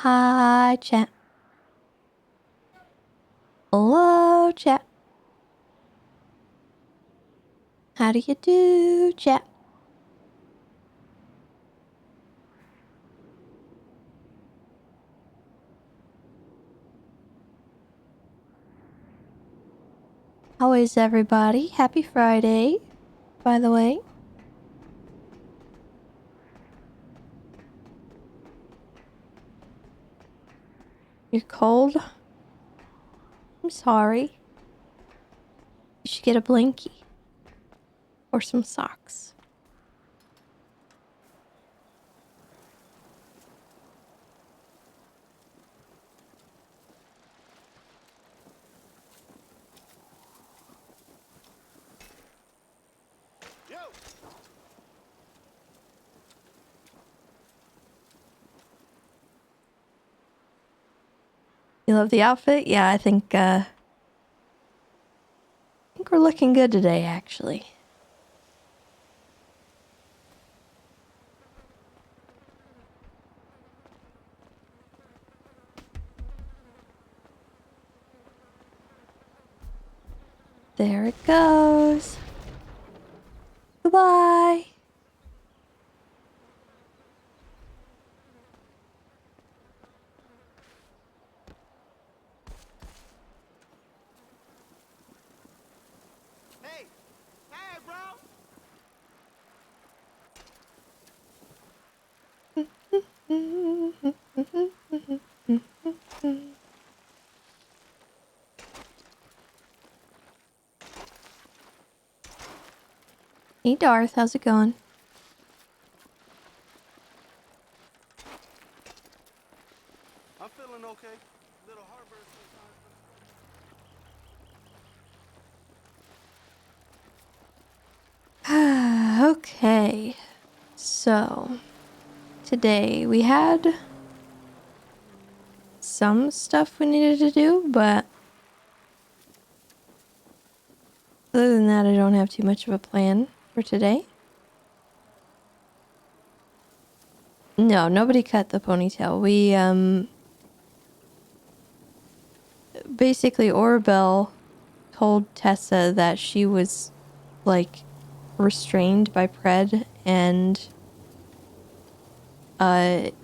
Hi, chat. Hello, chat. How do you do, chat? How is everybody? Happy Friday, by the way. You're cold? I'm sorry. You should get a blankie. Or some socks. Yo. You love the outfit? Yeah, I think we're looking good today, actually. There it goes. Goodbye. Hey, hey, bro. Hey Darth, how's it going? I'm feeling okay. Little heartburn sometimes. Okay. So, today we had some stuff we needed to do, but other than that, I don't have too much of a plan for today. No, nobody cut the ponytail. We, basically Orbel told Tessa that she was, like, restrained by Pred, and,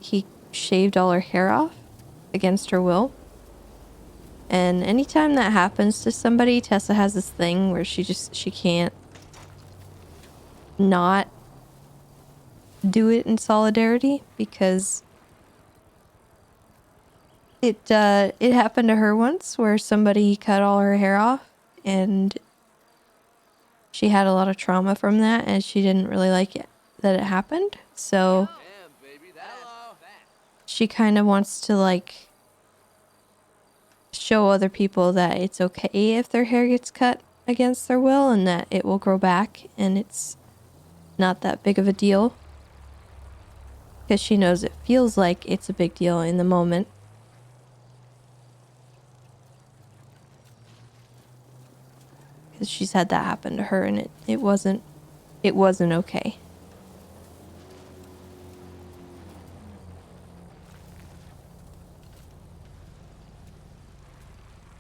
he shaved all her hair off against her will. And anytime that happens to somebody, Tessa has this thing where she can't not do it in solidarity, because it happened to her once where somebody cut all her hair off, and she had a lot of trauma from that, and she didn't really like it that it happened. So she kind of wants to, like, show other people that it's okay if their hair gets cut against their will, and that it will grow back, and it's not that big of a deal. Because she knows it feels like it's a big deal in the moment. Because she's had that happen to her, and it wasn't okay.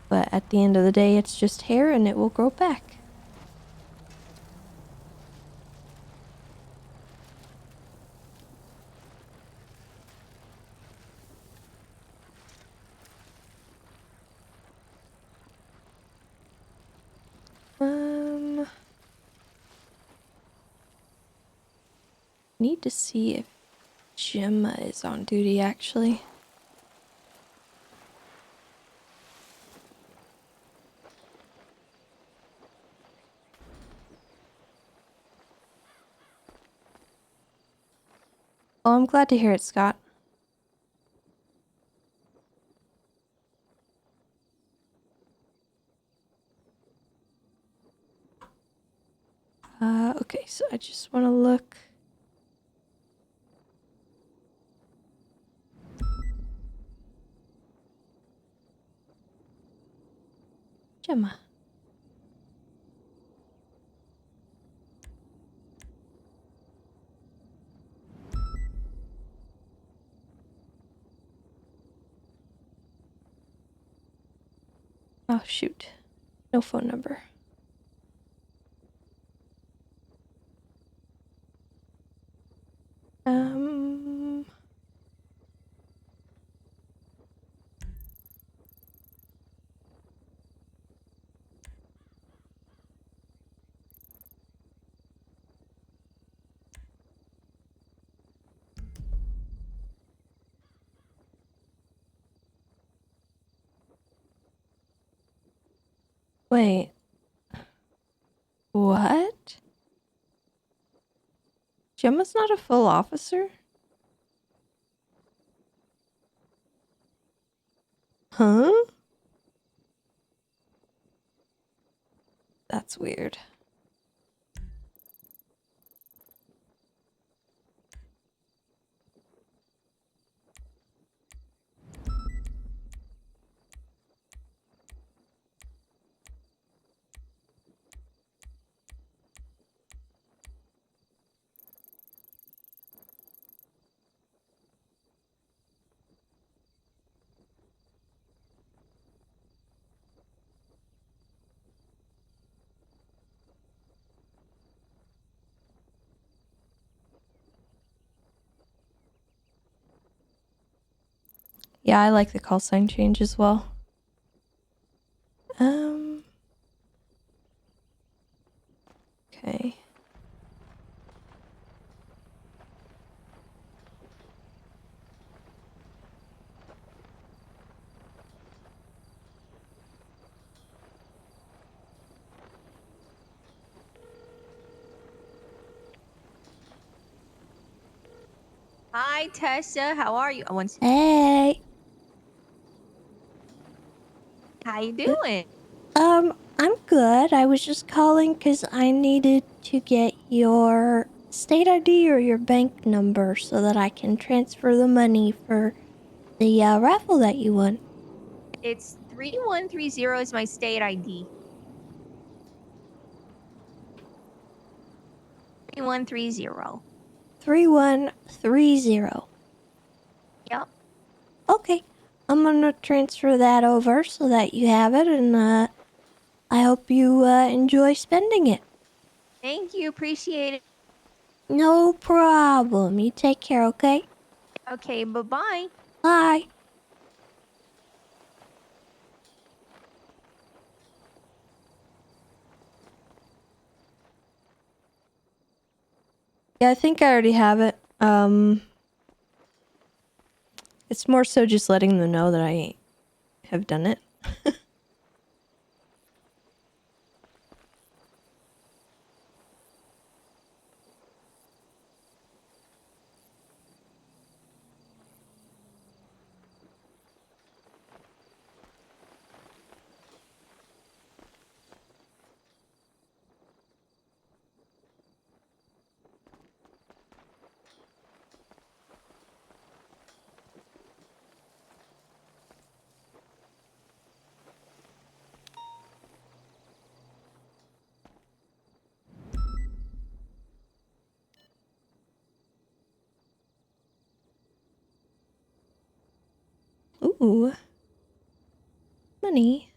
But at the end of the day, it's just hair, and it will grow back. Need to see if Gemma is on duty, actually. Oh, I'm glad to hear it, Scott. Okay, so I just want to look. Gemma. Oh, shoot. No phone number. Wait. What? Gemma's not a full officer? Huh? That's weird. Yeah, I like the call sign change as well. Okay. Hi, Tessa. How are you? Hey. How you doing? I'm good. I was just calling because I needed to get your state ID or your bank number so that I can transfer the money for the raffle that you won. It's 3130 is my state ID. 3130. 3130. Yep. Okay. I'm gonna transfer that over so that you have it, and I hope you enjoy spending it. Thank you. Appreciate it. No problem. You take care, okay? Okay, bye-bye. Bye. Yeah, I think I already have it. It's more so just letting them know that I have done it. Ooh. Money.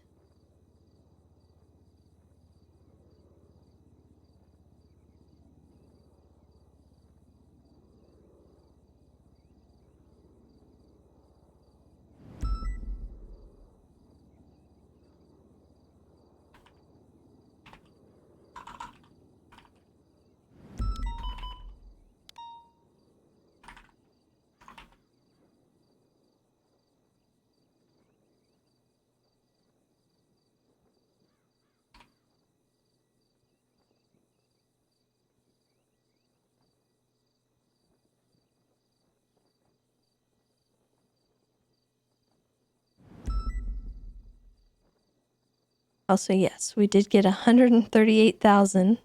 Also, yes, we did get 138,000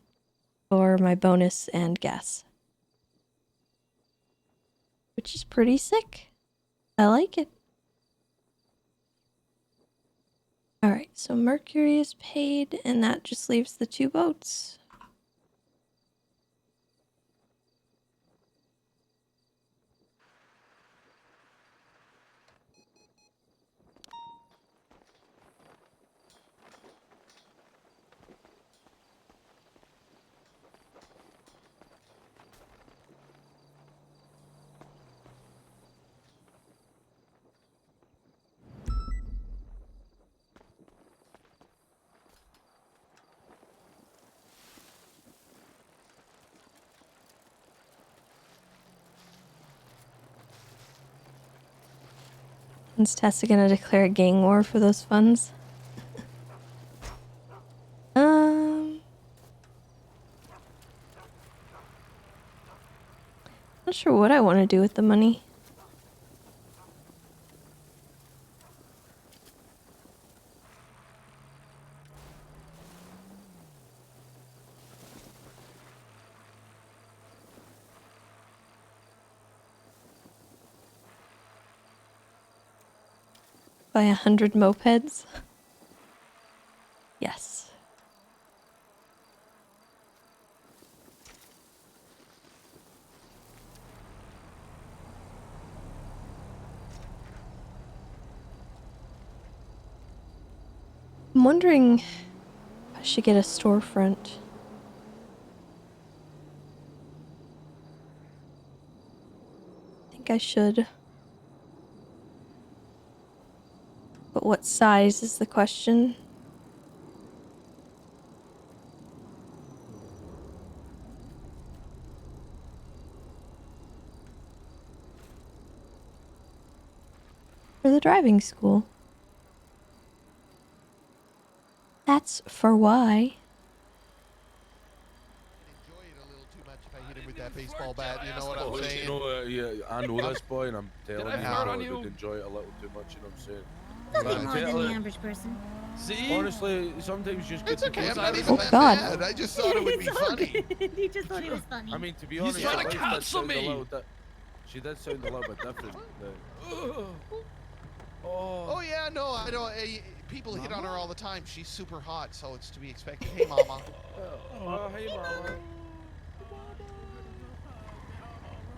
for my bonus and gas. Which is pretty sick. I like it. Alright, so Mercury is paid, and that just leaves the 2 boats. Is Tessa gonna declare a gang war for those funds? Not sure what I want to do with the money. Buy 100 mopeds? Yes. I'm wondering if I should get a storefront. I think I should. But what size is the question? For the driving school. That's for why. Enjoy it a little too much if I hit him with that baseball bat. You know what I'm Oh, saying? you know, yeah, I know this boy, and I'm telling you, I I fart on did you? enjoy it a little too much. You know what I'm saying? Nothing But more I tell than the you, average person. See? honestly, sometimes you just It's get to okay. I'm get not out even of Oh, it. God. mad. I just thought it would be It's all funny. good. You just thought it was funny. I mean, to be He's honest, trying to your wife did cancel sound a me. little she did sound a little bit different. Oh yeah, no, I don't. People hit on her all the time. She's super hot, so it's to be expected. Hey, mama. Oh, hey, mama.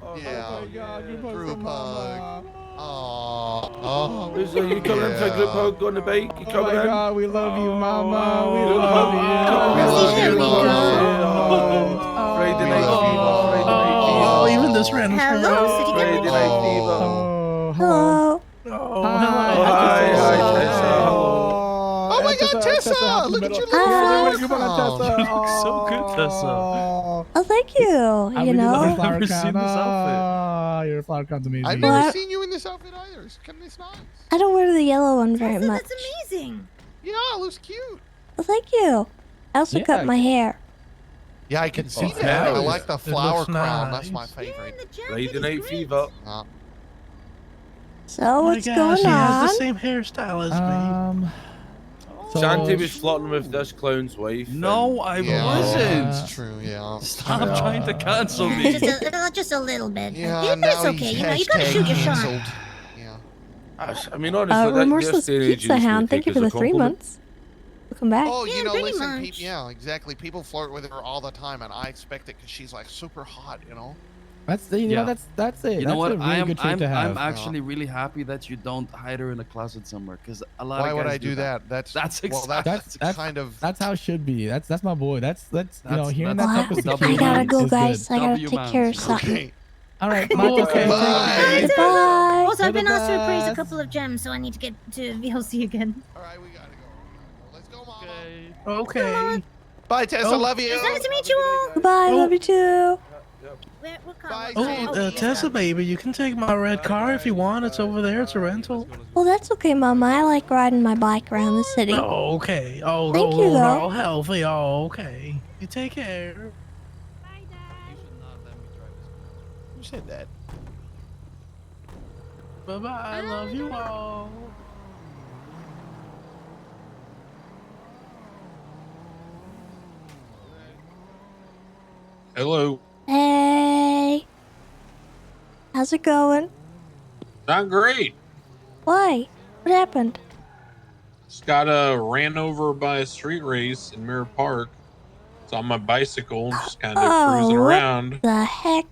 Oh, Yeah. Oh my god, you fucked Group your mama. Oh. Is you coming in for a group hug on the bike? You Oh coming my in? god, we love you, mama. We Group love hug. you. We love There you, we mama. go. Friday We night love you, fever. mama. Friday night fever. Oh, even this random Hello, city Friday girl. night fever. Oh, hello. Hello. Hi. Hi, Tessa. Hello. Oh my god, Tessa! happy Look at your middle- little Hi. flower crown. Tessa. You look so good, Tessa. Oh. Oh, thank you. How You we do the know? flower I've never crown? seen this outfit. Oh, your flower crown's amazing. I've Well, never I- seen you in this outfit either. It's kind of nice. I don't wear the yellow one very Tessa, much. that's amazing. Yeah, it looks cute. Well, thank you. I also Yeah. cut my hair. Yeah, I can see Oh, that. I nice. like the It flower looks crown. That's my nice. Yeah, favorite. and the jacket Friday is night great. fever. So Oh my what's gosh, going he has on? the same hairstyle as me. So- Shanti was flirting with this clown's wife. No, I Yeah, wasn't. it's true. Yeah. Stop Yeah. trying to cancel Yeah, me. just a little bit. Yeah, But now it's okay. he's You know, you gotta shoot your shot. canceled. Yeah. I mean, honestly, that Remorseless this day and age Pizza is gonna Hound, thank take you for as the a 3 compliment. months. Welcome back. Oh, Yeah, you know, pretty listen, much. yeah, exactly. People flirt with her all the time, and I expect it because she's like super hot, you know. That's the, you know, Yeah. that's it. You that's know what? a really good trait to have. I'm actually really happy that you don't hide her in a closet somewhere, because a lot Why of would guys I do that? That's That's well, exact- that's kind of. That's how it should be. That's my boy. That's you know, That's- hearing that's that type of Well, I security gotta go, is guys. good. I gotta W take man. care of something. Okay. All right, Oh, Michael. okay. Bye. Goodbye. Also, I've been You're the asked to appraise a best. couple of gems, so I need to get to VLC again. All right, we gotta go. Let's go, mama. Okay. Bye, Tessa. Oh. Love you. Nice to meet you all. Goodbye. Oh. Love you too. What Bye, color? Sandy. Tessa, baby, you can take my red car if you want. It's over there. It's a rental. Well, that's okay, Mama. I like riding my bike around the city. Oh, okay. Oh, Thank go you, on, though. all healthy. Oh, okay. You take care. Bye, Dad. Who said that? Bye-bye. I love you all. Hello. Hey. How's it going? Not great. Why? What happened? Just got ran over by a street race in Mirror Park. It's on my bicycle, just kind of cruising Oh, what around. the heck?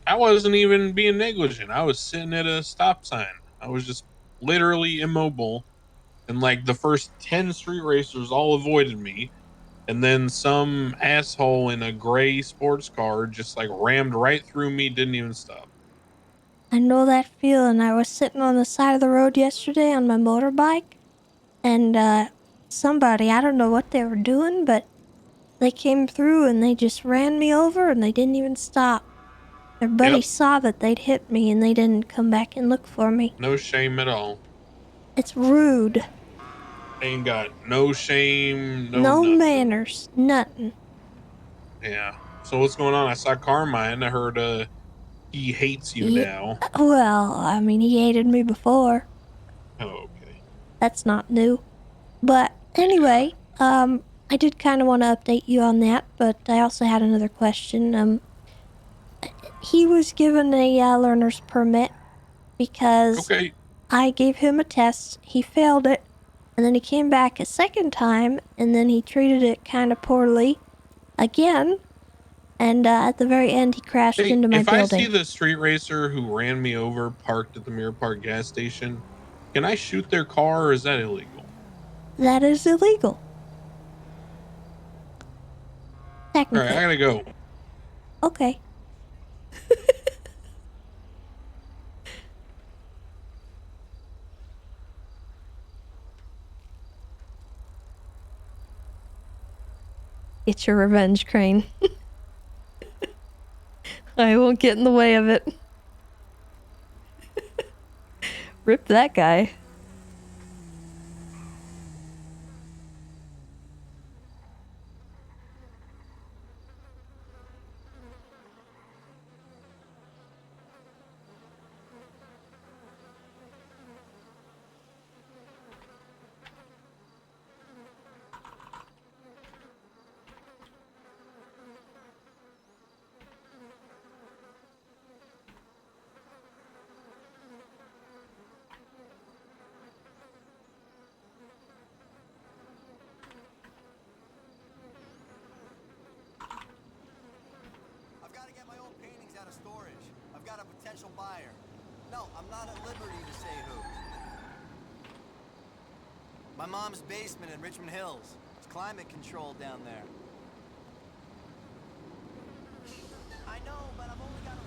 I wasn't even being negligent. I was sitting at a stop sign. I was just literally immobile. And like the first 10 street racers all avoided me. And then some asshole in a gray sports car just like rammed right through me, didn't even stop. I know that feeling. I was sitting on the side of the road yesterday on my motorbike, and somebody, I don't know what they were doing, but they came through and they just ran me over and they didn't even stop. Their buddy Yep. saw that they'd hit me and they didn't come back and look for me. No shame at all. It's rude. Ain't got no shame, No nothing. manners. Nothing. Yeah. So what's going on? I saw Carmine. I heard he hates you now. Well, I mean, he hated me before. Oh, okay. That's not new. But anyway, I did kind of want to update you on that, but I also had another question. He was given a learner's permit because Okay. I gave him a test. He failed it, and then he came back a second time, and then he treated it kind of poorly again. And at the very end, he crashed Hey, into my if building. I see the street racer who ran me over parked at the Mirror Park gas station, can I shoot their car or is that illegal? That is illegal. All right, Technically. I gotta go. Okay. Get your revenge, Crane. I won't get in the way of it. Rip that guy. I've got to get my old paintings out of storage. I've got a potential buyer. No, I'm not at liberty to say who. My mom's basement in Richmond Hills. It's climate controlled down there. I know, but I've only got a...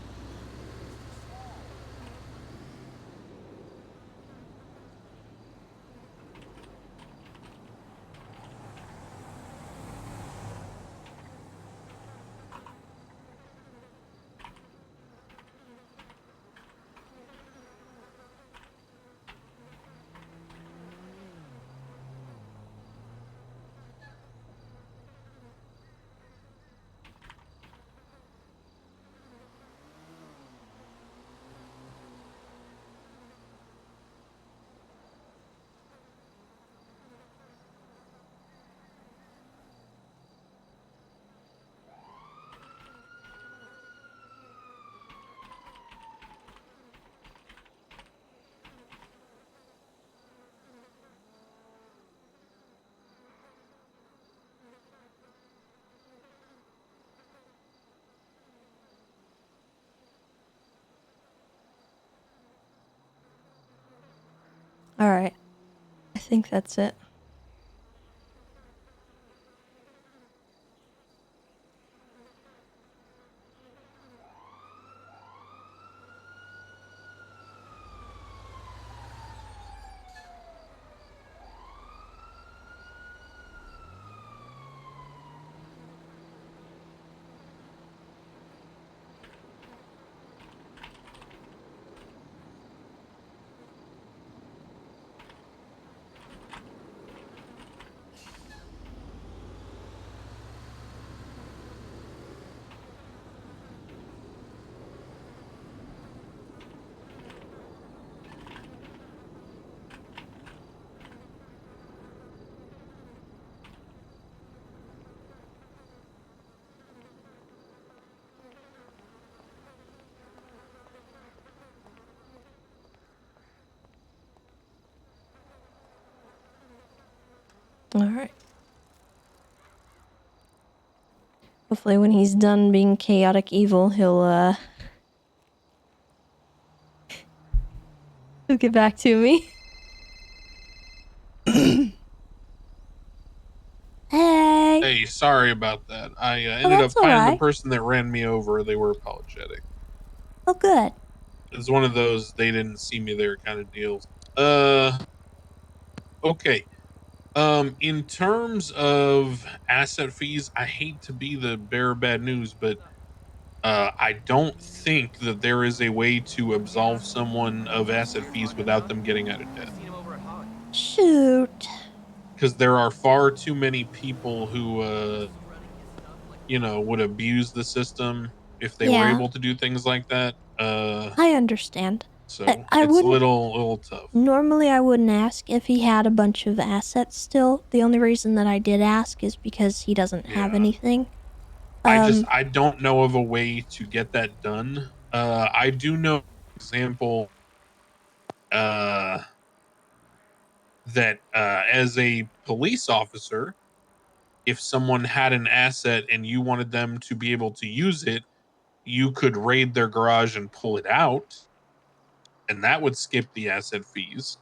Alright. I think that's it. Alright. Hopefully when he's done being chaotic evil, he'll get back to me. Hey! Hey, sorry about that. I ended up that's finding alright. the person that ran me over. They were apologetic. Oh, good. It's one of those they didn't see me there kind of deals. Okay. In terms of asset fees, I hate to be the bearer of bad news, but I don't think that there is a way to absolve someone of asset fees without them getting out of debt. Shoot. Because there are far too many people who, you know, would abuse the system if they were Yeah, able to do things like that. I understand. So I it's a wouldn't little tough. normally I wouldn't ask if he had a bunch of assets still. The only reason that I did ask is because he doesn't have Yeah. anything. I don't know of a way to get that done. I do know, for example, uh, that as a police officer, if someone had an asset and you wanted them to be able to use it, you could raid their garage and pull it out, and that would skip the asset fees.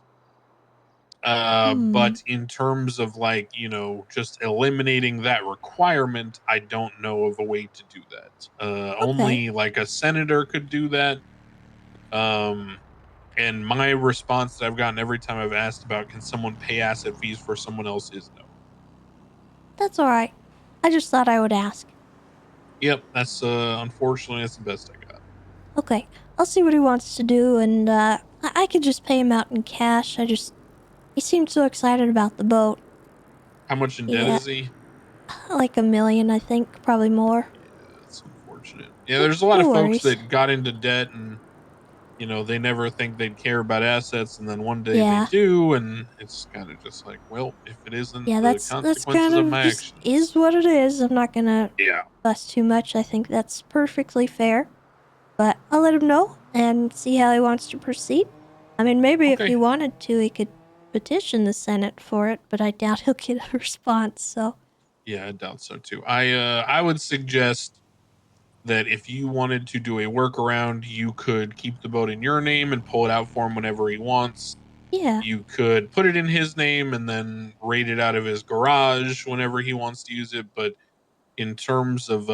But in terms of like, you know, just eliminating that requirement, I don't know of a way to do that. Okay. Only like a senator could do that. And my response that I've gotten every time I've asked about can someone pay asset fees for someone else is no. That's alright. I just thought I would ask. Yep, that's unfortunately that's the best I got. Okay. I'll see what he wants to do, and I could just pay him out in cash. He seemed so excited about the boat. How much in debt Yeah, is he? like $1 million, I think, probably more. Yeah, that's unfortunate. Yeah, there's a lot No of folks worries. that got into debt and you know they never think they'd care about assets, and then one day they Yeah. do, and it's kind of just like, well, if it isn't Yeah, the that's kind consequences of of my just is actions, what it is. I'm not gonna yeah. fuss too much. I think that's perfectly fair. But I'll let him know and see how he wants to proceed. I mean, maybe if he Okay. wanted to, he could petition the Senate for it, but I doubt he'll get a response, so. Yeah, I doubt so too. I would suggest that if you wanted to do a workaround, you could keep the boat in your name and pull it out for him whenever he wants. Yeah. You could put it in his name and then raid it out of his garage whenever he wants to use it. But in terms of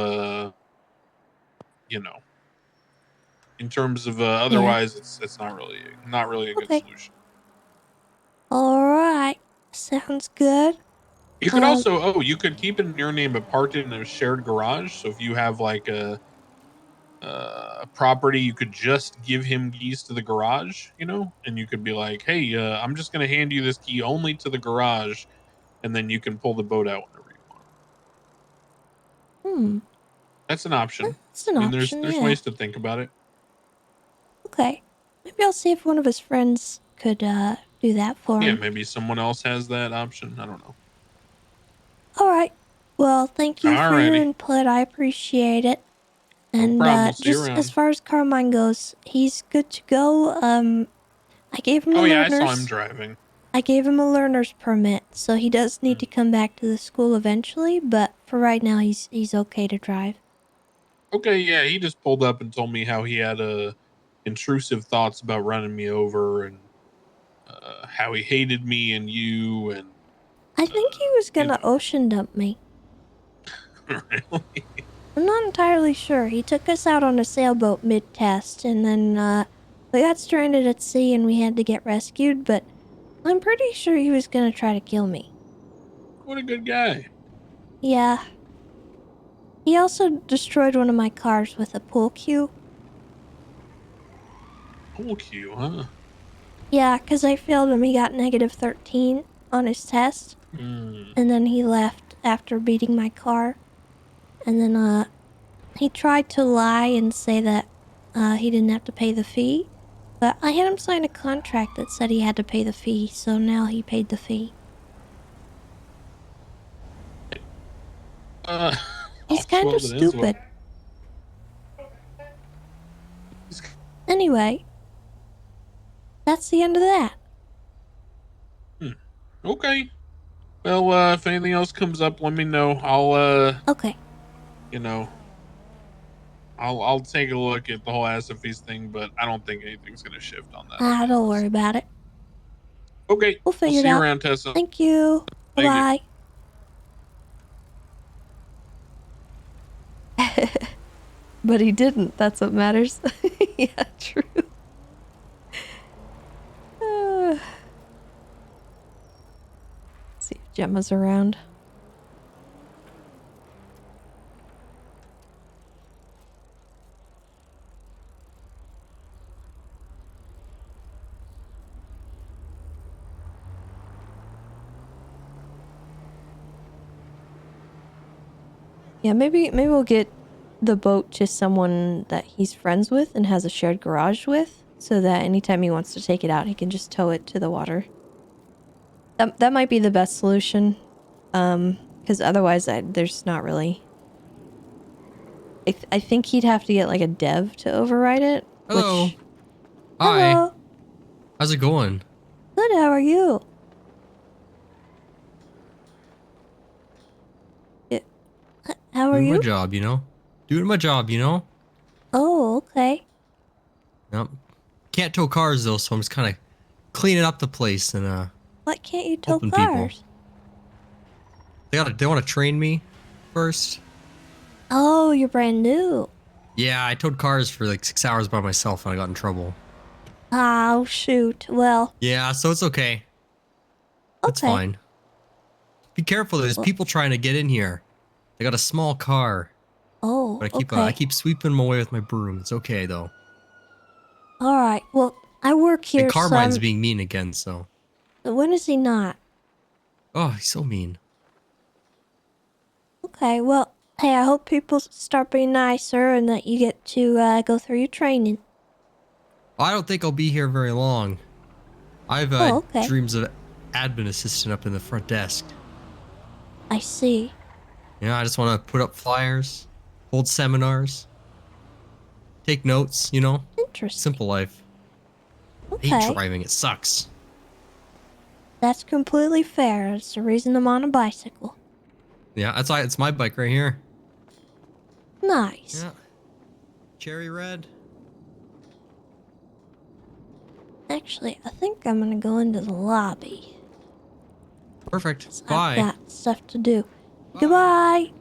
you know, in terms of Yeah. otherwise, it's not really a good Okay. solution. Alright. Sounds good. You could Um, also you could keep it in your name but park it in a shared garage. So if you have like a property, you could just give him keys to the garage, you know, and you could be like, hey, I'm just going to hand you this key only to the garage, and then you can pull the boat out whenever you want. hmm. That's an option. That's an I mean, option, there's yeah. ways to think about it. Okay. Maybe I'll see if one of his friends could, do that for Yeah, him. maybe someone else has that option. I don't know. Alright. Well, thank you for your Alrighty, input. I appreciate it. no And problem. We'll see you just as around. far as Carmine goes, he's good to go. I gave him Oh yeah, I saw him driving. I gave him a learner's permit, so he does need to Mm. come back to the school eventually, but for right now he's okay to drive. Okay, yeah, he just pulled up and told me how he had intrusive thoughts about running me over and how he hated me and you and I think he was you gonna know. ocean dump me. Really? I'm not entirely sure. He took us out on a sailboat mid-test, and then we got stranded at sea and we had to get rescued, but I'm pretty sure he was gonna try to kill me. What a good guy. Yeah. He also destroyed one of my cars with a pool cue. Pool cue, huh? Yeah, 'cause I failed him. He got negative 13 on his test. Mm. And then he left after beating my car. And then he tried to lie and say that he didn't have to pay the fee. But I had him sign a contract that said he had to pay the fee, so now he paid the fee. Uh, He's kind of stupid. Anyway, that's the end of that. Okay. Well, if anything else comes up, let me know. I'll, Okay. you know, I'll take a look at the whole asset fees thing, but I don't think anything's gonna shift on that. I'll be Don't honest. worry about it. Okay. We'll I'll figure it see you out. around, Tessa. Thank you. Thank you. Bye-bye. But he didn't. That's what matters. Yeah, true. Let's see if Gemma's around. Yeah, maybe we'll get the boat to someone that he's friends with and has a shared garage with, so that anytime he wants to take it out, he can just tow it to the water. That might be the best solution, because otherwise there's not really... I think he'd have to get like a dev to override it. Hello. Which... Hi. Hello. How's it going? Good, how are you? How are Doing you? my job, you know? Doing my job, you know? Oh, okay. Yep. Can't tow cars though, so I'm just kind of cleaning up the place and Why can't you tow helping people. cars? They want to train me first. Oh, you're brand new. Yeah, I towed cars for like 6 hours by myself and I got in trouble. Oh, shoot. Well, Yeah, so it's okay. It's okay. fine. Be careful, there's people trying to get in here. They got a small car. Oh, But okay. I keep sweeping them away with my broom. It's okay though. All right. Well, I work here, And Carmine's so being mean again, so. when is he not? Oh, he's so mean. Okay, well, hey, I hope people start being nicer and that you get to go through your training. I don't think I'll be here very long. I've okay. dreams of admin assistant up in the front desk. I see. Yeah, I just want to put up flyers, hold seminars, take notes, you know? Interesting. Simple life. I Okay. hate driving, it sucks. That's completely fair. It's the reason I'm on a bicycle. Yeah, that's why it's my bike right here. Nice. Yeah. Cherry red. Actually, I think I'm gonna go into the lobby. Perfect. I've Bye. got stuff to do. Goodbye.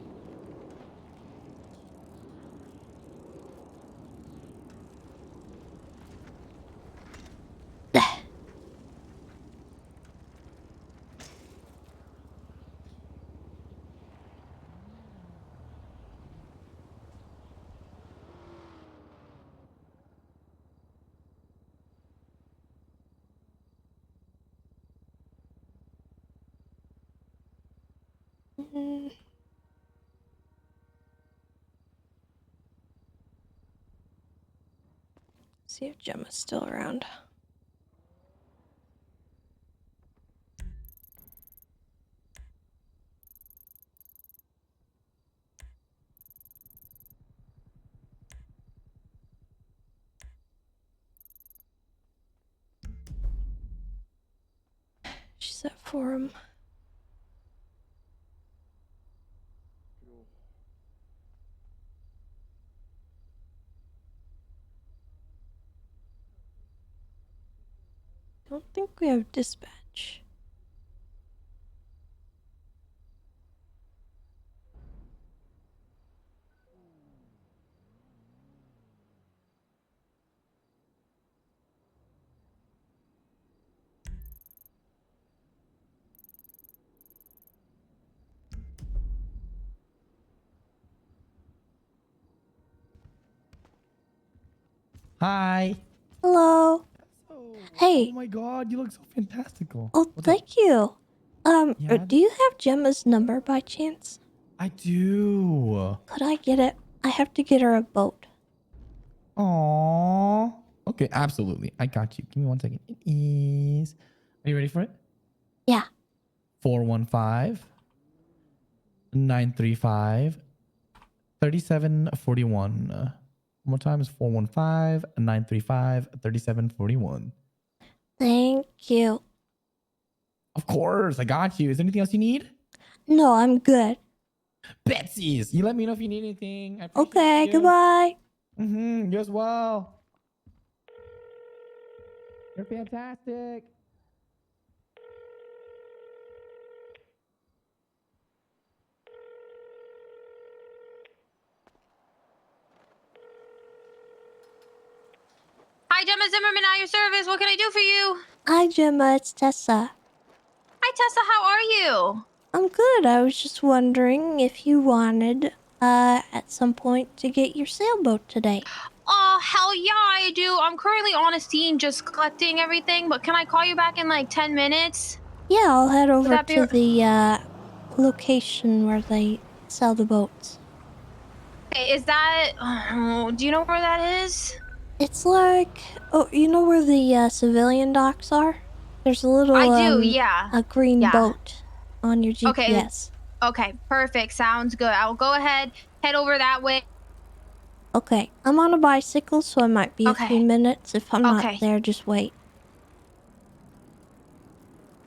See if Gemma's still around. She's at forum. Don't think we have dispatch. Hi. Hello. Hey. Oh my god, you look so fantastical. Oh, thank you. Yeah? Do you have Gemma's number by chance? I do. Could I get it? I have to get her a boat. Aww. Okay, absolutely. I got you. Give me 1 second. It is. Are you ready for it? Yeah. 415 935 3741. One more time is 415 935 3741. Thank you. Of course, I got you. Is there anything else you need? No, I'm good. Betsy's. You let me know if you need anything. I appreciate Okay, you. goodbye. You as well. You're fantastic. Hi, Gemma Zimmerman, at your service. What can I do for you? Hi, Gemma. It's Tessa. Hi, Tessa. How are you? I'm good. I was just wondering if you wanted, at some point to get your sailboat today. Oh, hell yeah, I do. I'm currently on a scene just collecting everything, but can I call you back in like 10 minutes? Yeah, I'll head over that be to the, location where they sell the boats. Is that? Oh, do you know where that is? It's like, oh, you know where the civilian docks are? There's a little I do. Yeah. a green Yeah. boat on your Okay. GPS. Okay. Perfect. Sounds good. I'll go ahead, head over that way. Okay, I'm on a bicycle, so I might be a few Okay. minutes. If I'm not Okay. there, just wait.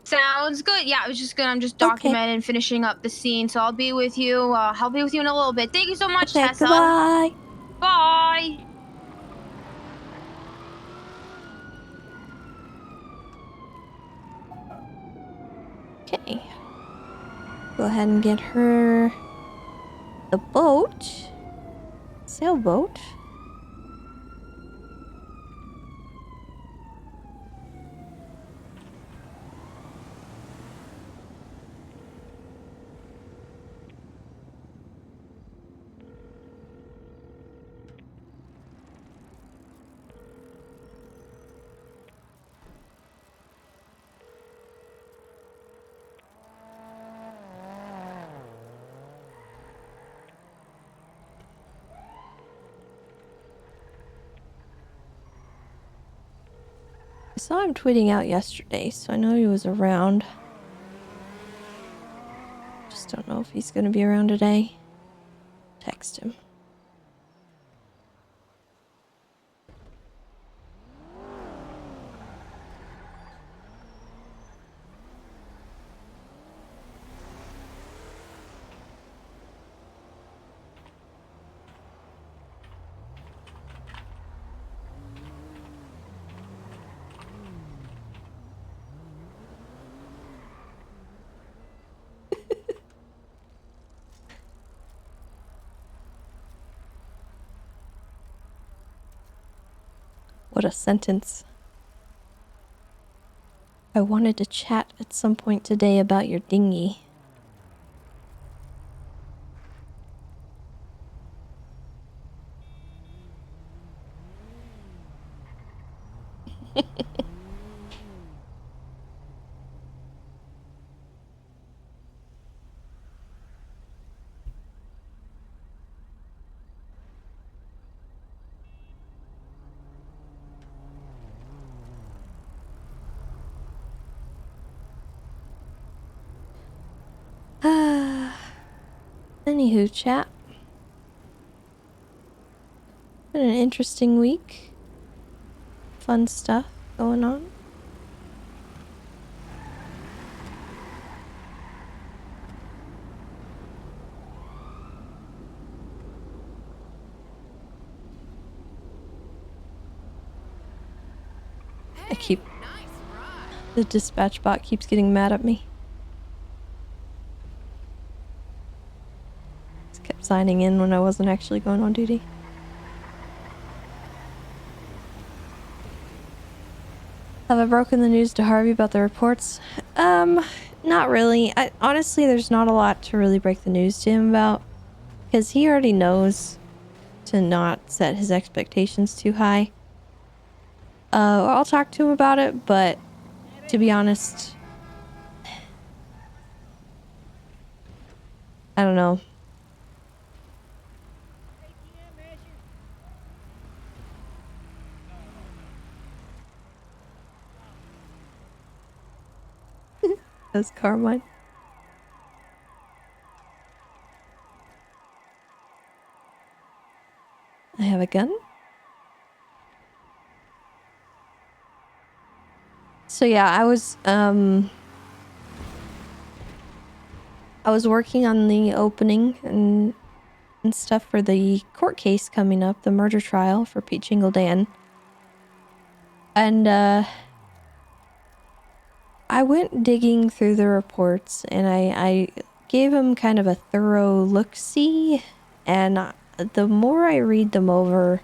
Sounds good. Yeah, I was just gonna. I'm just Okay. documenting and finishing up the scene, so I'll be with you. I'll be with you in a little bit. Thank you so much, Okay, Tessa. goodbye. Bye. Okay. Go ahead and get her the boat. Sailboat. I saw him tweeting out yesterday, so I know he was around. Just don't know if he's gonna be around today. Text him. What a sentence. I wanted to chat at some point today about your dinghy. Anywho, chat. Been an interesting week. Fun stuff going on. The dispatch bot keeps getting mad at me. Just kept signing in when I wasn't actually going on duty. Have I broken the news to Harvey about the reports? Not really. Honestly, there's not a lot to really break the news to him about. Because he already knows to not set his expectations too high. I'll talk to him about it, but to be honest, I don't know. That's Carmine. I have a gun. So yeah, I was working on the opening and stuff for the court case coming up, the murder trial for Pete Jingle Dan. And I went digging through the reports and I gave him kind of a thorough look-see, and the more I read them over,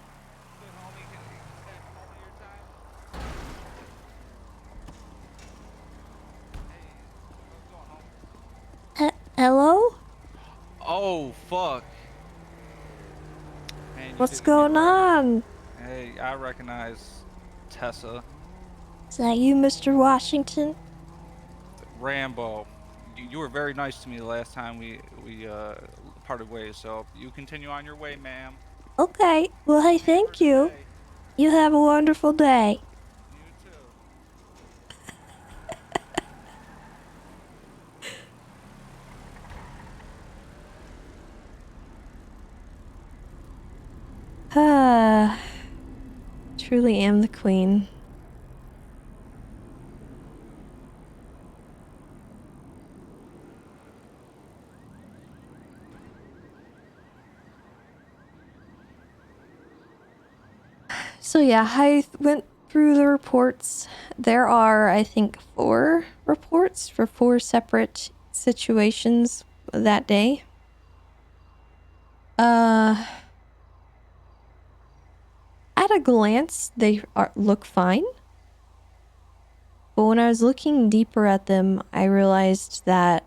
hello? Oh, fuck. Man, What's going on? Hey, I recognize Tessa. Is that you, Mr. Washington? Rambo. You were very nice to me the last time we parted ways, so you continue on your way, ma'am. Okay. Well, hey, thank you. You have a wonderful day. You too. Ah, truly am the queen. So yeah, I went through the reports. There are, I think, 4 reports for 4 separate situations that day. At a glance, they look fine. But when I was looking deeper at them, I realized that,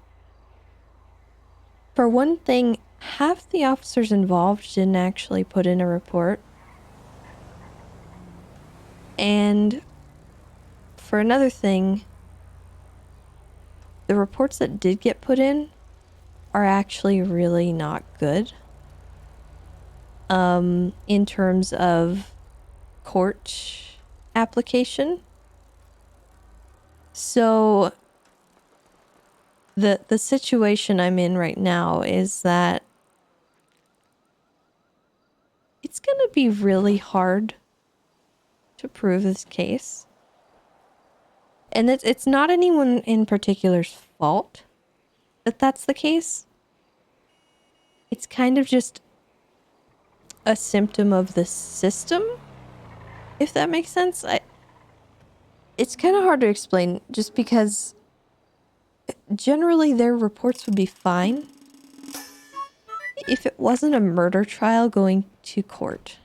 for one thing, half the officers involved didn't actually put in a report. And for another thing, the reports that did get put in are actually really not good. In terms of court application. So the situation I'm in right now is that it's gonna be really hard to prove this case. And it's not anyone in particular's fault that that's the case. It's kind of just a symptom of the system, if that makes sense. It's kind of hard to explain just because generally their reports would be fine if it wasn't a murder trial going to court.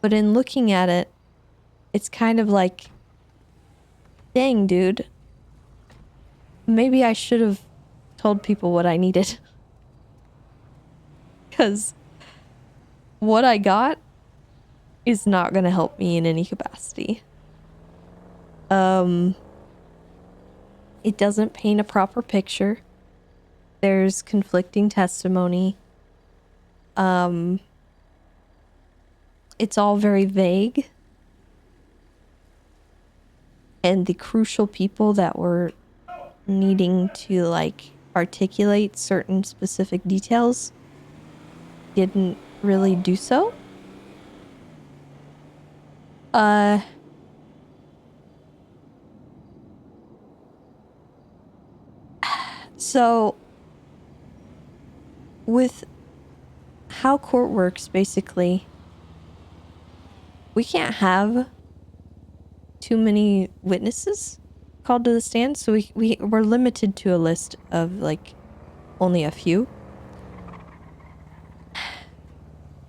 But in looking at it, it's kind of like, dang, dude, maybe I should have told people what I needed. Because what I got is not going to help me in any capacity. It doesn't paint a proper picture. There's conflicting testimony. It's all very vague. And the crucial people that were needing to, like, articulate certain specific details didn't really do so. So with how court works, basically, we can't have too many witnesses called to the stand, so we're limited to a list of, like, only a few.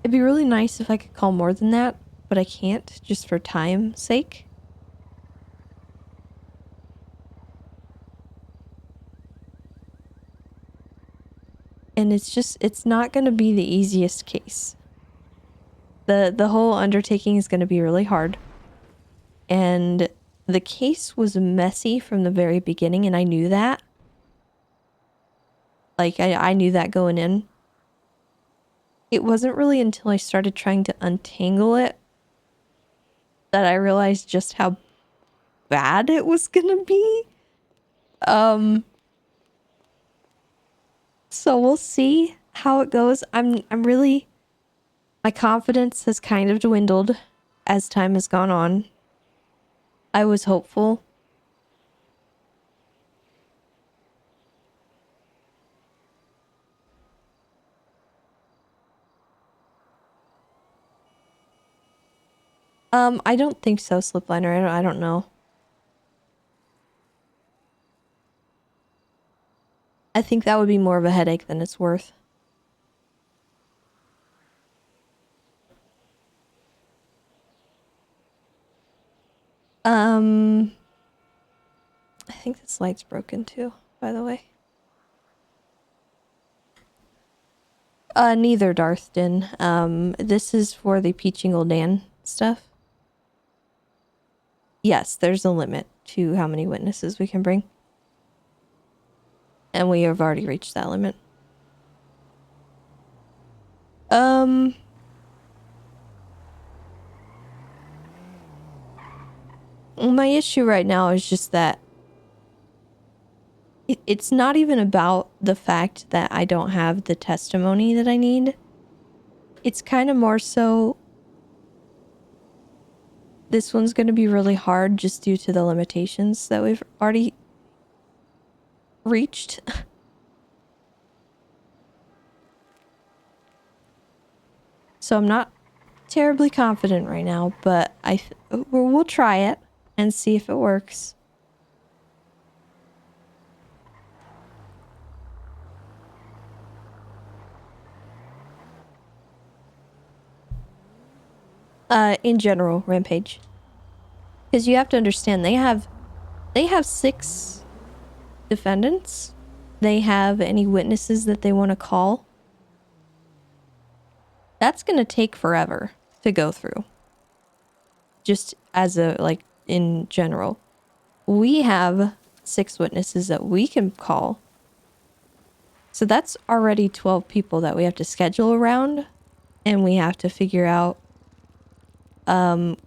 It'd be really nice if I could call more than that, but I can't, just for time's sake. And it's not going to be the easiest case. The whole undertaking is going to be really hard. And the case was messy from the very beginning, and I knew that. Like, I knew that going in. It wasn't really until I started trying to untangle it that I realized just how bad it was gonna be. So we'll see how it goes. I'm really... My confidence has kind of dwindled as time has gone on. I was hopeful. I don't think so, Slipliner. I don't know. I think that would be more of a headache than it's worth. I think this light's broken too, by the way. Neither Darthden. This is for the Peaching Old Dan stuff. Yes, there's a limit to how many witnesses we can bring. And we have already reached that limit. My issue right now is just that it's not even about the fact that I don't have the testimony that I need. It's kind of more so this one's going to be really hard just due to the limitations that we've already reached. So I'm not terribly confident right now, but we'll try it and see if it works. In general, Rampage. Because you have to understand, they have 6 defendants. They have any witnesses that they want to call. That's going to take forever to go through. Just as a, like, in general. We have 6 witnesses that we can call. So that's already 12 people that we have to schedule around. And we have to figure out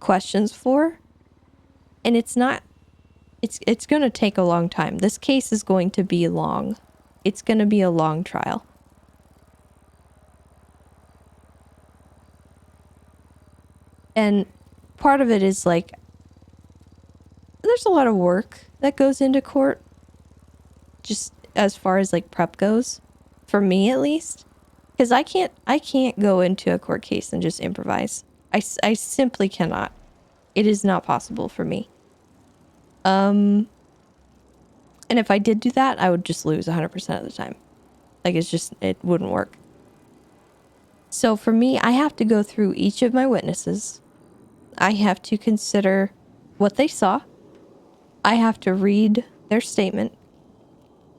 questions for. And it's going to take a long time. This case is going to be long. It's going to be a long trial. And part of it is like, there's a lot of work that goes into court. Just as far as like prep goes. For me at least. Because I can't go into a court case and just improvise. I simply cannot. It is not possible for me. And if I did do that, I would just lose 100% of the time. Like, it wouldn't work. So for me, I have to go through each of my witnesses. I have to consider what they saw. I have to read their statement.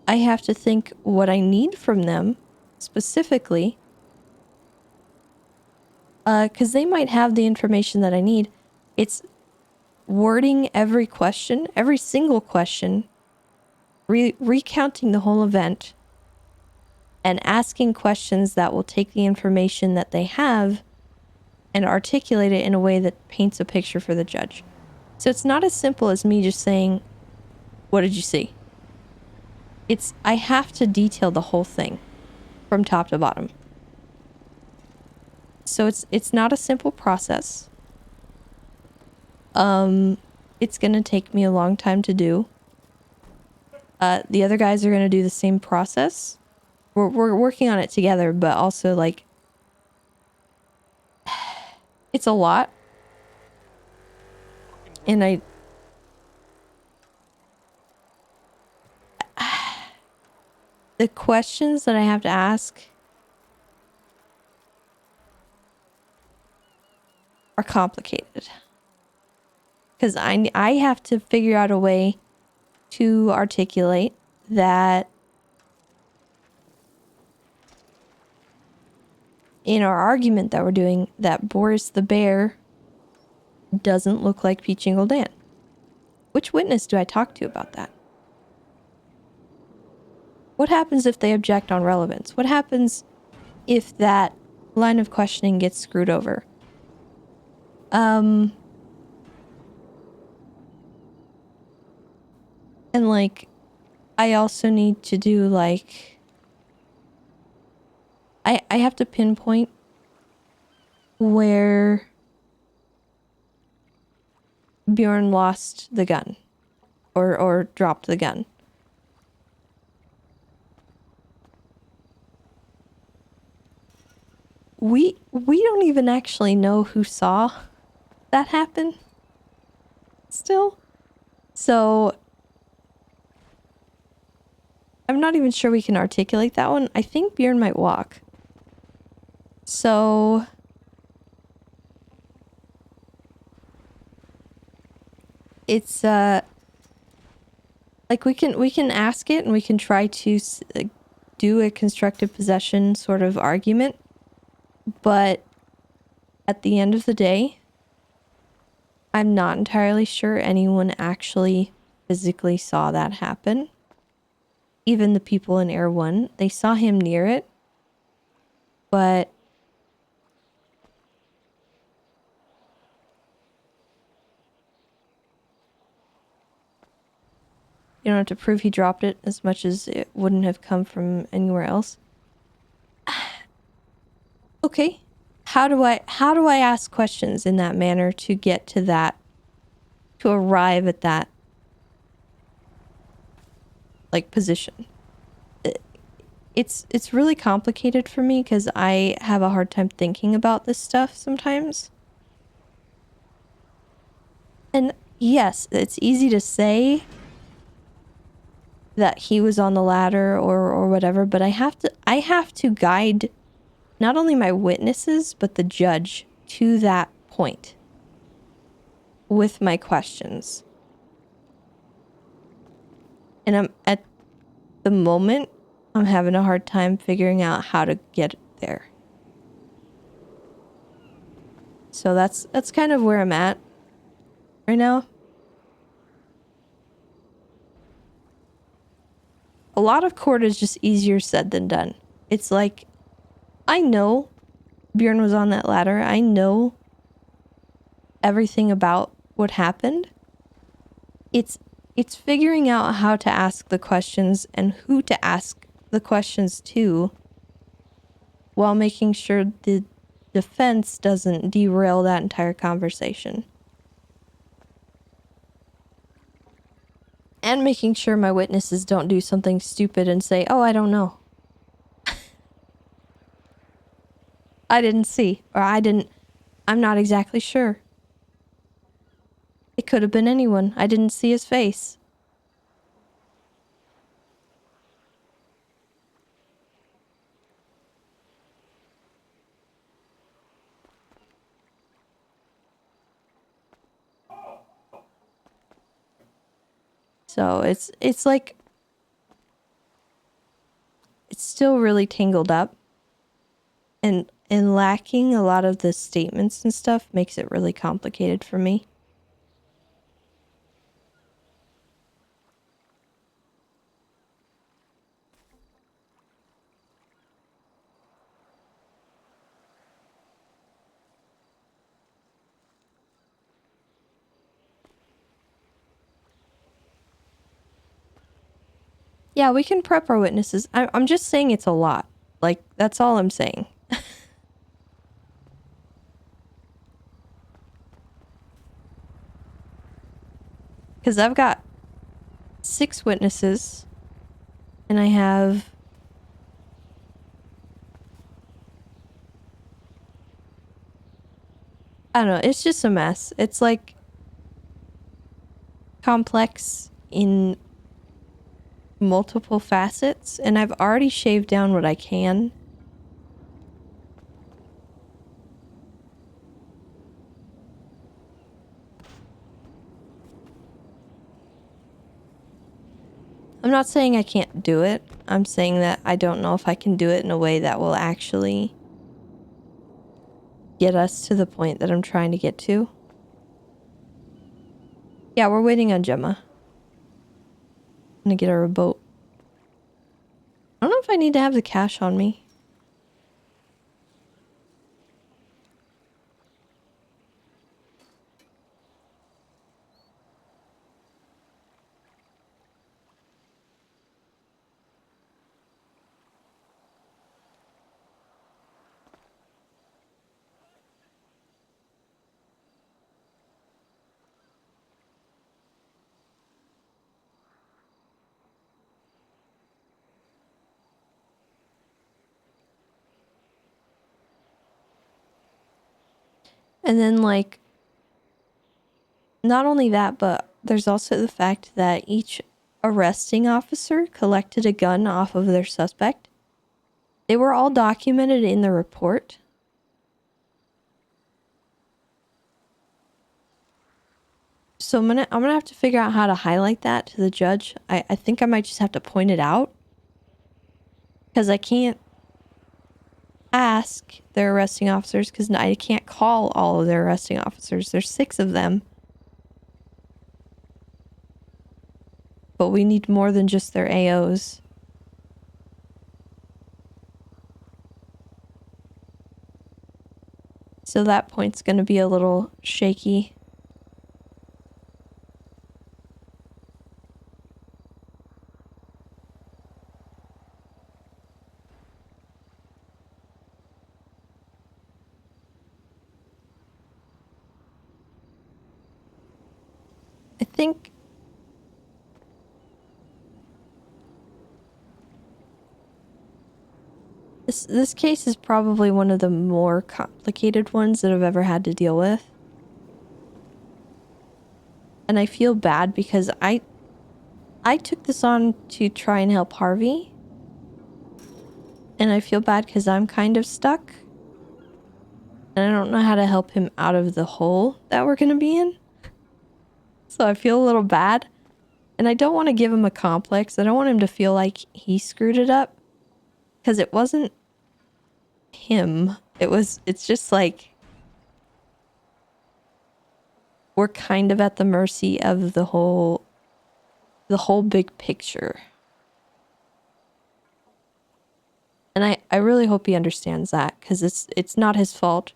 I have to think what I need from them specifically. Because they might have the information that I need. It's wording every question, every single question, recounting the whole event, and asking questions that will take the information that they have and articulate it in a way that paints a picture for the judge. So it's not as simple as me just saying, what did you see? I have to detail the whole thing from top to bottom. So it's not a simple process. It's gonna take me a long time to do. The other guys are gonna do the same process. We're working on it together, but also like it's a lot. And the questions that I have to ask are complicated. Because I have to figure out a way to articulate that in our argument that we're doing, that Boris the Bear doesn't look like Peachy Gul'dan. Which witness do I talk to about that? What happens if they object on relevance? What happens if that line of questioning gets screwed over? And like, I also need to do like, I have to pinpoint where Bjorn lost the gun or dropped the gun. We don't even actually know who saw that happen still. So I'm not even sure we can articulate that one. I think Bjorn might walk. So it's like we can ask it and we can try to do a constructive possession sort of argument, but at the end of the day, I'm not entirely sure anyone actually physically saw that happen. even the people in Air 1. They saw him near it, but you don't have to prove he dropped it as much as it wouldn't have come from anywhere else. Okay. How do I ask questions in that manner to get to that, to arrive at that, like, position? It's really complicated for me because I have a hard time thinking about this stuff sometimes. And yes, it's easy to say that he was on the ladder or whatever, but I have to guide not only my witnesses but the judge to that point with my questions. And I'm at the moment I'm having a hard time figuring out how to get there. So that's kind of where I'm at right now. A lot of court is just easier said than done. It's like, I know Bjorn was on that ladder. I know everything about what happened. It's figuring out how to ask the questions and who to ask the questions to while making sure the defense doesn't derail that entire conversation. And making sure my witnesses don't do something stupid and say, oh, I don't know. I didn't see, or I'm not exactly sure. It could have been anyone. I didn't see his face. So it's like, it's still really tangled up, and lacking a lot of the statements and stuff makes it really complicated for me. Yeah, we can prep our witnesses. I'm just saying it's a lot. Like, that's all I'm saying. Because I've got 6 witnesses, and I have... I don't know, it's just a mess. It's like complex in multiple facets, and I've already shaved down what I can. I'm not saying I can't do it. I'm saying that I don't know if I can do it in a way that will actually get us to the point that I'm trying to get to. Yeah, we're waiting on Gemma. I'm gonna get her a boat. I don't know if I need to have the cash on me. And then, like, not only that, but there's also the fact that each arresting officer collected a gun off of their suspect. They were all documented in the report. So I'm gonna have to figure out how to highlight that to the judge. I think I might just have to point it out. Because I can't ask their arresting officers, because I can't call all of their arresting officers. There's 6 of them. But we need more than just their AOs. So that point's gonna be a little shaky. I think this case is probably one of the more complicated ones that I've ever had to deal with. And I feel bad because I took this on to try and help Harvey. And I feel bad because I'm kind of stuck. And I don't know how to help him out of the hole that we're going to be in. So I feel a little bad. And I don't want to give him a complex. I don't want him to feel like he screwed it up. Because it wasn't him. It's just like we're kind of at the mercy of the whole big picture. And I really hope he understands that, because it's not his fault.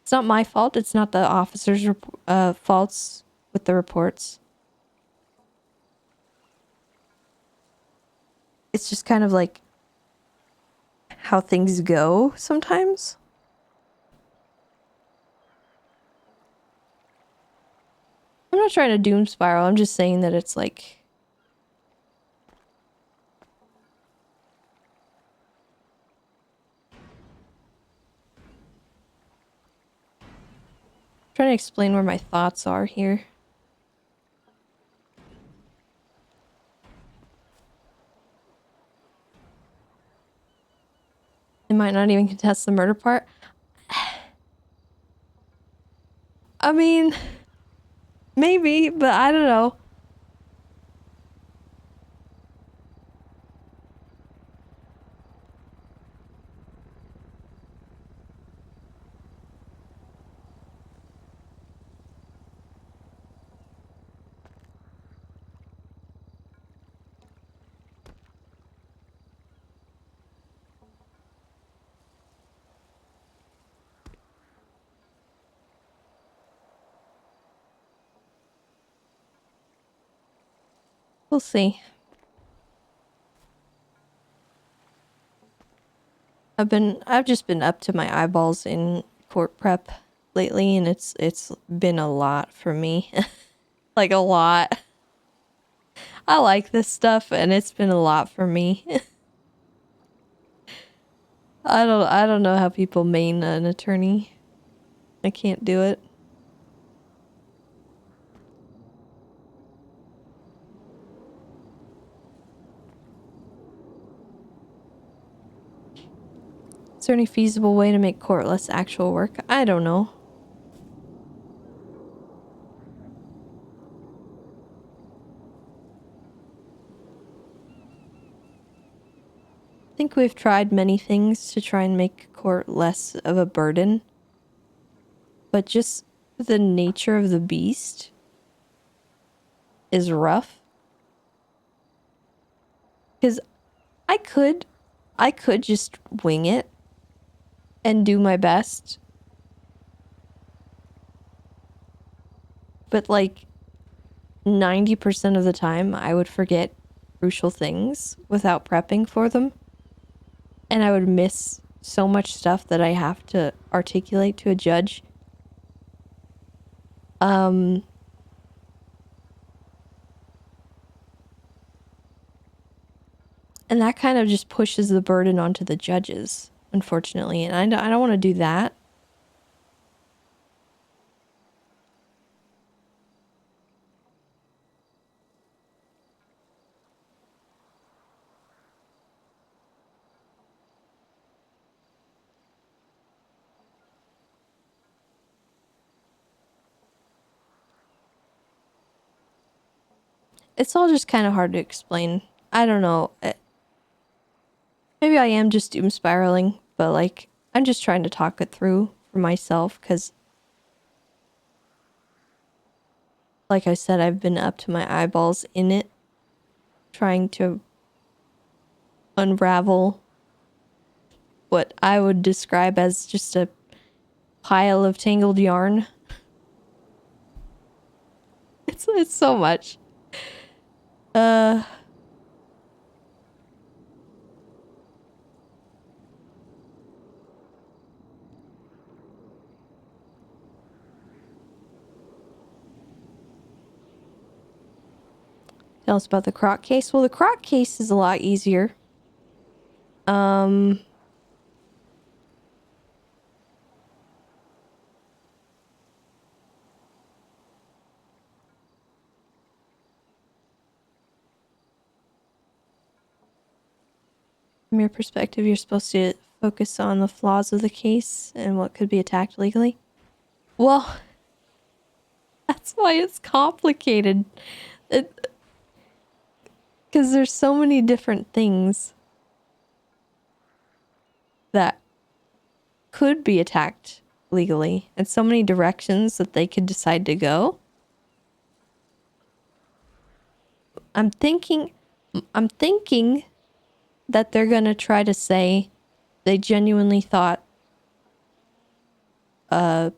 It's not my fault. It's not the officer's faults with the reports. It's just kind of like how things go sometimes. I'm not trying to doom spiral. I'm just saying that it's like... trying to explain where my thoughts are here. They might not even contest the murder part. I mean, maybe, but I don't know. We'll see. I've just been up to my eyeballs in court prep lately, and it's been a lot for me. Like a lot. I like this stuff, and it's been a lot for me. I don't know how people main an attorney. I can't do it. Is there any feasible way to make court less actual work? I don't know. I think we've tried many things to try and make court less of a burden. But just the nature of the beast is rough. Because I could just wing it and do my best. But like 90% of the time I would forget crucial things without prepping for them. And I would miss so much stuff that I have to articulate to a judge. And that kind of just pushes the burden onto the judges, unfortunately. And I don't want to do that. It's all just kind of hard to explain. I don't know. Maybe I am just doom spiraling, but like, I'm just trying to talk it through for myself, because like I said, I've been up to my eyeballs in it, trying to unravel what I would describe as just a pile of tangled yarn. It's so much. Tell us about the croc case. Well, the croc case is a lot easier. From your perspective, you're supposed to focus on the flaws of the case and what could be attacked legally. Well, that's why it's complicated. Because there's so many different things that could be attacked legally, and so many directions that they could decide to go. I'm thinking that they're gonna try to say they genuinely thought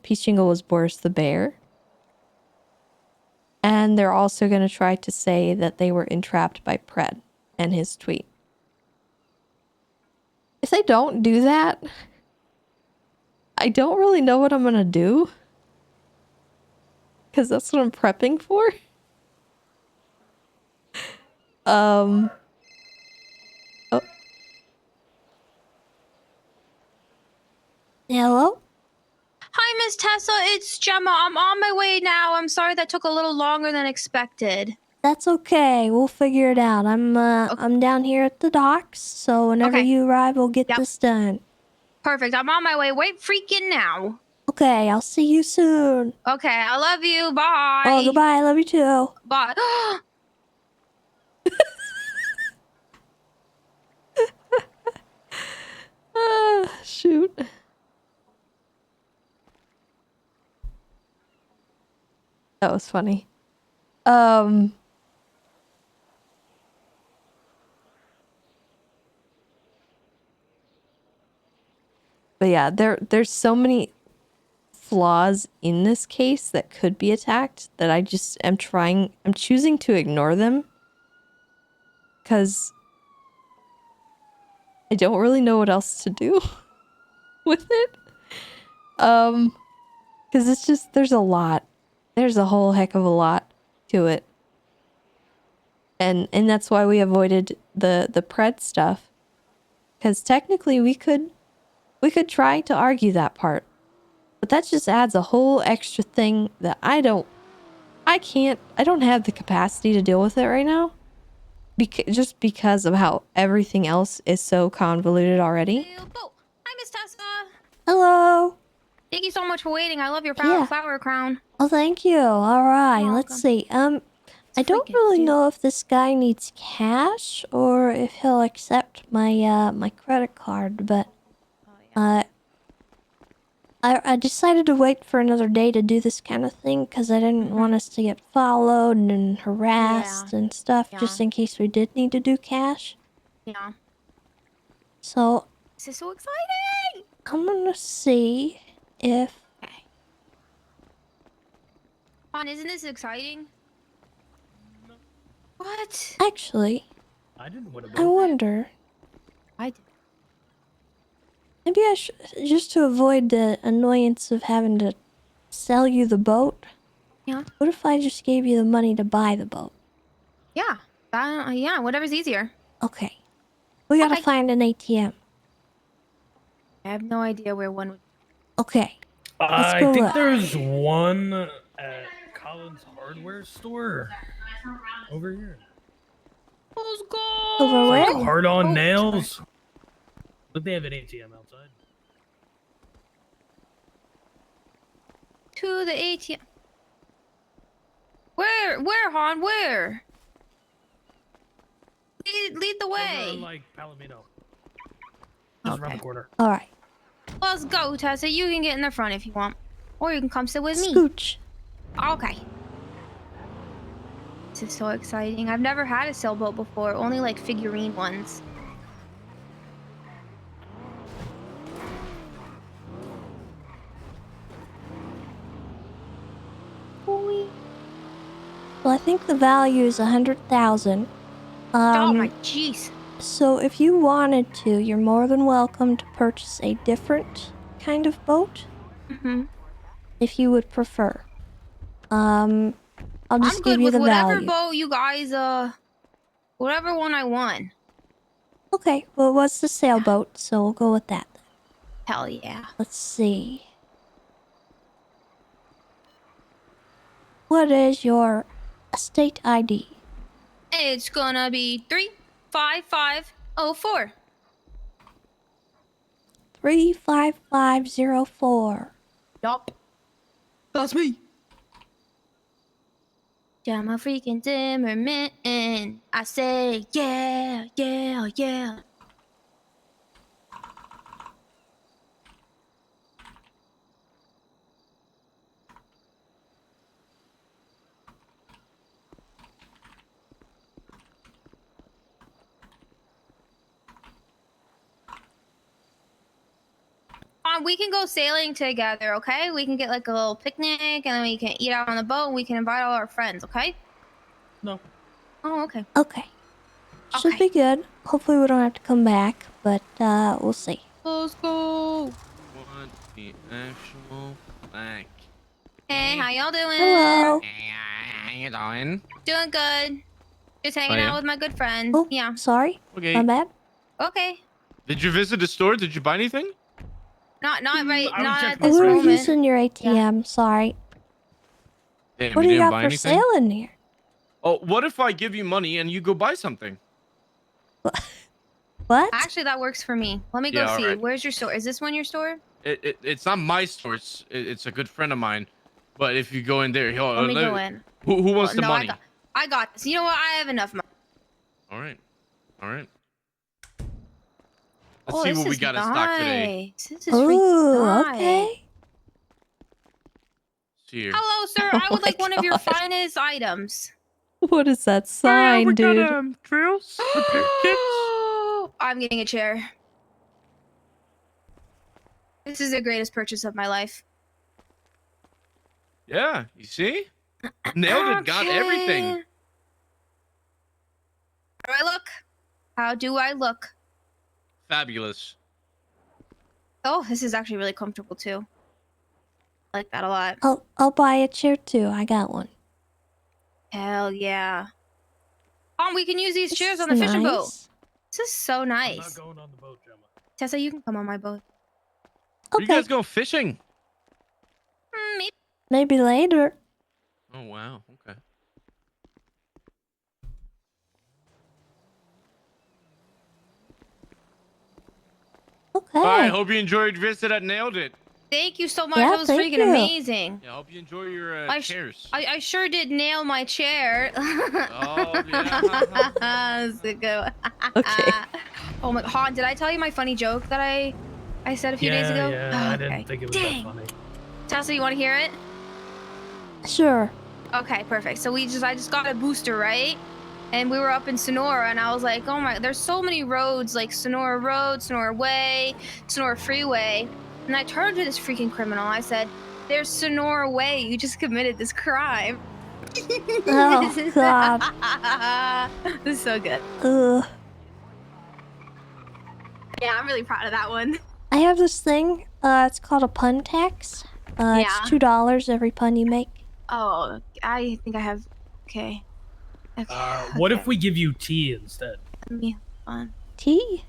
Peace Jingle was Boris the Bear. And they're also gonna try to say that they were entrapped by Pred and his tweet. If they don't do that, I don't really know what I'm gonna do. Because that's what I'm prepping for. Oh. Hello? Hi, Miss Tessa. It's Gemma. I'm on my way now. I'm sorry that took a little longer than expected. That's okay. We'll figure it out. I'm down here at the docks, so whenever you arrive, we'll get this done. Perfect. I'm on my way. Wait freaking now. Okay, I'll see you soon. Okay, I love you. Bye. Oh, goodbye. I love you too. Bye. Shoot. That was funny. But yeah, there's so many flaws in this case that could be attacked that I'm choosing to ignore them because I don't really know what else to do with it. Because it's just, there's a lot. There's a whole heck of a lot to it. And that's why we avoided the Pred stuff. Because technically we could try to argue that part. But that just adds a whole extra thing that I don't have the capacity to deal with it right now. Just because of how everything else is so convoluted already. Oh, hi, Miss Tessa. Hello. Thank you so much for waiting. I love your flower crown. Oh, thank you. All right, let's see. I don't really know if this guy needs cash or if he'll accept my my credit card, but I decided to wait for another day to do this kind of thing because I didn't want us to get followed and harassed and stuff, just in case we did need to do cash. Yeah. So this is so exciting. I'm gonna see if. Isn't this exciting? No. What? Actually, I didn't want to. I wonder. I did. Maybe I should, just to avoid the annoyance of having to sell you the boat. Yeah. What if I just gave you the money to buy the boat? Yeah. Yeah, whatever's easier. Okay. We gotta find an ATM. I have no idea where one would. Okay. I think there's one at Collins Hardware Store over here. Let's go. Over where? Hard on nails. But they have an ATM outside. To the ATM. Where, Han? Where? Lead the way. Over, like Palomino. Just around the corner. All right. Let's go, Tessa. You can get in the front if you want, or you can come sit with me. Scooch. Okay. This is so exciting. I've never had a sailboat before. Only like figurine ones. think the value is 100,000. Oh my jeez. So if you wanted to, you're more than welcome to purchase a different kind of boat. Mm-hmm. If you would prefer. I'll just I'm give good you with the whatever value. boat you guys, whatever one I want. Okay, well, what's the sailboat? So we'll go with that. Hell yeah. Let's see. What is your estate ID? It's gonna be 35504. 35504. Yup. That's me. Yeah, I'm a freaking Zimmerman. I say, yeah, yeah, yeah. We can go sailing together, okay? We can get like a little picnic and then we can eat out on the boat and we can invite all our friends, okay? No. Oh, okay. Okay. Should be good. Hopefully we don't have to come back, but we'll see. Let's go. Want the actual fact. Hey, how y'all doing? Hello. How you doing? Doing good. Just hanging yeah? out with my good friends. Oh, Yeah. sorry. Okay. My bad. Okay. Did you visit the store? Did you buy anything? Not right. I was Not checking at my this We were moment. using your ATM. Sorry. Damn, What you do you didn't got buy for anything? sale in here? Oh, what if I give you money and you go buy something? What? Actually, that works for me. Let me go Yeah, see. alright. Where's your store? Is this one your store? It's not my store. It's a good friend of mine. But if you go in there, Let me go in. Who wants the No, money? I got this. You know what? I have enough money. All right. Let's Oh, see this what we is got in stock today. nice. This is Ooh, freaking nice. okay. See here. Hello, sir. I would my like one of your God. finest items. What is that sign, dude? Drills, repair kits. I'm getting a chair. This is the greatest purchase of my life. Yeah, you see? Nailed it. Got everything. How do I look? How do I look? Fabulous. Oh, this is actually really comfortable too. I like that a lot. I'll buy a chair too. I got one. Hell yeah. We can use these This chairs is on the fishing boat. nice. This is so I'm not nice. going on the boat, Gemma. Tessa, you can come on my boat. Are you guys going fishing? Maybe. Maybe later. Oh wow. Okay. Okay. All right. Hope you enjoyed your visit at Nailed It. Thank you so much. Yeah, That was thank freaking you. amazing. Yeah. Hope you enjoy your chairs. I sure did nail my chair. Oh yeah. That's a good one. Okay. Oh my God, did I tell you my funny joke that I said a few days ago? Yeah, Oh, I okay. didn't think it was Dang. that funny. Tessa, you want to hear it? Sure. Okay, perfect. So I just got a booster, right? And we were up in Sonora, and I was like, oh my, there's so many roads, like Sonora Road, Sonora Way, Sonora Freeway. And I turned to this freaking criminal. I said, there's Sonora Way. You just committed this crime. Oh, God. This is so good. Ugh. Yeah, I'm really proud of that one. I have this thing. It's called a pun tax. Yeah. It's $2 every pun you make. Oh, I think I have. Okay. What if we give you tea instead? Let me fun. Tea?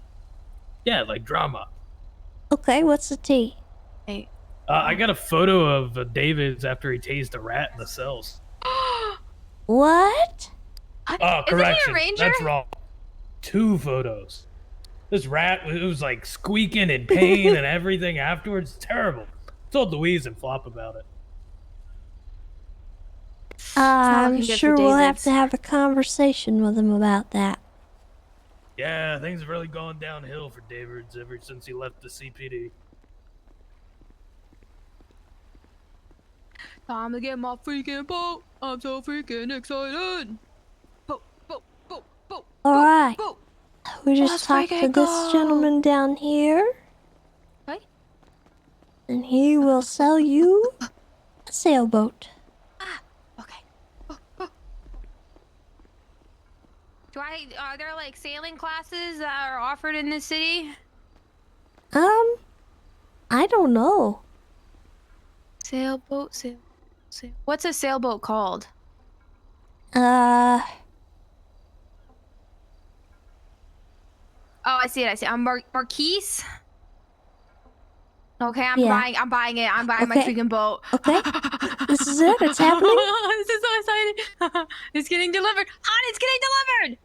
Yeah, like drama. Okay, what's the tea? Hey. I got a photo of David's after he tased a rat in the cells. What? Oh, Isn't he a correction. ranger? That's wrong. 2 photos. This rat was like squeaking in pain and everything afterwards. Terrible. Told Louise and Flop about it. I'm looking good for sure we'll have David's. to have a conversation with him about that. Yeah, things have really gone downhill for David's ever since he left the CPD. Time to get my freaking boat. I'm so freaking excited. Boat, boat, boat, boat. Alright. Boat. We just Let's talked to freaking this go. gentleman down here. Okay. And he will sell you a sailboat. Okay. Are there like sailing classes that are offered in this city? I don't know. Sailboat, What's a sailboat called? Uh, Oh, I see it. Marquise. Okay, I'm Yeah. buying. I'm buying it. I'm buying my Okay. freaking boat. Okay. This is it. It's happening. This is so exciting. It's getting delivered. Hon, it's getting delivered.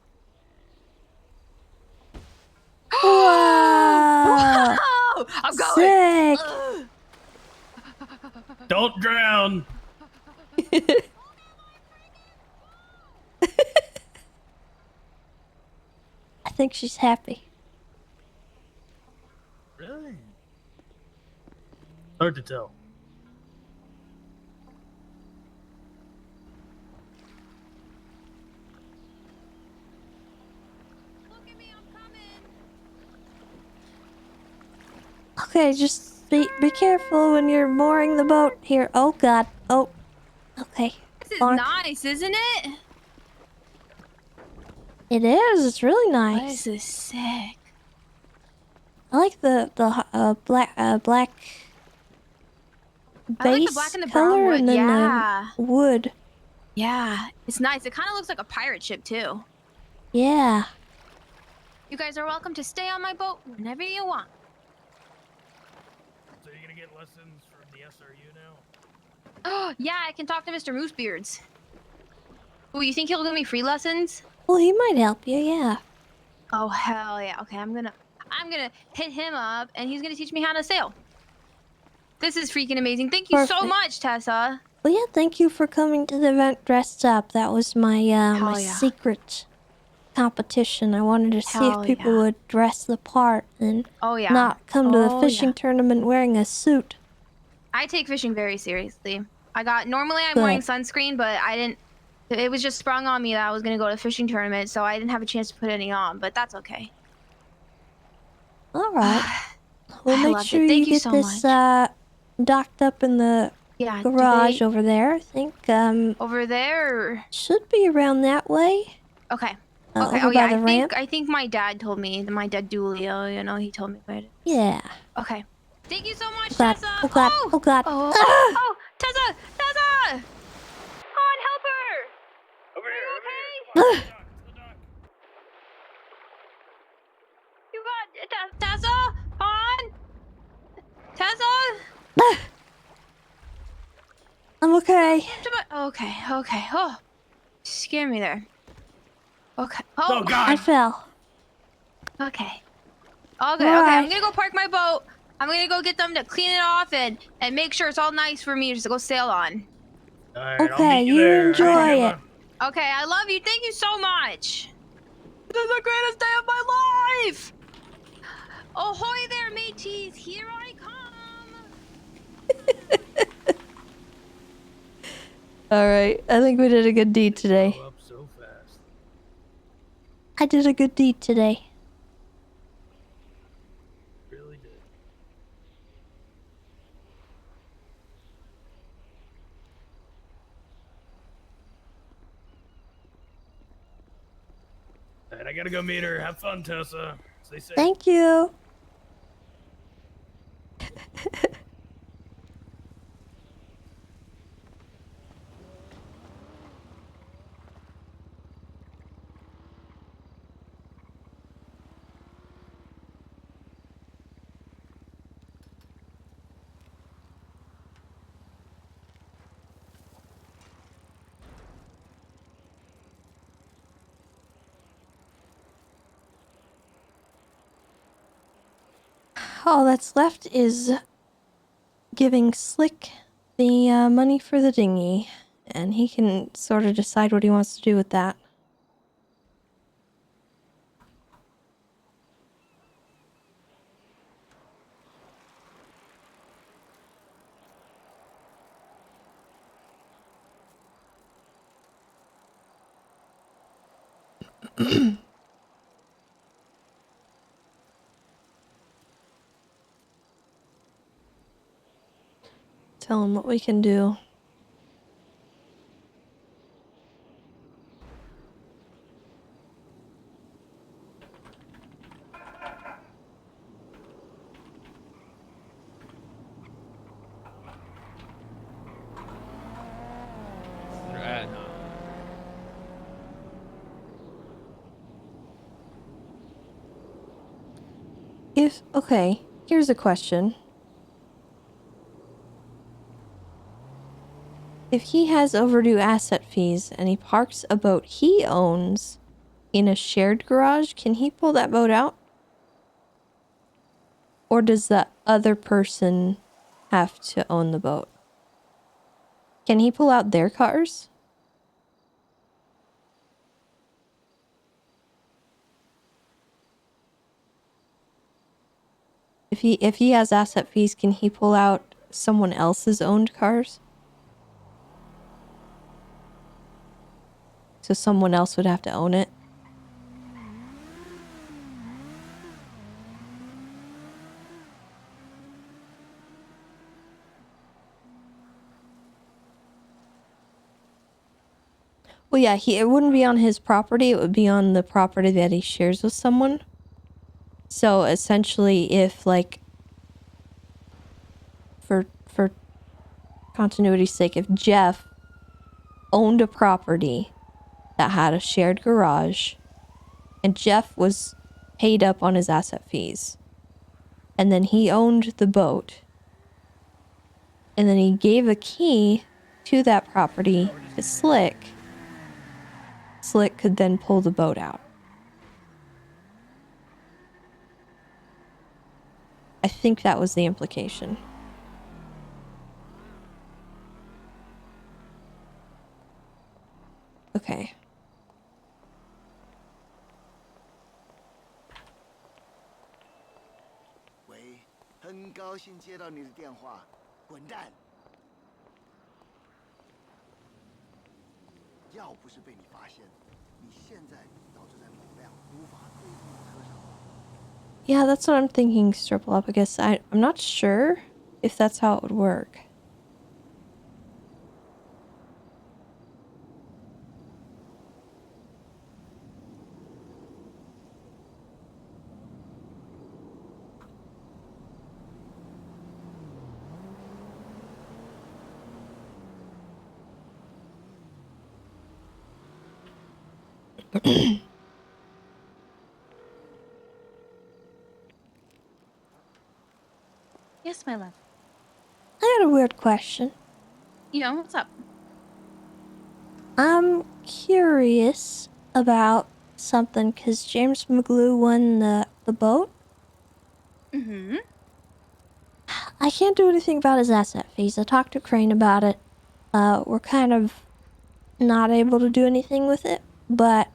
Wow. Whoa! I'm going. Sick. Ugh. Don't drown. I think she's happy. Really? Hard to tell. Look at me, I'm coming. Okay, just be careful when you're mooring the boat here. Oh God. Oh. Okay. This is Bonk. nice, isn't it? It is. It's really This nice. is sick. I like the black I like the base black and the color brown wood. and then Yeah. the wood. Yeah. It's nice. It kind of looks like a pirate ship too. Yeah. You guys are welcome to stay on my boat whenever you want. So you're gonna get lessons from the SRU now? Oh, yeah, I can talk to Mr. Moosebeards. Oh, you think he'll give me free lessons? Well, he might help you. Yeah. Oh, hell yeah. Okay, I'm gonna hit him up and he's gonna teach me how to sail. This is freaking amazing. Thank you so Perfect. much, Tessa. Well, yeah. Thank you for coming to the event dressed up. That was my my yeah. secret competition. I wanted to see Hell if people yeah. would dress the part and Oh yeah. not come to the Oh, fishing yeah. tournament wearing a suit. I take fishing very seriously. Normally I'm Good. wearing sunscreen, but I didn't. It was just sprung on me that I was gonna go to a fishing tournament, so I didn't have a chance to put any on. But that's okay. All right. We'll I make loved sure it. Thank you you get so this much. docked up in the Yeah. garage over there. I think over there? should be around that way. Okay. Over Okay. Oh by yeah. the ramp. I think my dad told me. My dad Dulio. You know, he told me where it is. Yeah. Okay. Thank you so much, Oh God. Tessa. Oh God. Oh God. Oh, Ah! oh, Tessa! Tessa! On, help her! Over here, okay? over here. Come on, to the dock. You got Tessa? On? Tessa? Ah! I'm okay. Okay. Oh, scare me there. Okay. Oh Oh, God. I fell. okay. All good. All Okay, I'm right. gonna go park my boat. I'm gonna go get them to clean it off and make sure it's all nice for me just to go sail on. All right, I'll Okay, meet you you there. enjoy All right, it. Emma. Okay, I love you. Thank you so much. This is the greatest day of my life. Ahoy there, mateys. Here I come. All right. I think we did a good deed today. Grow up so fast. I did a good deed today. Really did. All right, I gotta go meet her. Have fun, Tessa. Stay safe. Thank you. All that's left is giving Slick the money for the dinghy, and he can sort of decide what he wants to do with that. Tell him what we can do. Okay, here's a question. If he has overdue asset fees and he parks a boat he owns in a shared garage, can he pull that boat out? Or does the other person have to own the boat? Can he pull out their cars? If he has asset fees, can he pull out someone else's owned cars? So someone else would have to own it? Well, yeah, it wouldn't be on his property. It would be on the property that he shares with someone. So essentially, if like, for continuity's sake, if Jeff owned a property that had a shared garage, and Jeff was paid up on his asset fees, and then he owned the boat, and then he gave a key to that property to Slick could then pull the boat out. I think that was the implication. Okay. Yeah, that's what I'm thinking, Stripple Up. I guess I'm not sure if that's how it would work. Yes, my love. I got a weird question. Yeah, what's up? I'm curious about something because James McGlue won the boat. Mm-hmm. I can't do anything about his asset fees. I talked to Crane about it. We're kind of not able to do anything with it, but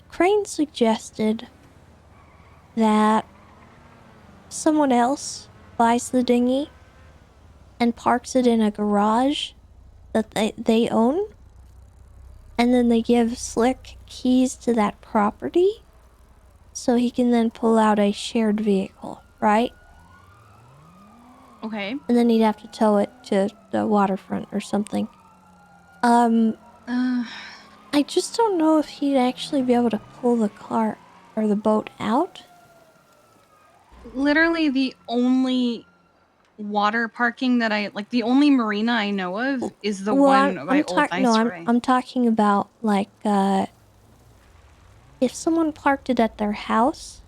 Crane suggested that someone else buys the dinghy and parks it in a garage that they own, and then they give Slick keys to that property so he can then pull out a shared vehicle, right? Okay. And then he'd have to tow it to the waterfront or something. I just don't know if he'd actually be able to pull the car or the boat out. Literally the only water parking that the only marina I know of is the one by Old Viceroy. I'm talking about like if someone parked it at their house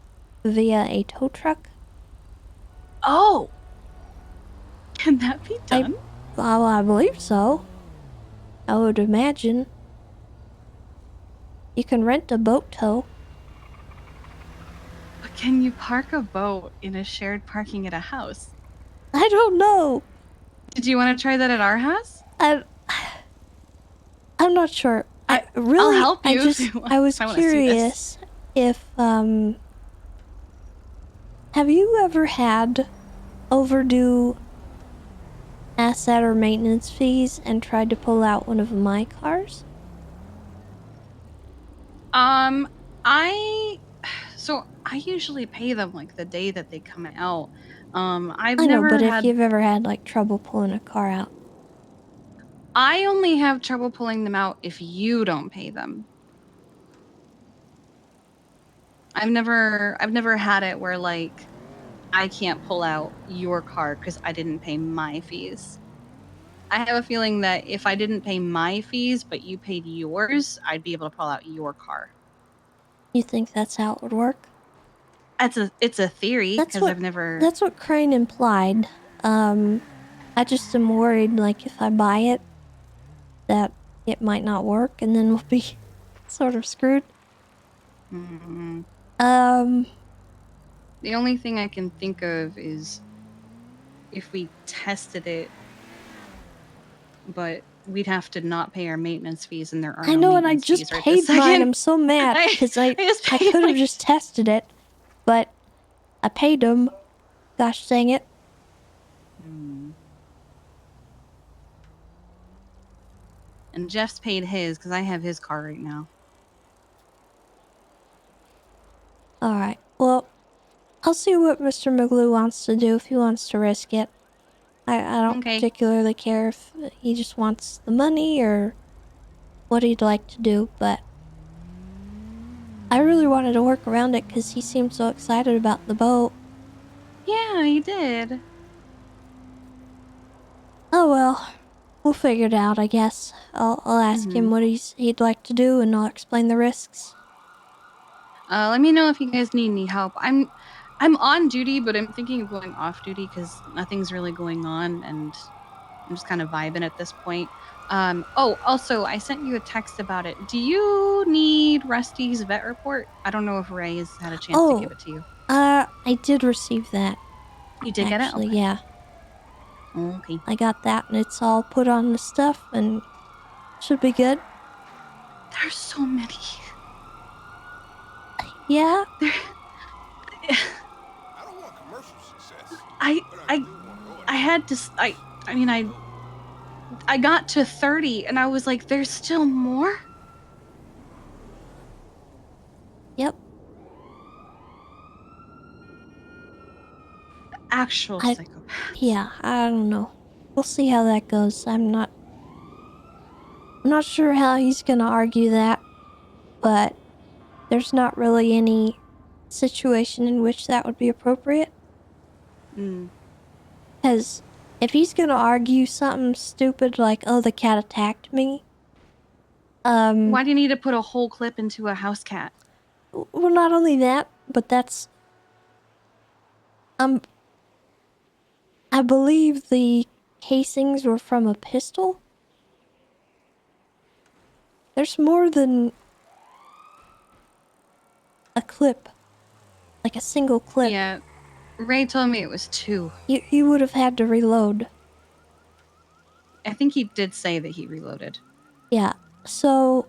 via a tow truck. Oh, can that be done? I believe so. I would imagine. You can rent a boat tow. But can you park a boat in a shared parking at a house? I don't know. Did you want to try that at our house? I'm not sure. I'll help you. I was curious if have you ever had overdue asset or maintenance fees and tried to pull out one of my cars? I usually pay them like the day that they come out. I know, but if you've ever had like trouble pulling a car out. I only have trouble pulling them out if you don't pay them. I've never had it where like I can't pull out your car because I didn't pay my fees. I have a feeling that if I didn't pay my fees but you paid yours, I'd be able to pull out your car. You think that's how it would work? it's a theory That's because what I've never. That's what Crane implied. I just am worried, like, if I buy it, that it might not work, and then we'll be sort of screwed. Mm, Um, the only thing I can think of is if we tested it, but we'd have to not pay our maintenance fees, and there are I no know, and I maintenance just fees right this paid mine. second. I'm so mad because I just paid, could have like- just tested it, but I paid them. Gosh dang it. And Jeff's paid his because I have his car right now. Alright, well, I'll see what Mr. Maglue wants to do if he wants to risk it. I don't particularly care if he just wants the money or what he'd like to do, but I really wanted to work around it because he seemed so excited about the boat. Yeah, he did. Oh well, we'll figure it out, I guess. I'll ask him what he'd like to do, and I'll explain the risks. Let me know if you guys need any help. I'm on duty, but I'm thinking of going off duty because nothing's really going on, and I'm just kind of vibing at this point. Oh, also, I sent you a text about it. Do you need Rusty's vet report? I don't know if Ray has had a chance to give it to you. I did receive that. You did Actually, get it? Okay. yeah. Okay. I got that, and it's all put on the stuff, and should be good. There's so many. Yeah? I don't want commercial success. I had to. I mean, I got to 30, and I was like, "There's still more." Yep. Actual psychopath. Yeah, I don't know. We'll see how that goes. I'm not sure how he's gonna argue that, but there's not really any situation in which that would be appropriate. Because if he's gonna argue something stupid like, oh, the cat attacked me, why do you need to put a whole clip into a house cat? well, not only that, but that's, I believe the casings were from a pistol. There's more than a clip. Like a single clip. Yeah. Ray told me it was 2. You would have had to reload. I think he did say that he reloaded. Yeah. So,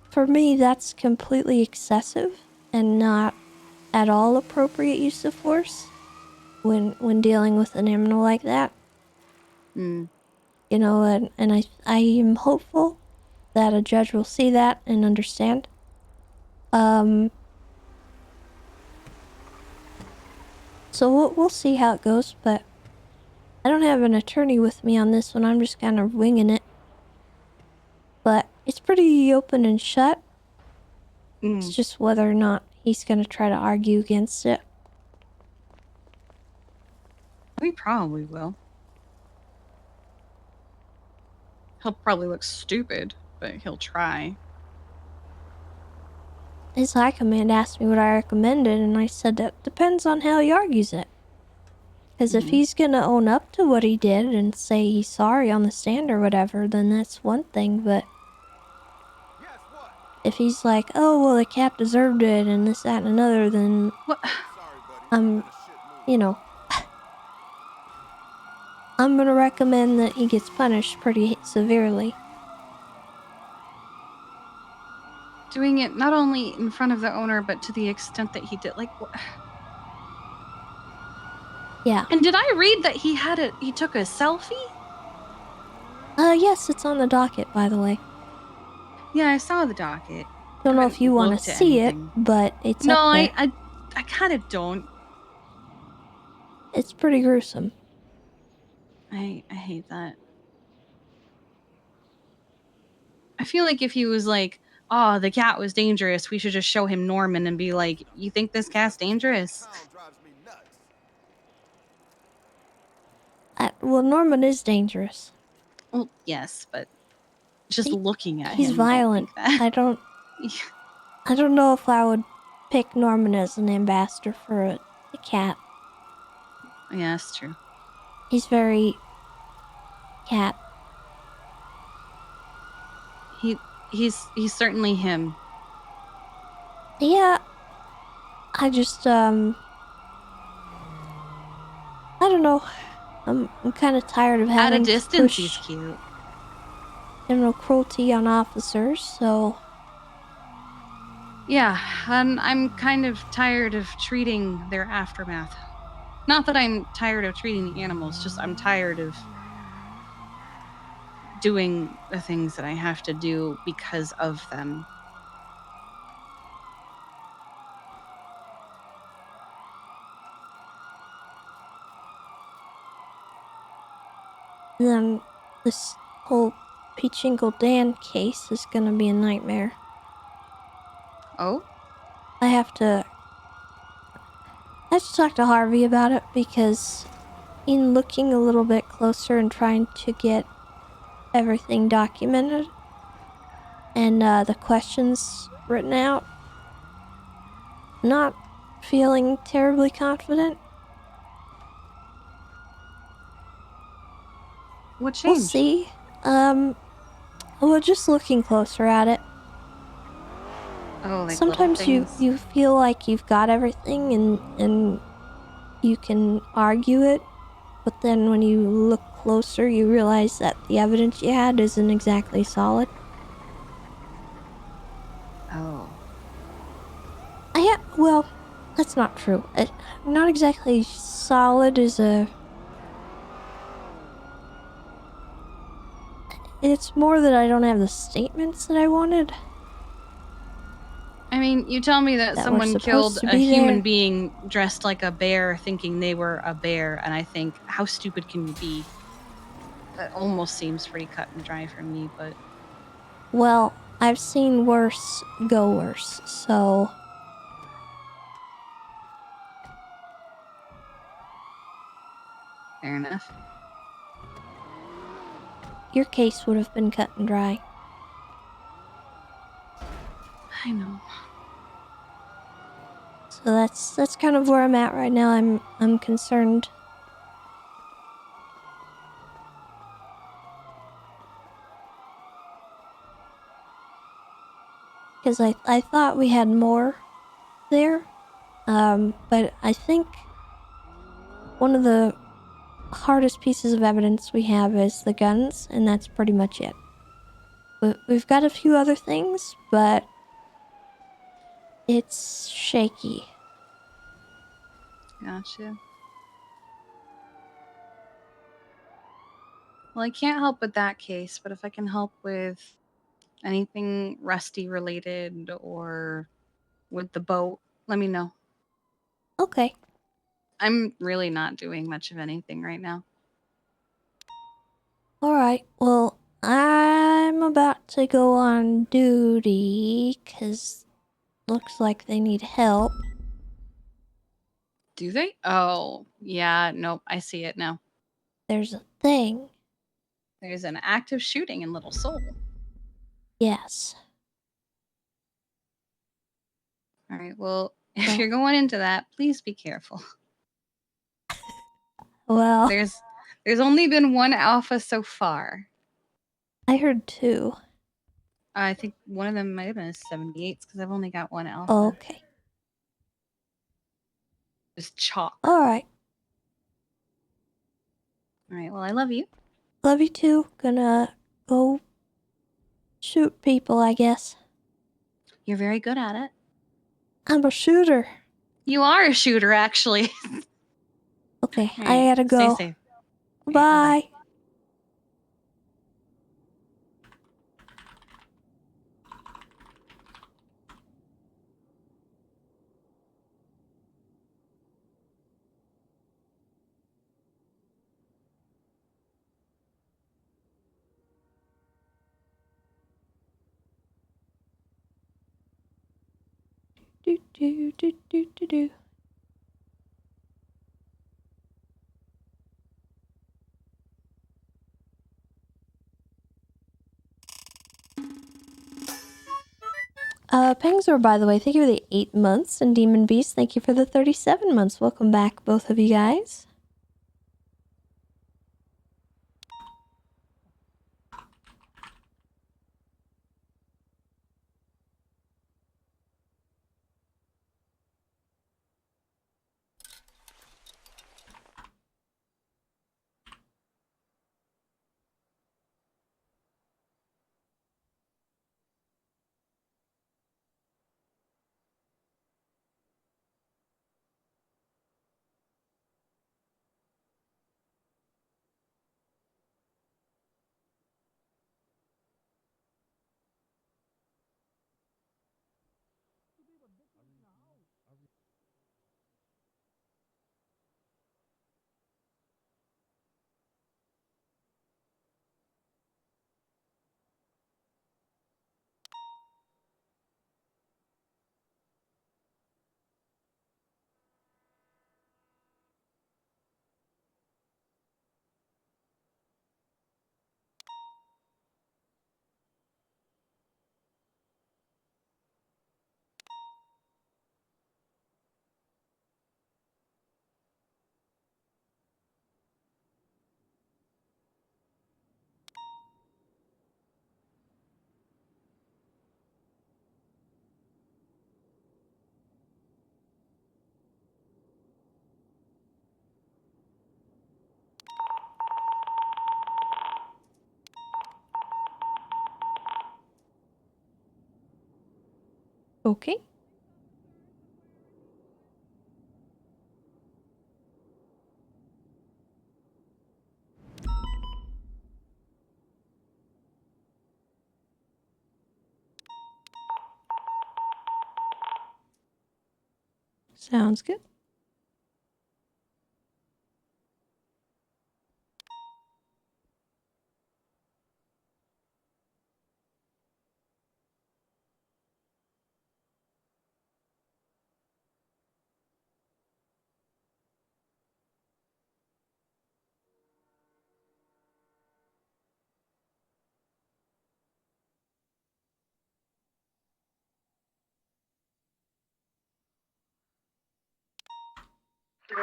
for me, that's completely excessive and not at all appropriate use of force when dealing with an animal like that. You know, and I am hopeful that a judge will see that and understand. So we'll see how it goes, but I don't have an attorney with me on this one. I'm just kind of winging it. But it's pretty open and shut. It's just whether or not he's going to try to argue against it. We probably will. He'll probably look stupid, but he'll try. His high command asked me what I recommended, and I said that depends on how he argues it. Because if he's gonna own up to what he did and say he's sorry on the stand or whatever, then that's one thing, but if he's like, oh, well, the cat deserved it, and this, that, and another, then you know, I'm gonna recommend that he gets punished pretty severely. Doing it not only in front of the owner, but to the extent that he did, like. Yeah. And did I read that he took a selfie? Yes, it's on the docket, by the way. Yeah, I saw the docket. Don't know if you want to see it, but it's no, up there. I kind of don't. It's pretty gruesome. I hate that. I feel like if he was like, oh, the cat was dangerous, we should just show him Norman and be like, you think this cat's dangerous? Well, Norman is dangerous. Well, yes, but just looking at him. He's violent. I don't know if I would pick Norman as an ambassador for a cat. Yeah, that's true. He's very cat. He's certainly him. Yeah. I just I don't know. I'm kind of tired of At having a distance, to he's push cute. criminal cruelty on officers, so Yeah, and I'm kind of tired of treating their aftermath. Not that I'm tired of treating the animals, just I'm tired of doing the things that I have to do because of them. then this whole Peachingle Dan case is gonna be a nightmare. Oh? I have to talk to Harvey about it because in looking a little bit closer and trying to get everything documented and the questions written out, not feeling terribly confident. What changed? We'll see. Well, just looking closer at it. Oh, like Sometimes little things. you feel like you've got everything and you can argue it, but then when you look closer, you realize that the evidence you had isn't exactly solid. Oh. Well, that's not true. Not exactly solid is a... It's more that I don't have the statements that I wanted. I mean, you tell me that That were someone supposed killed to a be human there. being dressed like a bear thinking they were a bear, and I think, how stupid can you be? That almost seems pretty cut and dry for me, but... Well, I've seen worse go worse, so... Fair enough. Your case would have been cut and dry. I know. So that's kind of where I'm at right now. I'm concerned. Because I thought we had more there. But I think one of the hardest pieces of evidence we have is the guns, and that's pretty much it. We've got a few other things, but it's shaky. Gotcha. Well, I can't help with that case, but if I can help with anything Rusty related or with the boat, let me know. Okay. I'm really not doing much of anything right now. Alright, well, I'm about to go on duty, because looks like they need help. Do they? Oh, yeah, nope, I see it now. There's a thing. There's an active shooting in Little Seoul. Yes. All right, well, if you're going into that, please be careful. Well, there's only been one alpha so far. I heard 2. I think one of them might have been a 78s because I've only got one alpha. Okay. Just chalk. Alright. All right, well, I love you. Love you too. Gonna go shoot people, I guess. You're very good at it. I'm a shooter. You are a shooter, actually. Okay, All I right, gotta go. Stay safe. Bye. Bye-bye. Do do do do do do. Pengzor, by the way, thank you for the 8 months, and Demon Beast, thank you for the 37 months. Welcome back, both of you guys. Okay. Sounds good.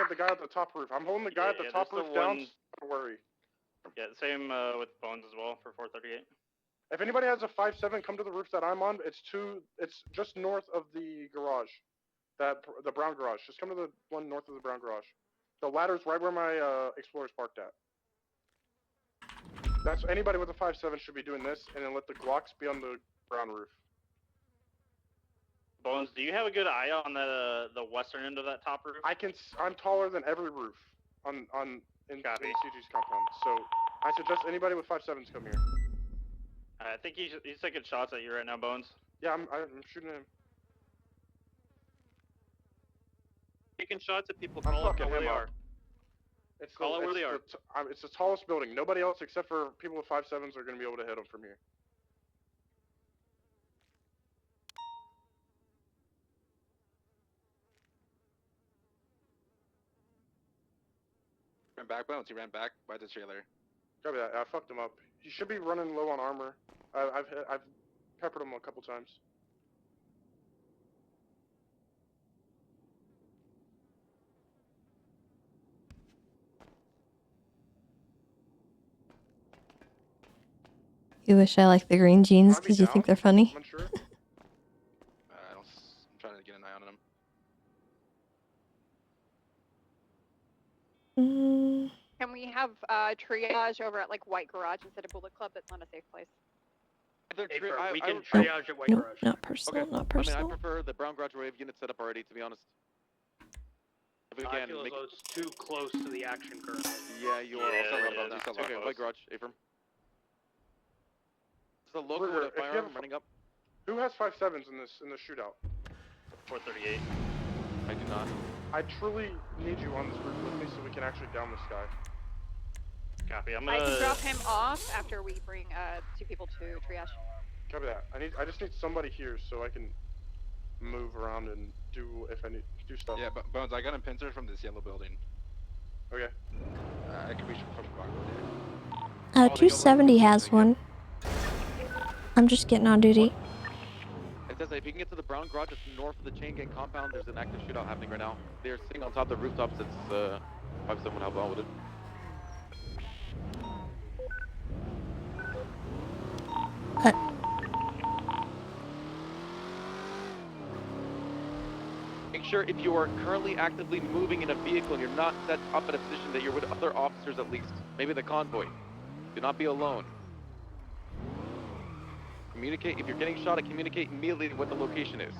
The guy at the top roof. I'm holding the guy at the top roof down. Don't worry. Yeah, same with Bones as well for 438. If anybody has a 5-7, come to the roof that I'm on. It's just north of the garage, the brown garage. Just come to the one north of the brown garage. The ladder's right where my Explorer's parked at. That's anybody with a 5-7 should be doing this, and then let the Glocks be on the brown roof. Bones, do you have a good eye on the western end of that top roof? I'm taller than every roof in CG's compound. So I suggest anybody with 5-7s come here. I think he's taking shots at you right now, Bones. Yeah, I'm shooting him. Taking shots at people. I'm Call out fucking where him they up. are. Call out where they are. It's the tallest building. Nobody else except for people with 5-7s are going to be able to hit them from here. Ran back, Bones. He ran back by the trailer. Copy that. I fucked him up. He should be running low on armor. I've peppered him a couple times. You wish I liked the green jeans because you think they're funny? I'm unsure. I'm trying to get an eye on him. Can we have triage over at like White Garage instead of Bullet Club? It's not a safe place. We can triage at White Nope, not personal, not personal. I mean, I prefer the brown garage where we have units set up already, to be honest. If we I can feel as make... though it's too close to the action currently. Yeah, you are also right about that. Okay, White garage, Abram. There's a local with a firearm running up. Who has 5-7s in this shootout? 438. I do not. I truly need you on this roof with me so we can actually down this guy. Copy. I can drop him off after we bring 2 people to triage. Copy that. I just need somebody here so I can move around and do stuff. Yeah, but Bones, I got him pincered from this yellow building. Okay. I can reach him from the block over there. 270 has one. I'm just getting on duty. It says that if you can get to the brown garage, it's north of the chain gang compound. There's an active shootout happening right now. They're sitting on top of the rooftops. It's 5-7 would help out with it. Make sure if you are currently actively moving in a vehicle and you're not set up in a position that you're with other officers at least, maybe the convoy. Do not be alone. Communicate, if you're getting shot at, communicate immediately what the location is.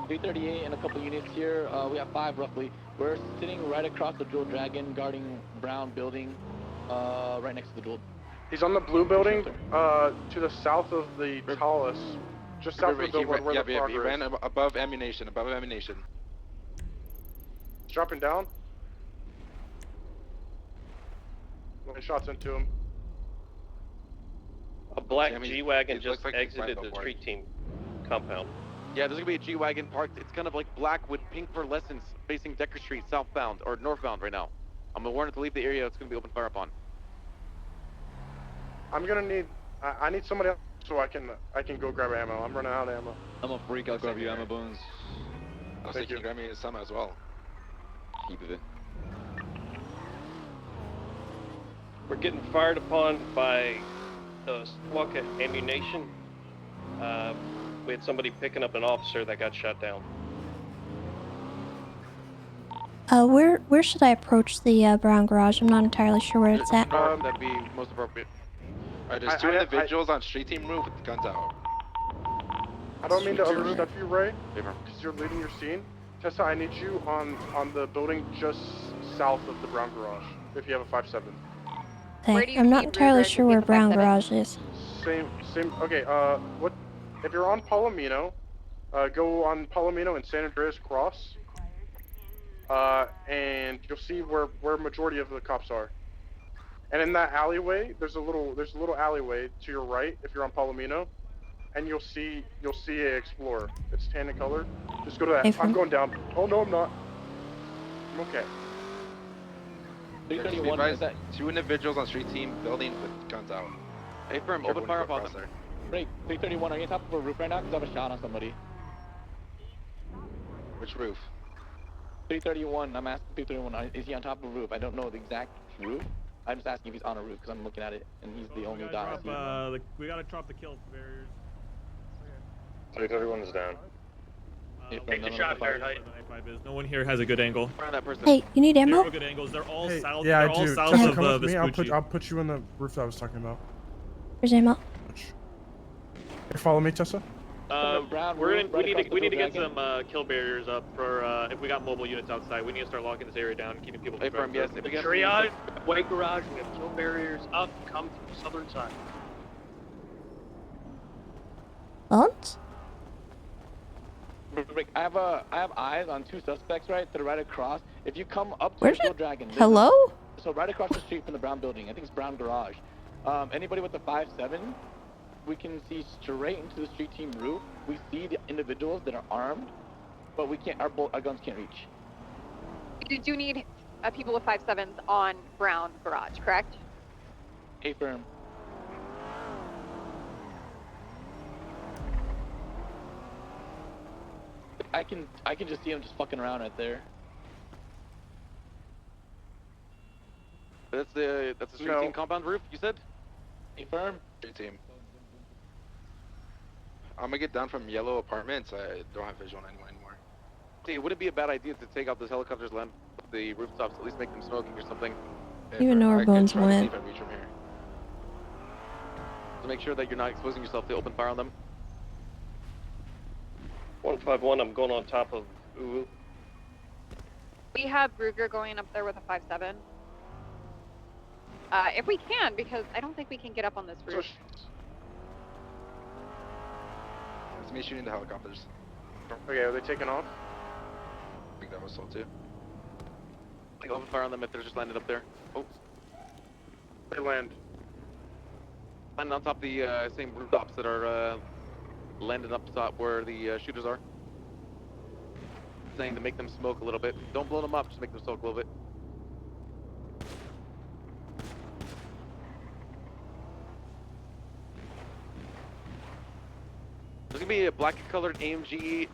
338 and a couple units here. We have 5 roughly. We're sitting right across the Jewel Dragon, guarding Brown building, right next to the Jewel. He's on the blue building, to the south of the tallest, just south of the billboard where the frog he ran above ammunition, He's dropping down. Laying shots into him. A black G-Wagon just exited the street team compound. Yeah, there's gonna be a G-Wagon parked. It's kind of like black with pink fluorescence facing Decker Street southbound, or northbound right now. I'm gonna warn it to leave the area. It's gonna be open fire upon. I'm gonna need, I need somebody else so I can go grab ammo. I'm running out of ammo. I'm a freak, I'll grab you ammo bones. I'll Thank say you. grab me some as well. Keep it. We're getting fired upon by Swaka ammunition. We had somebody picking up an officer that got shot down. Where should I approach the brown garage? I'm not entirely sure where it's at. That'd be most appropriate. Alright, there's 2 individuals on street team roof with guns out. I don't mean to overstep you, Ray, because you're leading your scene. Tessa, I need you on the building just south of the brown garage, if you have a 5-7. Okay, I'm not entirely sure where brown garage is. Same, okay, what, if you're on Palomino, go on Palomino and San Andreas Cross, and you'll see where majority of the cops are. And in that alleyway, there's a little alleyway to your right if you're on Palomino, and you'll see a Explorer. It's tan in color. Just go to that. Hey, I'm going down. Oh no, I'm not. I'm okay. 331 is that 2 individuals on street team building with guns out. Hey, firm, open fire upon them. Break, 331, are you on top of a roof right now? Because I have a shot on somebody. Which roof? 331, I'm asking 331, is he on top of a roof? I don't know the exact roof. I'm just asking if he's on a roof because I'm looking at it and he's the only guy I see. We gotta drop the kill barriers. 331 is down. Take the shot, Fahrenheit. No one here has a good angle. Hey, you need ammo? Zero good angles. They're all south. Yeah, they're I all do. south Tessa, of come with me. Vespucci. I'll put you on the roof that I was talking about. Where's ammo? Hey, follow me, Tessa. We need to get some kill barriers up for if we got mobile units outside. We need to start locking this area down and keeping people. Hey, firm, yes. If we get triage, white garage, we have kill barriers up. Come through southern side. What? Rick, I have eyes on 2 suspects right to the right across. If you come up to Where's the Jewel it? Dragon. Hello? So right across the street from the brown building. I think it's brown garage. Anybody with the 5-7, we can see straight into the street team roof. We see the individuals that are armed, but we can't. Our guns can't reach. You do need people with 5-7s on brown garage, correct? A firm. I can just see him just fucking around right there. That's the street team compound roof, you said? A firm? Street team. I'm gonna get down from yellow apartments. I don't have visual on anyone anymore. See, would it be a bad idea to take out those helicopters, land the rooftops, at least make them smoking or something? Even know where Bones went. To make sure that you're not exposing yourself to open fire on them. 151, I'm going on top of Uwu. We have Ruger going up there with a 5-7. If we can, because I don't think we can get up on this roof. It's me shooting the helicopters. Okay, are they taking off? I think that was sold too. Like open fire on them if they're just landed up there. Oh. They land. Landing on top of the same rooftops that are landing up top where the shooters are. Saying to make them smoke a little bit. Don't blow them up, just make them smoke a little bit. There's gonna be a black-colored AMG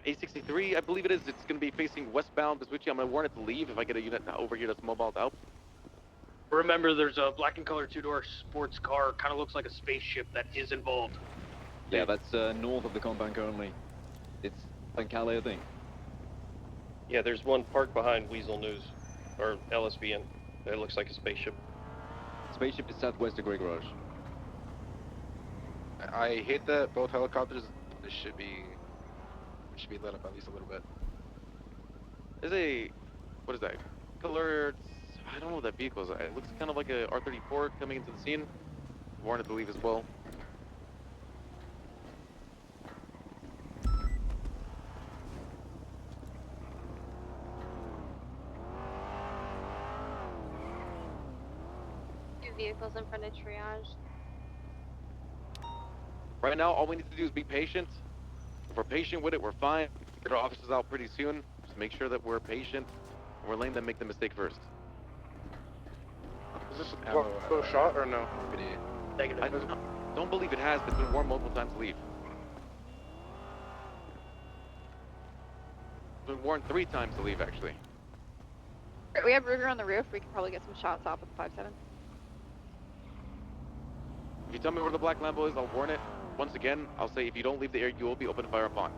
A63, I believe it is. It's gonna be facing westbound Vespucci. I'm gonna warn it to leave if I get a unit over here that's mobile to help. Remember, there's a black and colored two-door sports car. Kind of looks like a spaceship that is involved. Yeah, that's north of the compound currently. It's in Calais, I think. Yeah, there's one parked behind Weasel News, or LSVN. It looks like a spaceship. Spaceship is southwest of Grey Garage. I hate that both helicopters should be lit up at least a little bit. There's a, what is that? Colored, I don't know what that vehicle is. It looks kind of like a R34 coming into the scene. Warn it to leave as well. Two vehicles in front of triage. Right now, all we need to do is be patient. If we're patient with it, we're fine. Get our officers out pretty soon. Just make sure that we're patient. And we're letting them make the mistake first. Is this a close shot or no? Negative. I don't believe it has, but it's been warned multiple times to leave. It's been warned 3 times to leave, actually. We have Ruger on the roof. We can probably get some shots off with the 5-7. If you tell me where the black Lambo is, I'll warn it. Once again, I'll say if you don't leave the area, you will be open fire upon.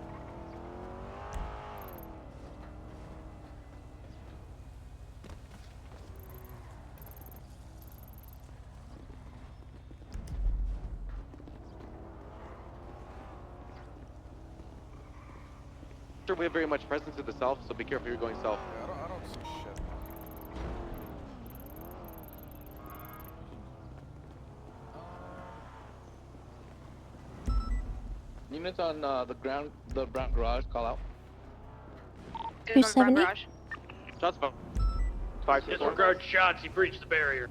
Sure, we have very much presence to the south, so be careful you're going south. Yeah, I don't see shit. Units on the brown garage, call out. 270. Shots fired. 5-4. Disregard shots. He breached the barrier.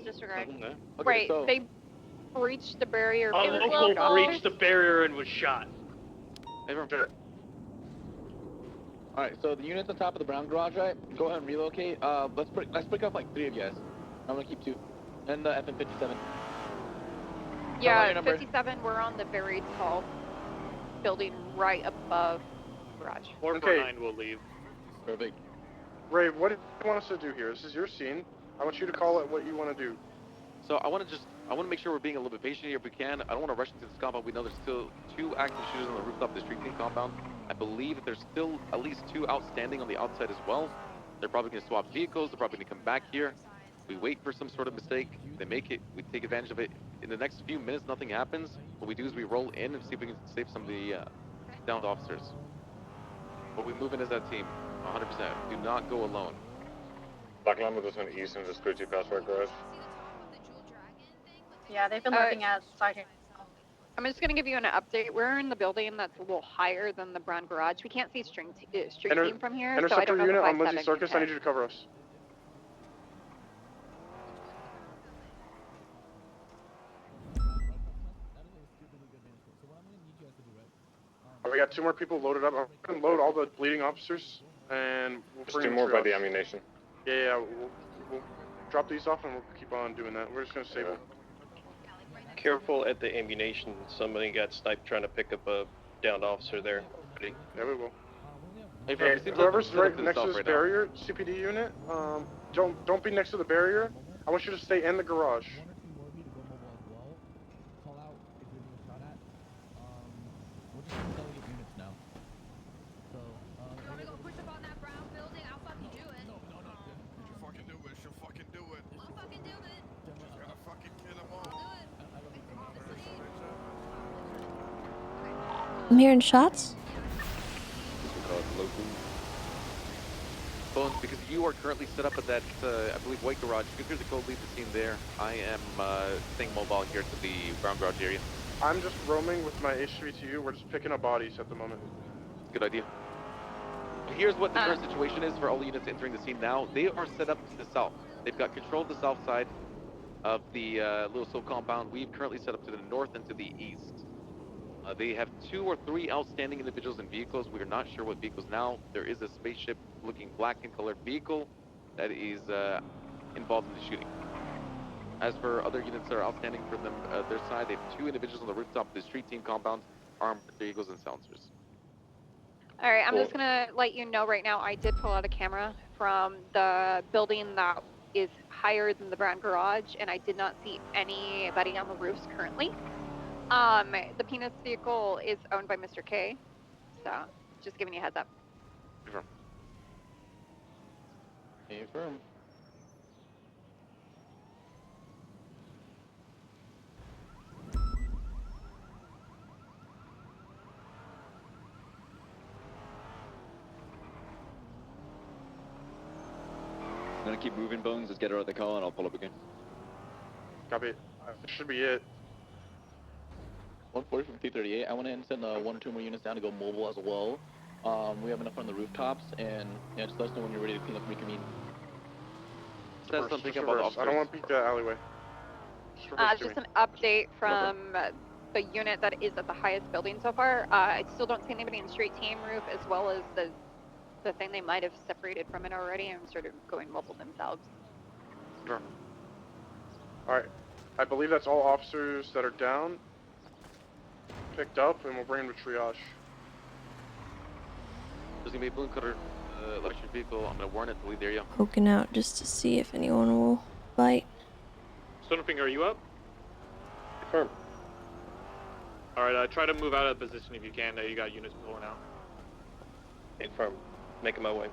Disregard. Okay, Right, so they breached the barrier. It was Uncle locked off. breached the barrier and was shot. Everyone, Alright, so the units on top of the brown garage, right? Go ahead and relocate. Let's pick up like 3 of you guys. I'm gonna keep 2. And the FN57. Yeah, 57, we're on the very tall building right above the garage. 449 will leave. Perfect. Ray, what do you want us to do here? This is your scene. I want you to call it what you want to do. So I want to make sure we're being a little bit patient here if we can. I don't want to rush into this compound. We know there's still 2 active shooters on the rooftop of the street team compound. I believe that there's still at least 2 outstanding on the outside as well. They're probably going to swap vehicles. They're probably going to come back here. We wait for some sort of mistake. They make it. We take advantage of it. In the next few minutes, nothing happens. What we do is we roll in and see if we can save some of the downed officers. But we move in as that team, 100%. Do not go alone. Black Lambo just went east and just screwed you past White Garage. Yeah, they've been looking at Sergeant. I'm just going to give you an update. We're in the building that's a little higher than the brown garage. We can't see street team from here, so I don't know if unit the on Lindsay 5-7 Circus, can I need you to cover us. We got 2 more people loaded up. I'm going to load all the bleeding officers, and we'll Just do more by the ammunition. Yeah, we'll drop these off, and we'll keep on doing that. We're just going to save them. Careful at the ammunition. Somebody got sniped trying to pick up a downed officer there. Yeah, we will. Hey, And whoever's right next to this barrier, CPD unit, don't be next to the barrier. I want you to stay in the garage. I'm hearing shots. Bones, because you are currently set up at that, I believe, white garage. You can clear the code, leave the scene there. I am staying mobile here to the brown garage area. I'm just roaming with my H3TU. We're just picking up bodies at the moment. Good idea. Here's what the current situation is for all the units entering the scene now. They are set up to the south. They've got control of the south side of the Little Silk compound. We've currently set up to the north and to the east. They have 2 or 3 outstanding individuals in vehicles. We are not sure what vehicles now. There is a spaceship looking black and colored vehicle that is involved in the shooting. As for other units that are outstanding from them, their side, they have 2 individuals on the rooftop of the street team compound, armed with their eagles and silencers. All right, I'm just gonna let you know right now. I did pull out a camera from the building that is higher than the brown garage, and I did not see anybody on the roofs currently. The Peanuts vehicle is owned by Mr. K, so just giving you a heads up. Confirm. Confirm. I'm gonna keep moving, Bones. Let's get her out of the car and I'll pull up again. Copy. That should be it. 140 from 338. I want to send 1 or 2 more units down to go mobile as well. We have enough on the rooftops, and yeah, just let us know when you're ready to clean up and reconvene. Says something about the officers. I don't want to peek that alleyway. Just an update from the unit that is at the highest building so far. I still don't see anybody in street team roof, as well as the thing they might have separated from it already and started going mobile themselves. Sure. Alright. I believe that's all officers that are down, picked up, and we'll bring them to triage. There's gonna be a blue color electric vehicle. I'm gonna warn it to leave the area. Poking out just to see if anyone will bite. Stonefinger, are you up? Confirm. Alright, try to move out of position if you can. You got units pulling out. Confirm. Making my way.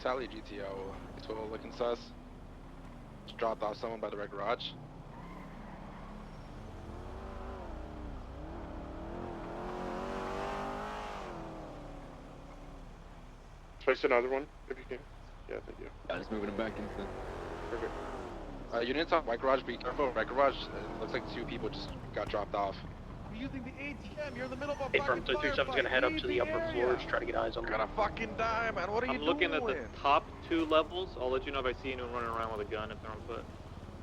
Sally GTO, it's all looking sus. Just dropped off someone by the red garage. Place another one, if you can. Yeah, thank you. Yeah, just moving them back into the... Perfect. Units on white garage, be careful. Red garage, it looks like 2 people just got dropped off. We're using the ATM. You're in the middle of a Hey, firm fucking 337's gonna head up to the upper floors, try to get eyes on them. Got a fucking dime, man. What are you I'm doing? looking at the top 2 levels. I'll let you know if I see anyone running around with a gun if they're on foot.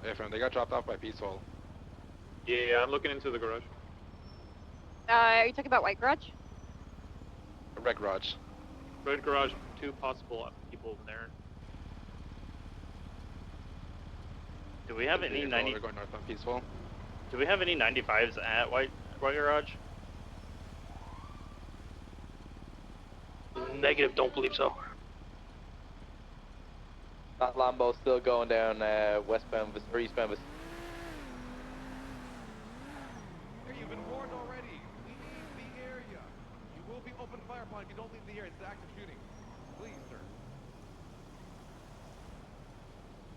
Yeah, friend, they got dropped off by Peaceful. Yeah, I'm looking into the garage. Are you talking about white garage? Red garage. Red garage, 2 possible people in there. Do we have any 90? They're going north on Peaceful. Do we have any 95s at White Garage? Negative, don't believe so. That Lambo's still going down westbound or eastbound. You've been warned already. We leave the area. You will be open fire upon if you don't leave the area. It's active shooting. Please, sir.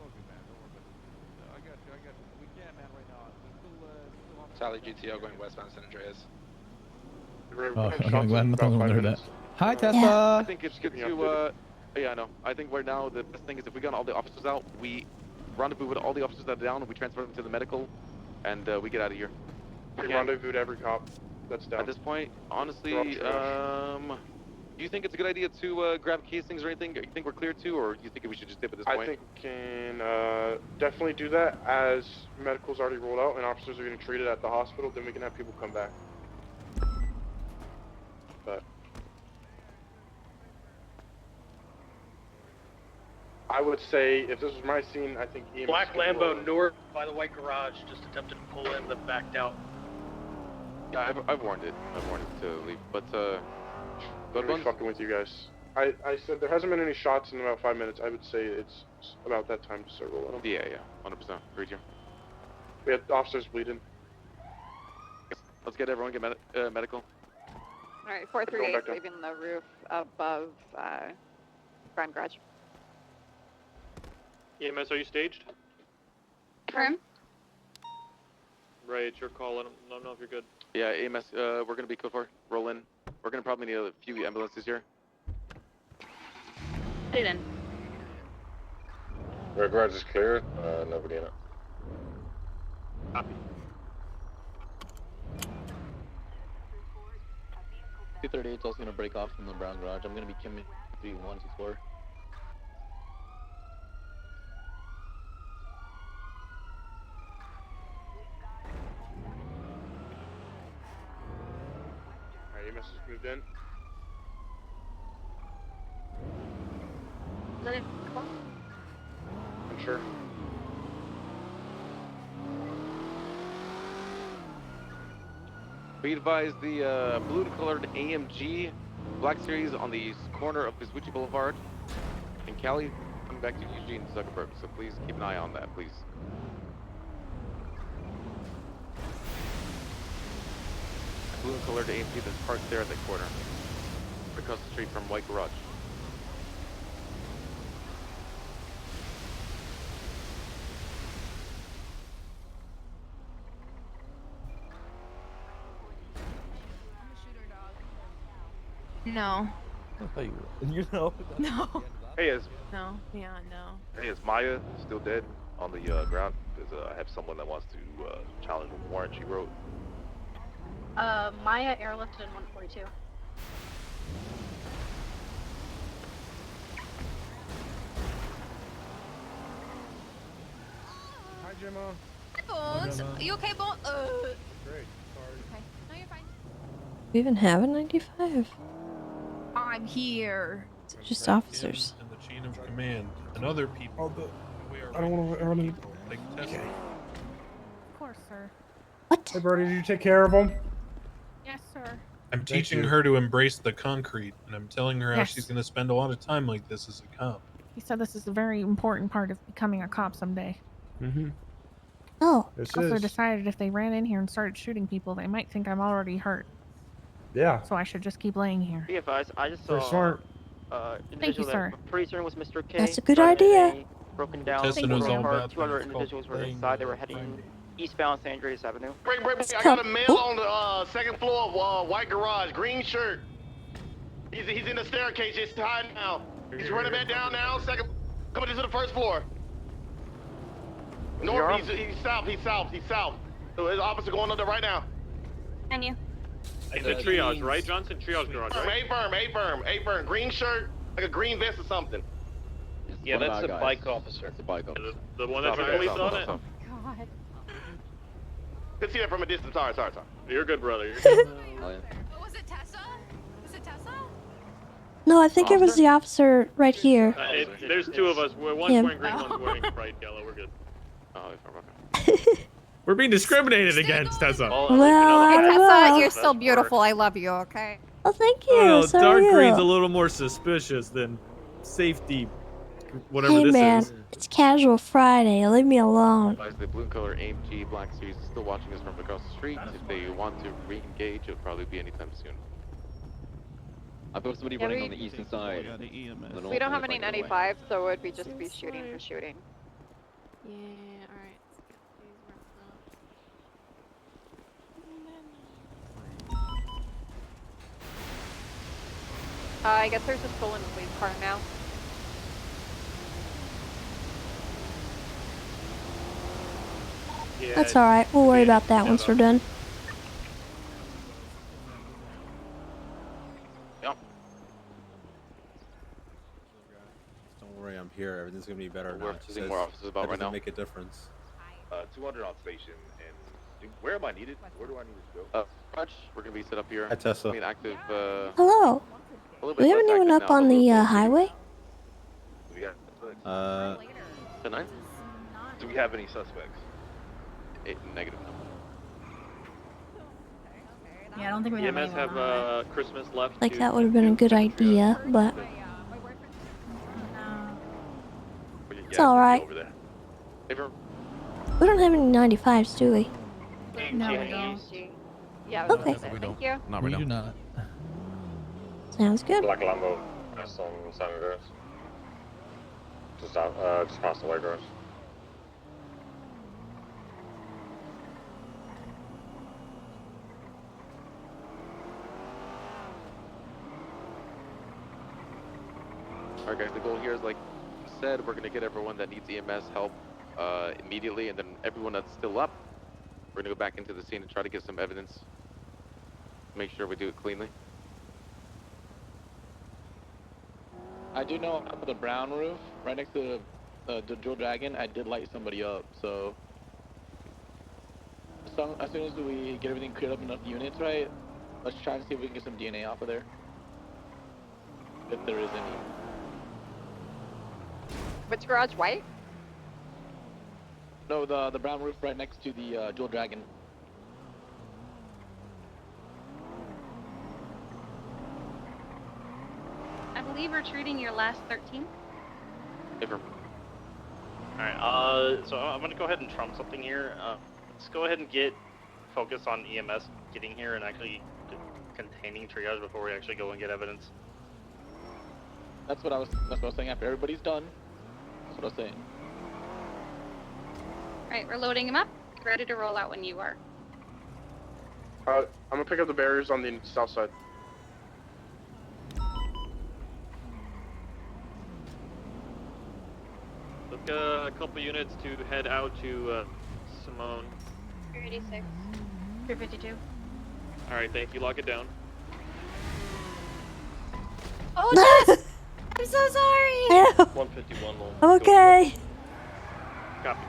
Okay, man. Don't worry about it. I got you. We can, man, right now. Still on. Sally GTO going westbound San Andreas. Oh, I'm glad nothing heard that. Hi, Tessa. I think it's good to, yeah, I know. I think right now the best thing is if we got all the officers out, we rendezvous with all the officers that are down, and we transfer them to the medical, and we get out of here. We rendezvous to every cop that's down. At this point, honestly, do you think it's a good idea to grab casings or anything? You think we're clear to, or do you think we should just dip at this point? I think we can definitely do that as medical's already rolled out and officers are getting treated at the hospital, then we can have people come back. But I would say, if this was my scene, I think EMS Black could Lambo roll. north by the white garage just attempted to pull in, but backed out. Yeah, I've warned it. I've warned it to leave, but I'm gonna be fucking with you guys. I said there hasn't been any shots in about 5 minutes. I would say it's about that time to start rolling them. Yeah, 100%. Agreed here. We had officers bleeding. Let's get everyone medical. Alright, 438 leaving the roof above Brown Garage. EMS, are you staged? Confirm. Right, it's your call. Let them know if you're good. Yeah, AMS, we're gonna be code for. Roll in. We're gonna probably need a few ambulances here. Put it in. Red garage is clear. Nobody in it. Copy. 238 is also going to break off from the brown garage. I'm going to be coming 3124. Alright, EMS just moved in. I'm sure. Be advised, the blue-colored AMG Black Series on the corner of Vespucci Boulevard in Cali, coming back to Eugene Zuckerberg. So please keep an eye on that, please. Blue-colored AMG that's parked there at the corner, across the street from White Garage. No. I thought you were. You know? No. Hey, is No. Yeah, no. hey, is Maya still dead on the ground? Because I have someone that wants to challenge a warrant she wrote. Maya airlifted in 142. Hi, Gemma. Hi, Bones. Are you okay, Bones? Great. Sorry. Okay. No, you're fine. We even have a 95? I'm here. It's just officers. And the chain of command and other people. I don't want to. I don't need. Like Tessa. Of course, sir. What? Hey, Brody, did you take care of him? Yes, sir. I'm teaching her to embrace the concrete, and I'm telling her how Yes. she's going to spend a lot of time like this as a cop. He said this is a very important part of becoming a cop someday. Mm-hmm. Oh. Also decided if they ran in here and started shooting people, they might think I'm already hurt. Yeah. So I should just keep laying here. Be advised, I just Very saw smart. Thank you, sir. Pretty certain was Mr. K. That's a good idea. Broken down. Tessa knows all about Two other that. It's called individuals were playing inside. They the were heading Friday. eastbound San Andreas Avenue. Break. I got a male on the second floor of White Garage, green shirt. He's in the staircase, just hiding now. He's running back down now. Second, coming into the first floor. North, he's south. So his officer going under right now. And you? It's a triage, right, Johnson? Triage garage, right? A firm. Green shirt, like a green vest or something. Yeah, that's the bike officer. That's the bike officer. The one that's police on it? God. Could see that from a distance. Sorry. You're good, brother. You're good. Was it Tessa? Was it Tessa? No, I think it was the officer right here. There's two of us. One's Him. wearing green, one's wearing bright yellow. We're good. Oh, okay. We're being discriminated against, Tessa. Well, I don't Tessa, know. you're still beautiful. I love you, okay? Oh, thank you. I don't know, So dark are green's a you. little more suspicious than safety, whatever Hey, this man. is. It's casual Friday. Leave me alone. The blue color AMG Black Series is still watching us from across the street. If they want to re-engage, it'll probably be anytime soon. I've got somebody running on the eastern side. We don't have any 95, so it would be just be shooting for shooting. Yeah, alright. I guess there's a stolen police car now. Yeah, That's alright. We'll worry about that once we're done. Don't worry, I'm here. Everything's gonna be better We're now. seeing more officers about that right doesn't now. make a difference. 200 on station, and where am I needed? Where do I need to go? Raj, we're gonna be set up here. Hi, Tessa. I mean, active. Hello. A little We bit haven't less even active up now, on but the we're highway. Do we have, tonight. do we have any suspects? Negative. Yeah, I don't think we have EMS anyone have on it. Christmas left. Like to- that would have been a good idea, but it's alright. We don't have any 95s, do we? No, we don't. Yeah, Okay. that's it. Thank you. We do not. Sounds good. Black Lambo, that's on San Andreas. Just past the White Garage. Alright, guys, the goal here is like said, we're gonna get everyone that needs EMS help immediately, and then everyone that's still up, we're gonna go back into the scene and try to get some evidence. Make sure we do it cleanly. I do know up at the brown roof, right next to the Jewel Dragon, I did light somebody up, so as soon as we get everything cleared up enough units, right, let's try and see if we can get some DNA off of there. If there is any. Which garage, white? No, the brown roof right next to the Jewel Dragon. I believe we're treating your last 13. Alright, so I'm gonna go ahead and trump something here. Let's go ahead and get focus on EMS getting here and actually containing triage before we actually go and get evidence. That's what I was saying. After everybody's done, that's what I was saying. Alright, we're loading him up. Ready to roll out when you are. I'm gonna pick up the barriers on the south side. Look, a couple units to head out to Simone. 386. 352. Alright, thank you. Lock it down. Oh, Jess! I'm so sorry! 151 will I'm okay. Copy.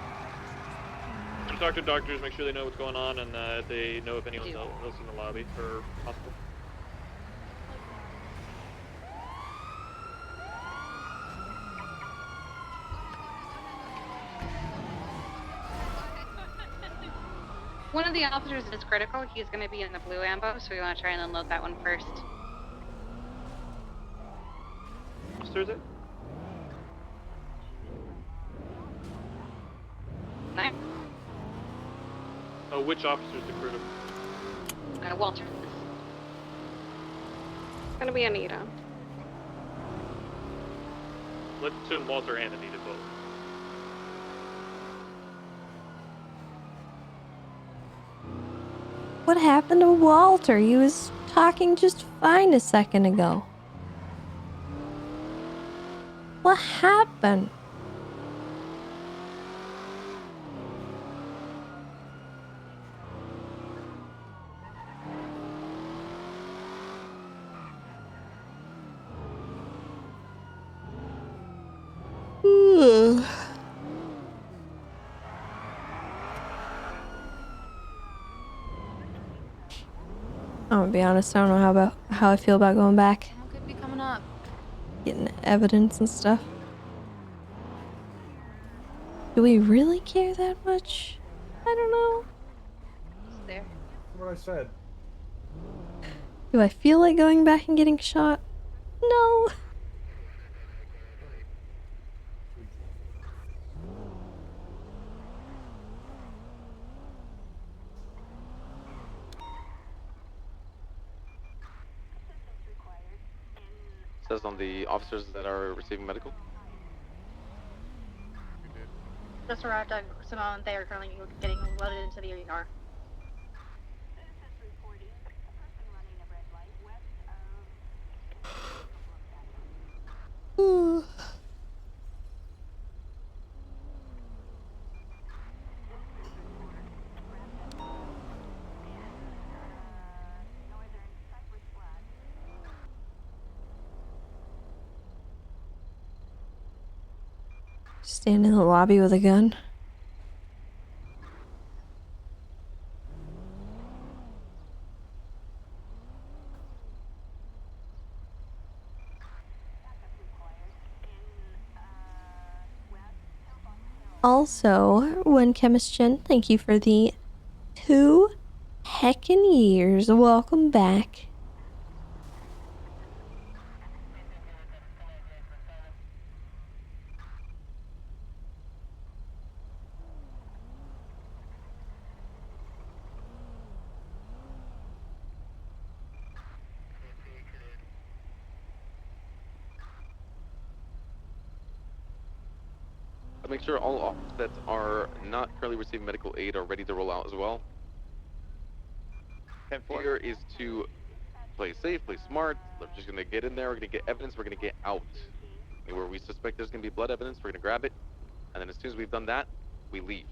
Just talk to doctors, make sure they know what's going on, and they know if anyone's else in the lobby or hospital. One of the officers is critical. He's going to be in the blue ambo, so we want to try and unload that one first. Officers it? Nine. Oh, which officers the critical? Walter. It's gonna be Anita. Let's assume Walter and Anita both. What happened to Walter? He was talking just fine a second ago. What happened? I'm gonna be honest, I don't know how I feel about going back. What could be coming up? Getting evidence and stuff. Do we really care that much? I don't know. There. What I said. Do I feel like going back and getting shot? No. Says on the officers that are receiving medical. Just arrived at Simone. They are currently getting loaded into the ER. Stand in the lobby with a gun. Also, One Chemist Jen, thank you for the 2 heckin' years. Welcome back. Make sure all officers that are not currently receiving medical aid are ready to roll out as well. Here is to play safe, play smart. We're just gonna get in there. We're gonna get evidence. We're gonna get out. where we suspect there's going to be blood evidence, we're going to grab it, and then as soon as we've done that, we leave.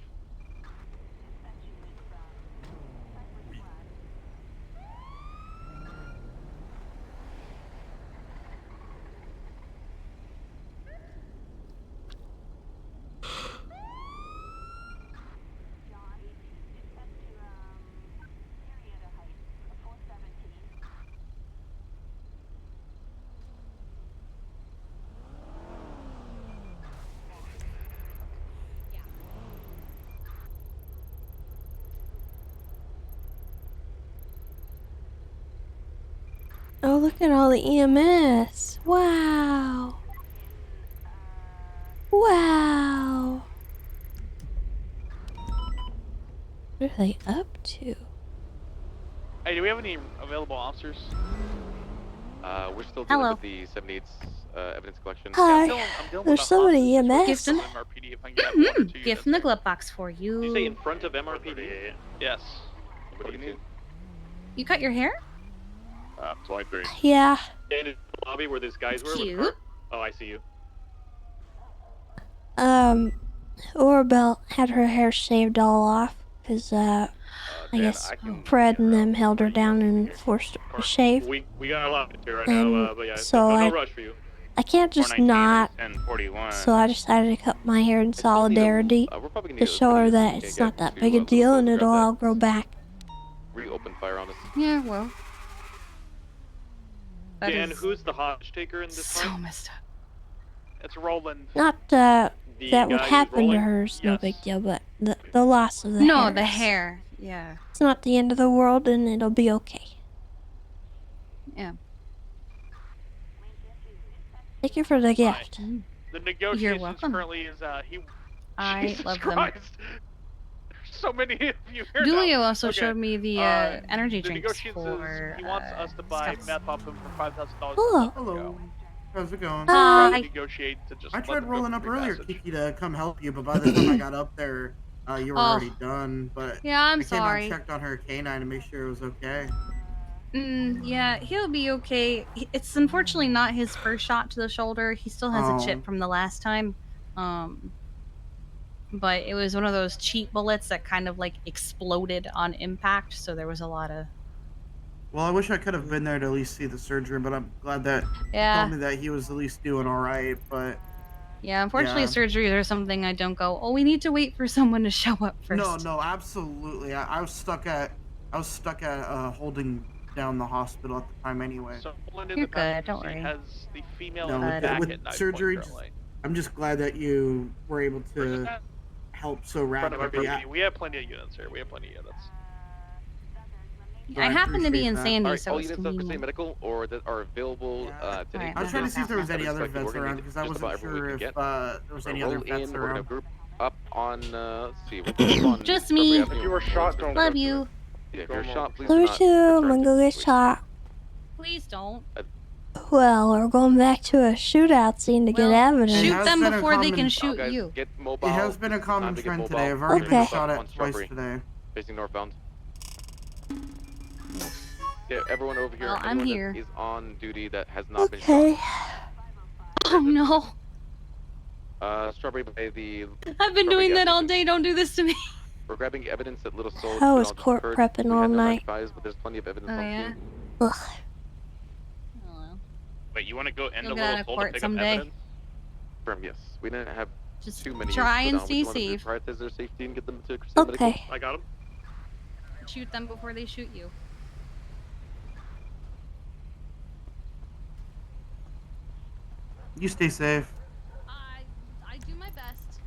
Oh, look at all the EMS. Wow. Wow. What are they up to? Hey, do we have any available officers? We're still dealing Hello. with the 78's evidence collection. Hi. I'm dealing There's with so many EMS. Gift in MRPD if I can get one or two Gift in the glove box for you. Did you say in front of MRPD? Yes. What do you need? You cut your hair? 23. Yeah. And in the lobby where these guys were? with Cute. car- Oh, I see you. Orabelle had her hair shaved all off because, I guess Fred and them held her down and forced her to shave. We got a lot to do right And now, but yeah, so no I- rush for you. I can't just not, so I decided to cut my hair in solidarity to show her that it's not that big a deal and it'll all grow back. Reopen fire on us. Yeah, well. That Dan, is who's the hostage taker in this so fight? messed up. It's Roland. Not that guy would who's happen to rolling? her is no big deal, but the loss of the No, hair. the is- hair. Yeah. It's not the end of the world and it'll be okay. Yeah. Thank you for the gift. The negotiations welcome. currently is he. I Jesus love them. Christ. There's so many of you here Dulio now. also Okay. showed me the energy the drinks negotiations for is he wants us to buy Scott's. meth off him for $5,000. Hello. Hello. How's it going? Hi. Trying to negotiate to just I let tried them go rolling for up free earlier, passage. Kiki, to come help you, but by the time I got up there, you were Oh. already done. But Yeah, I'm I came sorry. out and checked on her canine to make sure it was okay. Yeah, he'll be okay. It's unfortunately not his first shot to the shoulder. He still has Oh. a chip from the last time. But it was one of those cheap bullets that kind of like exploded on impact, so there was a lot of Well, I wish I could have been there to at least see the surgery, but I'm glad that Yeah. you told me that he was at least doing all right. But Yeah, unfortunately Yeah. surgeries are something I don't go, oh, we need to wait for someone to show up first. no, absolutely. I was stuck at holding down the hospital at the time anyway. So Roland in You're the good, passenger don't seat worry. has the female No, in the with, back with at 9 surgery, point currently. I'm just glad that you were able to help so In front of rapidly. MRPD. We have plenty of units here. We have plenty of units. I happen to be in Sandy, Alright, so all it's units up for state convenient. medical or that are available today. Alright, I was trying to see if there was any other Respect the vets order, around because I just about wasn't everyone we sure can if get. there was We're any gonna other roll vets in, we're gonna around. group up on let's see, we're gonna group on Just Strawberry me. Avenue. If you were shot, don't Love go you. through it. Yeah, if you're shot, please Love do you not too. I'm return gonna to go the get situation. shot. Please don't. Well, we're going back to a shootout scene to get evidence. It Shoot has them been a before they common- can shoot guys, you. get mobile. It has been a This is the time common to get trend mobile. today. I've already Okay. been shot On at twice Strawberry, today. facing northbound. Get everyone over here. Well, I'm Anyone here. that is on duty that has not been Okay. Oh no. shot. Strawberry by the. I've been doing that all day. Don't do this to me. We're grabbing evidence at Little Soul. I was court prepping all night. But there's plenty of evidence Oh, on yeah? scene. Ugh. Wait, you want to go into You'll get Little out of Soul to court pick someday. up evidence? Firm, yes. We didn't have Just too many. try units and put on. We stay just wanted to safe. prioritize their safety and get them to state Okay. medical. I got him. Shoot them before they shoot you. You stay safe. I do my best.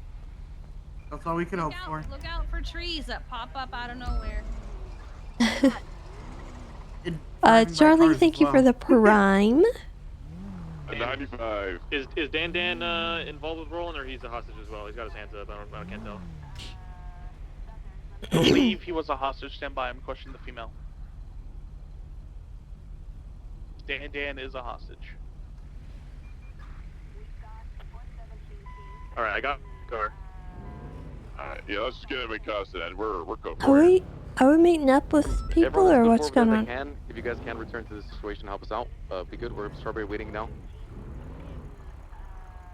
That's all we can hope for. Look out for trees that pop up out of nowhere. Charlie, thank you for the prime. 95. Is Dan involved with Roland, or he's a hostage as well? He's got his hands up. I can't tell. I believe he was a hostage. Stand by. I'm questioning the female. Dan is a hostage. All right, I got car. Alright, yeah, let's just get him in custody and we're good Are for it. we meeting up with people Everyone or move what's forward going as on? they can. If you guys can return to the situation, help us out. Be good. We're Strawberry waiting now.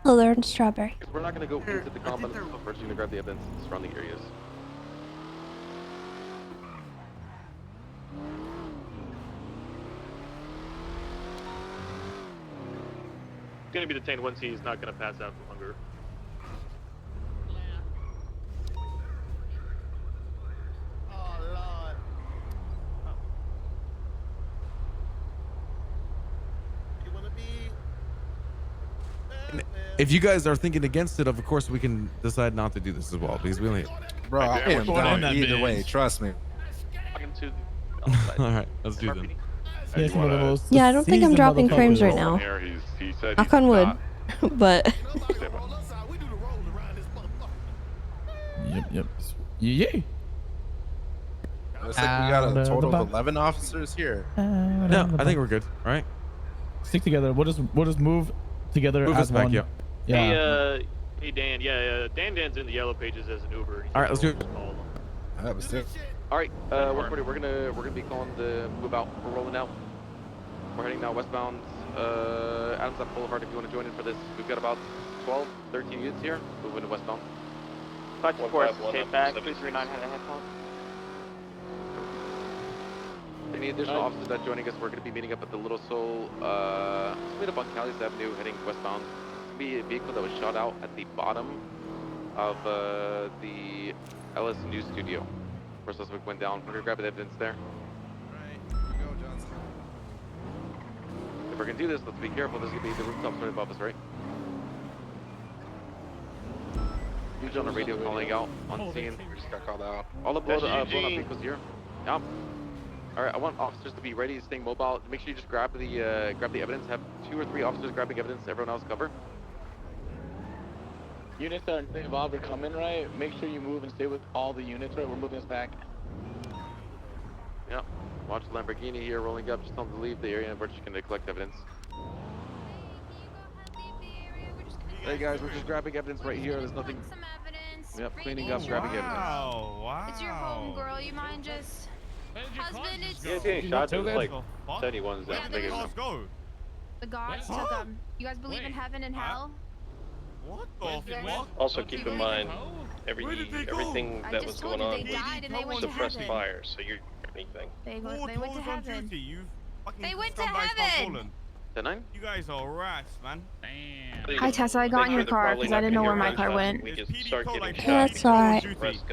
Oh, they're in Strawberry. Because we're not going to go into the compound itself. We're just going to grab the evidence in the surrounding areas. He's gonna be detained once he's not gonna pass out from hunger. If you guys are thinking against it, of course we can decide not to do this as well because we only. Bro, I am down either way. Trust me. All right, let's do them. Yes, one of the most Yeah, I don't think I'm seasoned dropping frames motherfuckers. right now. He said Knock on wood. But. Yep. Yeah. Looks like we got a total of 11 officers here. No, I think we're good. All right. Stick together. We'll just move together Move as us back, one. yeah. Yeah. Hey Dan, Dan's in the yellow pages as an Uber. All right, let's do it. That was it. All right, 140. We're gonna be calling the move out. We're rolling out. We're heading now westbound. Adams up Boulevard. If you want to join in for this, we've got about 12, 13 units here moving to westbound. Touch force, okay, back. 339 had a head count. Any additional officers that joining us, we're going to be meeting up at the Little Soul. Let's meet up on Calais Avenue, heading westbound. It's going to be a vehicle that was shot out at the bottom of the LS News Studio, where suspect went down. We're going to grab the evidence there. If we're going to do this, let's be careful. There's going to be the rooftops right above us, right? Huge on the radio calling out on scene. Just got called out. All the blown up vehicles here. Yeah. All right, I want officers to be ready, staying mobile. Make sure you just grab the evidence. Have 2 or 3 officers grabbing evidence. Everyone else cover. Units that are involved are coming, right? Make sure you move and stay with all the units, right? We're moving this back. Yeah. Watch the Lamborghini here rolling up. Just tell them to leave the area and we're just going to collect evidence. Hey guys, we're just grabbing evidence right here. There's nothing. Yep, cleaning up, grabbing evidence. Wow. It's your home, girl. You mind just... Husband, it's... Yeah, getting shots is like 71's that big enough. The gods took them. You guys believe in heaven and hell? What the Also keep in mind, everything that was going on was suppressed fire, so you're anything. They went to heaven. They went to scumbags heaven. 10-9? You guys are rats, man. Damn. Hi, Tessa. I got in your car because I didn't know where my car went. We just start getting shot. That's alright.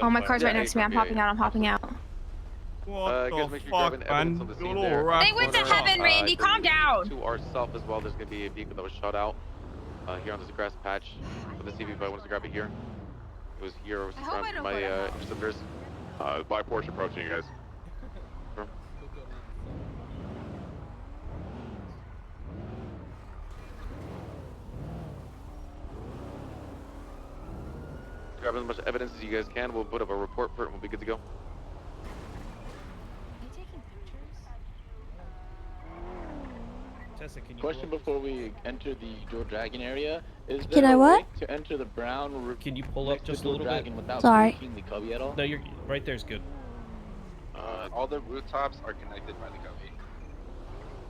Oh, my car's right next to me. I'm hopping out. I'm hopping out. What guys, make sure you're grabbing evidence on the scene there. They went to heaven, Randy. Calm down. To our south as well, there's going to be a vehicle that was shot out here on this grass patch. Let's see if anybody wants to grab it here. It was here. It was around my interceptors. By Porsche approaching you guys. Sure. Grab as much evidence as you guys can. We'll put up a report for it and we'll be good to go. Tessa, can you Question before we enter the Joe Dragon area. Is Can there I a what? way to enter the brown roof? Can you pull up just a little Dragon bit? without Sorry. breaking the cubby at all? No, you're right there's good. All the rooftops are connected by the cubby.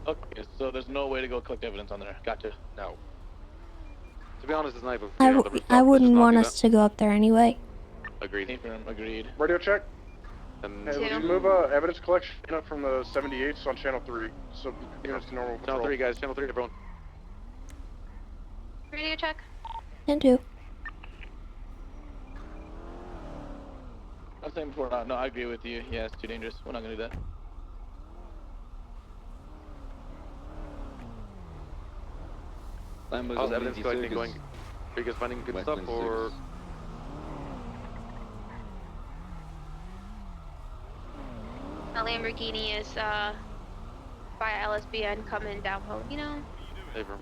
Okay, so there's no way to go collect evidence on there. Gotcha. No. To be honest, it's not even clear on the rooftop. I wouldn't Just not want do us to go up there anyway. that. Agreed. Confirm, agreed. Radio check. And Hey, would you move evidence collection up from the 78s on channel 3, so units to normal patrol. Channel 3, guys. Channel 3, everyone. Radio check. Can do. I was saying before, no, I agree with you. Yeah, it's too dangerous. We're not gonna do that. How's evidence collecting going? Are you guys finding good stuff or? A Lamborghini is by LSBN coming down home, you know? Hey, bro.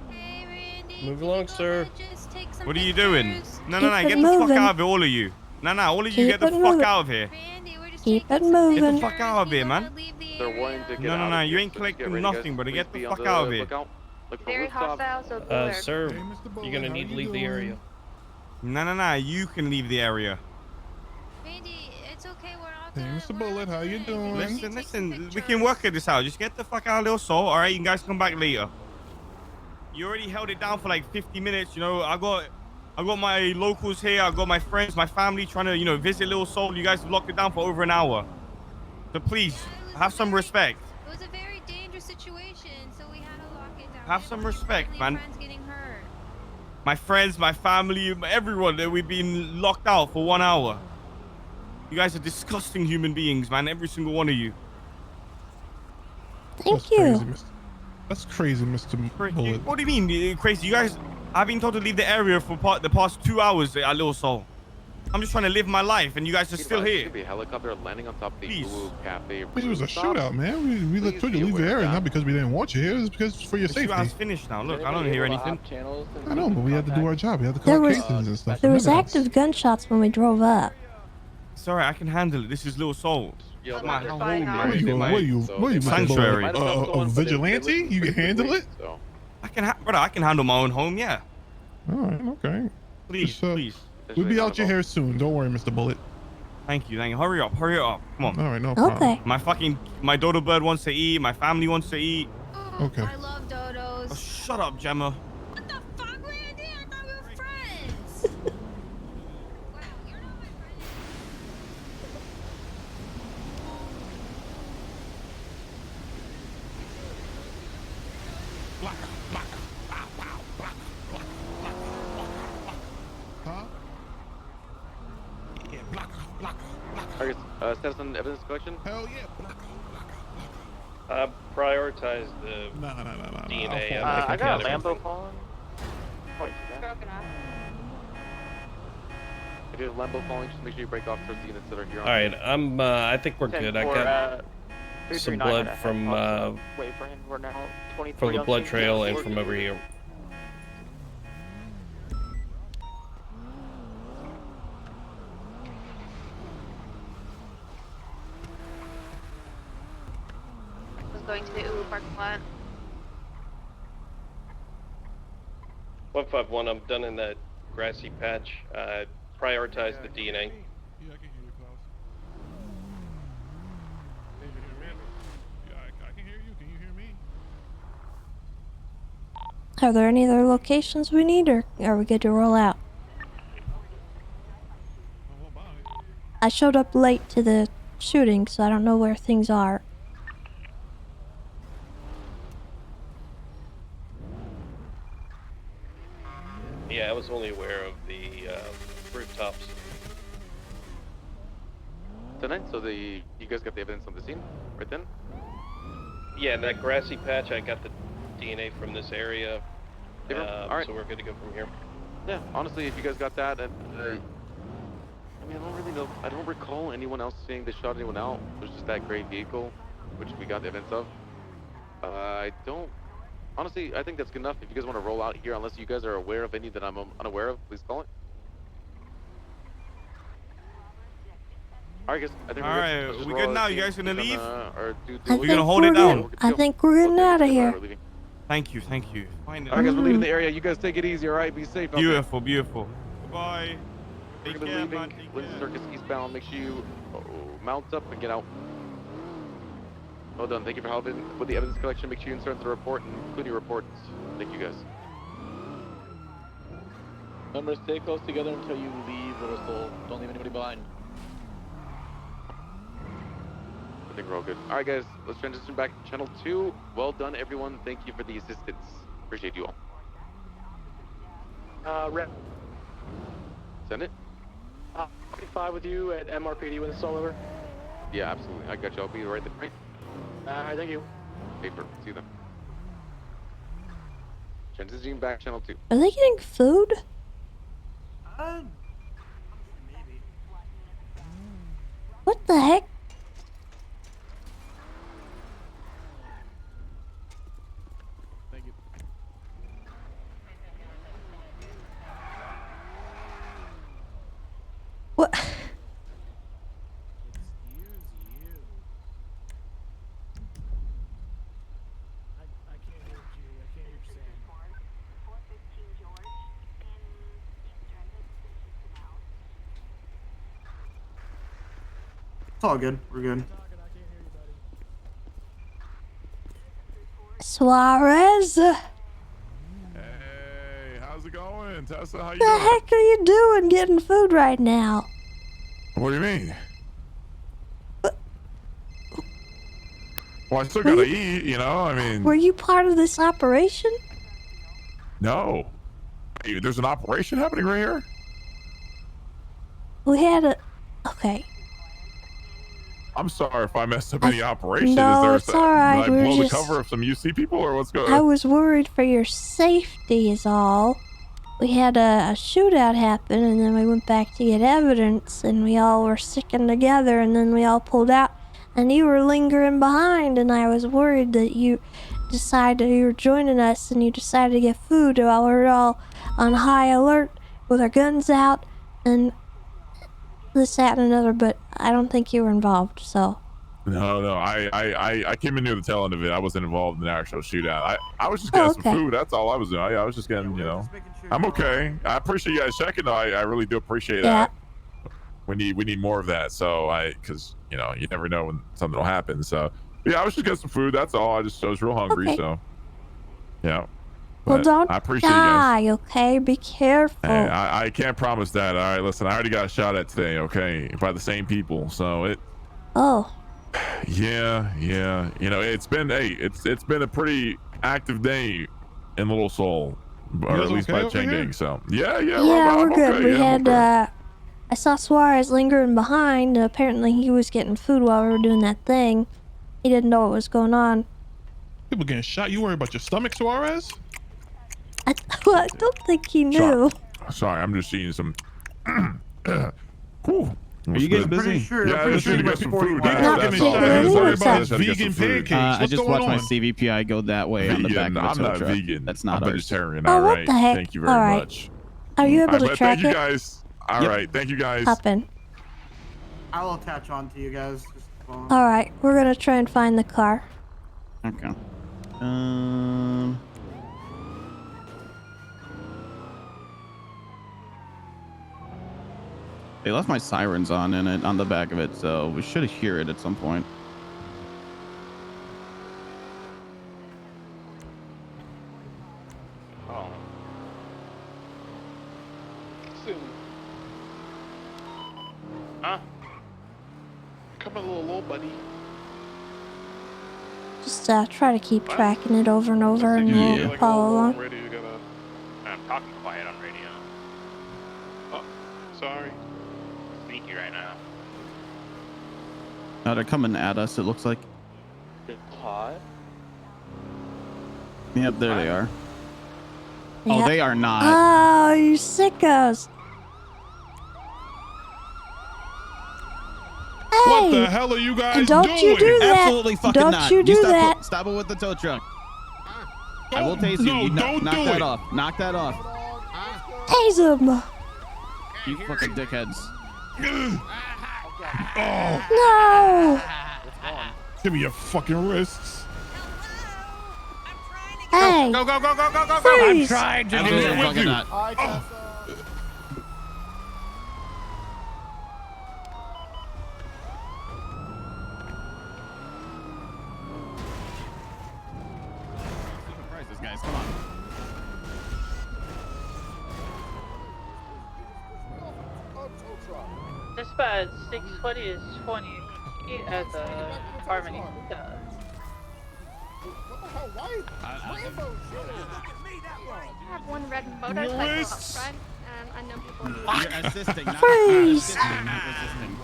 Hey, Randy. Move along, sir. Just take some What are you doing? pictures? No, Keep get it the fuck moving. out of here, all of you. No, all of you Keep get the it fuck moving. out of here. Randy, we're just Keep it Get the moving. fuck out of here, man. They're wanting to get No, out of you here, ain't so just get collecting ready, nothing, guys. brother. Please Get the be on fuck out of here. lookout. Look for very rooftops. hostile, so go there. Sir, you're gonna need to leave the area. No, you can leave the area. Randy, it's okay. We're not Hey, gonna... Mr. Bullet, how you doing? Listen, we can work at this out. Just get the fuck out of the soul, alright? You guys come back later. You already held it down for like 50 minutes. You know, I got my locals here. I got my friends, my family trying to, you know, visit Little Soul. You guys have locked it down for over an hour. So please, have some respect. It was a very dangerous situation, so we had to lock it down. Have some respect, man. Friends getting hurt. My friends, my family, everyone, that we've been locked out for 1 hour. You guys are disgusting human beings, man. Every single one of you. Thank you. That's crazy, Mr. Bullet. What do you mean crazy? You guys, I've been told to leave the area for the past 2 hours at Little Soul. I'm just trying to live my life, and you guys are still There here. should be a helicopter landing on top of the Blue Cafe. It was a shootout, man. We let you leave the area, not because we didn't want you here. It was because for your The safety. shootout's finished now. Look, I don't hear anything. I know, but we had to do our job. We had to There collect was cases and stuff. there was Evidence. active gunshots when we drove up. Sorry, I can handle it. This is Little Soul. My home, What are you, Mr. sanctuary. Bullet? A vigilante? You can handle it? Brother, I can handle my own home. Yeah. All right, okay. Please, please. We'll be out your hair soon. Don't worry, Mr. Bullet. Thank you. Hurry up. Come on. All right, no problem. Okay. My dodo bird wants to eat. My family wants to eat. Okay. I love dodos. Oh, shut up, Gemma. What the fuck, Randy? I thought we were friends. Status on evidence collection? Hell yeah. Prioritize the DNA. I got a Lambo calling. If you have Lambo falling, just make sure you break off towards the units that are here. Oh, On All right, I think we're good. I got some blood from wait for him. We're now 23 from the on blood scene. trail and from over here. I was going to the Ulu parking lot. 151. I'm done in that grassy patch. Prioritize the DNA. Are there any other locations we need, or are we good to roll out? I showed up late to the shooting, so I don't know where things are. Yeah, I was only aware of the rooftops. Tonight, so you guys got the evidence on the scene right then? Yeah, that grassy patch, I got the DNA from this area. Alright. So we're good to go from here. Yeah, honestly, if you guys got that, and I mean, I don't really know. I don't recall anyone else saying they shot anyone out. It was just that gray vehicle, which we got the evidence of. I don't. Honestly, I think that's good enough. If you guys want to roll out here, unless you guys are aware of any that I'm unaware of, please call it. Alright, guys. I think we're good. We good now? You guys gonna leave? We're gonna hold it down. I think we're getting out of here. Thank you. Alright, guys, we're leaving the area. You guys take it easy, alright? Be safe out there. Beautiful. Goodbye. We're gonna be leaving Lindsay Circus eastbound. Make sure you mount up and get out. Well done. Thank you for helping with the evidence collection. Make sure you insert the report and include your reports. Thank you, guys. Remember, stay close together until you leave Little Soul. Don't leave anybody behind. I think we're all good. All right, guys. Let's transition back to Channel 2. Well done, everyone. Thank you for the assistance. Appreciate you all. Rep. Send it? 45 with you at MRPD when it's all over. Yeah, absolutely. I got you. I'll be right there. Alright, thank you. Paper. See you then. Transitioning back Channel 2. Are they getting food? Maybe. What the heck? Thank you. What? It's all good. We're good. Suarez. going, Tessa? How you The doing? heck are you doing getting food right now? What do you mean? Well, I still gotta eat, you know? I mean, Were you part of this operation? no. Hey, there's an operation happening right here? We had a... Okay. I'm sorry if I messed up any operation. No, Is it's there alright. Did I We're blow just... the cover of some UC people or what's going on? I was worried for your safety is all. We had a shootout happen and then we went back to get evidence and we all were sticking together and then we all pulled out and you were lingering behind and I was worried that you were joining us and you decided to get food while we were all on high alert with our guns out and this, that, and another, but I don't think you were involved, so. No. I came in near the tail end of it. I wasn't involved in the actual shootout. I was just getting some food. That's all I was doing. I was just getting, you know. I'm okay. I appreciate you guys checking though. I really do appreciate that. We need more of that. So because you know, you never know when something will happen. So yeah, I was just getting some food. That's all. I was real hungry. Okay. So yeah. Well, But don't I appreciate you guys. die, okay? Be careful. Hey, I can't promise that. All right, listen. I already got shot at today. Okay, by the same people. So it. Oh. Yeah. You know, it's been a pretty active day in Little Seoul, or at least by Chengding. So yeah. We're good. Okay. We Yeah, had okay. I saw Suarez lingering behind. Apparently he was getting food while we were doing that thing. He didn't know what was going on. People getting shot. You worry about your stomach, Suarez? I don't think he knew. Sorry, I'm just eating some. Whew. Are you guys busy? Yeah, I just need to get some food. Not particularly. What's up? Vegan pancakes. I just watched my on? CVPI go that way on the back of a I'm tow not truck. vegan. That's not I'm ours. vegetarian. Oh, All what right. the heck? Thank you very All right. much. Are you able All to right, track thank you it? guys. All right, thank you guys. Hop in. I'll attach on to you guys. Just follow. All right, we're gonna try and find the car. Okay. They left my sirens on the back of it, so we should hear it at some point. Oh. Listen. Huh? Come a little low, buddy. Just try to keep tracking it over and over and Yeah. follow along. I'm talking quiet on radio. Oh, sorry. Sneaky right now. Now they're coming at us, it looks like. Hot. Yep, there they are. Yeah. Oh, they are not. Oh, you sickos. What Hey, the hell are you guys and don't doing? you do that. Absolutely fucking Don't not. you do stop that. It, stop it with the tow truck. I will tase you. No, You don't knock do that it. off. Knock that off. Tase him. You fucking dickheads. Oh, No. give me your fucking wrists. Hey. Go. Freeze. trying to Absolutely fucking not. Surprise this guys. Come on. Dispatch 620 is 20 at the Harmony. I have one red motorcycle out front and unknown people. You're assisting, not Freeze. assisting, not resisting.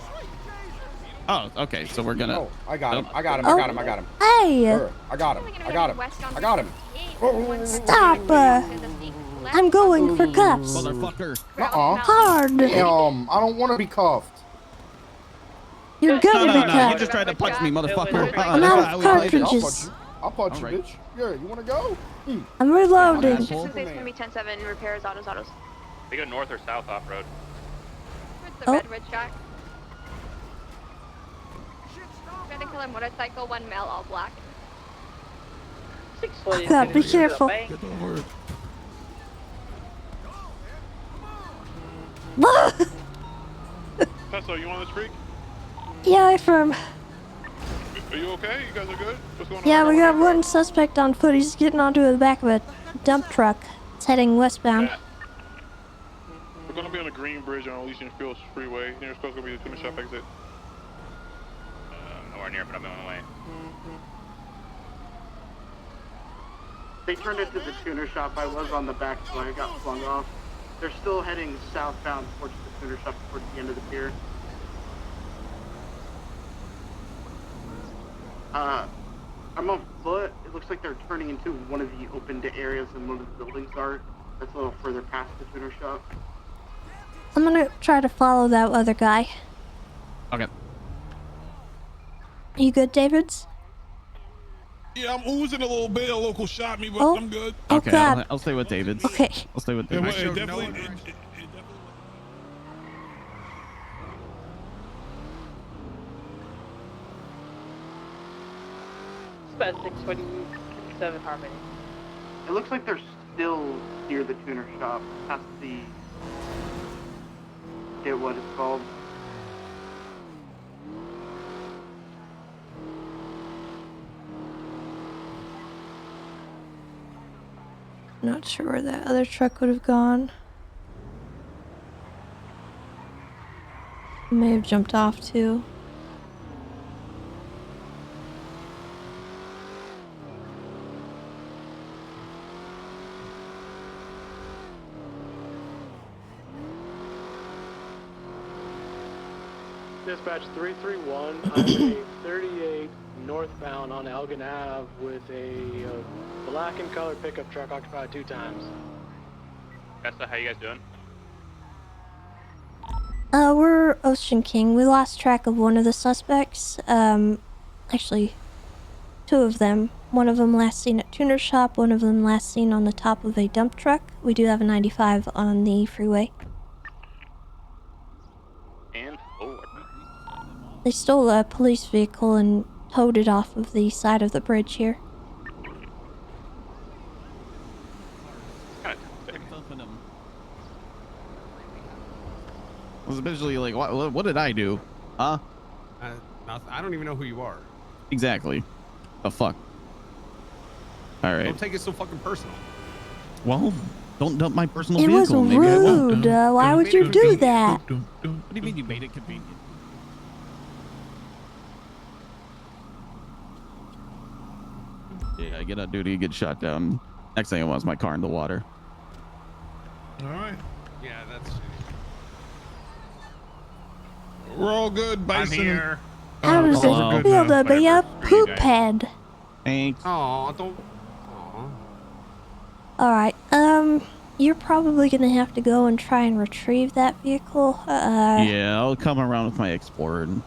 Oh, okay. So we're gonna. Oh, I got him. I got him. Oh. I got him. I got him. Hey. Sure, I got him. I got him. I got him. Stop. I'm going for cuffs. Motherfucker. Hard. Damn, I don't want to be cuffed. You're gonna be You cuffed. just tried to punch me, motherfucker. I'm out of cartridges. I'll punch you, Alright. bitch. Yeah, you want to go? I'm reloading. Distance is gonna be 10-7. Repairs, autos. They go north or south off road. Where's the red track? Trying to kill a motorcycle, one male, all black. 620 is God, gonna be to the careful. bank. Tessa, you on this freak? Yeah, from. Are you okay? You guys are good? What's going on? Yeah, we got one suspect on foot. He's getting onto the back of a dump truck. It's heading westbound. gonna be on the Green Bridge on Elysian Fields Freeway. Nearest close gonna be the tuner shop exit. Nowhere near, but I'm on my way. They turned into the tuner shop. I was on the back, so I got flung off. They're still heading southbound towards the tuner shop towards the end of the pier. I'm on foot. It looks like they're turning into one of the opened areas and one of the buildings are. That's a little further past the tuner shop. I'm gonna try to follow that other guy. Okay. You good, Davids? Yeah, I'm oozing a little bit. A local shot me, but Oh. I'm good. Oh, Okay, God. I'll stay with David's. Okay. I'll stay with Yeah, David's. well, it definitely. It's about 627 Harmony. It looks like they're still near the tuner shop, past the... I forget what it's called. Not sure where that other truck would have gone. May have jumped off too. Dispatch 331, I'm a 38 northbound on Elgin Ave with a black and colored pickup truck occupied 2 times. Tessa, how you guys doing? We're Ocean King. We lost track of one of the suspects. Actually, 2 of them. One of them last seen at tuner shop, one of them last seen on the top of a dump truck. We do have a 95 on the freeway. And forward. They stole a police vehicle and towed it off of the side of the bridge here. I was eventually like, what did I do? Huh? I don't even know who you are. Exactly. The fuck? All right. Don't take it so fucking personal. Well, don't dump my personal It was vehicle. Maybe I won't. rude. Why would you do that? What do you mean you made it convenient? Yeah, I get on duty, get shot down. Next thing I want is my car in the water. All right. Yeah, that's. We're all good, Bison. I'm here. How does it feel to be a poop head? Thanks. Aw, don't. Alright, you're probably gonna have to go and try and retrieve that vehicle. Yeah, I'll come around with my Explorer and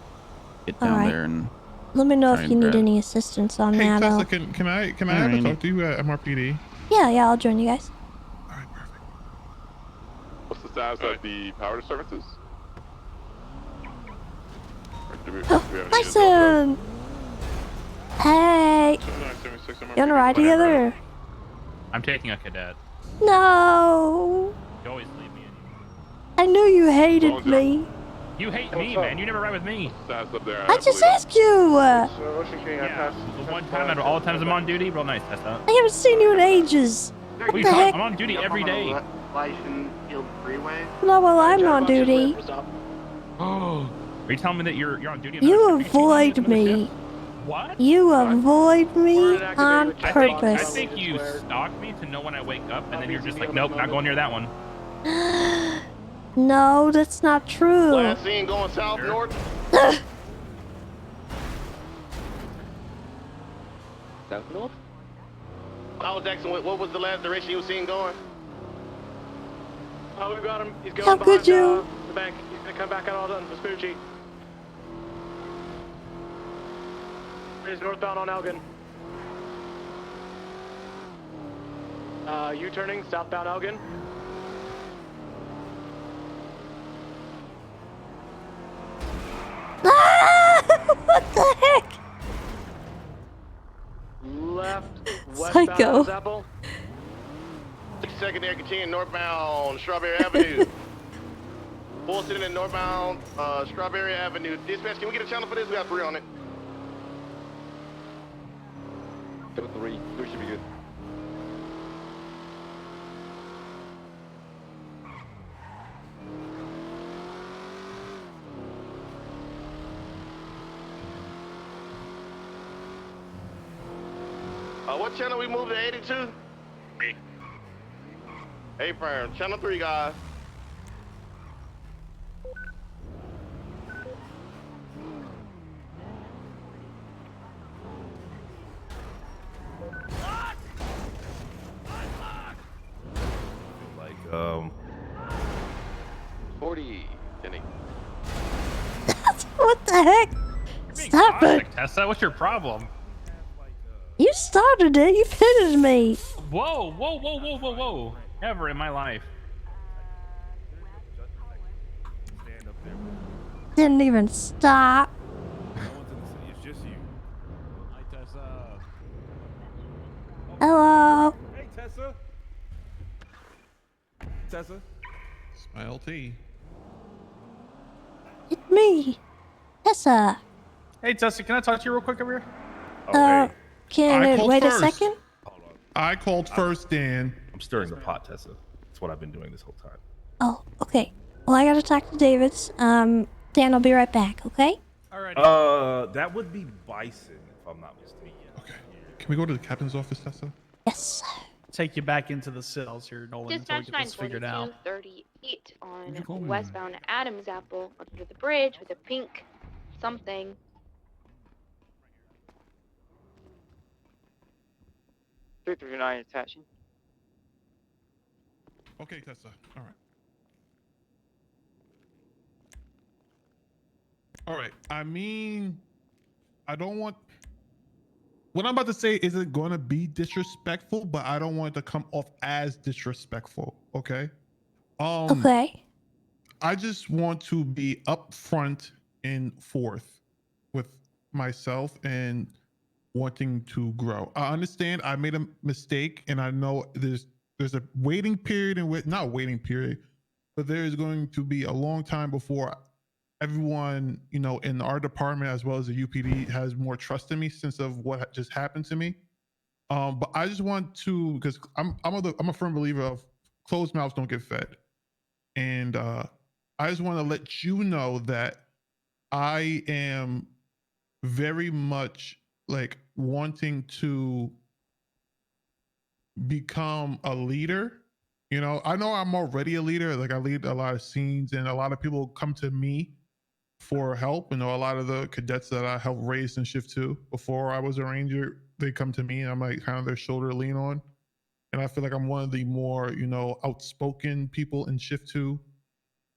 get down Alright. there and. Let me know try if you and need grab- any assistance on Hey, that. Tessa, can I have a talk to you at MRPD? Yeah, I'll join you guys. What's the status of the power disturbances? Bison! Hey! You wanna ride together? I'm taking a cadet. No! You always leave me. I knew you hated me. You hate me, man. You never ride with me. I just asked you! Yeah, the one time out of all the times I'm on duty, real nice, Tessa. I haven't seen you in ages. What the heck? I'm on duty every day. Elysian Field Freeway. Not while I'm on duty. Oh, are you telling me that you're on duty? You avoid me. What? You avoid me on I purpose. think you stalk me to know when I wake up, and then you're just like, nope, not going near that one. No, that's not true. Last scene going south, north. South north? I was asking, what was the last direction you were seeing going? Oh, we got him. He's going How behind could you? the bank. He's gonna come back out all done. Vespucci. He's northbound on Elgin. U-turning, southbound Elgin. What the heck? Left, Psycho. westbound Apple. Secondary continuing northbound Strawberry Avenue. Full sitting in northbound Strawberry Avenue. Dispatch, can we get a channel for this? We got 3 on it. 3 should be good. What channel we moved to 82? Hey, Prime. Channel 3, guys. Like 40, Denny. What the heck? Stop it! Tessa, what's your problem? You started it. You finished me. Whoa, whoa, whoa, whoa, whoa, whoa. Never in my life. Didn't even stop. no one's in the city. It's just you. Hi, Tessa. Hello. Hey, Tessa. Tessa. It's my LT. It's me, Tessa. Hey, Tessa, can I talk to you real quick over here? Can I it called wait first. a second? I called first, Dan. I'm stirring the pot, Tessa. That's what I've been doing this whole time. Oh, okay. Well, I gotta talk to David's. Dan, I'll be right back, okay? Alright. That would be Bison, if I'm not mistaken. Okay. Can we go to the captain's office, Tessa? Yes. Take you back into the cells here, Nolan, until we Dispatch get this figured out. 94238 What'd you call on me? westbound Adams Apple under the bridge with a pink something. attaching. Okay, Tessa. All right. All right. I mean, I don't want. What I'm about to say isn't going to be disrespectful, but I don't want it to come off as disrespectful. Okay. Okay. I just want to be upfront and forth with myself and wanting to grow. I understand I made a mistake, and I know there's a waiting period and not waiting period, but there is going to be a long time before everyone, you know, in our department as well as the UPD has more trust in me since of what just happened to me. But I just want to, because I'm a firm believer of closed mouths don't get fed, and I just want to let you know that I am very much like wanting to become a leader. You know, I know I'm already a leader. Like I lead a lot of scenes, and a lot of people come to me for help. You know, a lot of the cadets that I helped raise in Shift 2 before I was a ranger, they come to me, and I'm like kind of their shoulder to lean on. And I feel like I'm one of the more, you know, outspoken people in Shift 2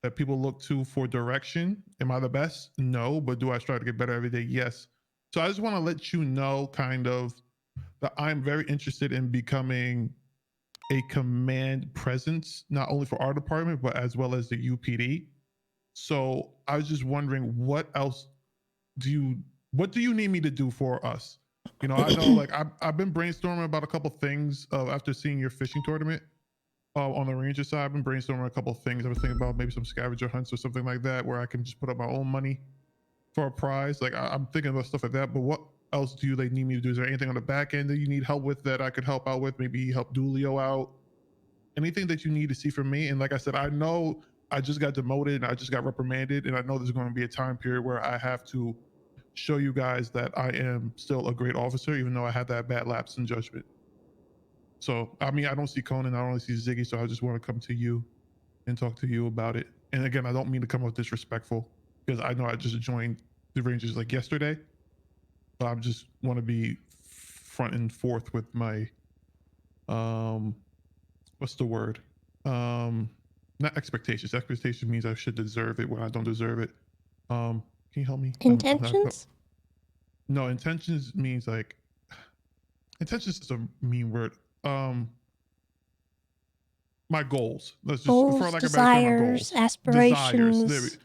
that people look to for direction. Am I the best? No, but do I strive to get better every day? Yes. So I just want to let you know kind of that I'm very interested in becoming a command presence, not only for our department, but as well as the UPD. So I was just wondering, what do you need me to do for us? You know, I know like I've been brainstorming about a couple things after seeing your fishing tournament. On the ranger side, I've been brainstorming a couple of things. I was thinking about maybe some scavenger hunts or something like that, where I can just put up my own money for a prize. Like I'm thinking about stuff like that. But what else do they need me to do? Is there anything on the back end that you need help with that I could help out with? Maybe help Dulio out. Anything that you need to see from me. And like I said, I know I just got demoted and I just got reprimanded, and I know there's going to be a time period where I have to show you guys that I am still a great officer, even though I had that bad lapse in judgment. So, I mean, I don't see Conan, I only see Ziggy, so I just want to come to you and talk to you about it. And again, I don't mean to come off disrespectful, because I know I just joined the Rangers like yesterday, but I just want to be front and forth with my, what's the word? Not expectations. Expectation means I should deserve it when I don't deserve it. Can you help me? Intentions? No, intentions means like, intentions is a mean word. My goals. Let's just, Goals, for lack of a better term, my desires, goals. aspirations. Desires.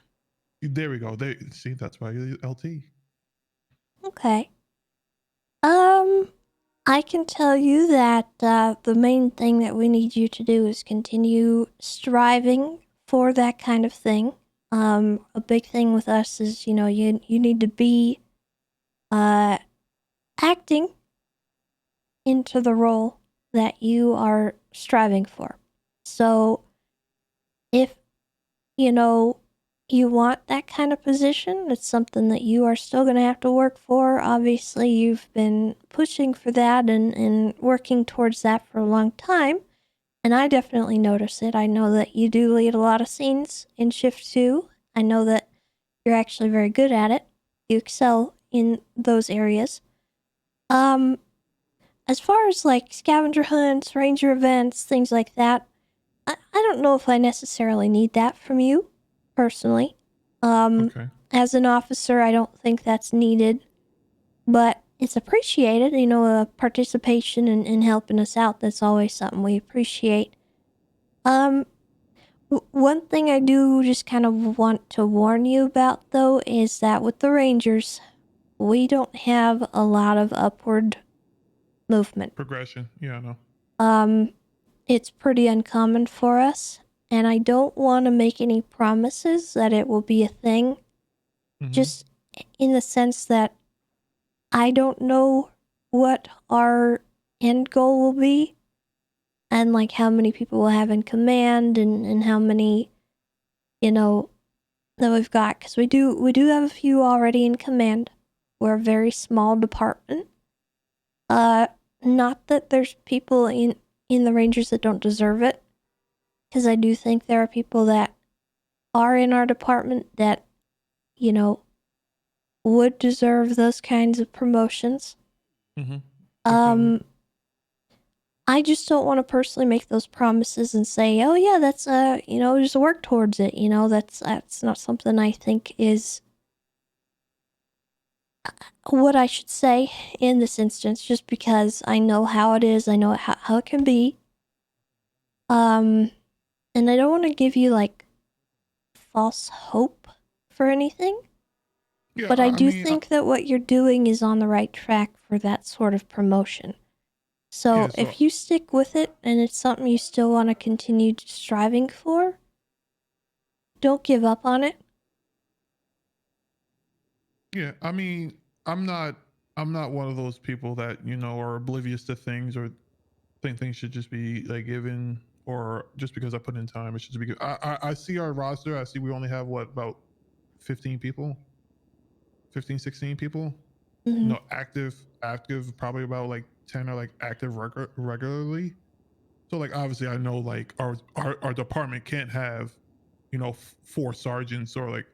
There we go. See, that's why you're LT. Okay. I can tell you that the main thing that we need you to do is continue striving for that kind of thing. A big thing with us is, you know, you need to be acting into the role that you are striving for. So if, you know, you want that kind of position. It's something that you are still going to have to work for. Obviously, you've been pushing for that and working towards that for a long time. And I definitely notice it. I know that you do lead a lot of scenes in Shift 2. I know that you're actually very good at it. You excel in those areas. As far as like scavenger hunts, ranger events, things like that, I don't know if I necessarily need that from you, personally. Okay. As an officer, I don't think that's needed, but it's appreciated. You know, participation in helping us out. That's always something we appreciate. One thing I do just kind of want to warn you about, though, is that with the Rangers, we don't have a lot of upward movement. Progression. Yeah, I know. It's pretty uncommon for us, and I don't want to make any promises that it will be a thing. Just in the sense that I don't know what our end goal will be, and like how many people we'll have in command, and how many, you know, that we've got, because we do have a few already in command. We're a very small department. Not that there's people in the Rangers that don't deserve it, because I do think there are people that are in our department that, you know, would deserve those kinds of promotions. I just don't want to personally make those promises and say, oh yeah, that's you know, just work towards it. You know, that's not something I think is what I should say in this instance, just because I know how it is. I know how it can be. And I don't want to give you like false hope for anything. Yeah, but I do think that what you're doing is on the right track for that sort of promotion. So if you stick with it and it's something you still want to continue striving for, don't give up on it. Yeah, I mean, I'm not one of those people that, you know, are oblivious to things or think things should just be like given, or just because I put in time it should be given. I see our roster. I see we only have about 15 people, 15, 16 people. No, active, probably about like 10 are like active regularly. So like obviously I know like our department can't have, you know, 4 sergeants, or like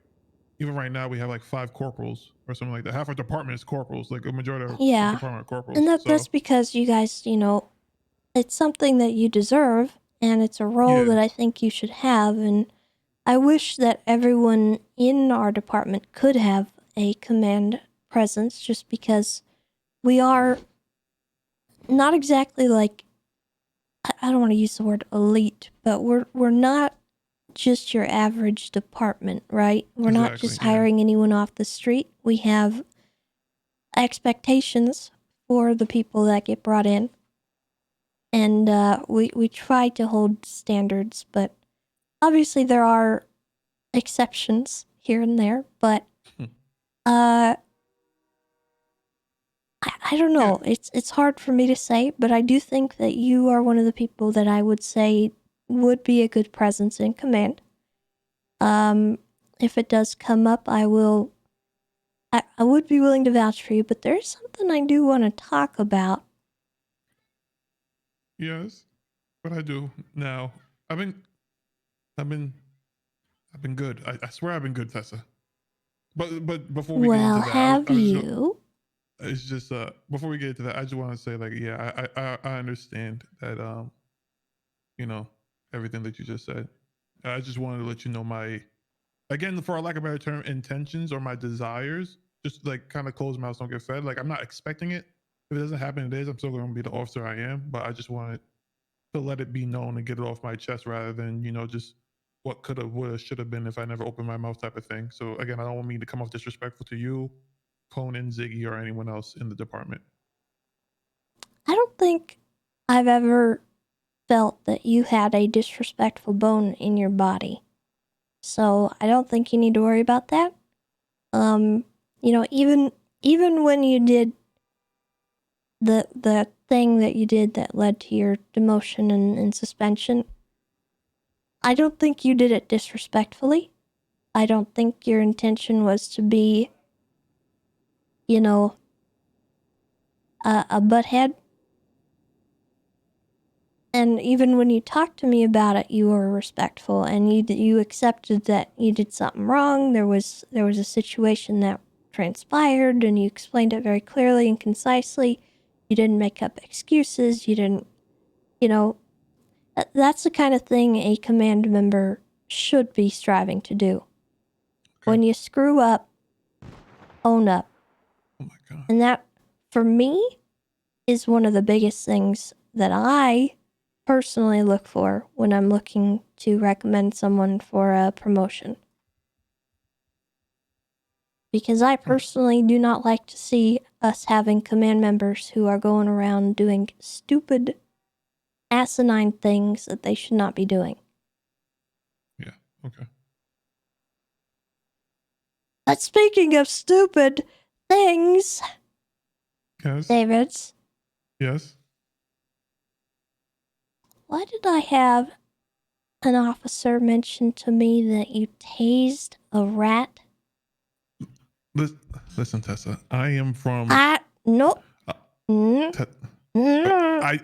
even right now we have like 5 corporals or something like that. Half our department is corporals, like a majority of Yeah. department are corporals. And that's because you guys, you know, it's something that you deserve, and it's a role that I think you should have, and I wish that everyone in our department could have a command presence, just because we are not exactly like, I don't want to use the word elite, but we're not just your average department, right? We're not just hiring anyone off the street. We have expectations for the people that get brought in. And we try to hold standards, but obviously there are exceptions here and there. But I don't know. It's hard for me to say, but I do think that you are one of the people that I would say would be a good presence in command. If it does come up, I would be willing to vouch for you, but there's something I do want to talk about. Yes, but I do now. I've been good. I swear I've been good, Tessa. But before we get into that, have you? It's just before we get into that, I just want to say like, yeah, I understand that you know, everything that you just said. I just wanted to let you know my, again, for lack of a better term, intentions or my desires. Just like kind of closed mouths don't get fed. Like I'm not expecting it. If it doesn't happen, it is. I'm still going to be the officer I am. But I just wanted to let it be known and get it off my chest, rather than, you know, just what could have, would have, should have been if I never opened my mouth type of thing. So again, I don't want me to come off disrespectful to you, Conan, Ziggy, or anyone else in the department. I don't think I've ever felt that you had a disrespectful bone in your body. So I don't think you need to worry about that. You know, even when you did the thing that you did that led to your demotion and suspension, I don't think you did it disrespectfully. I don't think your intention was to be, you know, a butthead. And even when you talked to me about it, you were respectful, and you accepted that you did something wrong. There was a situation that transpired, and you explained it very clearly and concisely. You didn't make up excuses. You didn't, you know, that's the kind of thing a command member should be striving to do. When you screw up, own up. Oh my God. And that, for me, is one of the biggest things that I personally look for when I'm looking to recommend someone for a promotion. Because I personally do not like to see us having command members who are going around doing stupid, asinine things that they should not be doing. Yeah, okay. But speaking of stupid things, Yes. Davids, Yes. why did I have an officer mention to me that you tased a rat? Listen, Tessa, I am from. No. Yes, Tessa. I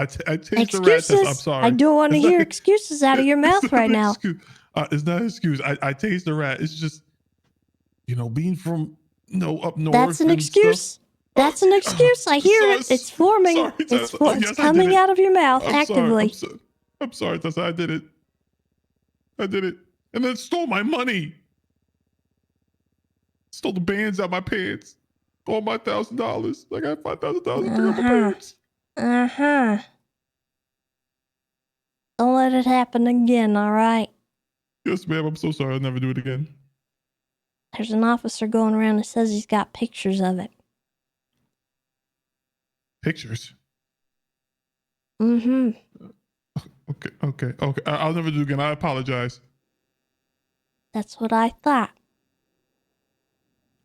tased the rat. Tessa, I'm sorry. I don't want to hear excuses out of your mouth right now. It's not an excuse. I tased the rat. It's just, you know, being from up north. That's an excuse. That's an excuse. I hear it. It's forming. Sorry, Tessa. It's coming out of your mouth actively. I'm sorry, Tessa. I did it. And then stole my money. Stole the bands out my pants. All my $1,000. I got $5,000 to my pants. Don't let it happen again, all right? Yes, ma'am. I'm so sorry. I'll never do it again. There's an officer going around that says he's got pictures of it. Pictures? Mm-hmm. Okay. I'll never do it again. I apologize. That's what I thought.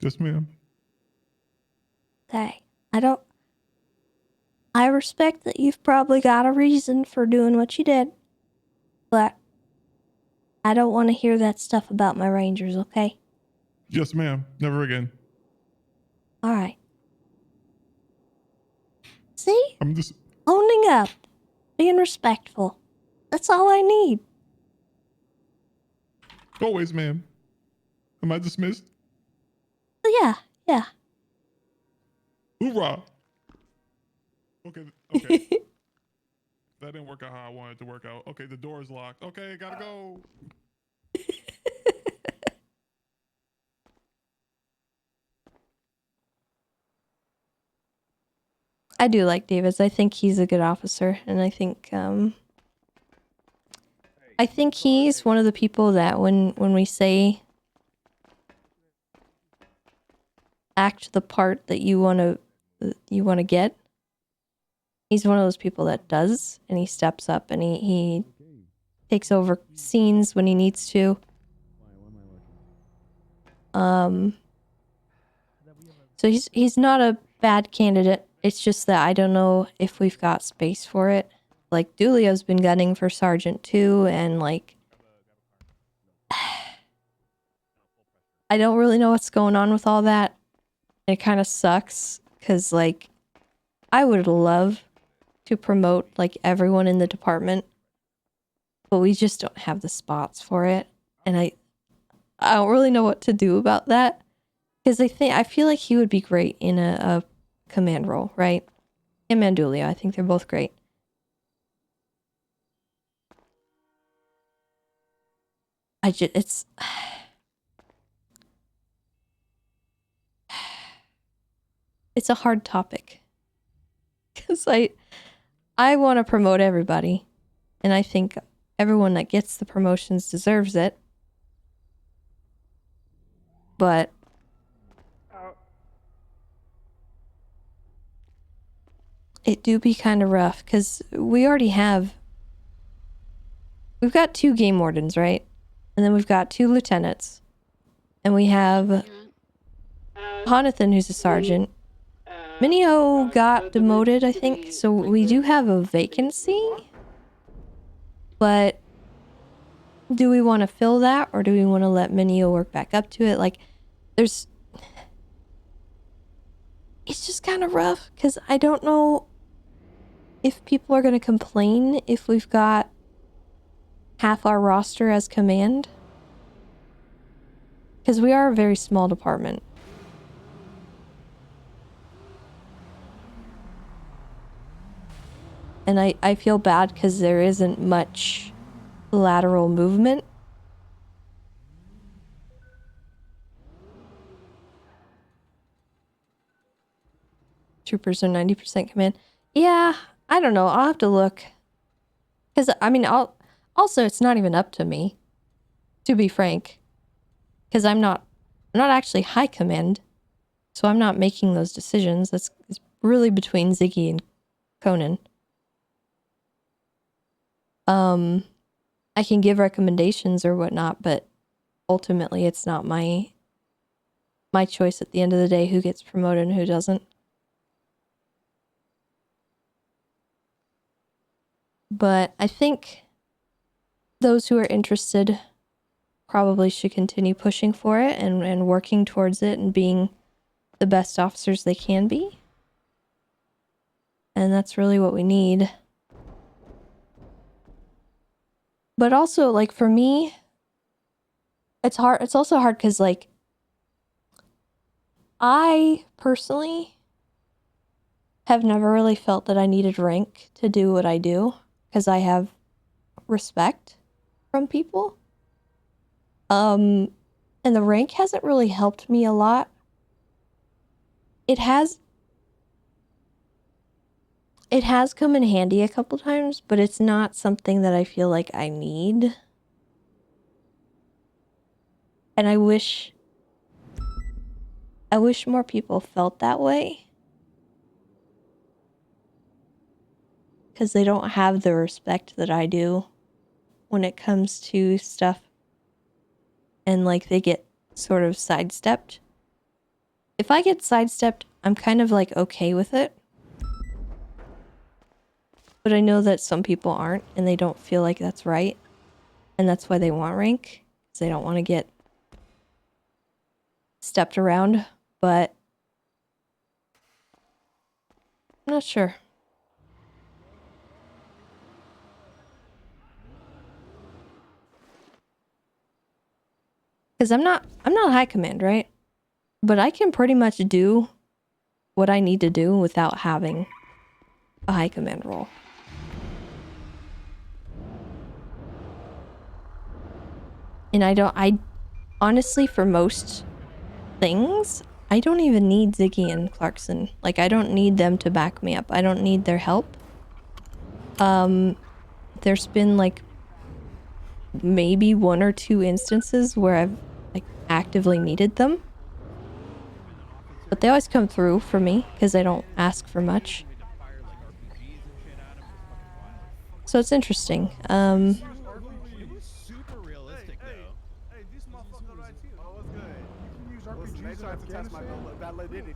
Yes, ma'am. Okay. I respect that you've probably got a reason for doing what you did, but I don't want to hear that stuff about my Rangers, okay? Yes, ma'am. Never again. All right. See? I'm just owning up, being respectful. That's all I need. Always, ma'am. Am I dismissed? Yeah. Hoorah. Okay. That didn't work out how I wanted it to work out. Okay, the door is locked. Okay, gotta go. I do like Davis. I think he's a good officer, and I think he's one of the people that when we say act the part that you want to get, he's one of those people that does, and he steps up and he takes over scenes when he needs to. So he's not a bad candidate. It's just that I don't know if we've got space for it. Like, Dulio's been gunning for Sergeant too, and like, I don't really know what's going on with all that. It kind of sucks, because like, I would love to promote like everyone in the department, but we just don't have the spots for it, and I don't really know what to do about that, because I feel like he would be great in a command role, right? Him and Dulio, I think they're both great. It's a hard topic, because I want to promote everybody, and I think everyone that gets the promotions deserves it, but it do be kind of rough, because we've got 2 game wardens, right? And then we've got 2 lieutenants, and we have Jonathan, who's a sergeant. Minio got demoted, I think, so we do have a vacancy, but do we want to fill that, or do we want to let Minio work back up to it? Like, it's just kind of rough, because I don't know if people are going to complain if we've got half our roster as command. Because we are a very small department. And I feel bad because there isn't much lateral movement. Troopers are 90% command. Yeah, I don't know. I'll have to look. Because, I mean, also, it's not even up to me, to be frank. Because I'm not actually high command. So I'm not making those decisions. It's really between Ziggy and Conan. I can give recommendations or whatnot, but ultimately it's not my choice at the end of the day who gets promoted and who doesn't. But I think those who are interested probably should continue pushing for it and working towards it and being the best officers they can be. And that's really what we need. But also, like, for me, it's hard. It's also hard because, like, I personally have never really felt that I needed rank to do what I do because I have respect from people. And the rank hasn't really helped me a lot. It has come in handy a couple times, but it's not something that I feel like I need. And I wish more people felt that way. Because they don't have the respect that I do when it comes to stuff. And, like, they get sort of sidestepped. If I get sidestepped, I'm kind of, like, okay with it. But I know that some people aren't, and they don't feel like that's right. And that's why they want rank. Because they don't want to get stepped around. But I'm not sure. Because I'm not high command, right? But I can pretty much do what I need to do without having a high command role. And I honestly, for most things, I don't even need Ziggy and Clarkson. Like, I don't need them to back me up. I don't need their help. There's been, like, maybe 1 or 2 instances where I've, like, actively needed them. But they always come through for me, because they don't ask for much. So it's interesting.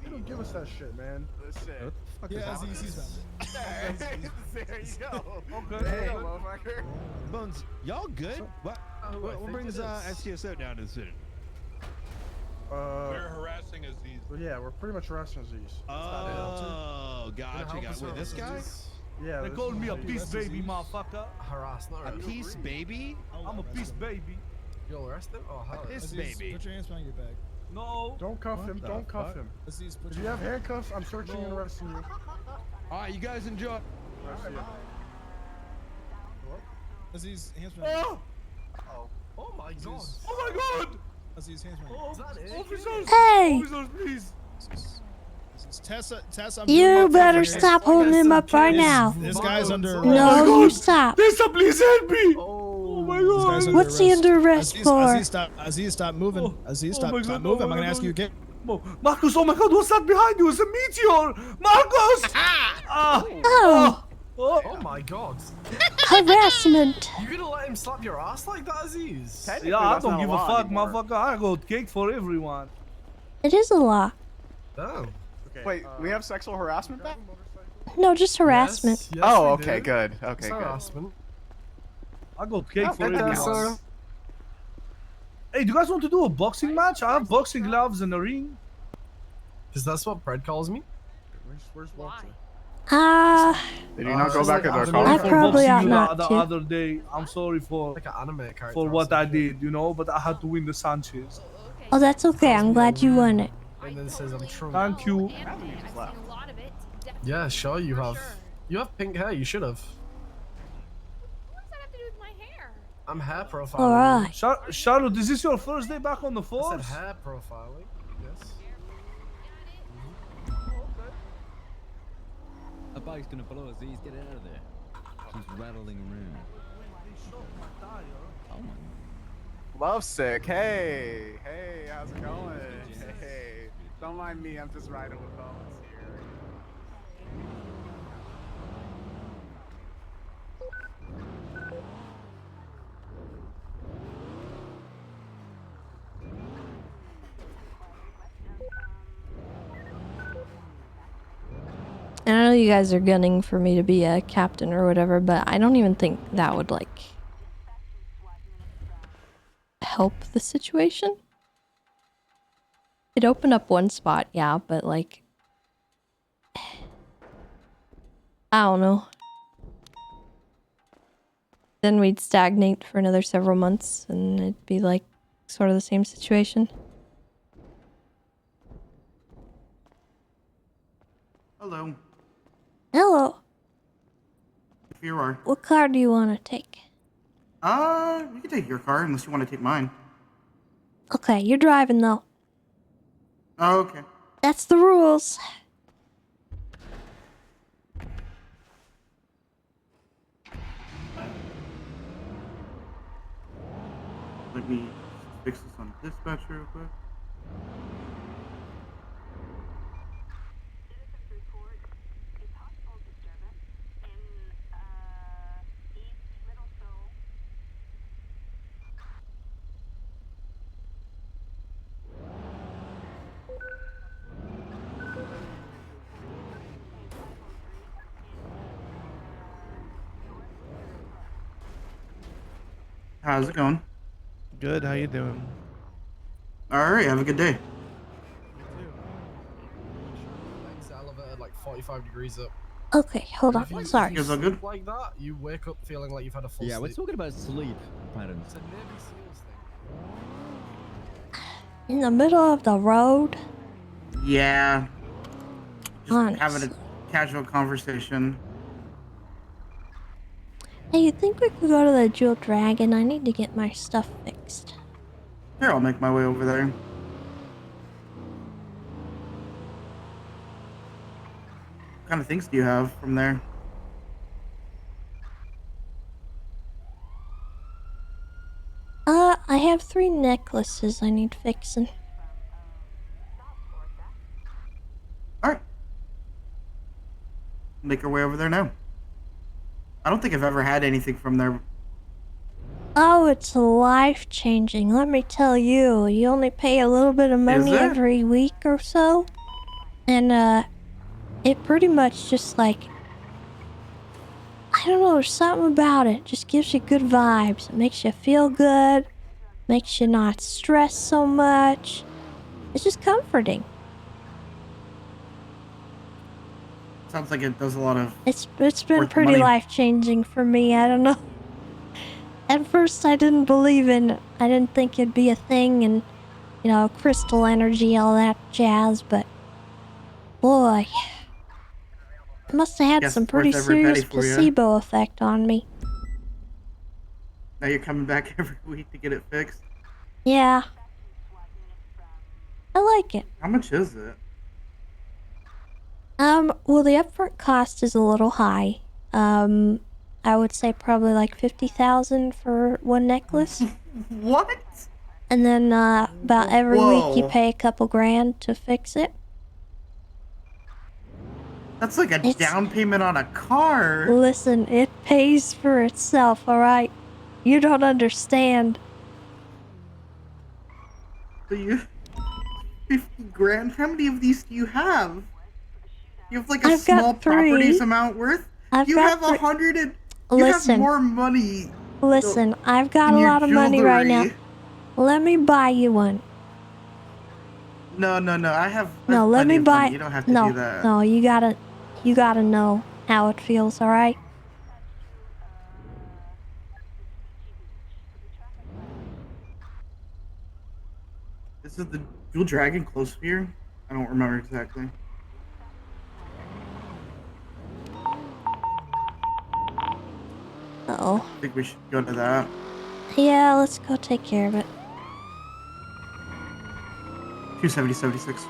Don't give us that shit, man. Yeah, he's there you go. Okay. Hey, motherfucker. Bones, y'all good? What brings STSO down to the city? We're harassing Aziz. Yeah, we're pretty much harassing Aziz. Oh, gotcha. Wait, this guy? Yeah. They called me a peace baby, motherfucker. Harass, not a peace baby? I'm a peace baby. You'll arrest him? Oh, how? Peace baby. Put your hands behind your back. No. Don't cuff him. Don't cuff him. Aziz, If you have handcuffs, I'm searching and arresting you. Alright, you guys enjoy. Aziz, hands behind your back. Oh my god. Oh my god! Aziz, hands behind your back. Officers! Hey! Officers, please! Tessa, I'm You better stop holding him up right now. This guy's under arrest. No, you stop. Tessa, please help me! Oh my god! What's he under arrest for? Aziz, stop moving. Aziz, stop moving. I'm gonna ask you again. Marcus, oh my god, what's that behind you? It's a meteor! Marcus! Oh my god. Harassment. You gonna let him slap your ass like that, Aziz? Yeah, I don't give a fuck, motherfucker. I go cake for everyone. It is a law. Oh. Wait, we have sexual harassment back? No, just harassment. Oh, okay, good. Okay, good. Harassment. I go cake for everyone. Hey, do you guys want to do a boxing match? I have boxing gloves and a ring. Because that's what Brad calls me. Where's Walter? Did you not go back at the I probably ought you not the to. other day. I'm sorry for like an anime character for or what I some shit. did, you know, but I had to win the Sanchez. Oh, that's okay. I'm glad you won it. And then says I'm true. Thank you. Yeah, sure you have. You have pink hair. You should have. I'm hair profiling. All right. Charlotte, is this your first day back on the I force? said hair profiling. Yes. A bike's gonna blow us. Get out of there. She's rattling around. Oh my. Lovesick, hey, how's it going? Hey, don't mind me, I'm just riding with Bones here. And I know you guys are gunning for me to be a captain or whatever, but I don't even think that would, like, help the situation. It opened up one spot, yeah, but, like, I don't know. Then we'd stagnate for another several months, and it'd be, like, sort of the same situation. Hello. Hello. Here you are. What car do you want to take? You can take your car unless you want to take mine. Okay, you're driving, though. Oh, okay. That's the rules. Let me fix this on dispatch real quick. How's it going? Good. How you doing? All right. Have a good day. Elevator like 45 degrees up. Okay, hold on. If you- Sorry. if you sleep like that, you wake up feeling like you've had a full Yeah, sleep. we're talking about sleep patterns. It's a Navy SEALs thing. In the middle of the road? Yeah. Just Honest. having a casual conversation. Hey, you think we could go to the Jewel Dragon? I need to get my stuff fixed. Here, I'll make my way over there. What kind of things do you have from there? I have 3 necklaces I need fixing. Alright. Make our way over there now. I don't think I've ever had anything from there. Oh, it's life-changing, let me tell you. You only pay a little bit of money it? every week or so. And, it pretty much just, like... I don't know, there's something about it. Just gives you good vibes. It makes you feel good. Makes you not stress so much. It's just comforting. Sounds like it does a lot of... It's been worth pretty money. life-changing for me, I don't know. At first I didn't believe in it. I didn't think it'd be a thing and, you know, crystal energy, all that jazz, but boy, it must have had Guess some it's pretty worth every penny serious for ya. placebo effect on me. Now you're coming back every week to get it fixed. Yeah. I like it. How much is it? Well, the upfront cost is a little high. I would say probably like 50,000 for one necklace. What? And then, about every week you Whoa. pay a couple grand to fix it. That's like a down payment on a car. Listen, it pays for itself, alright? You don't understand. So you... 50 grand? How many of these do you have? You have like a I've got small 3. properties amount worth? I've You got have 100 and... You Listen. have more money. Listen, I've got in a your lot of money right now. jewelry. Let me buy you one. No, I have No, let plenty me of money. buy. You don't have to No, do that. no, you gotta know how it feels. All right. This is the Dual Dragon close spear? I don't remember exactly. Oh. I think we should go to that. Yeah, let's go take care of it. 270.76.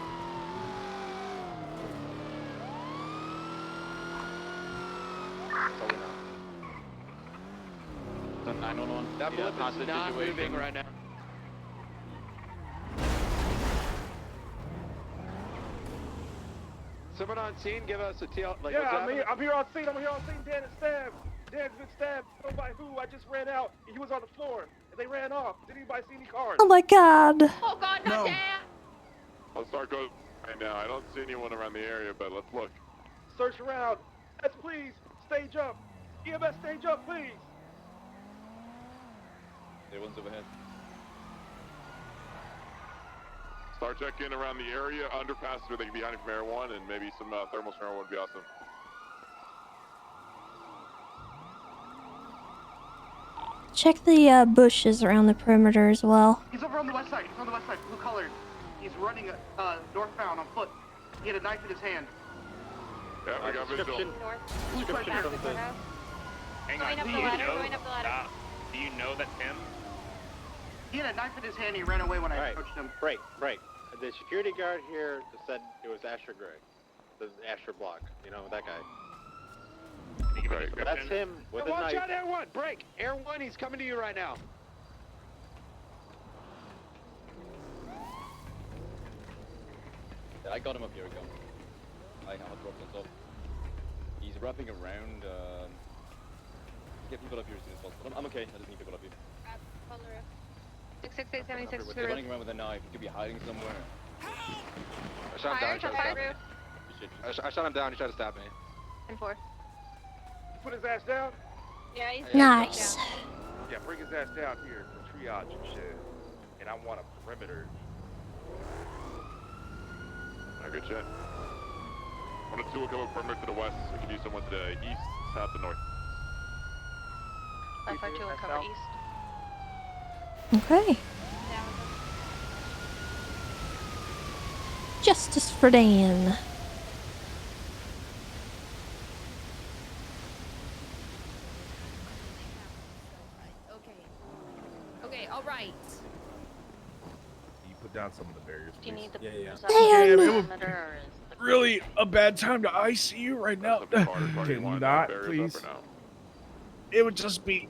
The 911. That blip is not moving right now. Someone on scene, give us a TL. Like, Yeah, what's I'm here happening? on scene. Dan is stabbed. Dan's been stabbed. I don't know by who. I just ran out. He was on the floor, and they ran off. Did anybody see any cars? Oh my God. Oh God, not Dan! I'll start going right now. I don't see anyone around the area, but let's look. Search around. Yes, please. Stage up. EMS, stage up, please. Everyone's overhead. Start checking around the area. Underpasses where they can be hiding from everyone, and maybe some thermal scanner would be awesome. Check the bushes around the perimeter as well. He's over on the west side. Blue colored. He's running northbound on foot. He had a knife in his hand. Yeah, we got visual. Hang on, do you know that's him? He had a knife in his hand. He ran away when I approached him. Break. The security guard here said it was Asher Gray. The Asher Block. You know, that guy. That's him with a knife. Watch out, Air 1! Break! Air 1, he's coming to you right now. I got him up here, I have a drop this up. He's wrapping around, get people up here as soon as possible. I'm okay, I just need people up here. 66876 They're running around with a knife, he could be hiding somewhere. I shot him down, I shot him down, he tried to stab me. 10-4. Put his ass down. Yeah, he's Nice. Yeah, bring his ass down here for triage and shit. And I want a perimeter. Good shit. 1 and 2 will cover perimeter to the west. We can do someone to the east, south, and north. 552 will cover east. Okay. Justice for Dan. Okay, all right. You put down some of the barriers, Do you need the Dan. Really a bad time to ICU right now. Can you not, please? It would just be.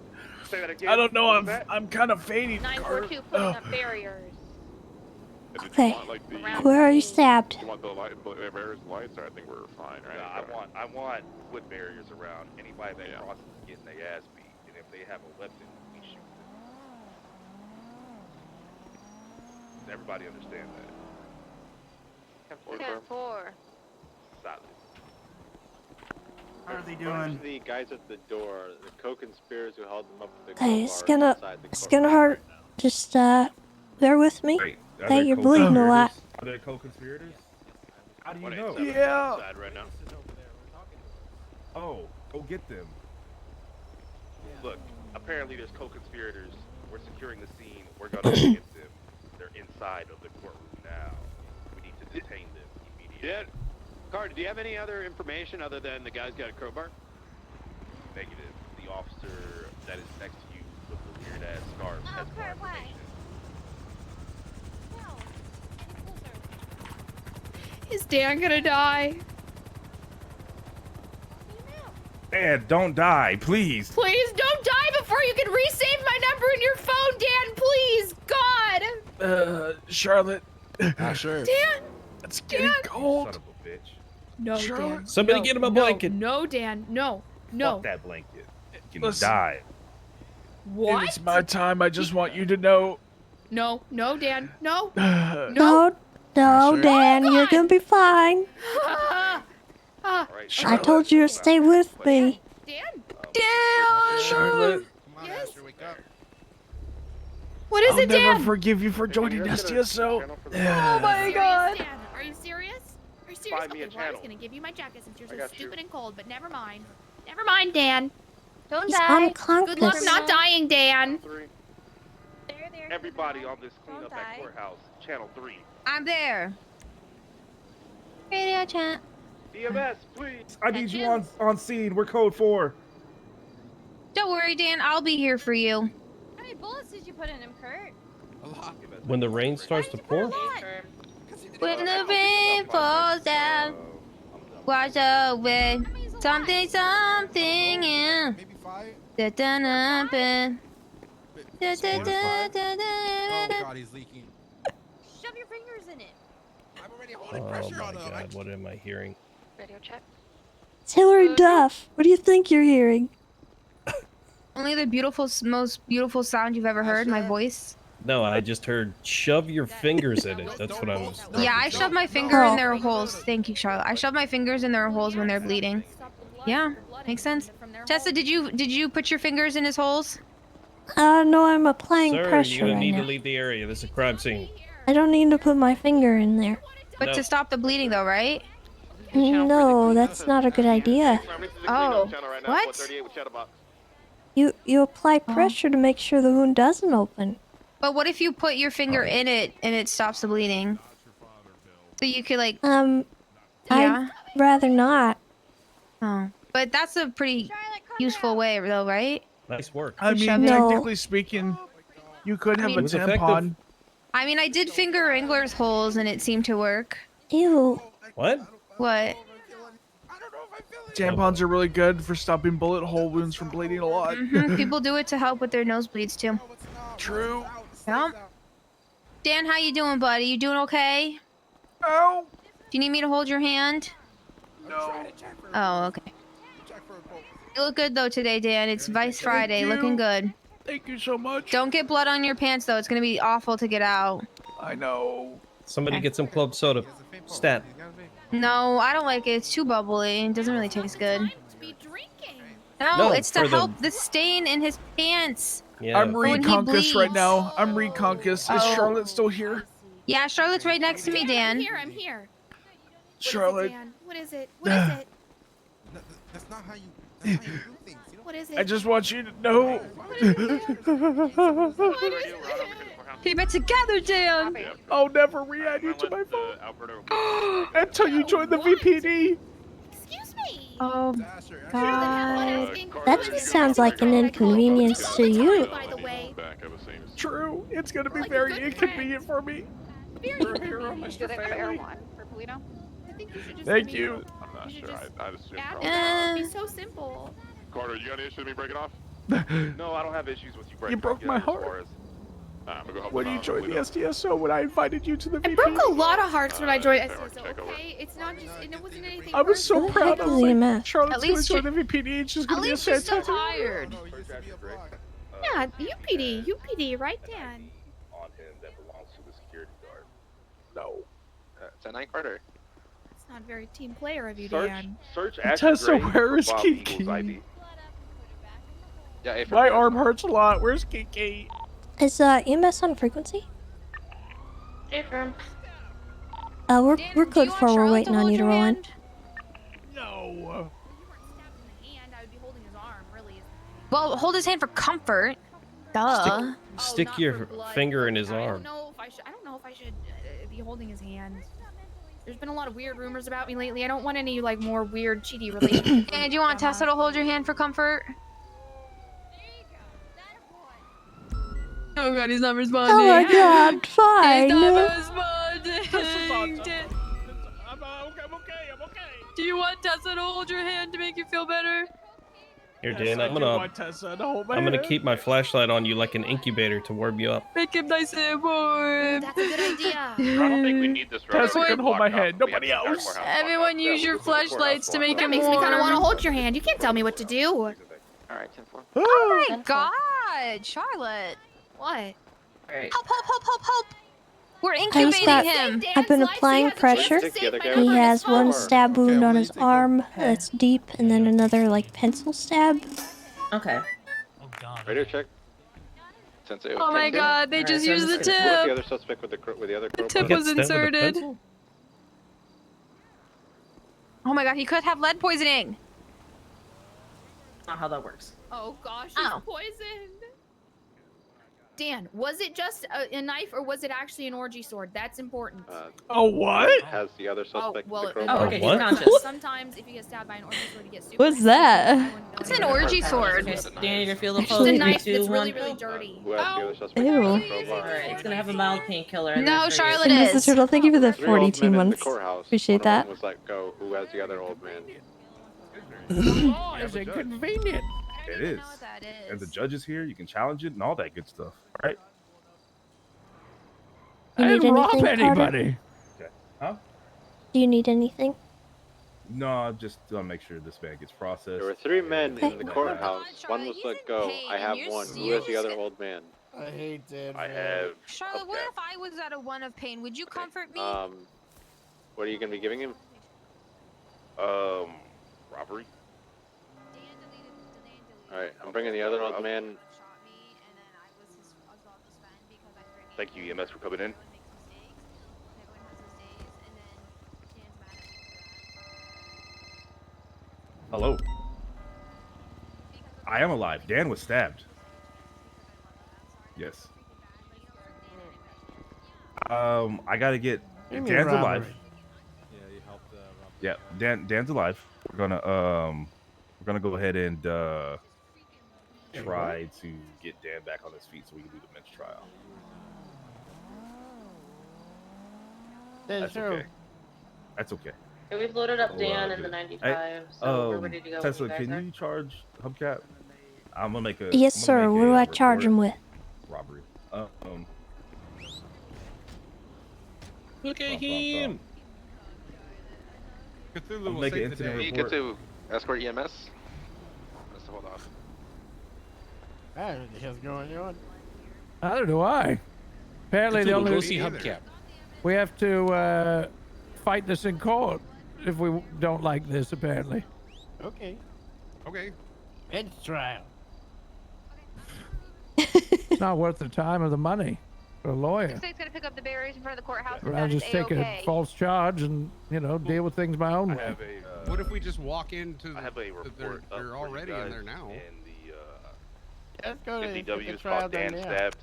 Say that again. I don't know. I'm kind of fading. 942 putting up barriers. Okay. Where are you stabbed? You want the barriers lights, or I think we're fine, right? Yeah, I want foot barriers around anybody that crosses getting their ass beat. And if they have a weapon, we shoot them. Does everybody understand that? 10-4. Solid. How are they doing? The guys at the door, the co-conspirators who held them up with the Hey, crowbar it's gonna hurt. Just bear with me. Wait, Hey, you're bleeding a lot. Are they co-conspirators? How do you know? Yeah. Right now. Oh, go get them. Look, apparently there's co-conspirators. We're securing the scene. We're gonna get them. They're inside of the courtroom now. We need to detain them immediately. Yeah. Carter, do you have any other information other than the guy's got a crowbar? Negative. The officer that is next to you with the weird ass scarf has more information. Is Dan gonna die? Dad, don't die, please. Please don't die before you can resave my number in your phone, Dan, please! God! Charlotte. Sure. Dan! It's getting cold. Son of a bitch. No, Charlotte. Dan. Somebody no, get him a no, blanket. No, Dan. No. No. Fuck that blanket. You can Listen. die. What? It's my time. I just want you to know. No, Dan. No. No, Dan, you're gonna be fine. I told you to stay with me. Dan. Charlotte. Yes. What is I'll it, never Dan? forgive you for joining STSO. Oh my god. Dan, are you serious? Are you serious? Buy me a Okay, well, I was channel. gonna give you my jacket since you're I so got you. stupid and cold, but never mind. Never mind, Dan. Don't He's die. Good luck not dying, Dan. Everybody on this cleanup at courthouse, channel 3. I'm there. Radio chat. DMS, please. I need you on scene. We're code 4. Don't worry, Dan. I'll be here for you. How many bullets did you put in him, Kurt? A lot. When the rain starts to pour? When the rain falls down, wash away something, yeah. Maybe 5. Oh god, he's leaking. Shove your fingers in it. I'm already holding Oh pressure my on him. god, what am I hearing? Radio check. It's Hillary Duff. What do you think you're hearing? Only the most beautiful sound you've ever heard, my voice. No, I just heard shove your fingers in it. That's what I was. Yeah, I shove my finger in their holes. Thank you, Charlotte. I shove my fingers in their holes when they're bleeding. Yeah, makes sense. Tessa, did you put your fingers in his holes? No, I'm applying Sir, pressure you right need now. to leave the area. This is a crime scene. I don't need to put my finger in there. But No. to stop the bleeding, though, right? No, that's not a good idea. Oh, what? You apply pressure to make sure the wound doesn't open. But what if you put your finger in it and it stops the bleeding? So you could like. I'd Yeah. rather not. Oh, but that's a pretty useful way, though, right? Nice work. I mean, No. technically speaking, you could have mean- a It was tampon. effective. I mean, I did finger Wrangler's holes and it seemed to work. Ew. What? What? Tampons are really good for stopping bullet hole wounds from bleeding a lot. People do it to help with their nosebleeds too. True. Yeah. Dan, how you doing, buddy? You doing okay? Oh. Do you need me to hold your hand? No. Oh, okay. You look good though today, Dan. It's Vice Friday, you. looking good. Thank you so much. Don't get blood on your pants though. It's gonna be awful to get out. I know. Somebody get some club soda. Stat. No, I don't like it. It's too bubbly. It doesn't really taste good. No, No, it's to for the- help the stain in his pants. Yeah. I'm When he Reconkus right bleeds. now. I'm Reconkus. Is Oh. Charlotte still here? Yeah, Charlotte's right next to me, Dan. I'm here. Charlotte. What is it? What is it? That's not how you do things. You What is it? I just want you to know. Keep it together, Dan. I'll never re-add you to my phone until you join the VPD. Excuse me. Oh, God. That just sounds like an inconvenience to you. By the way. True. It's gonna be very inconvenient for me. You're a hero, Mr. Do they have Family. air one for Polito? I think you should just Thank you. I'm not sure. I'd assume add probably. it. It'd be so simple. Carter, you got any issue with me breaking off? No, I don't have issues with you breaking You broke off. my As far heart. as, I'm gonna go help When them you out, joined the Polito. STSO, when I invited you to the I VPD. broke a lot of hearts when I joined okay, SSO, check over. okay? It's not just, it wasn't anything I was so personal. proud. I was Holy like, man. Charlotte's At gonna least join you- the VPD. It's just At gonna be a least you're so fantastic. tired. Yeah, UPD, right, Dan? On him that belongs to the security guard. No. 10-9 Carter. It's not very team player of you, Search, Dan. search Tessa, Asher Gray where is for Bob Kiki? Eagles ID. Yeah, A for My Carter. arm hurts a lot. Where's Kiki? Is EMS on frequency? Affirm. We're Dan, we're do good you want for we're Charlotte waiting to on hold you to your roll in. hand? No. I would be holding his arm, really. Well, hold his hand for comfort. Duh. Stick not your for blood. finger in his I arm. don't know if I should be holding his hand. There's been a lot of weird rumors about me lately. I don't want any like more weird cheaty relationships. And do you want Tessa to hold your hand for comfort? Oh god, he's not responding. Oh my god, fine. responding. Do you want Tessa to hold your hand to make you feel better? Here, Yes, Dan, I I'm do gonna want Tessa to hold my I'm gonna hand. keep my flashlight on you like an incubator to warm you up. Make him nice and warm. That's a good idea. I don't think we need this. Tessa route. can hold my Locked up. hand. We have Nobody the entire else. courthouse Everyone locked up. use Yeah, your we'll go to the flashlights to courthouse make locked him up. Makes me kind of want to warm. hold your hand. You can't tell me what to do. All right, 10-4. Oh my god, Charlotte. What? Help, help, help, help, help. We're I just incubating got. him. I've been applying pressure. He has one stab wound on his arm that's deep, and then another like pencil stab. Okay. Radio check. Sensei, Oh my god, they just used the What's the other tip. suspect with the other The crowbar? tip was inserted. Oh my god, he could have lead poisoning. Not how that works. Oh gosh, he's poisoned. Dan, was it just a knife or was it actually an orgy sword? That's important. Oh, what? Has the other suspect well, with the an crowbar? orgy what? sword. Sometimes if you get stabbed by an orgy sword, you get super. What's that? What's an orgy sword? Danny, you feel the It's pose. a knife Three, two, that's really, one. really dirty. Who has the other suspect Ew. with the crowbar? Alright, it's gonna have a mild painkiller. and No, then for you. Charlotte And Mr. is. Turtle, thank you for the 3 old 42 men in the months. courthouse. Appreciate One of that. them was let go. Who has the other old man? Oh, is it convenient? It is. And the judge is here. You can challenge it and all that good stuff. All right. You I need didn't rob anything, Carter? anybody. Okay. Huh? Do you need anything? No, I'm just gonna make sure this man gets processed. There were 3 men Okay. in the courthouse. One was let go. I have one. Who has the other old man? I hate that. I have. Charlotte, what if I was at a 1 of pain? Would you comfort me? What are you gonna be giving him? Robbery. All right, I'm bringing the other old man. Thank you, EMS, for coming in. Hello. I am alive. Dan was stabbed. Yes. I gotta get. If Dan's alive. Yeah, you helped rob. Yeah, Dan's alive. We're gonna go ahead and try to get Dan back on his feet so we can do the bench trial. That's okay. That's okay. Okay, we've loaded up Oh, Dan in good. the 95, so we're ready to go. Tessa, when you guys can are. you charge hubcap? I'm gonna make a. Yes, I'm sir. gonna make What do a I charge report. him with? Robbery. Look at him. Cthulhu I'll will make an save the incident day. You get to escort EMS. Let's hold on. Hey, what the hell's going on? Neither do I. Apparently, the Cthulhu, only go see Hubcap. we have to fight this in court if we don't like this. Apparently. Okay. Okay. Bench trial. It's not worth the time or the money for a lawyer. State's gonna pick up the barriers in front of the courthouse. But I'll just take a false charge and, deal with things my own I way. have a. What if we just walk into? I have a report. They're already in there now. And the Let's go to MDW is trial called Dan done now. stabbed.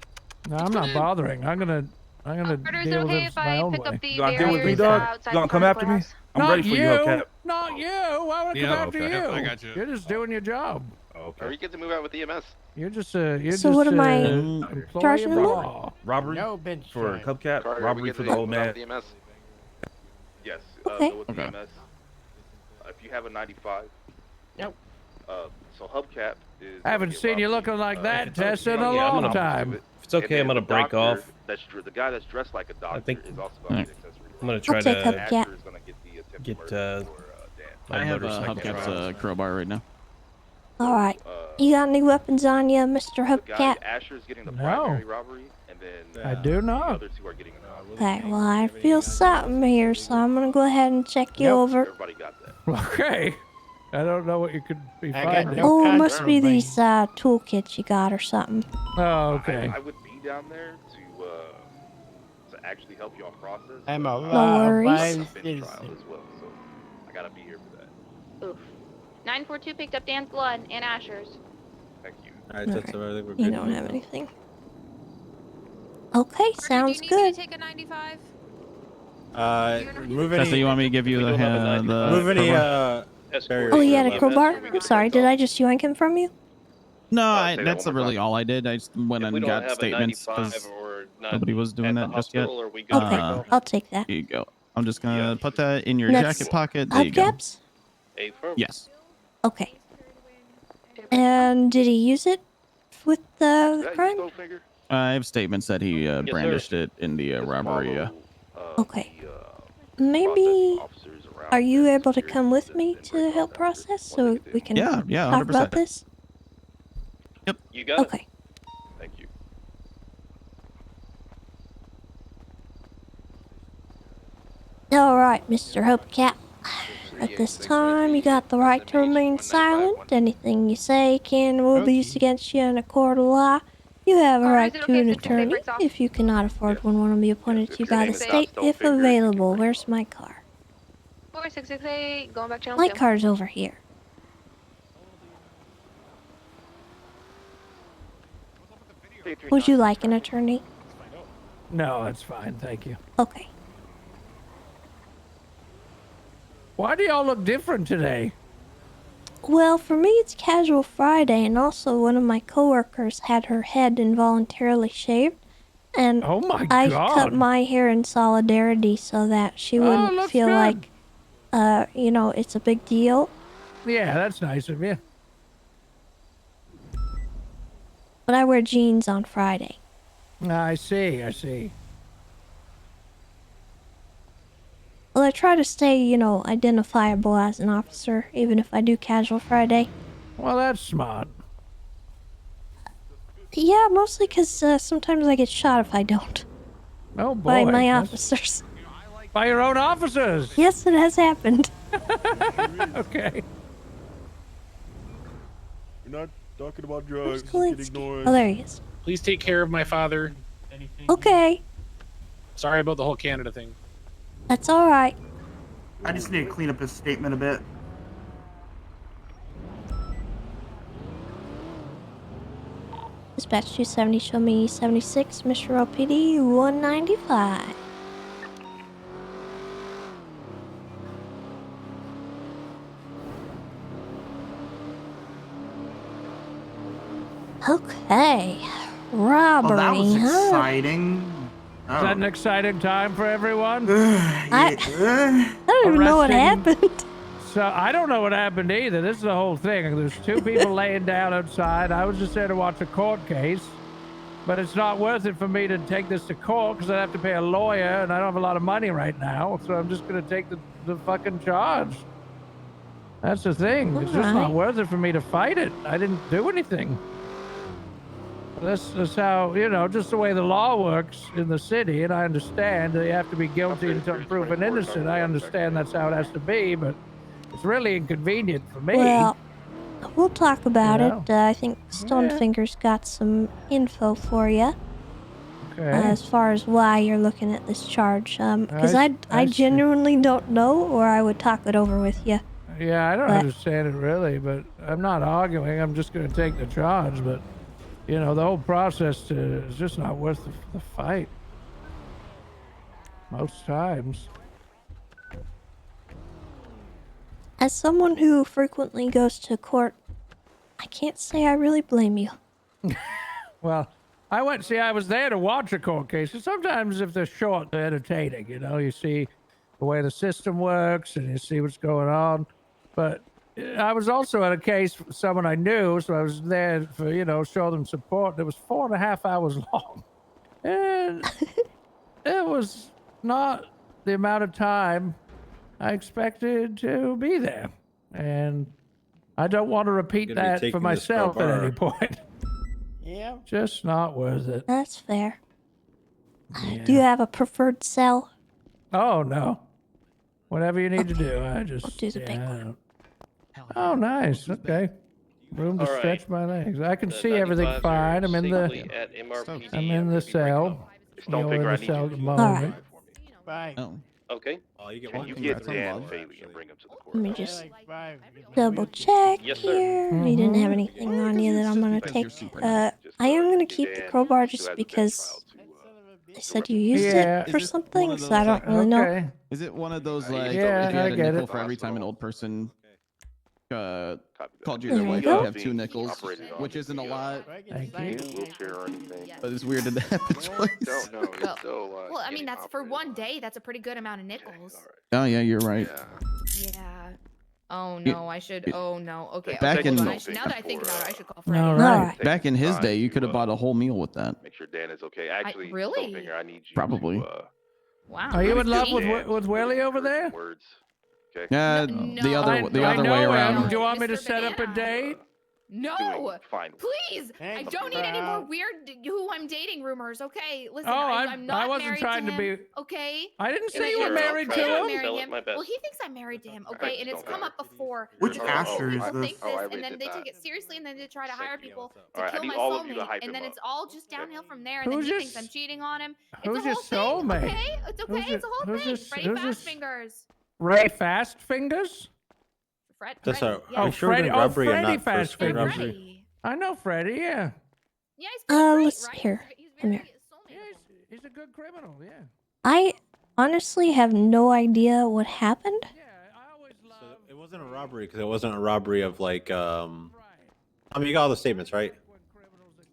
No, I'm not bothering. I'm gonna Carter, is it deal with okay this if my I own pick way. up the You gonna deal with me, barriers dog? outside You gonna the come front after of the me? courthouse? I'm Not ready for you, Hubcap. Not you. Why would I Yeah, come after okay. you? I got you. You're just doing your job. Okay. Or you get to move out with EMS. You're just So just what am I employee charging of him with? law. Robbery No bench for trial. Hubcap. Carter, Robbery we get for to the old move out man. with EMS. Yes. Okay. Go with Okay. EMS. If you have a 95. Nope. So Hubcap is. I haven't gonna get seen you robbery. looking like that, it's okay, Tessa, in a yeah, I'm long gonna- time. If it's okay, I'm And gonna the break doctor off. That's the guy that's dressed like a doctor think- is also going to be accessory. I'm gonna try take to Hubcap. Asher is going to get the attempted get murder for Dan. my I have motorcycle Hubcap's trial. crowbar right now. All right. You got any weapons on you, Mr. The guy Hubcap? Asher is getting the No. primary robbery, and then I do the not. other 2 are getting another. Okay, well, I feel something here, so I'm gonna go ahead and check you Nope. over. Everybody got that. Okay. I don't know what you could be I got finding. no Oh, it must be contraband. these toolkits you got or something. Oh, okay. I would be down there to actually help you on process. I'm a No law-abiding worries. Bench trial citizen. as well, so I gotta be here for that. Oof. 942 picked up Dan's blood and Asher's. Thank you. Alright, Okay. that's alright. I think we're You good. don't have anything. Okay, Carter, sounds do you need me good. to take a 95? Move Tessa, any. you want me to give you We the don't have a 95. Move any. crowbar? Barriers Oh, he for had a left. crowbar? Sorry, did I just yoink him from you? No, say that that's one more really time. all I did. I just went If we and don't got have a statements 95 because or not nobody was doing at that the just yet. hospital, or we got Okay, I'll take that. Here you go. I'm just gonna Yeah. put that in your That's jacket pocket. There you go. Hubcaps? a firm. Yes. Okay. And did he use it with the crime? I have statements that he sir. brandished it in the robbery. Okay. Maybe are you able to come with me to help process so we can Yeah, talk 100%. about this? You got Okay. it. Thank you. All right, Mr. Hubcap. At this time, you got the right to remain silent. Anything you say can will be used against you in a court of law. You have a Connor, right is it to okay an if the tape attorney. breaks off? If you cannot afford one, will be appointed to you by the Say- state if available. Where's my car? 4668, going back channel My 2. car's over here. Would you like an attorney? No, that's fine. Thank you. Okay. Why do y'all look different today? Well, for me, it's Casual Friday, and also one of my coworkers had her head involuntarily shaved, and Oh my I God. cut my hair in solidarity so that she wouldn't looks feel good. like, it's a big deal. Yeah, that's nice of you. But I wear jeans on Friday. I see. I see. Well, I try to stay, identifiable as an officer, even if I do Casual Friday. Well, that's smart. Yeah, mostly because sometimes I get shot if I don't. Oh boy. By my that's- officers. By your own officers. Yes, it has happened. Okay. We're not talking about drugs. Where's Just Kalinsky? getting noise. Oh, there he is. Please take care of my father. Okay, Sorry about the whole Canada thing. that's alright. I just need to clean up his statement a bit. Dispatch 270, show me 76, Mr. OPD 195. Okay. Robbery, Well, that was huh? exciting. Is that an exciting time for everyone? I don't even know what happened. So I don't know what happened either. This is the whole thing. There's two people laying down outside. I was just there to watch a court case, but it's not worth it for me to take this to court because I have to pay a lawyer, and I don't have a lot of money right now. So I'm just gonna take the fucking charge. That's the thing. It's just not worth it for me to fight it. I didn't do anything. That's how, just the way the law works in the city, and I understand that you have to be guilty until proven innocent. I understand that's how it has to be, but it's really inconvenient for me. Well, we'll talk about Yeah. it. I think Stonefinger's got some info for you. Okay. As far as why you're looking at this charge. Because I I see. genuinely don't know, or I would talk it over with you. Yeah, I don't But- understand it really, but I'm not arguing. I'm just going to take the charge, but, the whole process is just not worth the fight. Most times. As someone who frequently goes to court, I can't say I really blame you. Well, I was there to watch a court case. And sometimes if they're short, they're entertaining. You see the way the system works and you see what's going on. But I was also at a case for someone I knew, so I was there for, show them support. It was 4.5 hours long. And it was not the amount of time I expected to be there. And I don't want to repeat You're gonna be that for taking this myself at car. any point. Yeah. Just not worth it. That's fair. Yeah. Do you have a preferred cell? Oh, no. Whatever you need to do. I just. I'll do the big one. Oh, nice. Okay. Room to All right. stretch my legs. I can The see everything 95s are fine. I'm in safely the. at MRPD. I'm in the cell. Don't You're figure in I the need cell you at the to- moment. Bye. Oh. Okay. Oh, you get Can one. you Congrats get on Dan love, Faley and bring him to the court? Let me just Bye. double check Yes, sir. here. You didn't have Mhm. anything on you that I'm gonna because take. you're super nice. I am gonna keep the crowbar just because they said you used Yeah. it for Is it something, one of so I those, don't like- really know. Okay. Is it one of those like Yeah, if you had I a get nickel it. for every time an old person called you There their we wife, go. you'd have 2 nickels, which isn't a lot, Thank you. Wheelchair or anything. but it's weird that that happens twice. Don't know. You're still. Well, I mean, that's for one day. That's a pretty good amount of nickels. Oh yeah, you're right. Yeah. Oh You- no, I should. Oh no. Okay. Back okay, hold in- on. Now that I think about it, I should call Freddy. All right. Back in his day, you could have bought a whole meal with that. Make sure Dan is okay. Actually, really? Stonefinger, I need you Probably. to. Wow. Are you in love Dan with Willie over there? Words. Okay. Yeah, No, the other I way know him. around. Do you want me to Mr. set up a Banana. date? No, doing fine. please. I don't need any more weird who I'm dating rumors. Okay, listen, Oh, I'm not I wasn't married trying to to him. be. Okay. I didn't And say you were it's married okay, to I'm him. marrying him. Well, he thinks I'm married to him. Okay, and it's come up before. Which And Asher is people this? think this, and then they take it seriously, and then they try to hire people to Alright, I kill need my all of you to soulmate, hype and him then up. it's all just downhill from there. And Who's then he your thinks I'm cheating on him. Who's It's a your whole thing. soulmate? Okay, it's okay. It's a whole thing. Freddy who's Fast this- Fingers. Ray Fast Fingers? Freddy. That's our. Yeah. Are you sure we're doing robbery and Freddy not Fast first degree Fingers. robbery? I know Freddy. Yeah. Yeah, he's pretty great, Let's right? here. Come here. He's a good criminal. Yeah. I honestly have no idea what happened. So it wasn't a robbery because it wasn't a robbery of like. I mean, you got all the statements, right?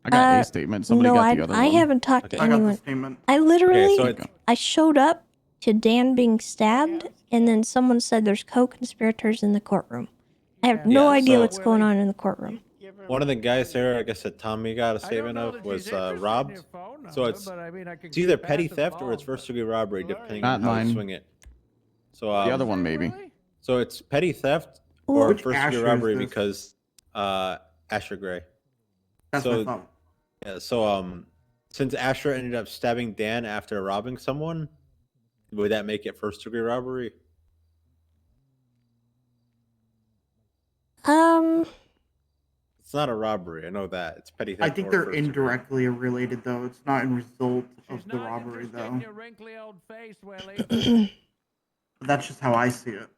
I got a statement. Somebody no, got the other I one. haven't talked to I got the anyone. statement. I literally, so it's- I showed up to Dan being stabbed, and then someone said there's co-conspirators in the courtroom. I have no Yeah, idea so- what's going on in the courtroom. One of the guys there, I guess that Tommy got a statement of, was robbed. So it's either petty theft or it's first degree robbery, depending Not on how mine. you swing it. So The other one, maybe. So it's petty theft or Which first Asher degree is robbery this? because Asher Gray. That's so, my thought. Yeah, so since Asher ended up stabbing Dan after robbing someone, would that make it first degree robbery? It's not a robbery. I know that. It's petty theft. I think or they're first degree. indirectly related though. It's not in result of the robbery though. Your wrinkly old face, Willie. That's just how I see it.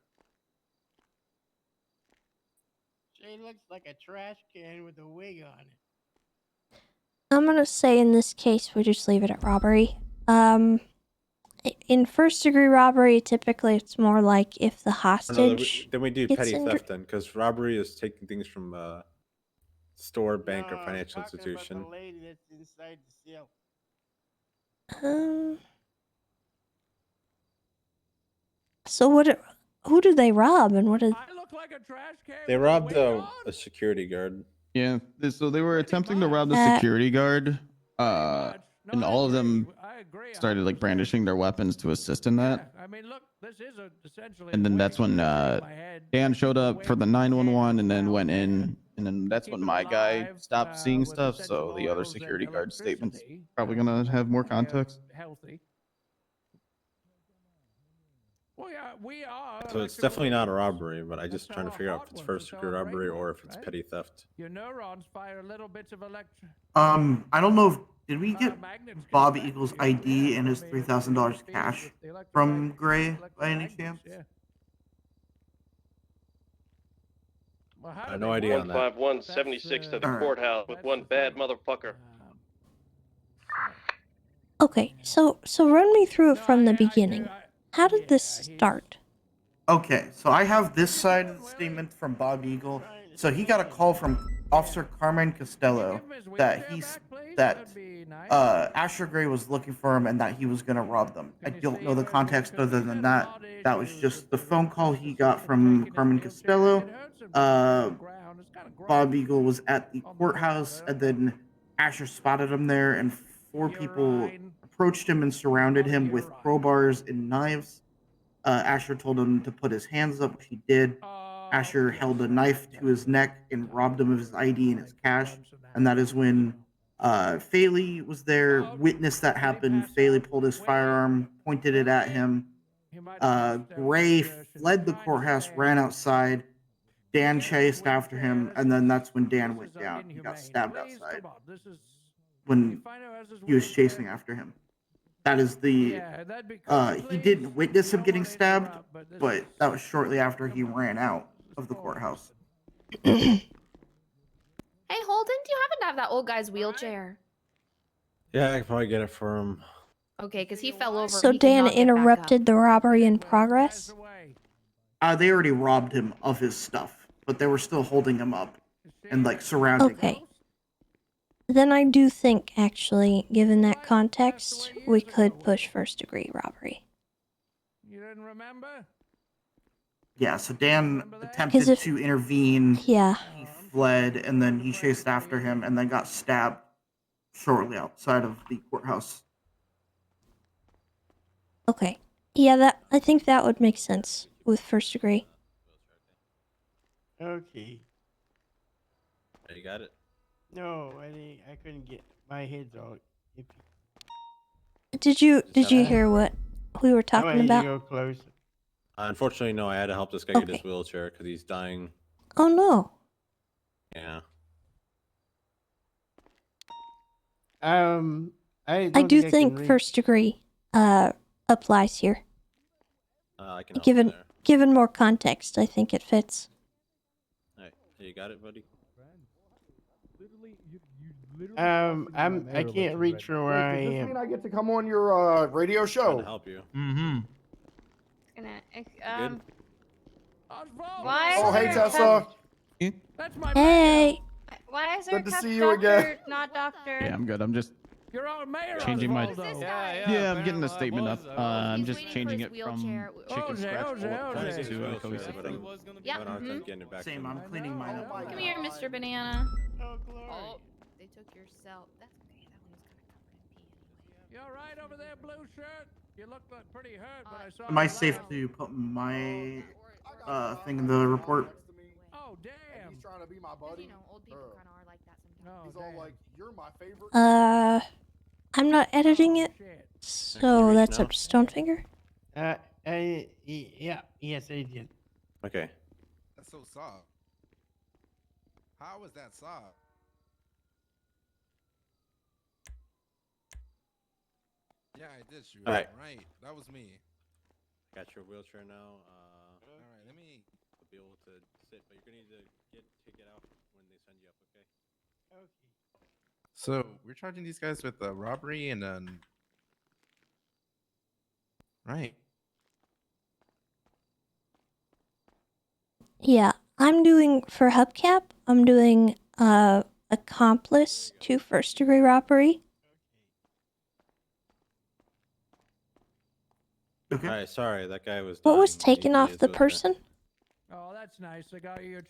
She looks like a trash can with a wig on it. I'm gonna say in this case we just leave it at robbery. In first degree robbery, typically it's more like if the No, hostage. then we do gets petty injured. theft then, because robbery is taking things from a store, bank, or financial Talking institution. about the lady that's inside the cell. So what? Who did they rob, and what did? They robbed a security guard. Yeah. So they were attempting to rob the security guard. And all of them started like brandishing their weapons to assist in that. I mean, look, this is essentially. And then that's when Dan showed up for the 911 and then went in. And then that's when my guy stopped seeing stuff. So the other security guard statement's probably going to have more context. Healthy. So it's definitely not a robbery, but I just trying to figure out if it's first degree robbery or if it's petty theft. Your neurons fire little bits of electric. I don't know if did we get Bob Eagle's ID and his $3,000 cash from Gray by any chance? I have no idea on that. 15176 to the courthouse with one bad motherfucker. Okay, so run me through it from the beginning. How did this start? Okay, so I have this side of the statement from Bob Eagle. So he got a call from Officer Carmen Costello that Asher Gray was looking for him and that he was gonna rob them. I don't know the context other than that. That was just the phone call he got from Carmen Costello. Bob Eagle was at the courthouse, and then Asher spotted him there, and 4 people approached him and surrounded him with crowbars and knives. Asher told him to put his hands up, which he did. Asher held a knife to his neck and robbed him of his ID and his cash. And that is when Faley was there, witnessed that happen. Faley pulled his firearm, pointed it at him. Gray fled the courthouse, ran outside. Dan chased after him, and then that's when Dan went down. He got stabbed outside when he was chasing after him. That is the he didn't witness him getting stabbed, but that was shortly after he ran out of the courthouse. Hey, Holden, do you happen to have that old guy's wheelchair? Yeah, I can probably get it for him. Okay, because he fell over. So and he Dan cannot get back up. interrupted the robbery in progress? They already robbed him of his stuff, but they were still holding him up and like surrounding him. Okay. Then I do think, actually, given that context, we could push first degree robbery. You didn't remember? Yeah, so Dan attempted to intervene. Yeah. He fled, and then he chased after him, and then got stabbed shortly outside of the courthouse. Okay. Yeah, I think that would make sense with first degree. Okay. You got it. No, I couldn't get my head's all iffy. Did you hear what we were I talking need to about? go close. Unfortunately, no. I had to help this guy get his Okay. wheelchair because he's dying. Oh no. Yeah. I I don't do think I can think reach. first degree applies here. I can help you there. Given more context, I think it fits. Hey, you got it, buddy. I can't reach from where I Does this am. mean I get to come on your radio Trying show? to help you. Mm-hmm. Good? Why? Oh, hey, Tessa. That's my Hey. Why is there Good to a see you doctor, again. not doctor? Yeah, I'm good. I'm just You're on mayor. changing my. Osvaldo. Yeah, I'm getting the statement up. I'm just waiting for changing his it from wheelchair. chicken Jose, scratch Jose, pork Jose. to a cohesive but thing. Yeah. Having a hard time getting it back Same. to me. I'm cleaning mine up. Come here, Mr. Banana. Oh, glory. Oh, they took your cell. That's okay. That one was kind of covered in pee anyway. You all right over there, blue shirt? You look like pretty hurt, but I saw. Am I you safe laugh. to put my thing in the report? Oh damn. He's trying to be my buddy. You know, old people kind of are like that sometimes. Oh, He's all damn. like, "You're my favorite." I'm not editing it, Shit. so reach that's now? up to Stonefinger. Yeah, yes, I did. Okay. That's so soft. How is that soft? Yeah, I did shoot. All right. Right. That was me. Got your wheelchair now. All right, let me. To be able to sit, but you're gonna need to get out when they send you up. Okay. Okay. So we're charging these guys with robbery and right. Yeah, I'm doing for hubcap. I'm doing accomplice to first degree robbery. Okay. All right. Sorry, that guy was. What was dying. taken He off needs the his wheelchair. person? Oh, that's nice. I got you your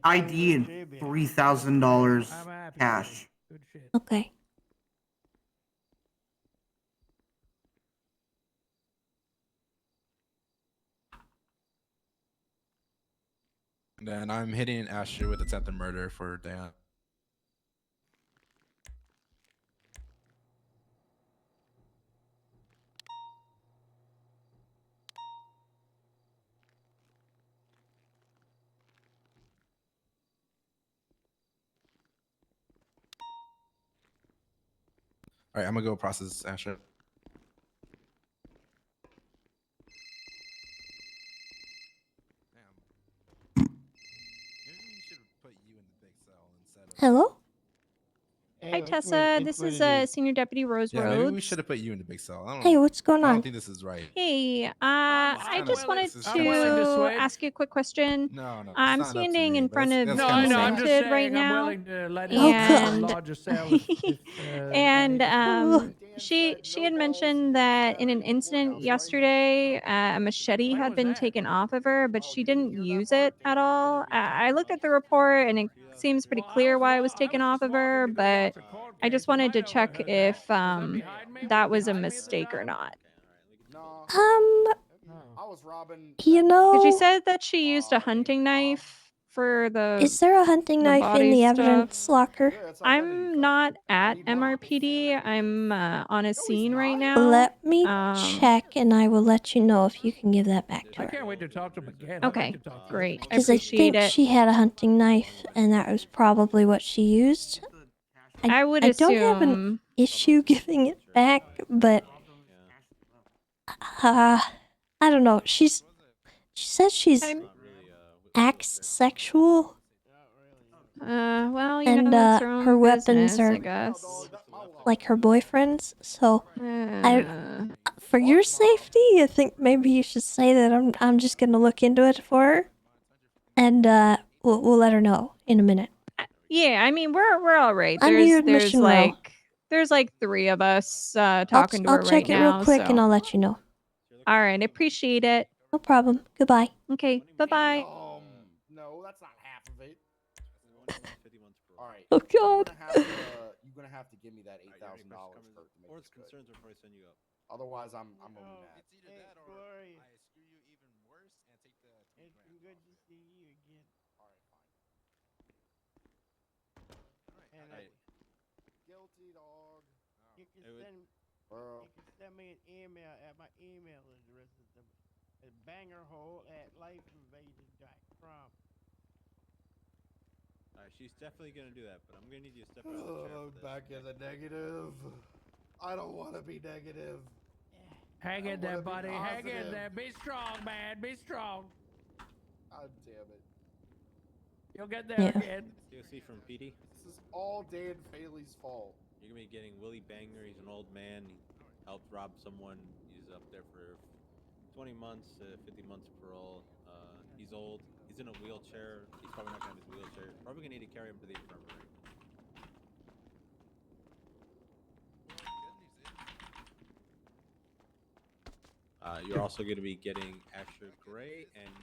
ID and $3,000 I'm happy. cash. Good shit. Okay. And then I'm hitting Asher with attempted murder for Dan. All right, I'm gonna go process Asher. Maybe we should put you in the big cell instead of. Hello? Hi, Tessa. This is Senior Deputy Rose Yeah, maybe we Rhodes. should have put you in the big cell. I don't. Hey, what's going I on? don't think this is right. Hey, I just wanted I'm willing to to switch. ask you a quick question. No, I'm it's not up to standing me, in but front of that's the No, I know. I'm just Cemented saying. right I'm now, willing to let Oh, him God. lodge a sale and Ugh. she had mentioned that in an incident yesterday, a machete When had was been that? taken off of her, but she didn't use it at all. I looked at the report and it seems pretty clear why it was taken off of her, but I just wanted to check if that was a mistake or not. No, I was robbing. You know, Because she said that she used a hunting knife for is there a hunting knife in body the stuff. evidence locker? I'm not at MRPD. I'm on a scene right now. Let me check, and I will let you know if you can give that back to I her. can't wait to talk to him again. Okay, great. I Because I appreciate think it. she had a hunting knife, and that was probably what she used. I would I don't have an assume. issue giving it back, but I don't know. She says she's acts sexual, Well, you and know, that's her own her weapons business, are I guess. like her boyfriend's. So for your safety, I think maybe you should say that I'm just gonna look into it for her, and we'll let her know in a minute. Yeah, I mean, we're all right. I'm here at There's Mission Row. there's like 3 of us I'll talking to her check right it now. real quick, and so. I'll let you know. All right, I appreciate it. No problem. Goodbye. Okay, bye-bye. No, that's not half of it. All right. Oh, God. You're gonna have to give me that $8,000 to make Or this it's good. concerns will probably send you up. Otherwise, I'm gonna be mad. It's either that or I screw you even worse and take the $20,000. It's good to see you again. All right, fine. You can send me an email at my email address at bangerhole@lifeinvasion.com. She's definitely gonna do that, but I'm gonna need you to step out of the chair for this. Back in the negative. I don't want to be negative. Hang in there, buddy. Hang in there. Be strong, man. Be strong. God damn it. You'll get there again. COC from PD. This is all Dan Faley's fault. You're gonna be getting Willie Banger. He's an old man. He helped rob someone. He's up there for 20 months, 50 months parole. He's old. He's in a wheelchair. He's probably not gonna have his wheelchair. Probably gonna need to carry him to the infirmary. You're also going to be getting Asher Gray and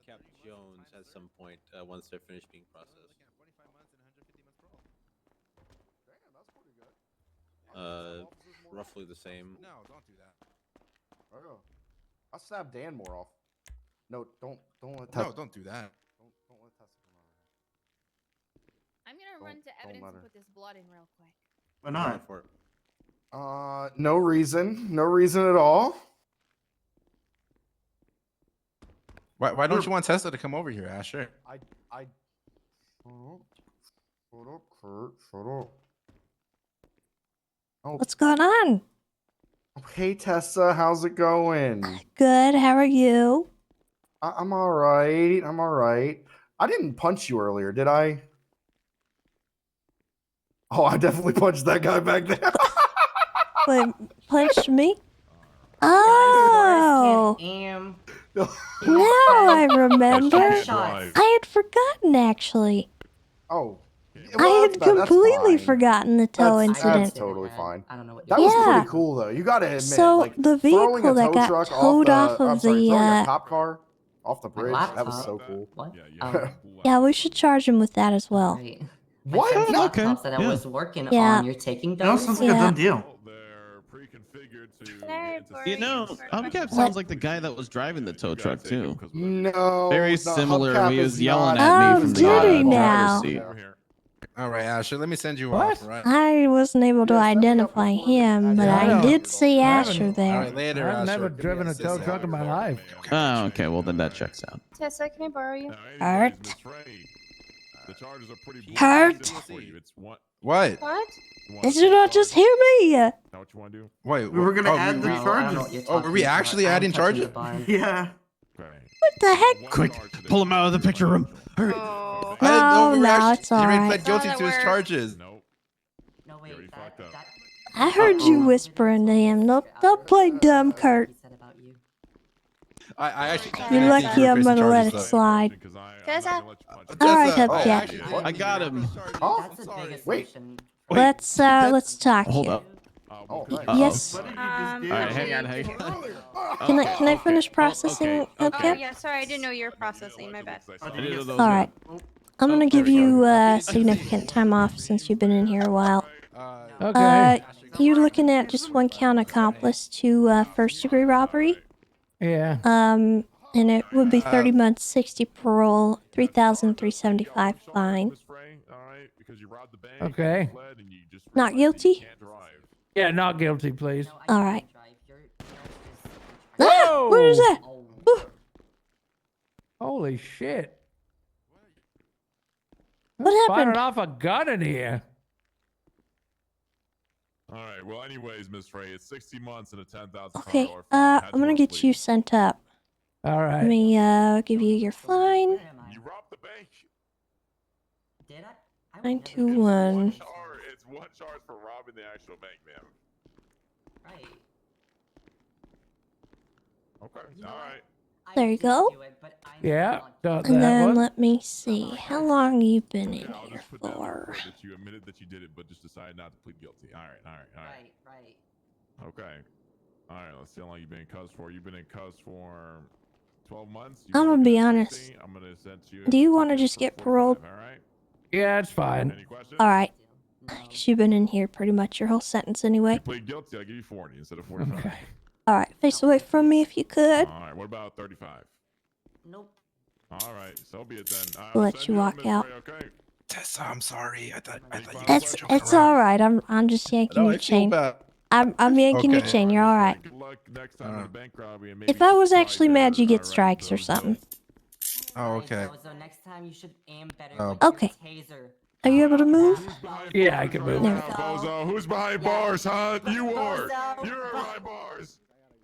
Cap Jones at some point once they're finished being processed. 25 months and 150 months parole. Damn, that's pretty good. Roughly the same. No, don't do that. Oh, I'll stab Dan more off. No, don't let Tessa. No, don't do that. Don't let Tessa come over here. I'm gonna run to evidence and put this blood in real quick. Why not? No reason. No reason at all. Why don't you want Tessa to come over here, Asher? I Shut up, Kurt. Shut up. Oh. What's going on? Hey, Tessa. How's it going? Good. How are you? I'm all right. I'm all right. I didn't punch you earlier, did I? Oh, I definitely punched that guy back there. Wait, punched me? Oh. Now I remember. I had forgotten, actually. Oh. I had completely forgotten the tow incident. That's totally fine. I don't know what that was pretty cool, though. You gotta admit. So like, the vehicle that got towed off of throwing a the cop car off the bridge. That was so cool. What? yeah, we should charge him with that as well. What? Okay. That I was working on. You're taking those. Sounds like a done deal. You know, Hubcap sounds like the guy that was driving the tow truck too. No, very similar. He was yelling not. at me from the now. driver's seat. All right, Asher, let me send you off. Right? I wasn't able to identify him, but I did see Asher All there. right, later, I've Asher. never driven a tow truck in my life. Oh, okay. Well, then that checks out. Tessa, can I borrow you? Kurt? The charges are pretty Kurt? What? What? Did you not just hear me? What you want to do? Wait, We were gonna add the charges. Oh, are we actually adding charges? Yeah. What the heck? Quick, pull him out of the picture room. Hurry. No, it's all He right. pled guilty to his charges. No, wait. I heard you whispering to him. Don't play dumb, Kurt. I actually. You're lucky I'm gonna let it slide. Tessa? All right, Hubcap. I got him. Oh, wait. Let's talk Hold here. up. Yes. All right, hang on. Can I finish processing, Hubcap? Yeah, sorry, I didn't know you were processing. My bad. All right. I'm gonna give you significant time off since you've been in here a while. Okay. You're looking at just one count accomplice to first-degree robbery. Yeah. And it would be 30 months, 60 parole, 3,375 fine. Okay. Not guilty? Yeah, not guilty, please. All right. Ah, what is that? Ooh. Holy shit. What happened? Firing off a gun in here. All right. Well, anyways, Miss Frey, it's 60 months and a $10,000. Okay, I'm gonna get you sent up. All right. Let me give you your fine. You robbed the bank. Did I? 921. It's one charge for robbing the actual bank, ma'am. Right. Okay. All right. There you go. Yeah, got And that then one. let me see. How long you been in I'll here just put down the for? report that you admitted that you did it, but just decided not to plead guilty. All right. Right. Okay. All right. Let's see how long you've been in custody for. You've been in custody for 12 months. I'm gonna be honest. I'm gonna send you. Do you want to just get paroled? All right. Yeah, it's fine. Any questions? All right. Because you've been in here pretty much your whole sentence anyway. You plead guilty. I'll give you 40 instead of 45. Okay. All right. Face away from me if you could. All right. What about 35? Nope. All right. So be it then. I'll let you walk out. Okay. Tessa, I'm sorry. I thought you It's all right. I'm just yanking No, your I feel chain. bad. I'm yanking your Okay. chain. You're all right. Good luck next time at a bank robbery. And maybe If I was try actually mad, better, you get alright, strikes or Bozo? something. Oh, okay. So next time you should aim better Oh. with your Okay. taser. Are you able to move? Yeah, I can move. There we Now, go. Bozo, who's behind bars, huh? You are. Bozo. You're behind bars.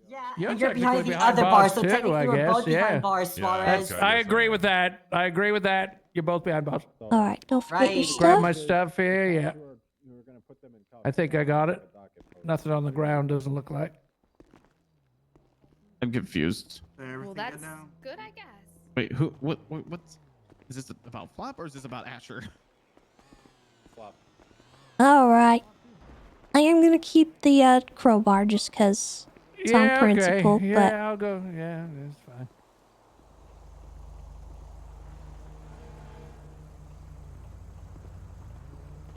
Yeah, You're and you're behind technically the behind other bar, bars so too, technically I we're guess, both yeah. behind bars, Suarez. I agree with that. I agree with that. You're both behind bars. All right. Don't forget your Right. Grab stuff. my stuff here. Yeah. I think I got it. Nothing on the ground doesn't look like. I'm confused. Well, that's good, I guess. Wait, what's... Is this about Flop or is this about Asher? Flop. All right. I am gonna keep the crowbar just 'cause it's on principle. Okay. But Yeah, I'll go. Yeah, that's fine.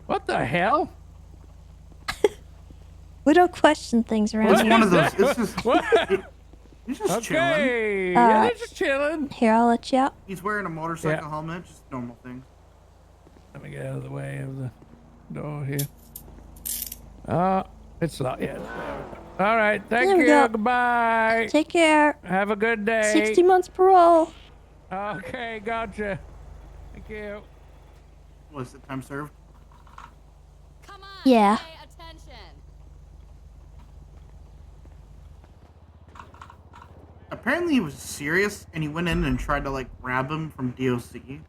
What the hell? we don't question things around What here. One of is those. that? It's just. What? He's just chilling. Okay. Yeah, they're Alright. just chilling. Here, I'll let you out. He's wearing a motorcycle helmet, just normal things. Let me get out of the way of the door here. It's not yet. All right. Thank There we you. go. Goodbye. Take care. Have a good day. 60 months parole. Okay, gotcha. Thank you. Was it time served? Yeah. Apparently he was serious, and he went in and tried to like grab him from DOC,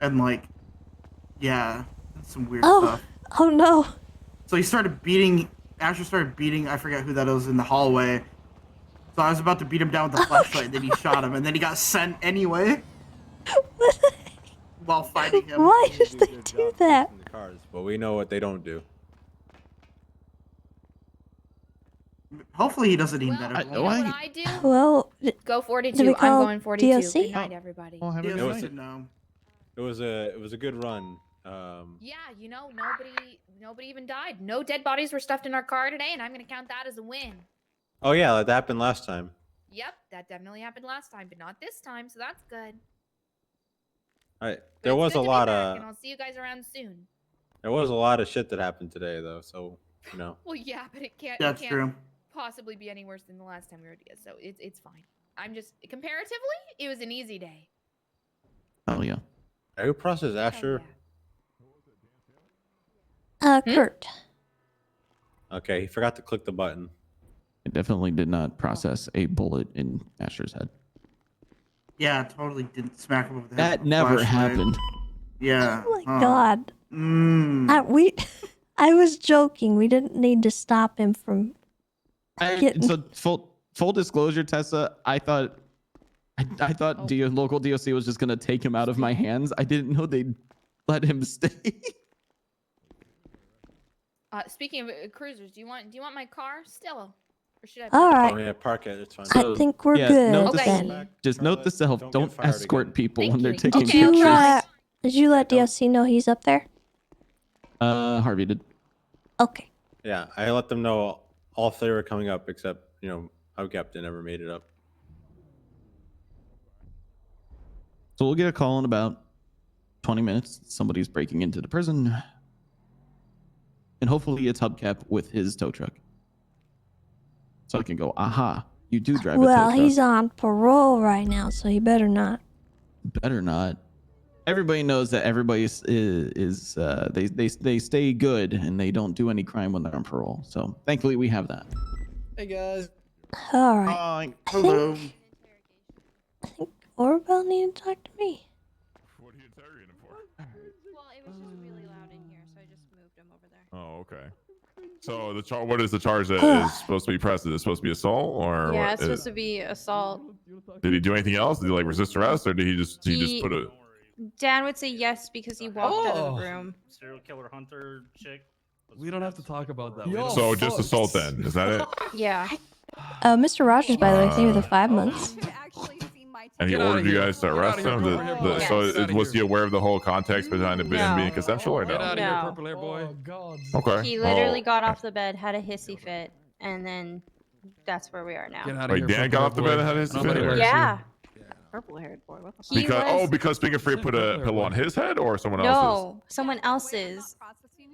and like, yeah, that's some weird stuff. Oh no. So he started beating. Asher started beating. I forget who that was in the hallway. So I was about to beat him down with the flashlight, then he shot him, and then he got sent anyway. While fighting him. Why did they do that? In the cars, but we know what they don't do. Hopefully he doesn't need medical. You know what I do? Well, Go do 42. we I'm call going 42. DOC? Good night, everybody. Oh, have a It good was, night. No. it was a good run. Yeah, you know, nobody even died. No dead bodies were stuffed in our car today, and I'm gonna count that as a win. Oh yeah, that happened last time. Yep, that definitely happened last time, but not this time, so that's good. All right, But there it's was good a to be lot back, of and I'll see you guys around soon. there was a lot of shit that happened today though. So you know. Well, yeah, but it can't. That's it can't true. possibly be any worse than the last time we were together, so it's fine. I'm just comparatively, it was an easy day. Oh yeah. Who processed Asher? Kurt. Okay, he forgot to click the button. I definitely did not process a bullet in Asher's head. Yeah, totally didn't smack him over the head. That with a never flashlight. happened. Yeah. Oh my god. I was joking. We didn't need to stop him from getting. So full disclosure, Tessa, I thought local DOC was just gonna take him out of my hands. I didn't know they'd let him stay. Speaking of cruisers, do you want my car still, or should I? All right. Oh yeah, park it. It's fine. I think we're good Note then. just note to self: don't escort people when they're you. taking Did you pictures. did you let DOC know he's up there? Harvey did. Okay. Yeah, I let them know all three were coming up, except how Captain never made it up. So we'll get a call in about 20 minutes. Somebody's breaking into the prison. And hopefully it's Hubcap with his tow truck. So I can go, aha, you do drive a tow Well, truck. he's on parole right now, so he better not. Better not. Everybody knows that everybody they stay good and they don't do any crime when they're on parole. So thankfully we have that. Hey guys. All right. Hello. I think Orbel needed to talk to me. What are you interrogating him for? Well, it was just really loud in here, so I just moved him over there. Oh, okay. So what is the charge that is supposed to be pressed? Is it supposed to be assault or Yeah, what it's supposed to be assault. Did he do anything else? Did he like resist arrest or did he just put a Dan would say yes because he walked out of the room. Serial killer hunter chick. We don't have to talk about that. So just assault then? Is that it? Yeah. Mr. Rogers, by the way, came with 5 months. And he ordered you guys to arrest him? Was he aware of the whole context behind it being consensual or no? Get out of here, No. purple hair boy. Okay. He literally got off the bed, had a hissy fit, and then that's where we are now. Get out of Wait, here, Dan purple got off the hair bed and boy. had his Nobody fit? likes Yeah. Purple-haired boy. What the fuck? Because Finger Free put a pillow on his head or someone else's? No, someone else's.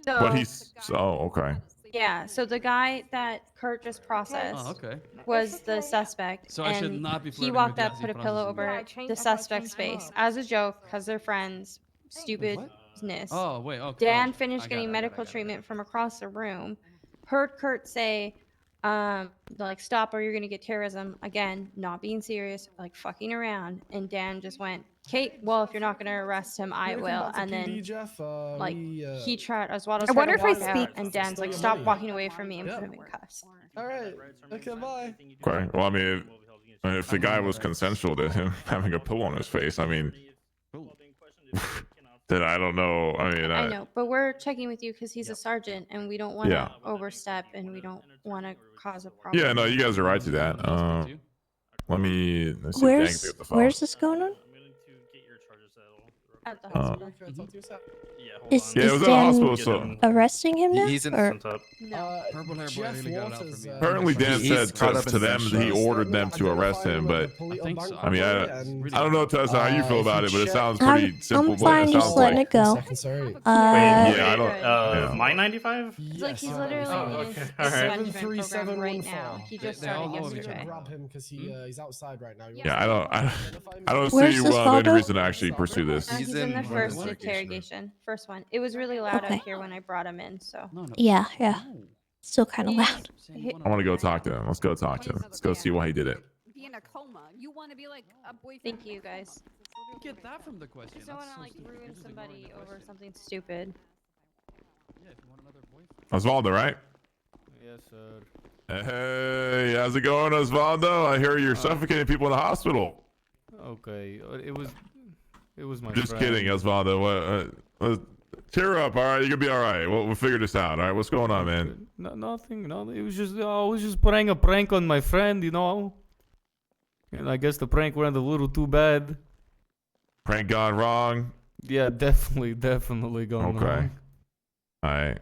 So, But he's okay. Yeah, so the guy that Kurt just processed okay. was the suspect. So I should and not be he flirting walked with up, Jazzy put a pillow processing over the suspect's face as a joke because they're friends. Stupidness. Oh, wait, okay. Dan Oh, finished I got getting it, I got it, medical I got it. treatment from across the room. Heard Kurt say, like, stop or you're gonna get terrorism. Again, not being serious, like fucking around. And Dan just went, Kate, well, if you're not gonna arrest him, I will. And then, like, he tried, Oswaldo tried to walk out, and Dan's like, stop walking away from me and put him in cuffs. All right. Okay, bye. Okay. Well, I mean, if the guy was consensual to him having a pillow on his face, I mean, then I don't know. I mean, I know, but we're checking with you because he's a sergeant, and we don't want to overstep, and we don't want to cause a problem. yeah, no, you guys are right to that. Let's see. Where's this going on? At the hospital. Is it was at the Dan hospital, so arresting him now? He's in or? Purple hair boy really got it out for me. apparently Dan He's said caught up to in them some that he shit. ordered them to arrest him, but I think so. I mean, I don't know, Tessa, how you feel about it, but it sounds pretty simple. I'm fine just letting it go. Yeah, I don't. Yeah. My 95? It's like he's literally in his suspension program right now. He just started yesterday. Grab him because he's outside right now. Yeah, I don't Where's see this any Waldo? reason to actually pursue this. He's in the first interrogation. First one. It was really loud Okay. out here when I brought him in, so. Yeah. Still kind of loud. I want to go talk to him. Let's go talk to him. Let's go see why he did it. Be in a coma. You want to be like a boyfriend. Thank you, guys. Get that from the question. I don't want to like ruin somebody over something stupid. Yeah, if you want another boyfriend. Osvaldo, right? Yes, sir. Hey, how's it going, Osvaldo? I hear you're suffocating people in the hospital. Okay, it was my. Just friend. kidding, Osvaldo. Cheer up, all right? You're gonna be all right. We'll figure this out. All right, what's going on, man? No, nothing. No, it was just I was just playing a prank on my friend, you know. And I guess the prank went a little too bad. Prank gone wrong. Yeah, definitely gone Okay. wrong. All right.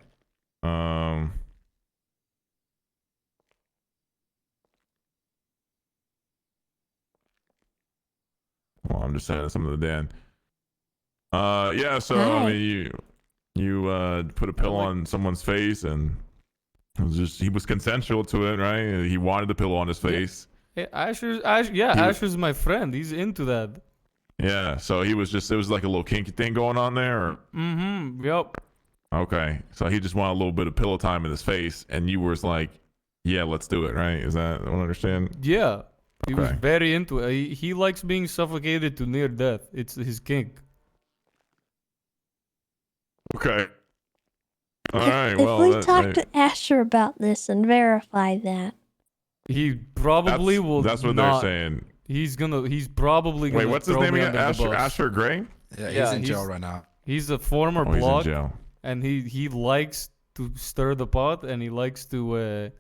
Well, I'm just saying something to Dan. Yeah. So I mean, you put a pillow on someone's face, and it was he was consensual to it, right? He wanted the pillow on his face. Hey, Asher's my friend. He's into that. Yeah. So it was like a little kinky thing going on there. Or? Mm-hmm. Yep. Okay. So he just wanted a little bit of pillow time in his face, and you were like, "Yeah, let's do it." Right? Is that what I understand? Yeah. He was Okay. very into it. He likes being suffocated to near death. It's his kink. Okay. All right. If Well, we talk to Asher about this and verify that. He probably will. That's what not, they're saying. He's probably gonna. Wait, what's his throw name me again? under the bus. Asher Gray? Yeah, he's in jail right now. He's a former He's in block, jail. and he likes to stir the pot, and he likes to.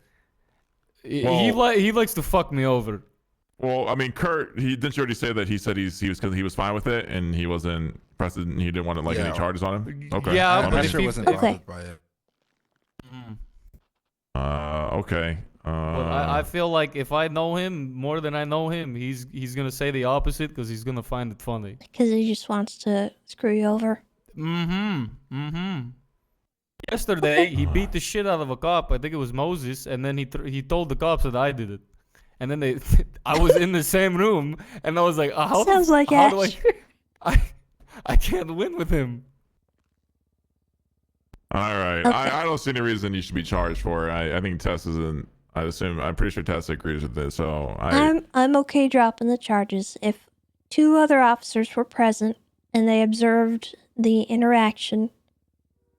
He likes to fuck me over. Well, I mean, Kurt, didn't you already say that he said he was fine with it and he wasn't pressing, he didn't want to any charges on him? Okay. Yeah, I'm sure wasn't bothered by it. Okay. But I feel like if I know him more than I know him, he's gonna say the opposite because he's gonna find it funny. Because he just wants to screw you over. Yesterday, he beat the shit out of a cop. I think it was Moses, and then he told the cops that I did it. And then I was in the same room, and I was like, how Sounds like how do Ash. I can't win with him. All right. Okay. I don't see any reason you should be charged for it. I think Tess isn't. I'm pretty sure Tess agrees with this. So I'm okay dropping the charges. If two other officers were present and they observed the interaction,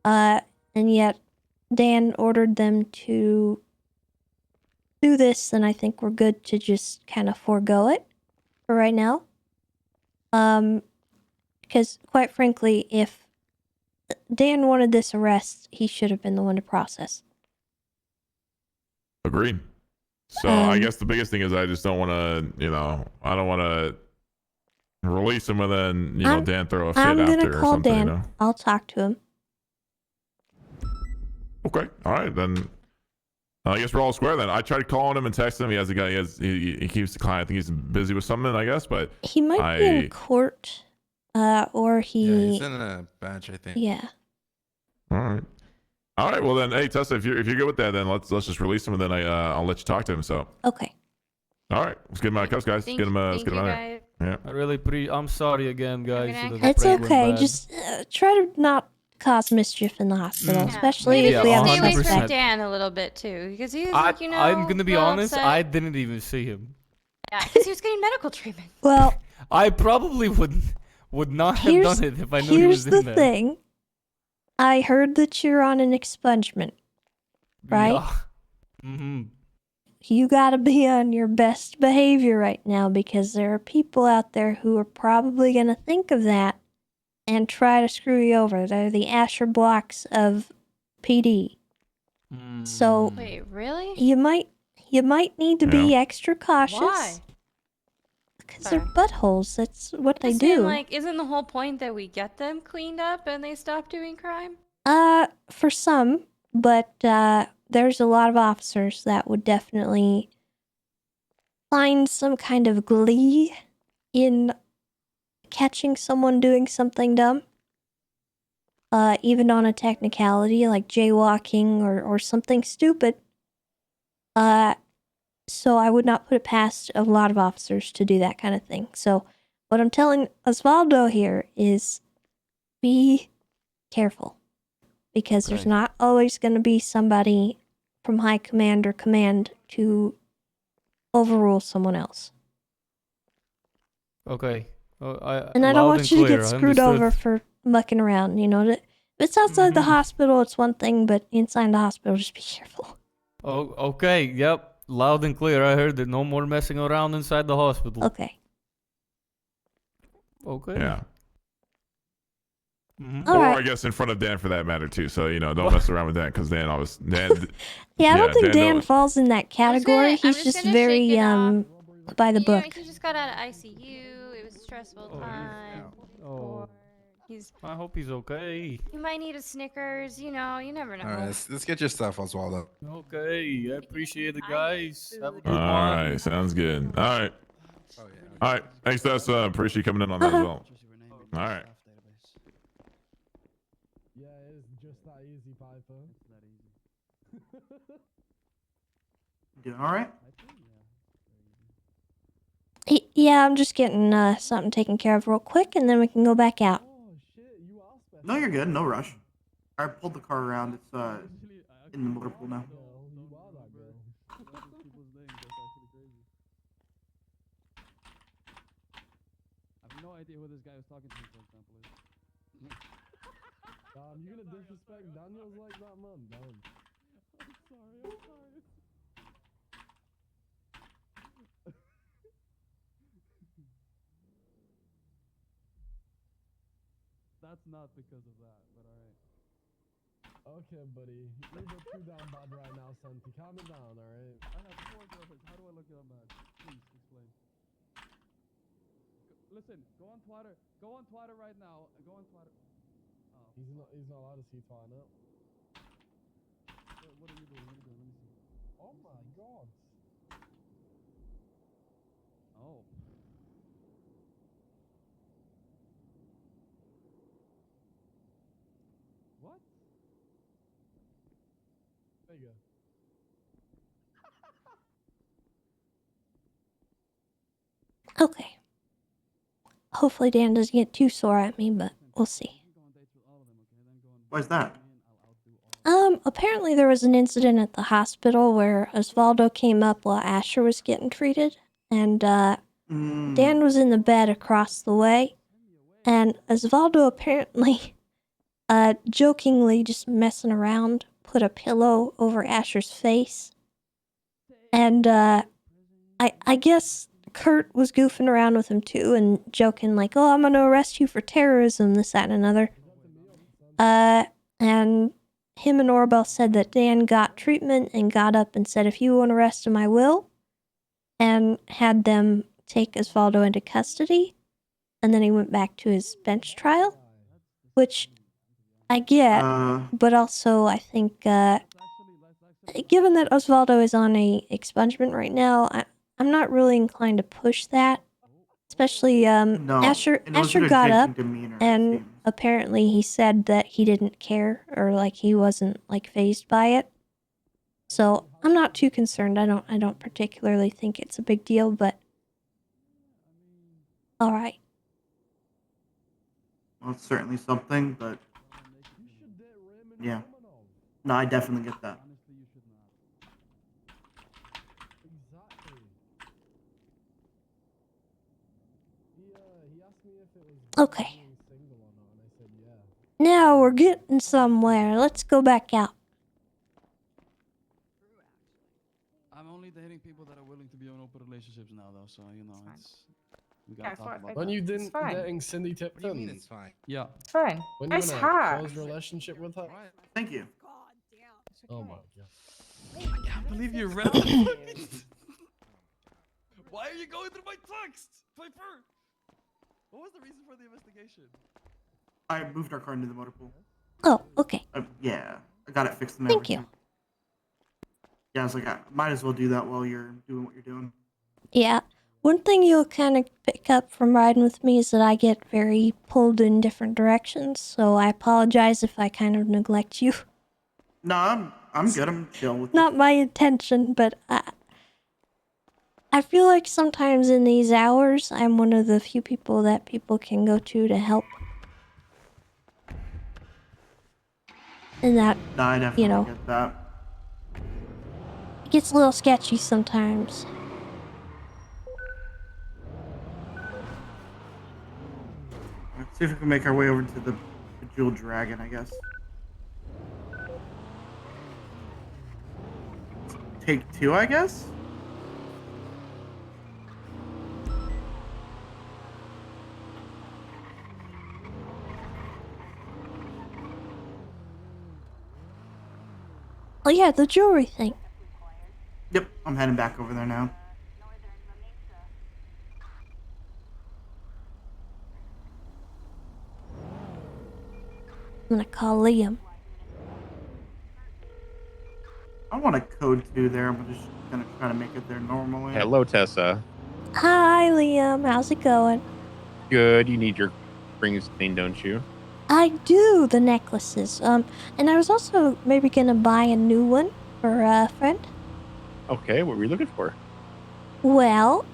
and yet Dan ordered them to do this, then I think we're good to just kind of forego it for right now. Because quite frankly, if Dan wanted this arrest, he should have been the one to process. Agreed. So I guess the biggest thing is I just don't want to, I don't want to release him and then, Dan throw a fit I'm after gonna or call something, Dan. I'll talk to him. Okay. All right. Then I guess we're all square then. I tried calling him and texting him. He has a guy. He keeps declining. I think he's busy with something. I guess, but He might be in court, or he. Yeah, he's in a badge, I think. Yeah. All right. All right. Well then, hey Tessa, if you're good with that, then let's just release him, and then I'll let you talk to him. So. Okay. All right. Let's get him out of cuffs, guys. Let's get him. Let's get him out of there. Yeah. I really I'm sorry again, guys. It's okay. Just try to not cause mischief in the hospital, especially if we have a Stay away from suspect. Dan a little bit too, because he's like, you know. I'm gonna be a little honest. upset. I didn't even see him. Yeah, because he was getting medical treatment. Well, I probably would not have done it if I knew he was Here's in the there. thing. I heard that you're on an expungement, right? Yeah. Mm-hmm. You gotta be on your best behavior right now because there are people out there who are probably gonna think of that and try to screw you over. They're the Asher blocks of PD. So Wait, really? you might need to be extra cautious. Why? Because they're buttholes. That's what they Just do. saying, like, isn't the whole point that we get them cleaned up and they stop doing crime? For some, but there's a lot of officers that would definitely find some kind of glee in catching someone doing something dumb. Even on a technicality like jaywalking or something stupid. So I would not put it past a lot of officers to do that kind of thing. So what I'm telling Osvaldo here is be careful. Because there's not always going to be somebody from high command or command to overrule someone else. Okay. And I don't want you to get screwed over for mucking around, you know. If it's outside the hospital, it's one thing, but inside the hospital, just be careful. Oh, okay. Yep. Loud and clear. I heard that. No more messing around inside the hospital. Okay. Okay. Yeah. All or right. I guess in front of Dan for that matter too. So don't mess around with Dan because Dan always Dan. Yeah, I don't think Dan knows. falls in that category. He's just very by the book. He just got out of ICU. It was a stressful time. Oh. He's. I hope he's okay. You might need a Snickers. You know, you never know. All right, let's get your stuff, Oswaldo. Okay. I appreciate it, guys. Have a good All one. right, sounds good. All right. All right. Thanks, Tessa. Appreciate you coming in on that as well. All right. Yeah, it's just that easy, Piper. It's that easy. Doing all right? Yeah, I'm just getting something taken care of real quick, and then we can go back out. No, you're good. No rush. I pulled the car around. It's in the motor pool now. I have no idea who this guy was talking to, for example. You gonna disrespect Daniels like that, man? Damn. I'm sorry. That's not because of that, but alright. Okay, buddy. You're a bit too down bad right now, Santi. Calm it down, alright? I have 4 girlfriends. How do I look at a match? Please explain. Listen, go on Twitter. Go on Twitter right now. Go on Twitter. Oh. He's not allowed to see Twitter. What are you doing? Let me see. Oh my god. Oh. What? There you go. Okay. Hopefully Dan doesn't get too sore at me, but we'll see. Why's that? Apparently there was an incident at the hospital where Osvaldo came up while Asher was getting treated, and Dan was in the bed across the way, and Osvaldo apparently, jokingly just messing around, put a pillow over Asher's face, and I guess Kurt was goofing around with him too and joking like, oh, I'm gonna arrest you for terrorism, this, that, and another. And him and Orbel said that Dan got treatment and got up and said, if you want to arrest him, I will. And had them take Osvaldo into custody. And then he went back to his bench trial, which I get, but also I think given that Osvaldo is on a expungement right now, I'm not really inclined to push that. Especially, No, Asher it was Asher a got shaking up, demeanor, it and seems. apparently he said that he didn't care, or like he wasn't like fazed by it. So I'm not too concerned. I don't particularly think it's a big deal, but all right. Well, it's certainly something, but yeah. No, I definitely get that. Okay. Now we're getting somewhere. Let's go back out. I'm only dating people that are willing to be in open relationships now, though. So you know, we Yeah, gotta talk about when that. you didn't dating Cindy Tipton. What do you mean it's fine? Yeah. It's fine. When you It's in a hot. close relationship with her. Thank you. Oh my god. I can't believe you read that. Why are you going through my text, Piper? What was the reason for the investigation? I moved our car into the motor pool. Oh, okay. Yeah, I got it fixed and Thank everything. you. Yeah, I was like, I might as well do that while you're doing what you're doing. Yeah. One thing you'll kind of pick up from riding with me is that I get very pulled in different directions, so I apologize if I kind of neglect you. No, I'm good. I'm chill with Not my intention, but I feel like sometimes in these hours, I'm one of the few people that people can go to help. And that, No, I definitely you know, get that. it gets a little sketchy sometimes. Let's see if we can make our way over to the Jewel Dragon, I guess. Take two, I guess? Oh yeah, the jewelry thing. Yep, I'm heading back over there now. I'm gonna call Liam. I want a code 2 there. I'm just gonna try to make it there normally. Hello, Tessa. Hi, Liam. How's it going? Good. You need your rings cleaned, don't you? I do, the necklaces. And I was also maybe gonna buy a new one for a friend. Okay, what were you looking for? Well,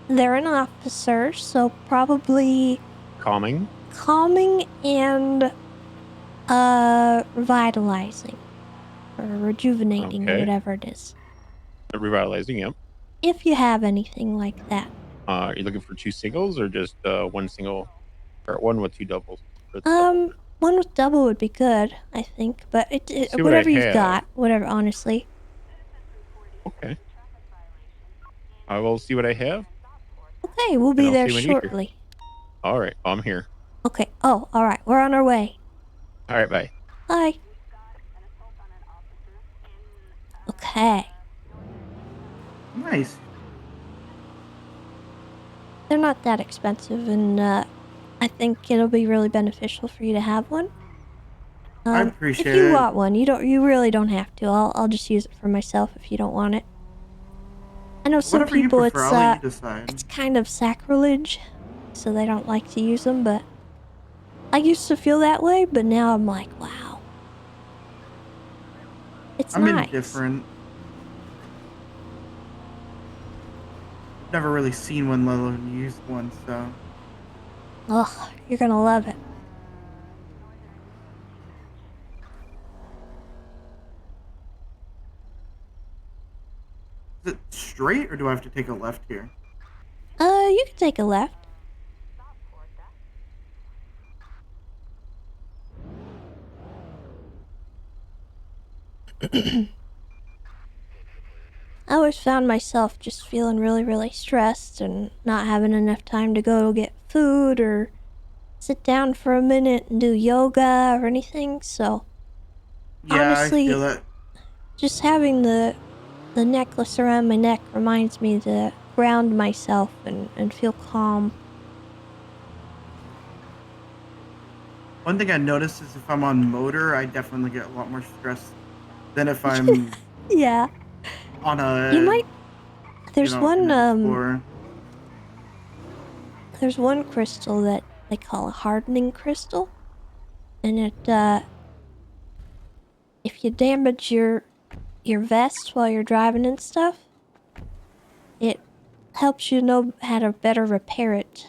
they're an officer, so probably Calming. calming and revitalizing or rejuvenating or Okay. whatever it is. Revitalizing, yep. If you have anything like that. Are you looking for two singles or just one single, or one with two doubles? One with double would be good, I think, but See what whatever I you've have. got, whatever, honestly. Okay. I will see what I have. Okay, we'll and be I'll there see when you're here. shortly. All right, I'm here. Okay. Oh, all right. We're on our way. All right, bye. Bye. Okay. Nice. They're not that expensive, and I think it'll be really beneficial for you to have one. I appreciate If you it. want one, you really don't have to. I'll just use it for myself if you don't want it. I know some Whatever you people prefer, I'll let you decide. it's kind of sacrilege, so they don't like to use them, but I used to feel that way, but now I'm like, wow. It's I'm nice. indifferent. Never really seen one, let alone used one, so. Ugh, you're gonna love it. Is it straight, or do I have to take a left here? You can take a left. I always found myself just feeling really, really stressed and not having enough time to go get food or sit down for a minute and do yoga or anything, so Yeah, honestly, I feel that. just having the necklace around my neck reminds me to ground myself and feel calm. One thing I noticed is if I'm on motor, I definitely get a lot more stressed than if I'm Yeah. On a. You might. There's in one an Explorer. There's one crystal that they call a hardening crystal, and it if you damage your vest while you're driving and stuff, it helps you know how to better repair it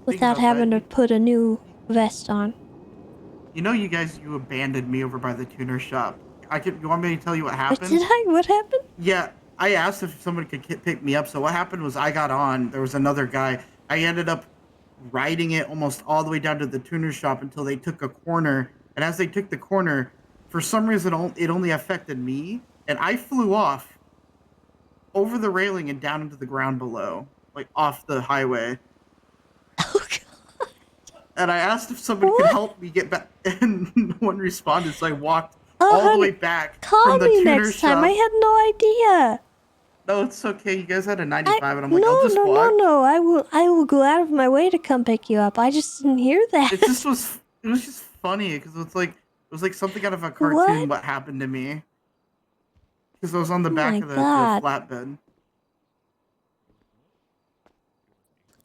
without about having that, to put a new vest on. You know, you abandoned me over by the tuner shop. You want me to tell you what happened? Did I? What happened? Yeah, I asked if someone could pick me up. So what happened was I got on. There was another guy. I ended up riding it almost all the way down to the tuner shop until they took a corner. And as they took the corner, for some reason it only affected me, and I flew off over the railing and down into the ground below, like off the highway. Oh God! And I asked if somebody could help me get back, and no one responded. So I walked all the way back Call from the me tuner next shop. time. I had no idea. No, it's okay. You guys had a 95, and I'm like, I'll just no, walk. no. I will go out of my way to come pick you up. I just didn't hear that. It was just funny because it was like something out of a cartoon. What happened to me? Because I was on the back of the flatbed.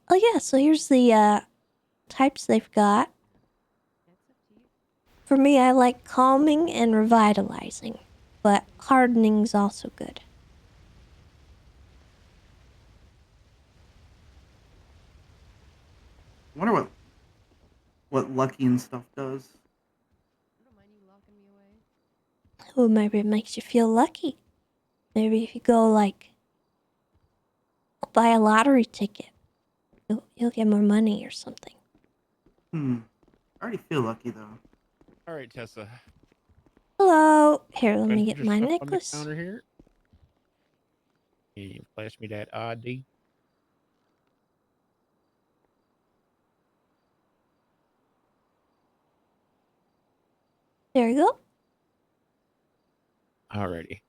Oh yeah, so here's the types they've got. For me, I like calming and revitalizing, but hardening's also good. I wonder what Lucky and stuff does. Oh, maybe it makes you feel lucky. Maybe if you go like buy a lottery ticket, you'll get more money or something. I already feel lucky though. All right, Tessa. Hello. Here, let me Put get your my stuff necklace. On the counter here. You flash me that ID. There you go. Alrighty.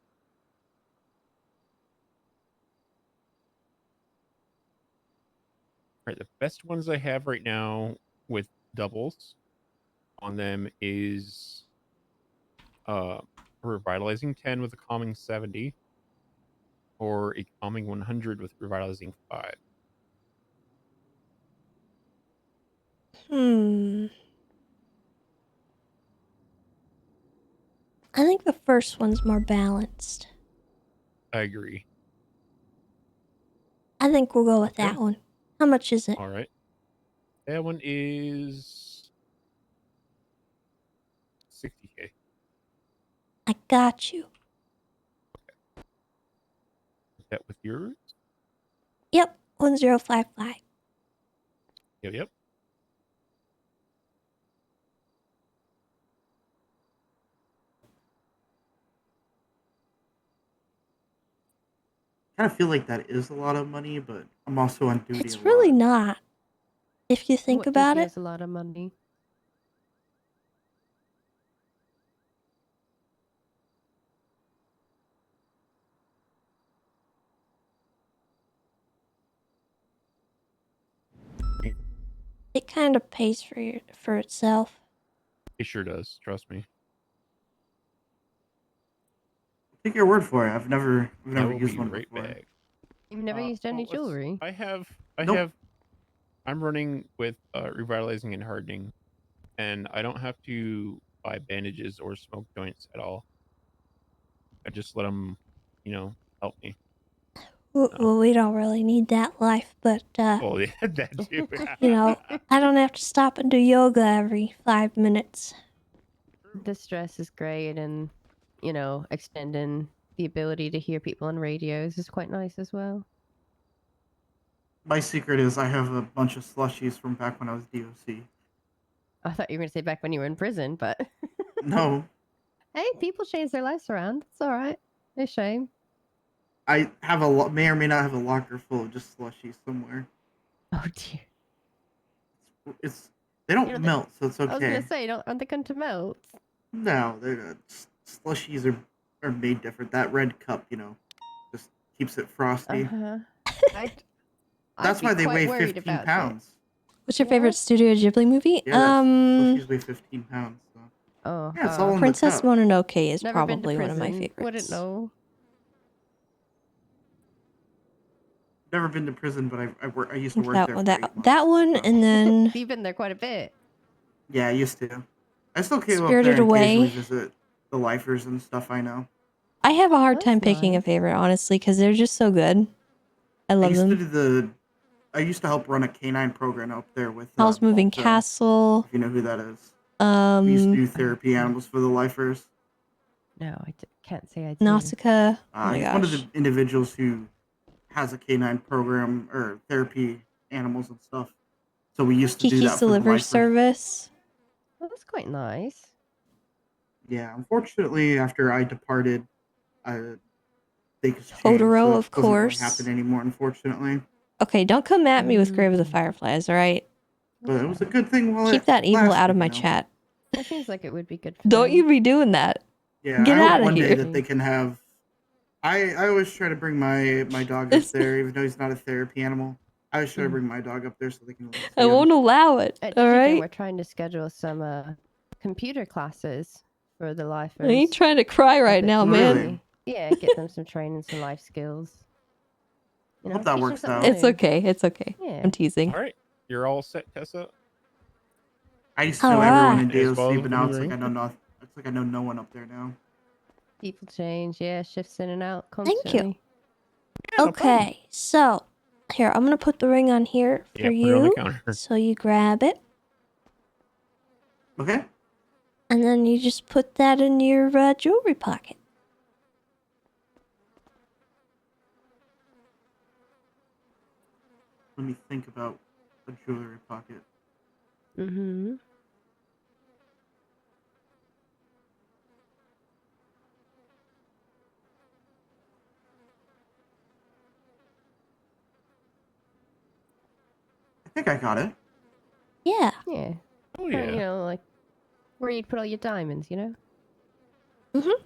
All right, the best ones I have right now with doubles on them is revitalizing 10 with a calming 70, or a calming 100 with revitalizing 5. I think the first one's more balanced. I agree. I think we'll go with that one. How much is it? All right. That one is 60K. I got you. Is that with yours? Yep, 1055. Yep. I kind of feel like that is a lot of money, but I'm also on duty. It's really not. If you think about it. It's a lot of money. It kind of pays for itself. It sure does. Trust me. Take your word for it. I've never used one right before. back. You've never used any jewelry? I have. Nope. I'm running with revitalizing and hardening, and I don't have to buy bandages or smoke joints at all. I just let them, help me. Well, we don't really need that life, but Oh yeah, that too. I don't have to stop and do yoga every 5 minutes. The stress is great, and extending the ability to hear people on radios is quite nice as well. My secret is I have a bunch of slushies from back when I was DOC. I thought you were going to say back when you were in prison, but No. Hey, people change their lives around. It's all right. No shame. I have may or may not have a locker full of just slushies somewhere. Oh dear. They don't melt, so it's okay. I was gonna say, aren't they going to melt? No, they're slushies are made different. That red cup, just keeps it frosty. That's why they weigh 15 pounds. What's your favorite Studio Ghibli movie? Yeah, slushies weigh 15 pounds. So. Oh, Yeah, it's all in the Princess cup. Mononoke is Never been to probably one of my prison. favorites. Wouldn't know. Never been to prison, but I used to work That there. one, For 8 months. that one, and then You've been there quite a bit. Yeah, I used to. I still came up Spirited there and occasionally Away. visit the lifers and stuff. I know. I have a hard That's time picking a nice. favorite, honestly, because they're just so good. I I love used to them. do I used to help run a canine program up there with Howl's Moving Balto, Castle. if you know who that is. We used to do Um, therapy animals for the lifers. No, can't say I do. Nausicaa. Oh my He's one of gosh. the individuals who has a canine program or therapy animals and stuff. So we used to do Kiki's that for the Delivery lifers. Service. Well, that's quite nice. Yeah, unfortunately, after I departed, things changed. Totoro, So of it doesn't really course. happen anymore, unfortunately. Okay, don't come at me with Grave of the Fireflies, alright? But it was a good thing while Keep it that evil lasted, out of my you know? chat. That seems like it would be good for Don't them. you be doing that. Yeah, Get I out hope of one day here. that they can have. I always try to bring my dog up there, even though he's not a therapy animal. I always try to bring my dog up there so they can. at least I see him. won't allow it. At All DigiGen, right. we're trying to schedule some computer classes for the lifers. I ain't trying to cry right now, man. Really? Yeah, get them some training, some life skills. You know, Hope that teach them works something out. It's new. okay. It's okay. Yeah. I'm teasing. All right, you're all set, Tessa. I used to know everyone in As well DOC, as but the now new it's like ring. I know not. It's like I know no one up there now. People change, yeah, shifts in and out Thank you. constantly. Okay, so here, I'm gonna put the ring on here for Yeah, put it on the you. counter. So you grab it, Okay. and then you just put that in your jewelry pocket. Let me think about a jewelry pocket. Mm-hmm. I think I got it. Yeah. Yeah. Oh Or, yeah. you know, like where you'd put all your diamonds, you know? Mm-hmm.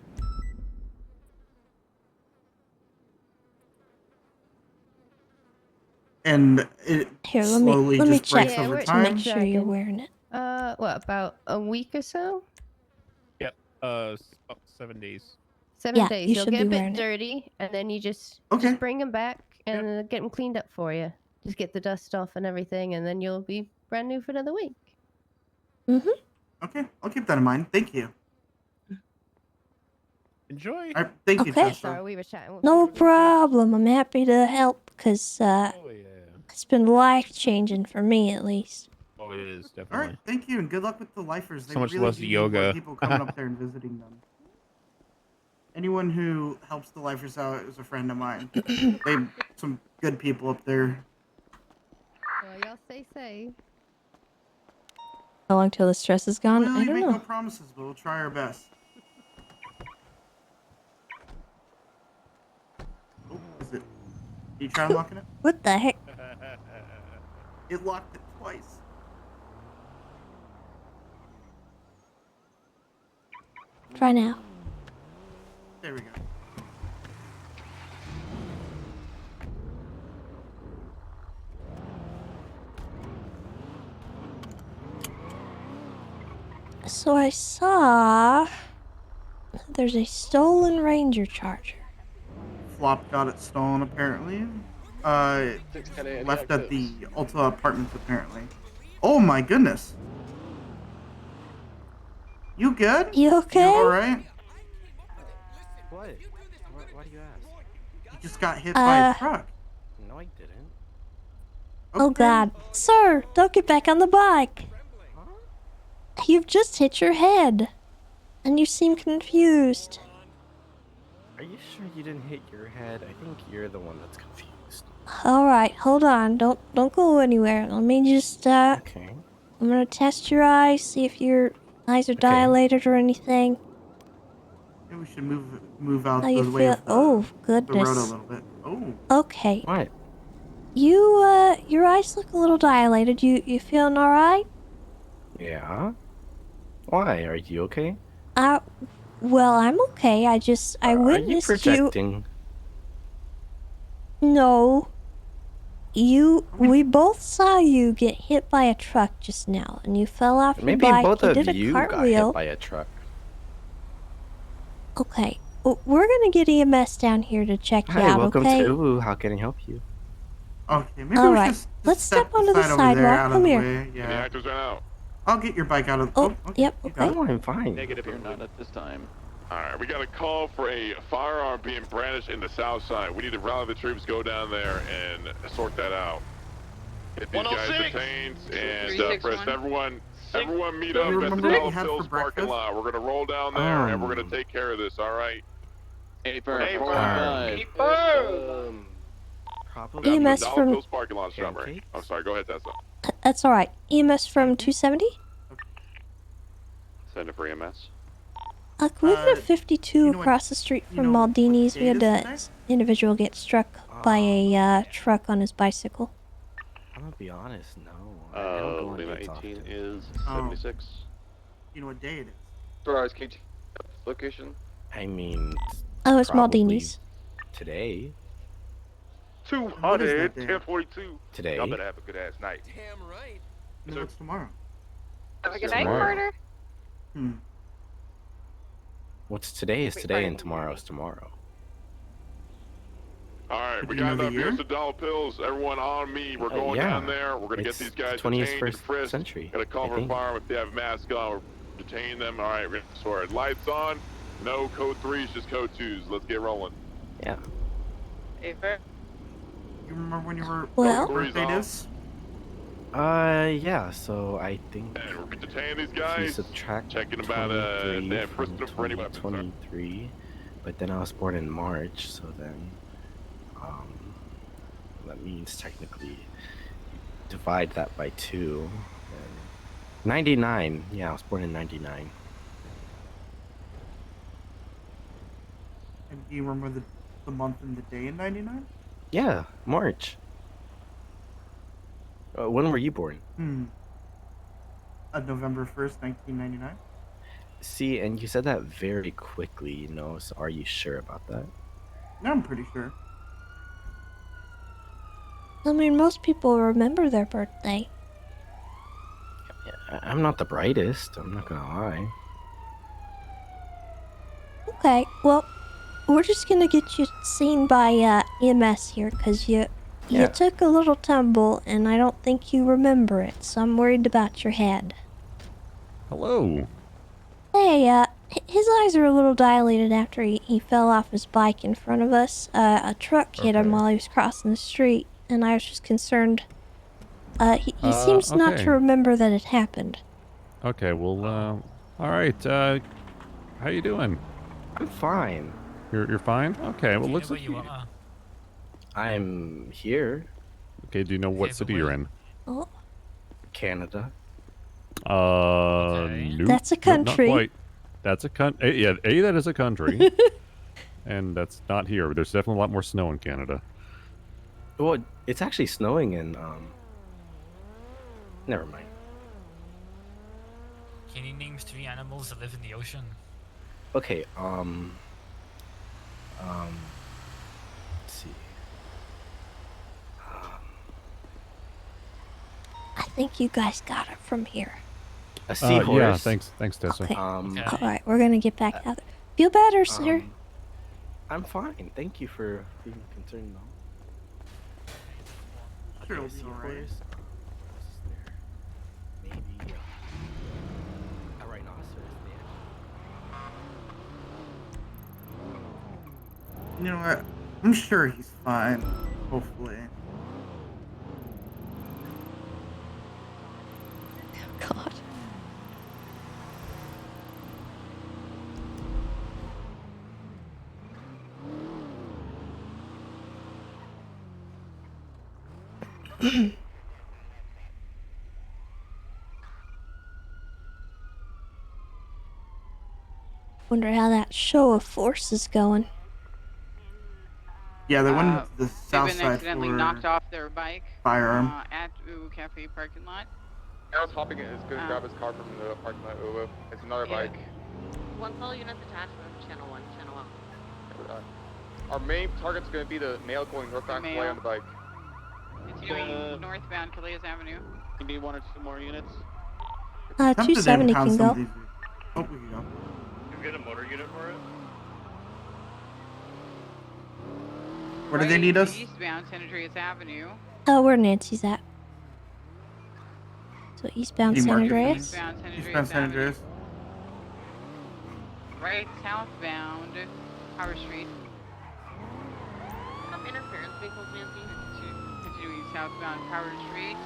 And it Here, slowly let me just breaks check over to time. make sure you're wearing it. What, about a week or so? Yep. About 7 days. 7 Yeah, days. you They'll should get a be bit wearing it. dirty, and then you just Okay. bring them back and get them cleaned up for you. Just get the dust off and everything, and then you'll be brand new for another week. Mm-hmm. Okay, I'll keep that in mind. Thank you. Enjoy. Thank you, Okay. Tessa. Sorry, we were chatting. No problem. I'm happy to help because Oh yeah. it's been life changing for me at least. Oh, it is All definitely. right, thank you, and good luck with the lifers. They So much really less do need more yoga. people coming up there and visiting them. Anyone who helps the lifers out is a friend of mine. They some good people up there. Well, y'all stay safe. How long till the stress is gone? We'll I really don't make know. no promises, but we'll try our best. Oh, is it? You try unlocking it? What the heck? It locked it twice. Try now. There we go. So I saw there's a stolen Ranger Charger. Flop got it stolen apparently. Left at the Ulta apartments apparently. Oh my goodness. You good? You okay? You alright? What? Why do you ask? You just got hit by a truck. No, I didn't. Oh God, sir, don't get back on the bike. You've just hit your head, and you seem confused. Are you sure you didn't hit your head? I think you're the one that's confused. All right, hold on. Don't go anywhere. Let me just Okay. I'm gonna test your eyes, see if your eyes are dilated or anything. Maybe we should move out How the you way feel? of Oh the road a goodness. little bit. Oh. Okay. What? You your eyes look a little dilated. You feeling all right? Yeah? Why? Are you okay? Well, I'm okay. I Are you witnessed projecting? No. we both saw you get hit by a truck just now, and you fell off your Maybe bike. both You of did a you got hit cartwheel. by a truck. Okay, we're gonna get EMS down here to check you Hi, out. welcome Okay. to Uwu. How can I help you? Okay, maybe All we right, should just let's step onto the aside over there, sidewalk. out Come of the here. way. Any Yeah. actors right now? I'll get your bike out of. Oh, okay. yep. You got Okay. it. I'm fine. Negative. You're not at this time. All right, we got a call for a firearm being brandished in the south side. We need to rally the troops, go down there, and sort that out. Get these guys detained, and first, everyone meet up You at the remember what we Dollar had for Pills parking breakfast? lot. We're gonna roll down there, and we're gonna take care of this. All right? 85. Probably. EMS Dollar from. Pills parking lot, Strawberry. I'm sorry. Go ahead, Tessa. That's all right. EMS from 270. Send it for EMS. Can we get a 52 across the street from Maldini's? We had an individual get struck by a truck on his bicycle. I'm gonna be honest, no. I don't go on Lima dates 18 often. is Oh. 76. You know what day it is? Ferraris KT location. I mean, Oh, it's probably Maldini's. today. 200, day? 1042. Today. Y'all better have a good ass night. Damn right. No, it's tomorrow. Have a good night, Tomorrow. Carter. What's today is today and tomorrow is tomorrow. All right, we Did you know got the enough year? here's the dollar pills. Everyone on me. We're going yeah. down there. We're gonna It's get these guys the detained and 21st frisked. century, Got a call I for think. firearm if they have masks on. We're detaining them. All right, we're gonna swear. Lights on. No code 3s, just code 2s. Let's get rolling. Yeah. You remember when you were? Well- What birthday it is? Yeah, so I think And we're detaining these if you guys. subtract Checking about 23 they from frisked them for any weapons. Sir. 2023, but then I was born in March, so then that means technically you divide that by 2. And 99. Yeah, I was born in 99. And do you remember the month and the day in '99? Yeah, March. When were you born? November 1st, 1999. See, and you said that very quickly, you know, so are you sure about that? No, I'm pretty sure. I mean, most people remember their birthday. I'm not the brightest, I'm not gonna lie. Okay, well, we're just gonna get you seen by EMS here, cause you took a little tumble, and I don't think you remember it, so I'm worried about your head. Hello. Hey, his eyes are a little dilated after he fell off his bike in front of us. A truck hit him while he was crossing the street, and I was just concerned. He seems not okay. to remember that it happened. Okay, well, all right. How you doing? I'm fine. You're fine? Okay, well, looks like I'm here. Okay, do you know what city you're in? Oh. Canada. Nope. That's a Nope, country. not quite. That's a country. Yeah, that is a country. And that's not here. There's definitely a lot more snow in Canada. Well, it's actually snowing in, never mind. Can you name 3 animals that live in the ocean? Okay, let's see. I think you guys got it from here. A seahorse. Yeah, thanks, Tessa. Okay. Alright, we're gonna get back out there. Feel better, sir. I'm fine. Thank you for being concerned, though. Sure, Okay, it'll be alright. seahorse. What else is there? Maybe a rhinoceros there. You know what? I'm sure he's fine. Hopefully. God. Wonder how that show of force is going. Yeah, they went to the south They've been side accidentally for knocked off their bike firearm. at Uwu Cafe parking lot. I was hopping in. It's gonna grab his car from the parking lot. It's another bike. One fellow unit attached from channel 1, channel 1. Our main target's gonna be the male going northbound way on the bike. Continuing northbound Calais Avenue. You need 1 or 2 more units? 270 can go. Oh, we can go. You get a motor unit for it? Where do they need us? Eastbound San Andreas Avenue. Oh, where Nancy's at. So eastbound San Andreas. Eastbound San Andreas. Right southbound Howard Street. Interference vehicles, Nancy. Continuing southbound Howard Street.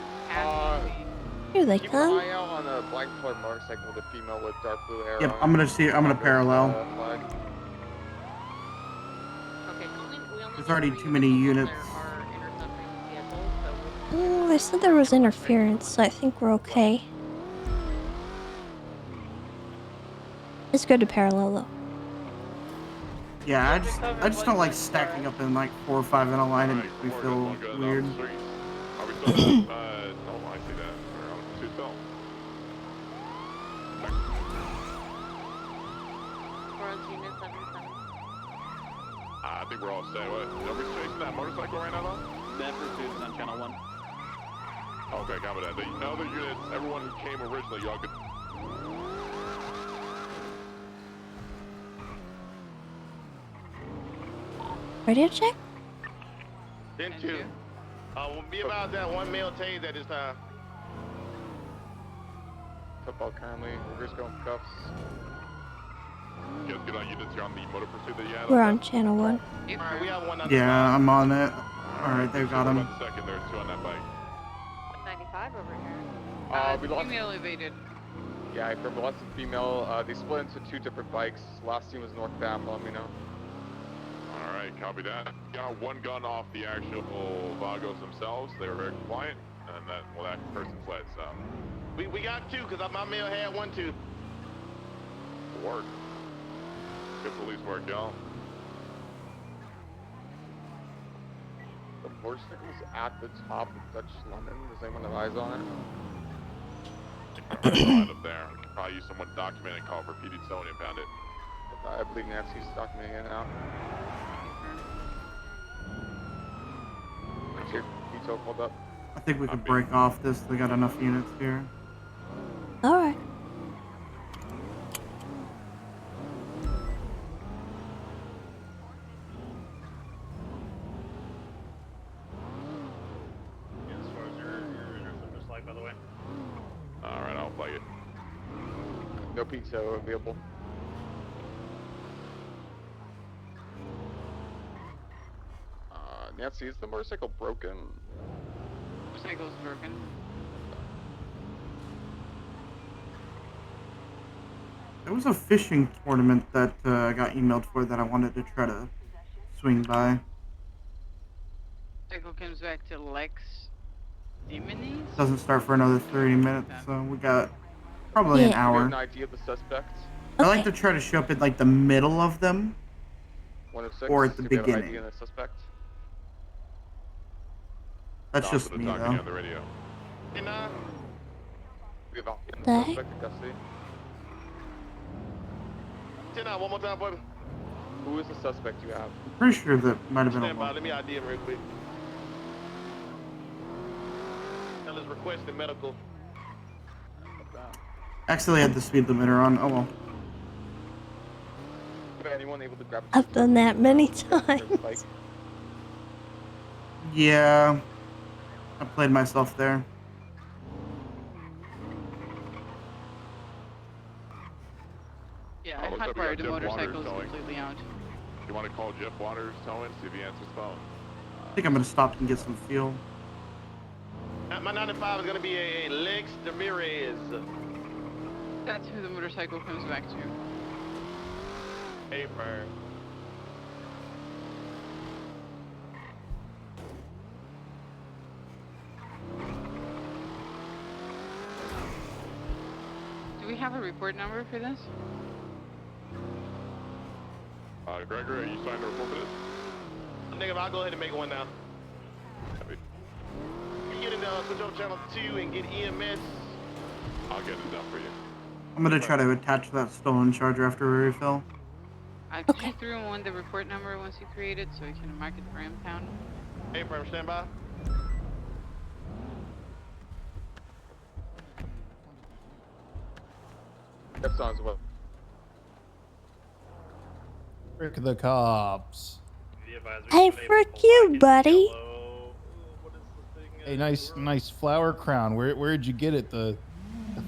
Here they keep come. an eye out on a black colored motorcycle with a female with dark blue hair. Yep, on I'm gonna parallel. flag. Okay, we only There's already too many units. They said there was interference, so I think we're okay. It's good to parallel though. Yeah, I just don't like stacking up in like 4 or 5 in a line. It makes me feel weird. Are we still no, I see that. We're on 2 still. I think we're all set. Are we chasing that motorcycle right now, though? That pursuit is on channel 1. Okay, copy that. The other units, everyone who came originally, y'all could. Radio check? 10-2. We'll be about that 1 male tase at this time. Football currently. We're just going for cuffs. You guys get on units here on the motor pursuit that you had? We're on channel 1. We have one on Yeah, I'm on it. Alright, they got him. 1 second, there's 2 on that bike. 95 over here. We lost. Female evaded. Yeah, I confirmed we lost a female. They split into 2 different bikes. Last team was northbound, let me know. Alright, copy that. Got 1 gun off the actual Vagos themselves. They were very compliant, and that person fled, so. We got 2, because my male had 1 too. Work. Good police work, y'all. The motorcycle's at the top of Dutch London. Does anyone have eyes on it? Right up there. We could probably use someone to document and call for repeated stone and pound it. I believe Nancy's documenting it now. What's your detail pulled up? I think we could break off this. They got enough units here. Alright. As far as your intercept slide, by the way. Alright, I'll play it. No pizza available. Nancy, is the motorcycle broken? Motorcycle's broken. There was a fishing tournament that I got emailed for that I wanted to try to swing by. Motorcycle comes back to Lex Deminis? Doesn't start for another 30 minutes, so we got probably an Do you hour. have an idea of the suspect? I like to try to show up at like the middle of them, 106. or at the Do we have an beginning. idea of the suspect? That's Stop just for the me talking though. on the radio. We have the The heck? suspect in custody. 10-9, one more time, baby. Who is the suspect you have? Pretty sure that might have been a Stand by, one. let me ID him real quick. Tell us requesting medical. Actually, I had the speed limiter on. Oh well. Anyone able to grab? I've done that many times. Yeah, I played myself there. Yeah, Oh, I looks like we got hotwired the Jeff Waters motorcycles towing. completely out. You want to call Jeff Waters towing, see if he answers the phone? I think I'm gonna stop and get some fuel. My 95 is gonna be a Lex Ramirez. That's who the motorcycle comes back to. Hey, Fern. Do we have a report number for this? Gregory, are you signed to report for this? Nigga, I'll go ahead and make one now. You get it down, switch over channel 2 and get EMS. I'll get it done for you. I'm gonna try to attach that stolen charger after we refill. I put you through on the report number once you create it so we can mark it for impound. Hey, Fern, stand by. That sounds well. Frick the cops. Hey, frick you, buddy. Hey, nice flower crown. Where'd you get it? The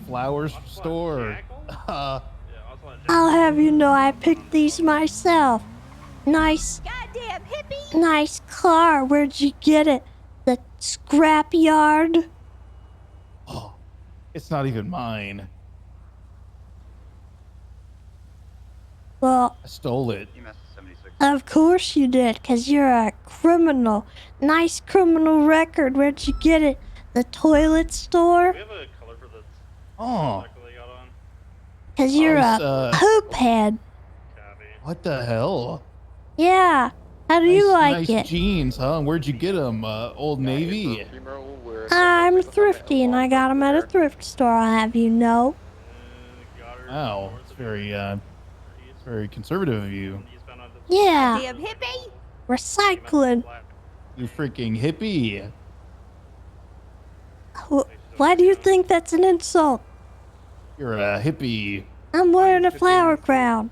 flowers store? I'll have you know I picked these myself. Nice. Goddamn hippie. Nice car. Where'd you get it? The scrap yard? Oh, it's not even mine. Well, I stole it. of course you did, 'cause you're a criminal. Nice criminal record. Where'd you get it? The toilet store? Oh, 'Cause you're nice, a poop head. what the hell? Yeah. How do you like Nice it? jeans, huh? Where'd you get them? Old Navy? I'm thrifty and I got them at a thrift store, I'll have you know. Wow, it's very conservative of you. Yeah. Damn hippie. Recycling. You freaking hippie. Why do you think that's an insult? You're a hippie. I'm wearing a flower crown.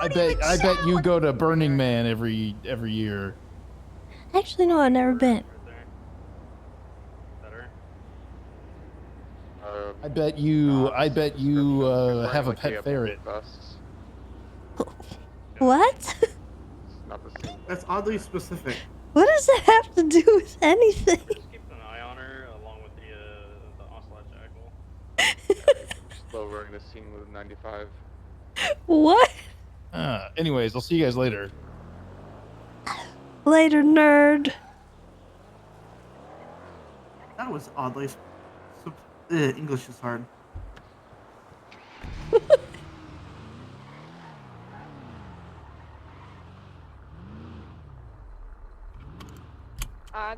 I bet you go to Burning Man every year. Actually, no, I've never been. I bet you have a pet ferret. What? That's oddly specific. What does that have to do with anything? Slow running the scene with 95. What? Anyways, I'll see you guys later. Later, nerd. That was oddly. English is hard.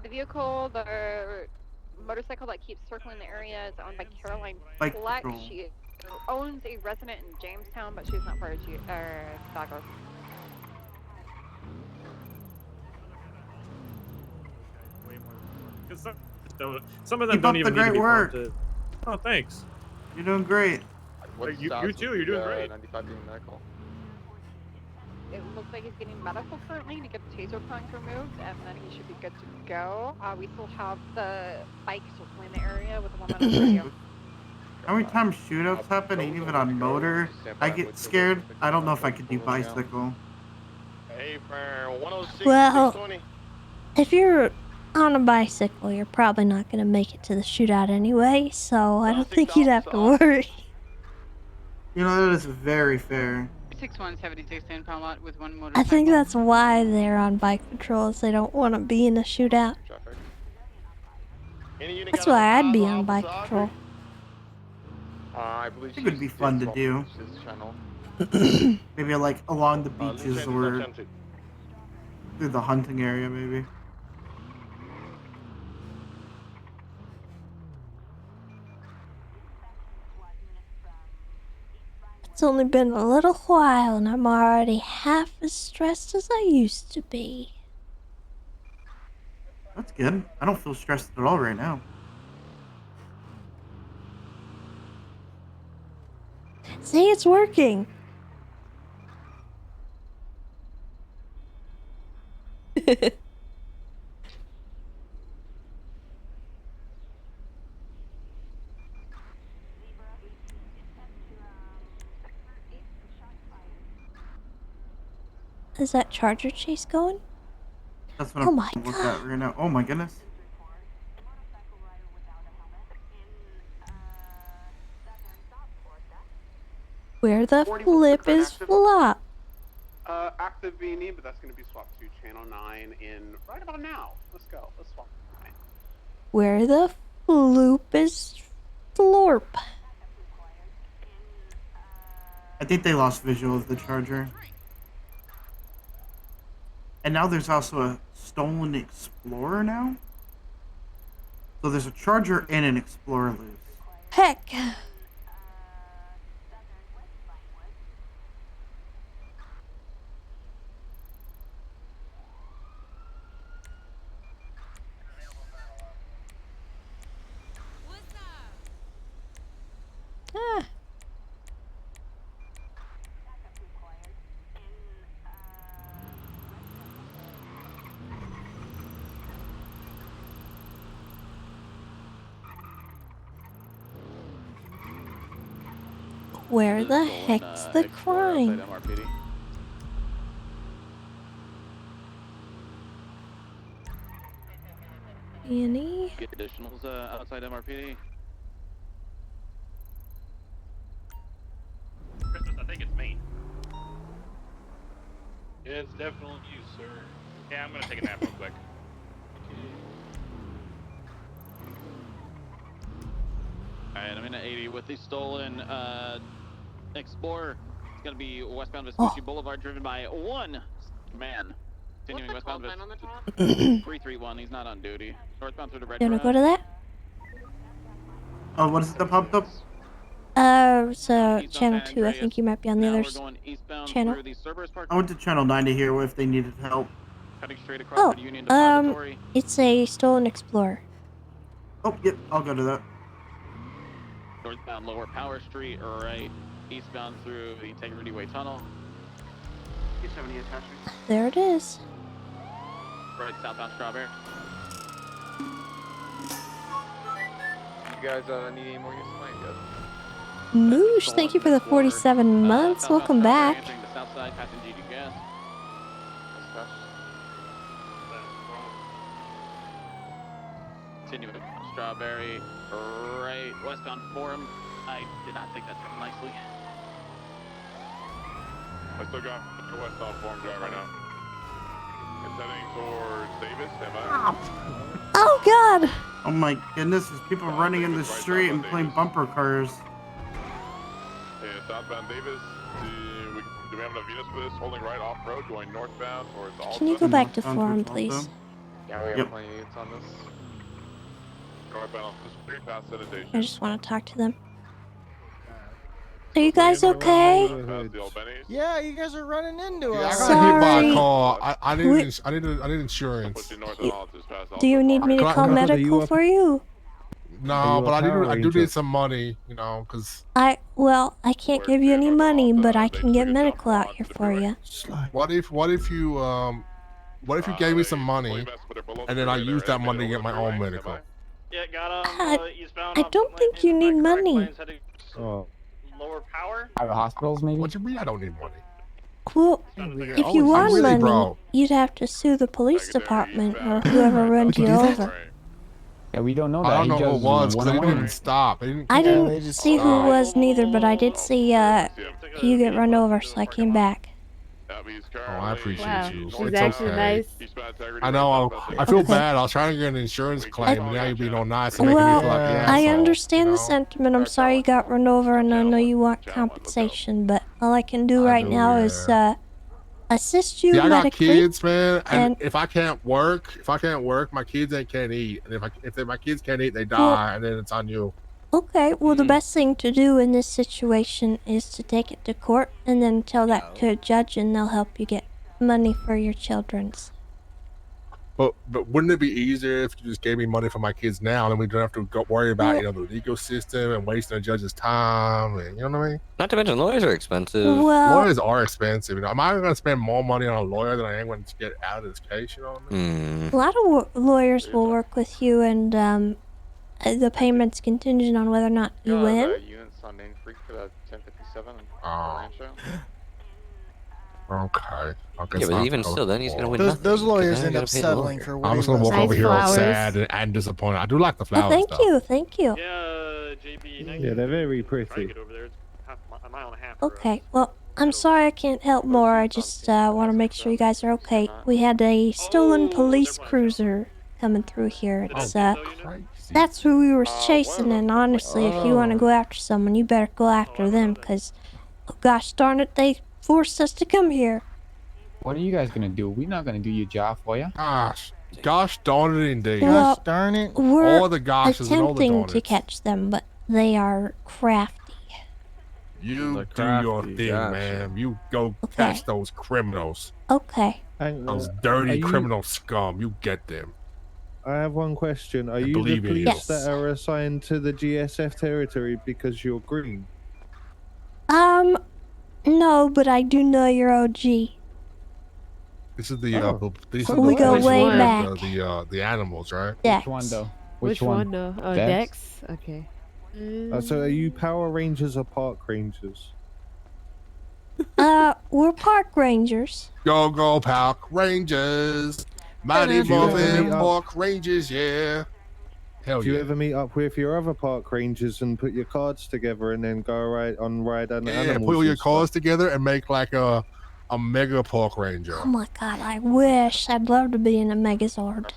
The vehicle, the motorcycle that keeps circling the area is owned by Caroline Bike Fleck. patrol. She owns a resident in Jamestown, but she's not part of Chicago. Some of them Keep don't up even the need to great be work. prompted. Oh, thanks. You're doing great. You too. You're doing great. 95 being medical. It looks like he's getting medical currently to get the taser prongs removed, and then he should be good to go. We still have the bike circling the area with the woman on the radio. How many times shootouts happen, and even on motor, I get scared. I don't know if I could do bicycle. Hey, for 106, Well, 620. if you're on a bicycle, you're probably not going to make it to the shootout anyway, so I don't think you'd have to worry. You know, that is very fair. 6176 in pound lot with one motor. I think that's why they're on bike patrols. They don't want to be in a shootout. That's why I'd be on bike patrol. I believe it would be fun to do. Maybe like along the beaches or through the hunting area, maybe. It's only been a little while and I'm already half as stressed as I used to be. That's good. I don't feel stressed at all right now. See, it's working. Is that Charger chase going? That's what Oh I'm my looking God. at right now. Oh my goodness. Where the flip is flop? Active B&E, but that's going to be swapped to channel 9 in right about now. Let's go. Let's swap. Where the floop is florp? I think they lost visual of the Charger. And now there's also a stolen Explorer now? So there's a Charger and an Explorer loose. Heck. Ah. Where the heck's the crime? MRPD. Annie? Get additionals outside MRPD. Christmas, I think it's me. Yeah, it's definitely you, sir. Yeah, I'm gonna take a nap real quick. Alright, I'm in at 80 with the stolen Explorer. It's gonna be westbound Vespucci Boulevard, driven by one man. Continuing westbound Vespucci 331. He's not on duty. Northbound through the red. You wanna go to that? Oh, what is it that popped up? So channel 2. I think you might be on the other channel. I went to channel 9 to hear if they needed help. Cutting straight across the Union Depository. It's a stolen Explorer. Oh, yep, I'll go to that. Northbound Lower Power Street, right. Eastbound through the Integrity Way Tunnel. Do you have any attachments? There it is. Right, southbound Strawberry. You guys need any more use tonight yet? Moosh, thank you for the 47 months. Welcome back. Entering the south side, passing GD gas. Continuing Strawberry, right, westbound Forum. I did not think that through nicely. I still got the westbound Forum drive right now. It's heading towards Davis, am I? Oh God! Oh my goodness, there's people running in the street and playing bumper cars. Yeah, southbound Davis. Do we have enough units for this? Holding right off road, going northbound towards Alta. Can you go back to forum, please? Yeah, we have plenty of units on this. Northbound, just 3 past sanitation. I just want to talk to them. Are you guys okay? Yeah, you guys are running into us. I got hit by a car. I need insurance. Do you need me to call medical for you? No, but I do need some money, you know, because I can't give you any money, but I can get medical out here for you. what if you gave me some money and then I use that money to get my own medical? Yeah, got eastbound. I don't think you need money. Oh. Lower power. Private hospitals, maybe? What you mean I don't need money? Well, if you want money, you'd have to sue the police department or whoever runs you over. Yeah, we don't know that. I don't know who it was because they didn't even stop. I didn't see who it was neither, but I did see you get run over, so I came back. Oh, I appreciate you. She's It's actually okay. nice. I know. I feel bad. I was trying to get an insurance claim, and now you're being all nice and making me feel like an I asshole. understand the sentiment. I'm sorry you got run over, and I know you want compensation, but all I can do right now is assist you Yeah, I got medically. kids, man, and if I can't work, my kids can't eat, and if my kids can't eat, they die, and then it's on you. Okay, well, the best thing to do in this situation is to take it to court and then tell that to a judge, and they'll help you get money for your children's. But wouldn't it be easier if you just gave me money for my kids now, and we don't have to worry about the legal system and wasting a judge's time, and you know what I mean? Not to mention lawyers are expensive. Well, lawyers are expensive. You know, am I going to spend more money on a lawyer than I am going to get out of this case? You know what I mean? a lot of lawyers will work with you, and the payment's contingent on whether or not you win. Units on Main Creek for the 1057 Oh. Rancho. Okay. Yeah, but even still, then he's gonna win nothing. Those lawyers 'cause then end you up gotta pay the settling lawyer. for I'm just going to walk over here all sad and disappointed. I do like the flowers, Thank though. you, thank you. Yeah, JB. Yeah, they're very pretty. Try to get over there. It's a mile and a half. Okay, well, I'm sorry I can't help more. I just want to make sure you guys are okay. We had a stolen police cruiser coming through here. It's that's who we were chasing, and honestly, if you want to go after someone, you better go after them, because, oh, gosh darn it, they forced us to come here. What are you guys gonna do? We're not gonna do your job for you. Gosh darn it indeed. Well, darn it. We're all the goshes and all the attempting to donuts. catch them, but they are crafty. You do your thing, man. You go catch those criminals. Okay. Those dirty are you- criminal scum. You get them. I have one question. Are I you the believe in you. police that are assigned to the GSF territory because you're green? No, but I do know your OG. This is the these So are we the, go these way are back. The animals, right? Dex. Which one though? Which one though? Oh, Dex? Okay. So are you Power Rangers or Park Rangers? We're park rangers. Go Park Rangers, mighty Do you ever morphin meet up? Park Rangers, yeah. Hell Do you yeah. ever meet up with your other park rangers and put your cards together and then go ride on Yeah, animals? put all your and cars stuff? together and make like a mega Park Ranger. Oh my god, I wish. I'd love to be in a Megazord.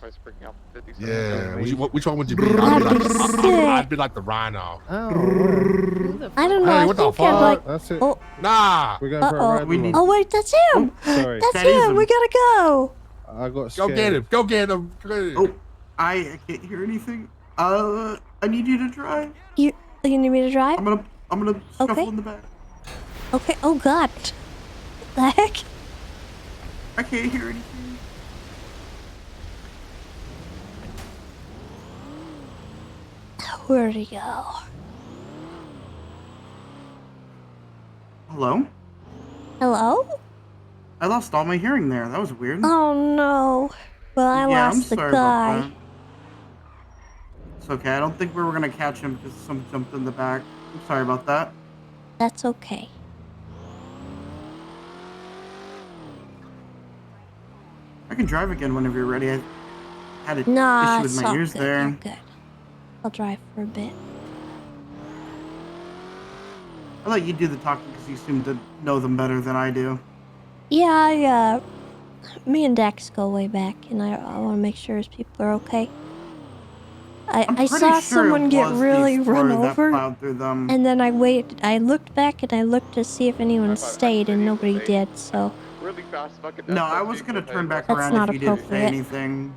Yeah, which one would you be? I'd be like the Rhino. I don't know. Hey, I what the think I'd like. fuck? That's it. Oh, Nah. We're going for a ride. oh wait, that's him. Sorry. That's him. We gotta go. I got Go scared. get him. Go get him. Go get him. Oh, I can't hear anything. I need you to drive. You need me to drive? I'm gonna shuffle in the back. Okay. Oh god. The heck? I can't hear anything. Where'd he go? Hello? Hello? I lost all my hearing there. That was weird. Oh no. Well, I Yeah, I'm lost the sorry guy. about that. It's okay. I don't think we were gonna catch him because someone jumped in the back. I'm sorry about that. That's okay. I can drive again whenever you're ready. I had an Nah, issue with it's my all ears good. there. You're good. I'll drive for a bit. I'll let you do the talking because you seem to know them better than I do. Yeah, me and Dex go way back, and I want to make sure his people are okay. I pretty saw sure someone it get was the really run Explorer that over, plowed through them. and then I waited. I looked back and I looked to see if anyone stayed, and nobody did. So Really fast fucking. No, I was gonna turn back That's around not if you didn't say appropriate. anything.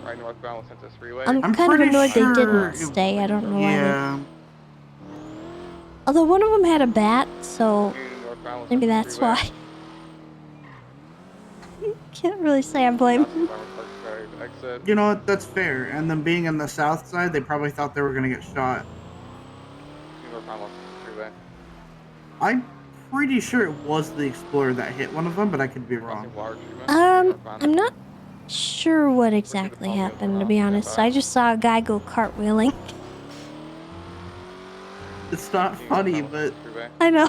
Right northbound Los Santos Freeway. I'm kind of pretty annoyed they sure didn't it- stay. I don't know why. Yeah. Although one of them had a bat, so Northbound Los maybe Santos that's Freeway. why. Can't really say I blame. Exit. You know what? That's fair. And them being on the south side, they probably thought they were gonna get shot. Northbound Los Santos Freeway. I'm pretty sure it was the Explorer that hit one of them, but I could be wrong. I'm not sure what exactly happened, to be honest. I just saw a guy go cartwheeling. It's not funny, but I know.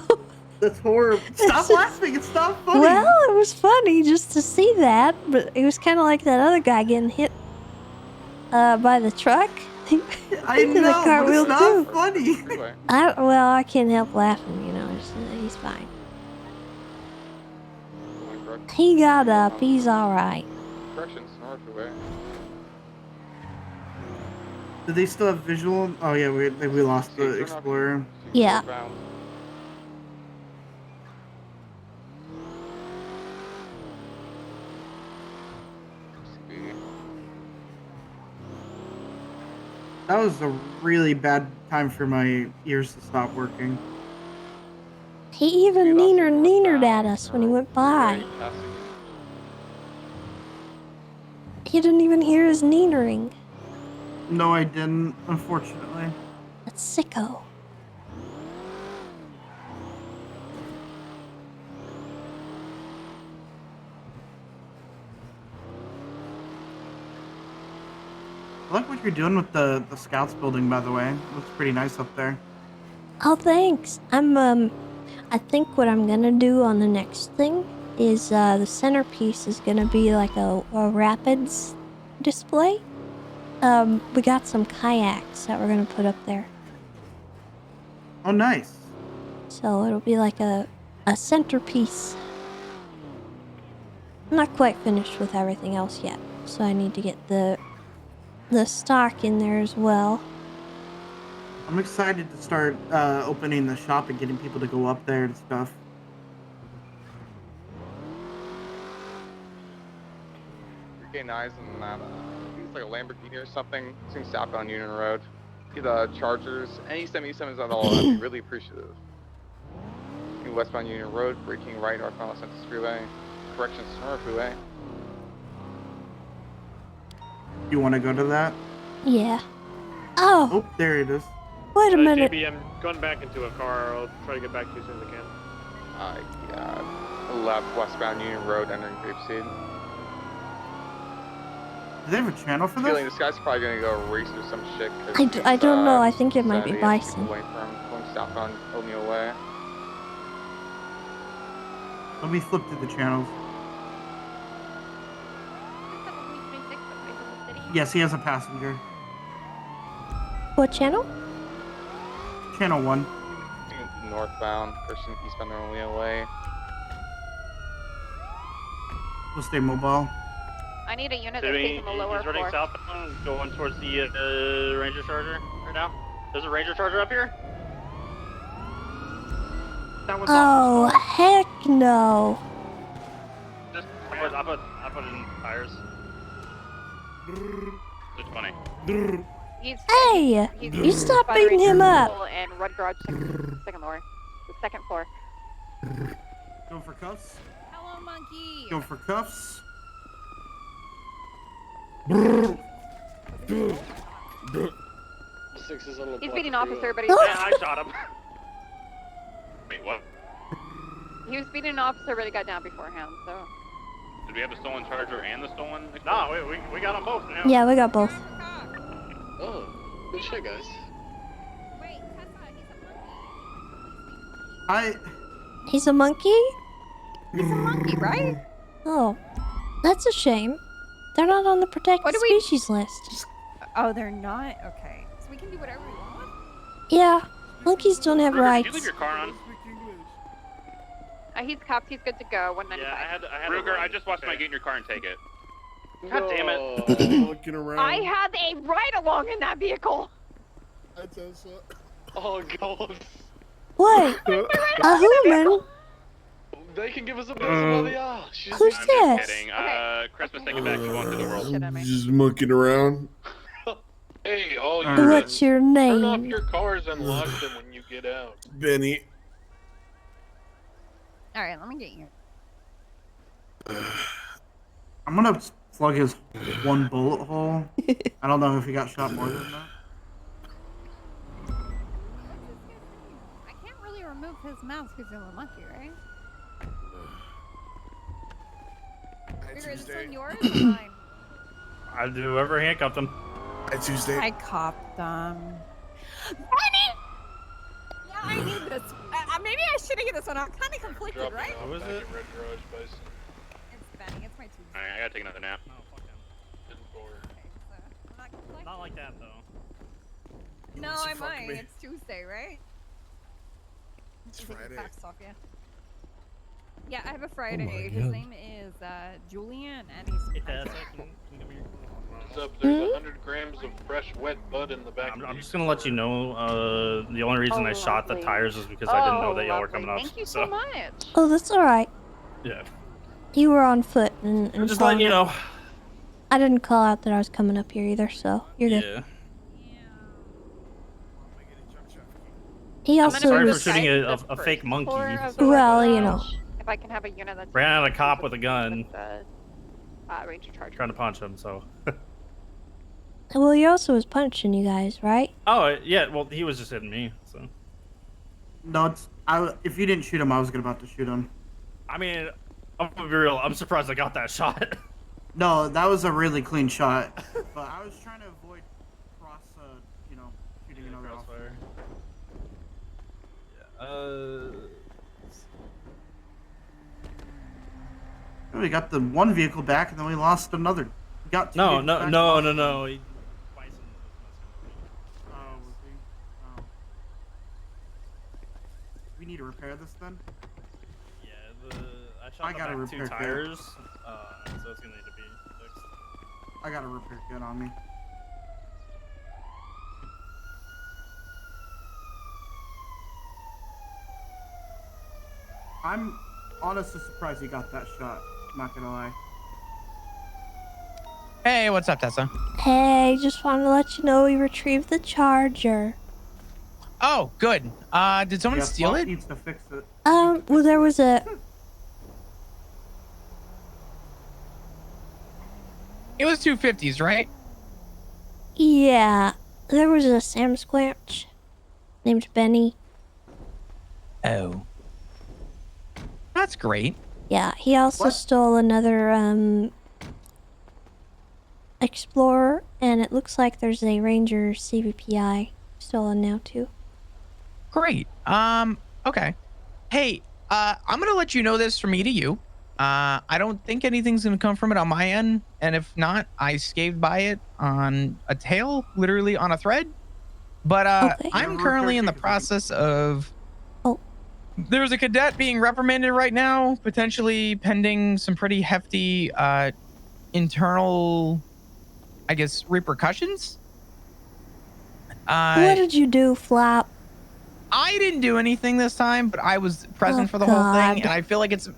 that's horrible. Stop laughing. It's not funny. Well, it was funny just to see that, but it was kind of like that other guy getting hit by the truck. I did a know, but cartwheel it's not too. funny. Well, I can't help laughing, you know. He's fine. He got up. He's all right. Corrections north freeway. Do they still have visual? Oh yeah, we lost the Explorer. Yeah. That was a really bad time for my ears to stop working. He even neenered at us when he went by. He didn't even hear his neenering. No, I didn't, unfortunately. That's sicko. I like what you're doing with the Scouts building, by the way. It looks pretty nice up there. Oh, thanks. I think what I'm gonna do on the next thing is the centerpiece is gonna be like a rapids display. We got some kayaks that we're gonna put up there. Oh, nice. So it'll be like a centerpiece. I'm not quite finished with everything else yet, so I need to get the stock in there as well. I'm excited to start opening the shop and getting people to go up there and stuff. You're getting eyes on that. It's like a Lamborghini or something. Seems southbound Union Road. See the Chargers. Any 77s at all, I'd be really appreciative. Westbound Union Road, braking right northbound Los Santos Freeway. Corrections Sonora Freeway. You want to go to that? Yeah. Oh. Oh, there it is. Wait a minute. JB, I'm going back into a car. I'll try to get back to you as soon as I can. Yeah. Left westbound Union Road entering Grapeseed. Do they have a channel for Feeling this? this guy's probably gonna go race or some shit. 'Cause I don't know. I he's think it might said be he has Bison. people waiting for him going southbound O'Neill Way. Let me flip through the channels. Yes, he has a passenger. What channel? Channel 1. Northbound, person eastbound O'Neill Way. We'll stay mobile. I need a unit that's taking the lower He's running floor. southbound, going towards the Ranger Charger right now. There's a Ranger Charger up here. That was Oh, heck no. Just I put in tires. It's funny. Hey, you stop beating him up. And red garage second floor. The second floor. Going for cuffs. Hello, monkey. Going for cuffs. He's beating officer, but Yeah, I shot him. Wait, what? he was beating an officer, but he got down beforehand. So. Did we have the stolen Charger and the stolen? No, we got them both now. Yeah, we got both. Oh, good shit, guys. Wait, Tessa, he's He's a monkey. a monkey? He's a monkey, right? Oh, that's a shame. They're not on the protected species list. Oh, they're not? Okay. So we can do whatever we want? Yeah, monkeys don't have rights. Did you leave your car on? He's copped. He's good to go. 195. Yeah, I had Ruger, I just watched my get in your car and take it. God damn it. Looking around. I had a ride along in that vehicle. Oh, God. What? A human? They can give us a bit of money. Who's this? Kidding. Christmas, take it back. You're going through the world. Just monkeying around. Hey, all you What's your turn off name? your cars and lock them when you get out. Benny. Alright, let me get you. I'm gonna plug his one bullet hole. I don't know if he got shot more than that. I can't really remove his mask because he's a monkey, right? Rigger, is this one yours or mine? I do whoever handcuffed him. Tuesday. I copped them. Benny! Yeah, I need this. Maybe I shouldn't get this one. I'm kind of conflicted, right? Who is it? Red Garage, Bison. It's Benny. It's my Tuesday. Alright, I gotta take another nap. Oh, fuck him. I'm not conflicted. Not like that, though. No, What's I the fuck might. me? It's Tuesday, right? It's You take your Friday. packs off, yeah. Yeah, I have a Friday. His name is Julian, and he's. What's up? There's 100 grams of fresh, wet bud in the back. I'm just gonna let you know. The only reason I shot the tires is because I didn't know that y'all were coming up. Thank you so much. Oh, that's alright. Yeah. You were on foot and Just letting you know. I didn't call out that I was coming up here either, so you're good. Yeah. He also Sorry for was, shooting a fake monkey. well, you know. If I can have a unit that's Ran out of a cop with a gun. Ranger Charger. Trying to punch him, so. Well, he also was punching you guys, right? Oh, yeah, well, he was just hitting me, so. No, if you didn't shoot him, I was about to shoot him. I mean, I'm gonna be real, I'm surprised I got that shot. No, that was a really clean shot. But I was trying to avoid shooting another officer. We got the one vehicle back, and then we lost another. We got two No. vehicles back. No. Oh, was he? Oh. We need to repair this then? Yeah, I shot I the gotta back two repair tires, so it's gonna need to be fixed. I got a repair kit on me. I'm honestly surprised he got that shot. Not gonna lie. Hey, what's up, Tessa? Hey, just wanted to let you know we retrieved the charger. Oh, good. Did someone Yeah, steal Fluff it? needs to fix it. Well, there was a. It was 250s, right? Yeah, there was a Sam Squanch named Benny. Oh. That's great. Yeah, he also stole another, Explorer, and it looks like there's a Ranger CVPI stolen now too. Great. Okay. Hey, I'm gonna let you know this from me to you. I don't think anything's gonna come from it on my end, and if not, I scaved by it on a tail, literally on a thread. But Okay. I'm currently in the process of. There's a cadet being reprimanded right now, potentially pending some pretty hefty internal, I guess, repercussions. What did you do, Flap? I didn't do anything this time, but I was present for the whole thing, and I feel like it's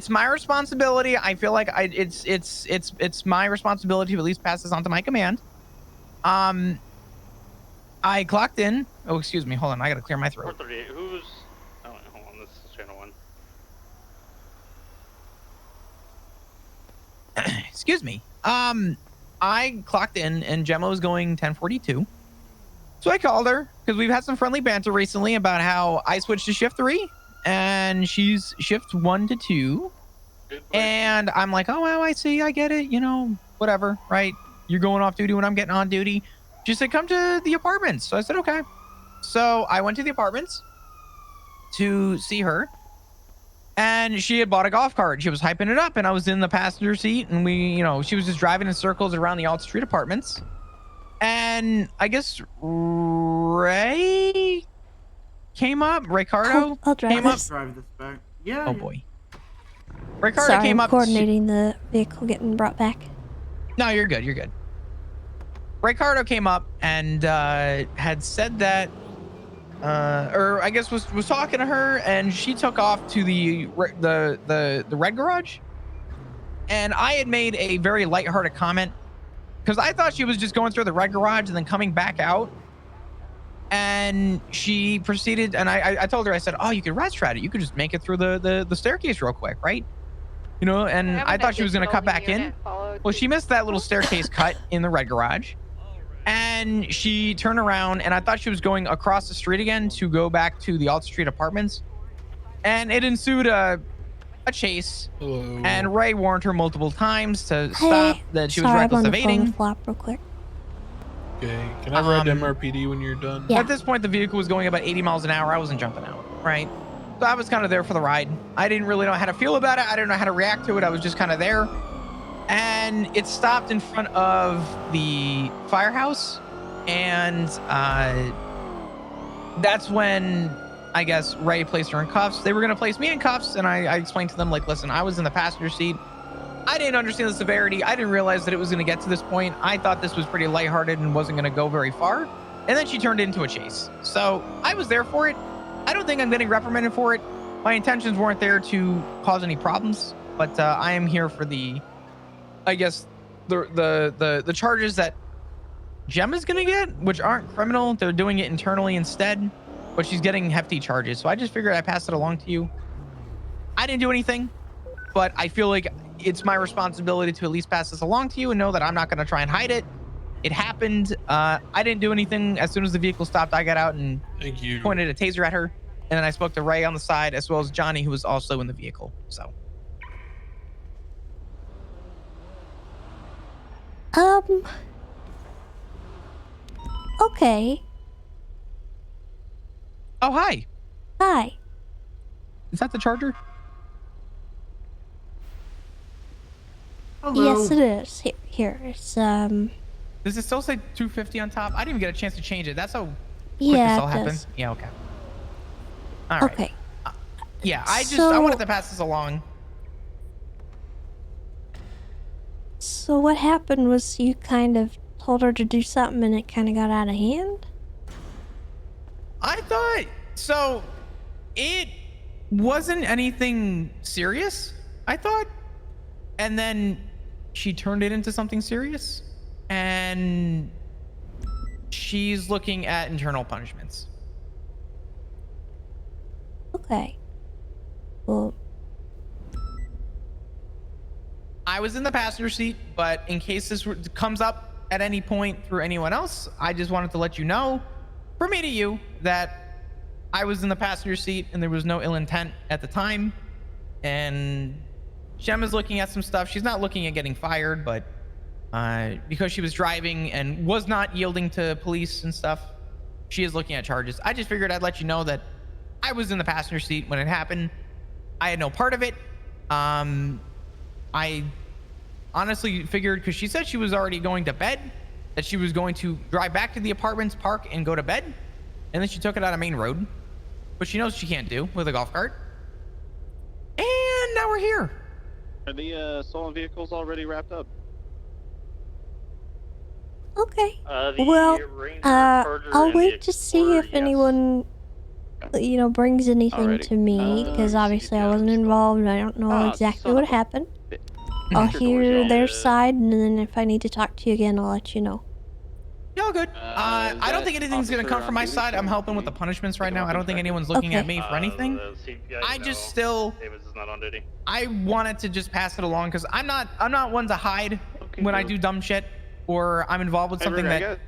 my responsibility. I feel like it's my responsibility to at least pass this on to my command. I clocked in. Oh, excuse me. Hold on. I gotta clear my throat. 438. Who's? Oh, wait, hold on. This is channel 1. Excuse me. I clocked in, and Gemma was going 1042. So I called her because we've had some friendly banter recently about how I switched to shift 3 and she's shift 1 to 2. And I'm like, oh, wow, I see. I get it. You know, whatever, right? You're going off duty when I'm getting on duty. She said, come to the apartments. So I said, okay. So I went to the apartments to see her. And she had bought a golf cart. She was hyping it up. And I was in the passenger seat. And she was just driving in circles around the Alt Street apartments. And I guess Ray came up. Ricardo I'll drive came up. this. Drive this back. Yeah. Oh boy. Ricardo Sorry, came I'm up. coordinating the vehicle getting brought back. No, you're good. You're good. Ricardo came up and had said that, or I guess was talking to her, and she took off to the red garage. And I had made a very lighthearted comment. Because I thought she was just going through the red garage and then coming back out. And she proceeded, and I told her, I said, oh, you could red strat it. You could just make it through the staircase real quick, right? You know, and I thought she was going to cut back in. Well, she missed that little staircase cut in the red garage. And she turned around, and I thought she was going across the street again to go back to the Alt Street apartments. And it ensued a chase. Hello. And Ray warned her multiple times to stop, that she was reckless evading. Flap real quick. Okay, can I ride MRPD when you're done? Yeah. At this point, the vehicle was going about 80 miles an hour. I wasn't jumping out, right? So I was kind of there for the ride. I didn't really know how to feel about it. I didn't know how to react to it. I was just kind of there. And it stopped in front of the firehouse. And that's when, I guess, Ray placed her in cuffs. They were going to place me in cuffs, and I explained to them, like, listen, I was in the passenger seat. I didn't understand the severity. I didn't realize that it was going to get to this point. I thought this was pretty lighthearted and wasn't going to go very far. And then she turned it into a chase. So I was there for it. I don't think I'm getting reprimanded for it. My intentions weren't there to cause any problems, but I am here for the, I guess, the charges that Gemma's going to get, which aren't criminal. They're doing it internally instead. But she's getting hefty charges. So I just figured I'd pass it along to you. I didn't do anything, but I feel like it's my responsibility to at least pass this along to you and know that I'm not going to try and hide it. It happened. I didn't do anything. As soon as the vehicle stopped, I got out and pointed a taser at her. And then I spoke to Ray on the side, as well as Johnny, who was also in the vehicle. So. Okay. Oh, hi. Hi. Is that the charger? Hello. Yes, it is. Here, it's Does it still say 250 on top? I didn't even get a chance to change it. That's how quick yeah, this all it happened. does. Yeah, okay. All right. Okay. Yeah, I wanted to pass this along. So what happened was you kind of told her to do something and it kind of got out of hand? I thought, so it wasn't anything serious, I thought. And then she turned it into something serious. And she's looking at internal punishments. Okay. Well, I was in the passenger seat, but in case this comes up at any point through anyone else, I just wanted to let you know, from me to you, that I was in the passenger seat and there was no ill intent at the time. And Gemma's looking at some stuff. She's not looking at getting fired, but because she was driving and was not yielding to police and stuff. She is looking at charges. I just figured I'd let you know that I was in the passenger seat when it happened. I had no part of it. I honestly figured, because she said she was already going to bed, that she was going to drive back to the apartments, park, and go to bed. And then she took it out of main road, but she knows she can't do with a golf cart. And now we're here. Are the stolen vehicles already wrapped up? Okay. Well, I'll wait to see if anyone, you know, brings anything to me, because obviously I wasn't involved. I don't know exactly what happened. I'll hear their side, and then if I need to talk to you again, I'll let you know. Y'all good. I don't think anything's gonna come from my side. I'm helping with the punishments right now. I don't think anyone's looking at me for anything. I just still, I wanted to just pass it along, because I'm not one to hide when I do dumb shit or I'm involved with something that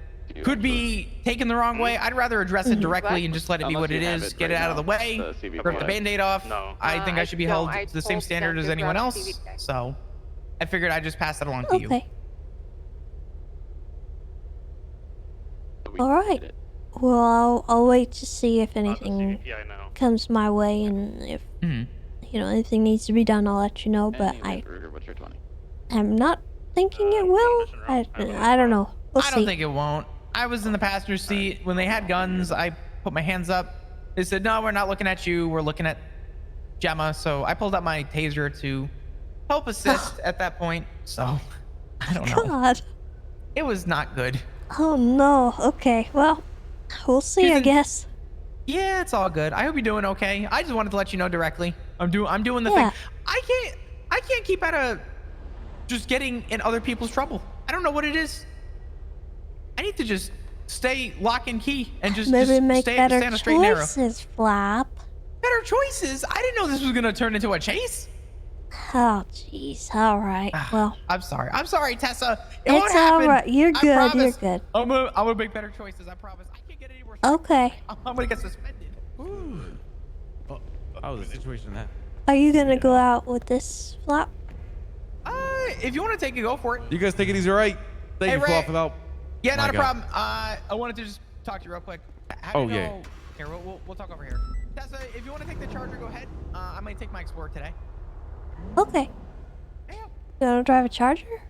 could be taken the wrong way. I'd rather address it directly and just let it be what it is, get it out of the way, rip the band-aid off. I think I should be held to the same standard as anyone else. So I figured I'd just pass it along to you. Okay. All right. Well, I'll wait to see if anything comes my way, and if you know anything needs to be done, I'll let you know. But I'm not thinking it will. I don't know. We'll I don't think it won't. I was in the passenger seat when they had guns. I put my hands up. They said, "No, we're not looking at you. We're looking at Gemma." So I pulled out my taser to help assist at that point. So I don't know. God. It was not good. Oh no. Okay. Well, we'll see, I guess. Yeah, it's all good. I hope you're doing okay. I just wanted to let you know directly. I'm doing the thing. I can't keep out of just getting in other people's trouble. I don't know what it is. I need to just stay lock and key and just maybe make stay better on a straight and narrow. choices, Flop. Better choices? I didn't know this was gonna turn into a chase. Oh, jeez. All right. Well, I'm sorry, Tessa. It won't it's happen. all right. You're good. I promise. You're good. I'm gonna make better choices. I promise. I can't get any worse. Okay. I'm gonna get suspended. Oh, the situation that. Are you gonna go out with this, Flop? If you want to take it, go for it. You guys take it easy, right? Thank you, Flop, for the help. Yeah, not a problem. I wanted to just talk to you real quick. Yeah. Here, we'll talk over here. Tessa, if you want to take the Charger, go ahead. I might take my Explorer today. Okay. You wanna drive a Charger?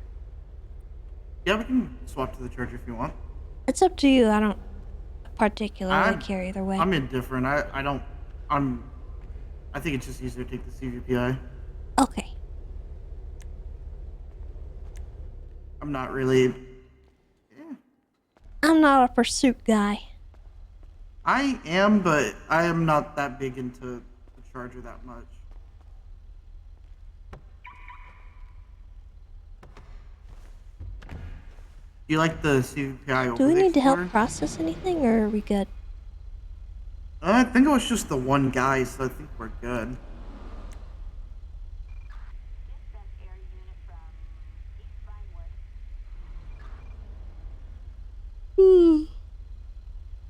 Yeah, we can swap to the Charger if you want. It's up to you. I don't particularly care either way. I'm indifferent. I think it's just easier to take the CVPI. Okay. I'm not really. I'm not a pursuit guy. I am, but I am not that big into the Charger that much. Do you like the CVPI over Do we the need to help Explorer? process anything, or are we good? I think it was just the one guy, so I think we're good.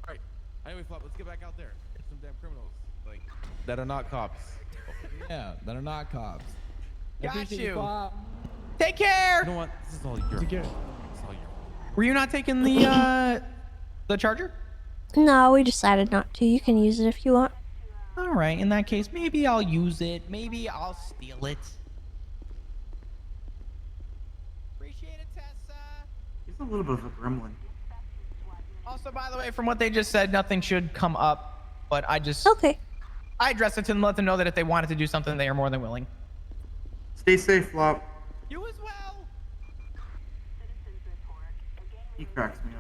Alright. Anyway, Flop, let's get back out there. There's some damn criminals, like, that are not cops. Yeah, that are not cops. I Got appreciate you. Flop. Take care. You know what? This is all your. Take care. This is all your. Were you not taking the Charger? No, we decided not to. You can use it if you want. All right. In that case, maybe I'll use it. Maybe I'll steal it. Appreciate it, Tessa. He's a little bit of a gremlin. Also, by the way, from what they just said, nothing should come up. But I addressed it to them, let them know that if they wanted to do something, they are more than willing. Stay safe, Flop. You as well. He cracks me up.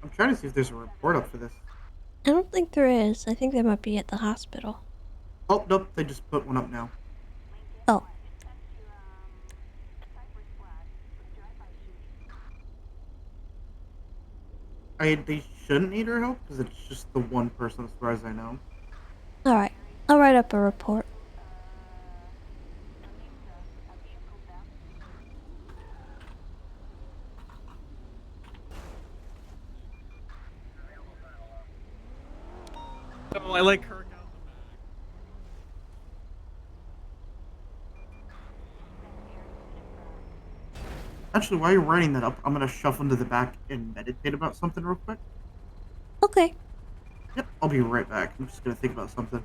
I'm trying to see if there's a report up for this. I don't think there is. I think they might be at the hospital. Oh, nope, they just put one up now. Oh. They shouldn't need her help because it's just the one person as far as I know. Alright, I'll write up a report. Oh, I like Kirk. Actually, while you're writing that up, I'm gonna shuffle into the back and meditate about something real quick. Okay. Yep, I'll be right back. I'm just gonna think about something.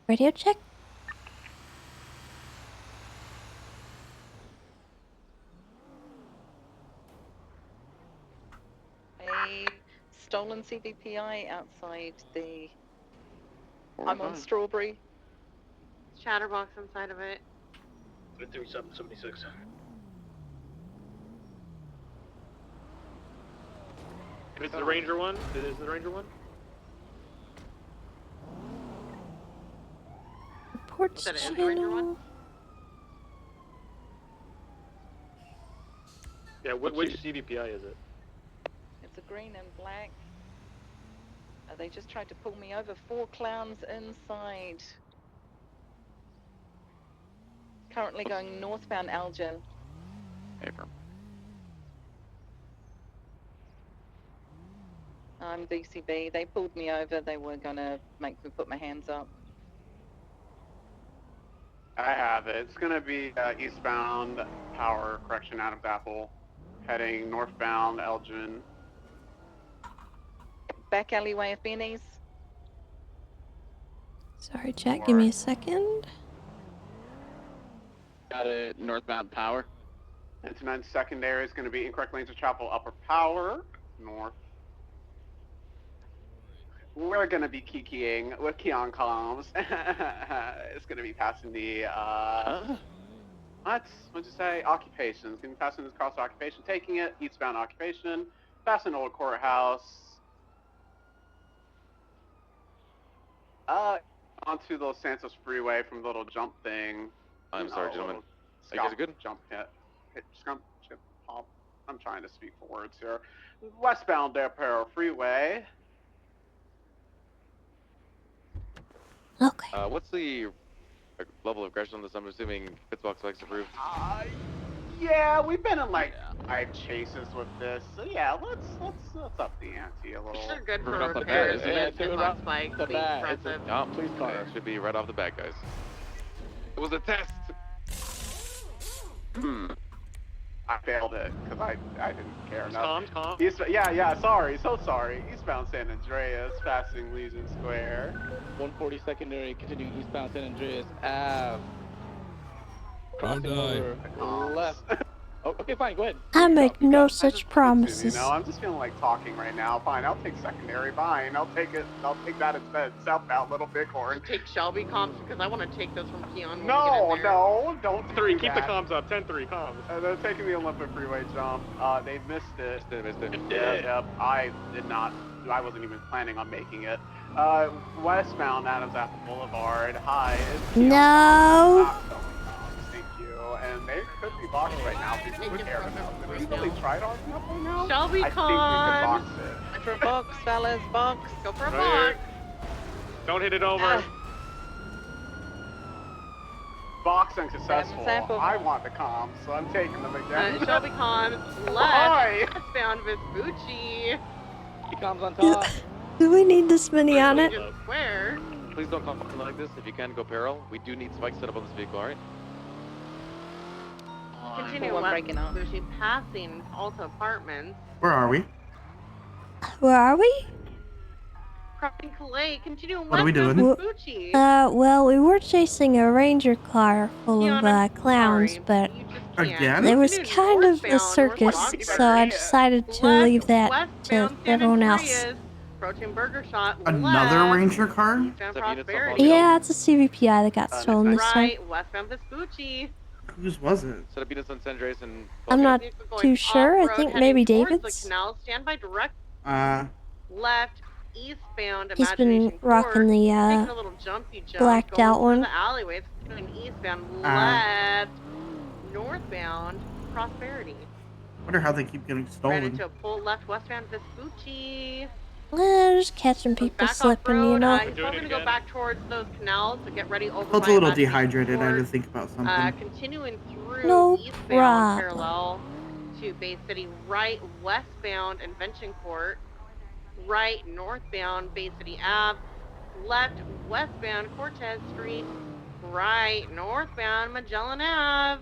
Radio check? A stolen CVPI outside the... I'm on Strawberry. Chatterbox inside of it. 3776. Is the Ranger one? Is the Ranger one? Reports Is that an Ranger one? channel. Yeah, which CVPI is it? It's a green and black. They just tried to pull me over. 4 clowns inside. Currently going northbound Elgin. Paper. I'm DCB. They pulled me over. They were gonna make me put my hands up. I have it. It's gonna be eastbound Power, correction, Adams Apple, heading northbound Elgin. Back alleyway of Benny's. Sorry, chat, give me a second. Got it. Northbound Power. 99 secondary is going to be incorrect lanes of travel, upper Power, north. We're going to be kikiing with Keon columns. It's going to be passing the, what'd you say? Occupation. It's going to be passing this cross occupation, taking it, eastbound occupation, passing Old Courthouse. Onto the Los Santos Freeway from the little jump thing. I'm sorry, gentlemen. Are you guys good? Jump hit. Pop. I'm trying to speak for words here. Westbound Del Perro Freeway. Okay. What's the level of aggression on this? I'm assuming Fitzbox likes approved. Yeah, we've been in like 5 chases with this. So yeah, let's up the ante a little. They're good for Right off the repair. bat, isn't it? Fitzbox spikes, be aggressive. Please car. It should be right off the bat, guys. It was a test. I failed it because I didn't care enough. Tom. Yeah, sorry, so sorry. Eastbound San Andreas, passing Legion Square. 140 secondary, continuing eastbound San Andreas Ave. Don't die. Left. Oh, okay, fine. Go ahead. I make no I such just, promises. you know, I'm just feeling like talking right now. Fine, I'll take secondary. Fine, I'll take it. I'll take that instead. Southbound Little Bighorn. Take Shelby comms because I want to take those from Keon. No, don't do 3, that. keep the comms up. 10-3 comms. They're taking the Olympic freeway jump. They missed it. Missed it. Yep. I did not. I wasn't even planning on making it. Westbound Adams Apple Boulevard. Hi. No. Thank you. And they could be boxed right now. People would care enough. Did we really try to argue up right now? Shelby I think we could box it. For a box, fellas, box. Go for a Right box. Don't hit it over. Box unsuccessful. Sample. I want the comms, so I'm taking them again. Shelby comms Why? left. Westbound Vespucci. He comes on top. Do we need this many on it? Union Square. Please don't come like this. If you can, go parallel. We do need spikes set up on this vehicle, alright? Continue one left breaking out. Vespucci, passing Alta Apartments. Where are we? Where are we? Crossing Calais. Continue What are we westbound doing? Vespucci. Well, we were chasing a ranger car full of clowns, but Again? there was kind of a circus, so I decided to leave that to everyone else. Approaching Burger Shot. Another left. ranger car? Eastbound Prosperity. Yeah, it's a CVPI that got stolen this time. Right, westbound Vespucci. Whose was it? Set up units on San Andreas and... I'm not too sure. I think maybe David's. David's. The canal. Stand by direct left, eastbound. He's been rocking the taking a little jumpy jump, blacked going out through one. The alleyways, going eastbound, left, northbound, Prosperity. Wonder how they keep getting Ran stolen. into a full left, westbound Vespucci. Just catching people slipping, you know. He's probably gonna go back towards those canals to get ready over Felt by a little Vespucci dehydrated. I had to Court. think about something. Continuing through No eastbound problem. parallel to Bay City, right westbound Invention Court, right northbound Bay City Ave, left westbound Cortez Street, right northbound Magellan Ave.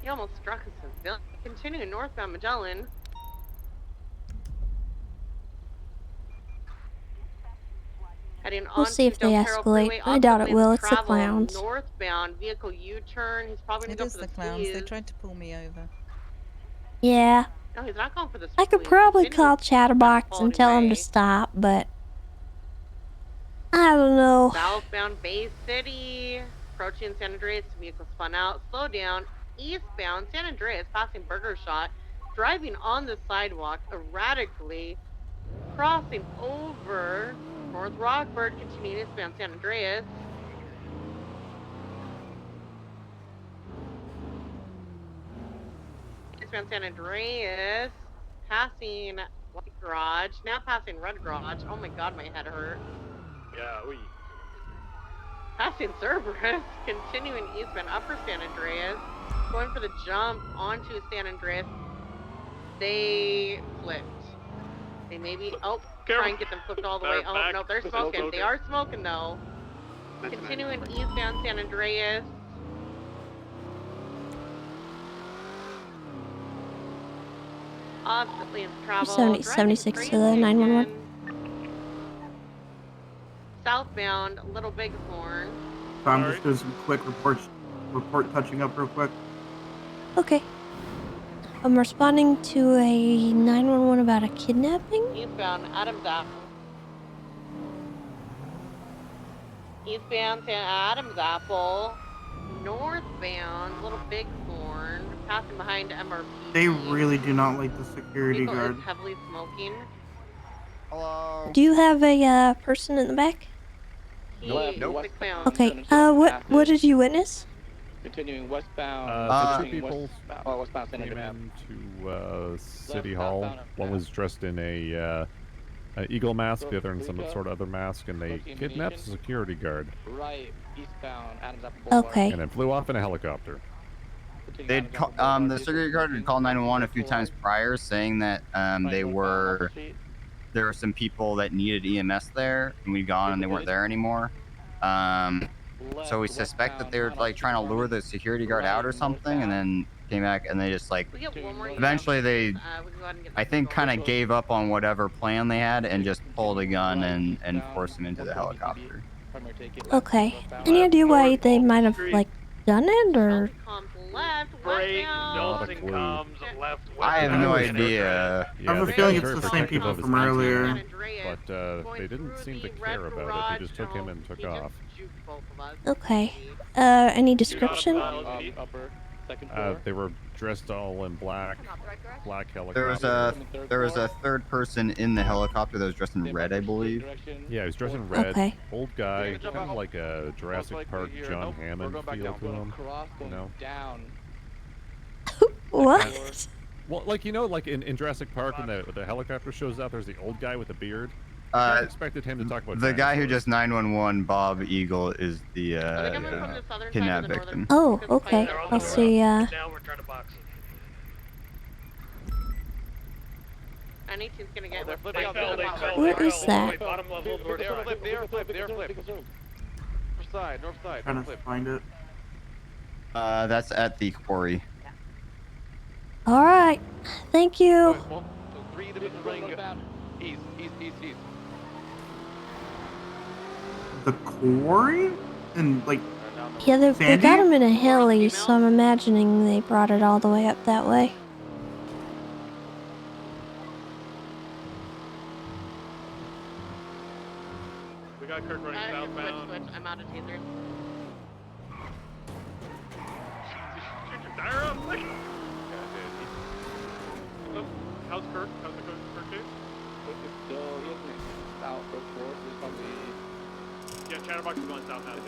He almost struck a civilian. Continuing northbound Magellan. Heading We'll on see if they escalate. I doubt it will. It's the clowns. Northbound vehicle U-turn. He's probably gonna go for the clowns. They sleaze. tried to pull me over. Yeah. No, he's not going for the I could sleaze. probably Continue call Chatterbox and tell him to stop, but I don't know. Southbound Bay City. Approaching San Andreas. Vehicle spun out. Slow down. Eastbound San Andreas. Passing Burger Shot. Driving on the sidewalk erratically. Crossing over North Rockford. Continuing eastbound San Andreas. Eastbound San Andreas. Passing White Garage. Now passing Red Garage. Oh my god, my head hurt. Yeah, we. Passing Cerberus, continuing eastbound Upper San Andreas, going for the jump onto San Andreas. They flipped. They maybe, try and get them flipped all the way. Oh, no, they're smoking. They are smoking, though. Continuing eastbound San Andreas. Opposite lanes travel. 76 to the 911. Southbound Little Bighorn. So I'm just doing some quick report touching up real quick. Okay. I'm responding to a 911 about a kidnapping. Eastbound Adams Apple. Eastbound Adams Apple. Northbound Little Bighorn. Passing behind MRP. They really do not like the security Vehicle guard. is heavily smoking. Do you have a person in the back? The clown. Okay. What did you witness? Continuing westbound. The two people westbound San came Andreas. into City Hall. One was dressed in a eagle mask, the other in some sort of other mask, and they kidnapped the security guard. Right, eastbound Adams Apple Boulevard. Okay. And then flew off in a helicopter. They'd the security guard had called 911 a few times prior, saying that there were some people that needed EMS there, and we'd gone and they weren't there anymore. So we suspect that they were like trying to lure the security guard out or something, and then came back and they just like eventually they I think kind of gave up on whatever plan they had and just pulled a gun and forced him into the helicopter. Okay. Any idea why they might have like done it or? left. Freight, westbound. Not a clue. comes left. I have no westbound. idea. I have a they feeling got it's very the same protective people of his from earlier. content, but they didn't seem to care about it. They just took him and took off. Okay. Any description? Upper, second floor. They were dressed all in black helicopter. There was a third person in the helicopter that was dressed in red, I believe. Yeah, he was dressed in red. Okay. Old guy, kind of like a Jurassic Park John Hammond feel to him. You know? Down. What? Well, like like in Jurassic Park when the helicopter shows up, there's the old guy with the beard. I expected him to talk about The guy who dinosaurs. just 911, Bob Eagle, is the kidnap victim. Oh, okay. I'll see. Now we're trying to box him. Anything's gonna get. Where is that? Bottom level, north side. They are flipped. North side. Trying to find it. That's at the quarry. All right. Thank you. So 3 to the ring. East. The quarry? And like. Yeah, they Sandy? got him in a heli, so I'm imagining they brought it all the way up that way. We got Kirk running southbound. Switch. I'm out of tasers. Shoot your tire up. How's Kirk? How's the Kirk case? So he hasn't out for force. There's probably. Yeah, Chatterbox is going south now too.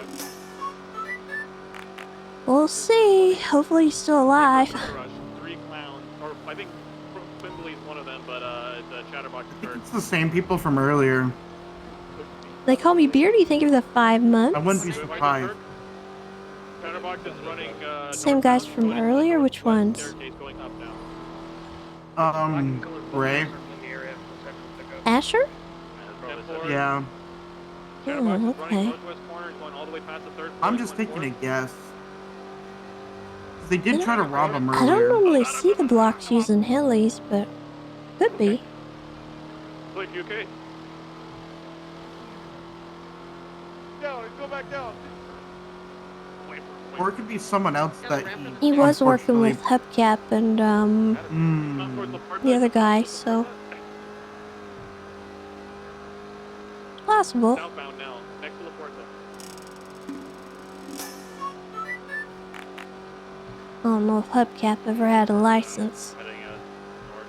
We'll see. Hopefully he's still alive. Rush. 3 clowns, or I think Quimbley's one of them, but the Chatterbox is Kirk. It's the same people from earlier. They call me Beardy. Thank you for the 5 months. I wouldn't be surprised. Chatterbox is running. Same guys from earlier. Which ones? Staircase going up now. Ray. Asher? Yeah. Oh, okay. I'm just taking a guess. They did try to rob him I don't earlier. normally see the blocks using helis, but could be. Blake, you okay? Down. Go back down. Or it could be someone else that He was working unfortunately- with Hubcap and the other guy, so possible. Southbound now, next to the Porta. I don't know if Hubcap ever had a license. Heading north.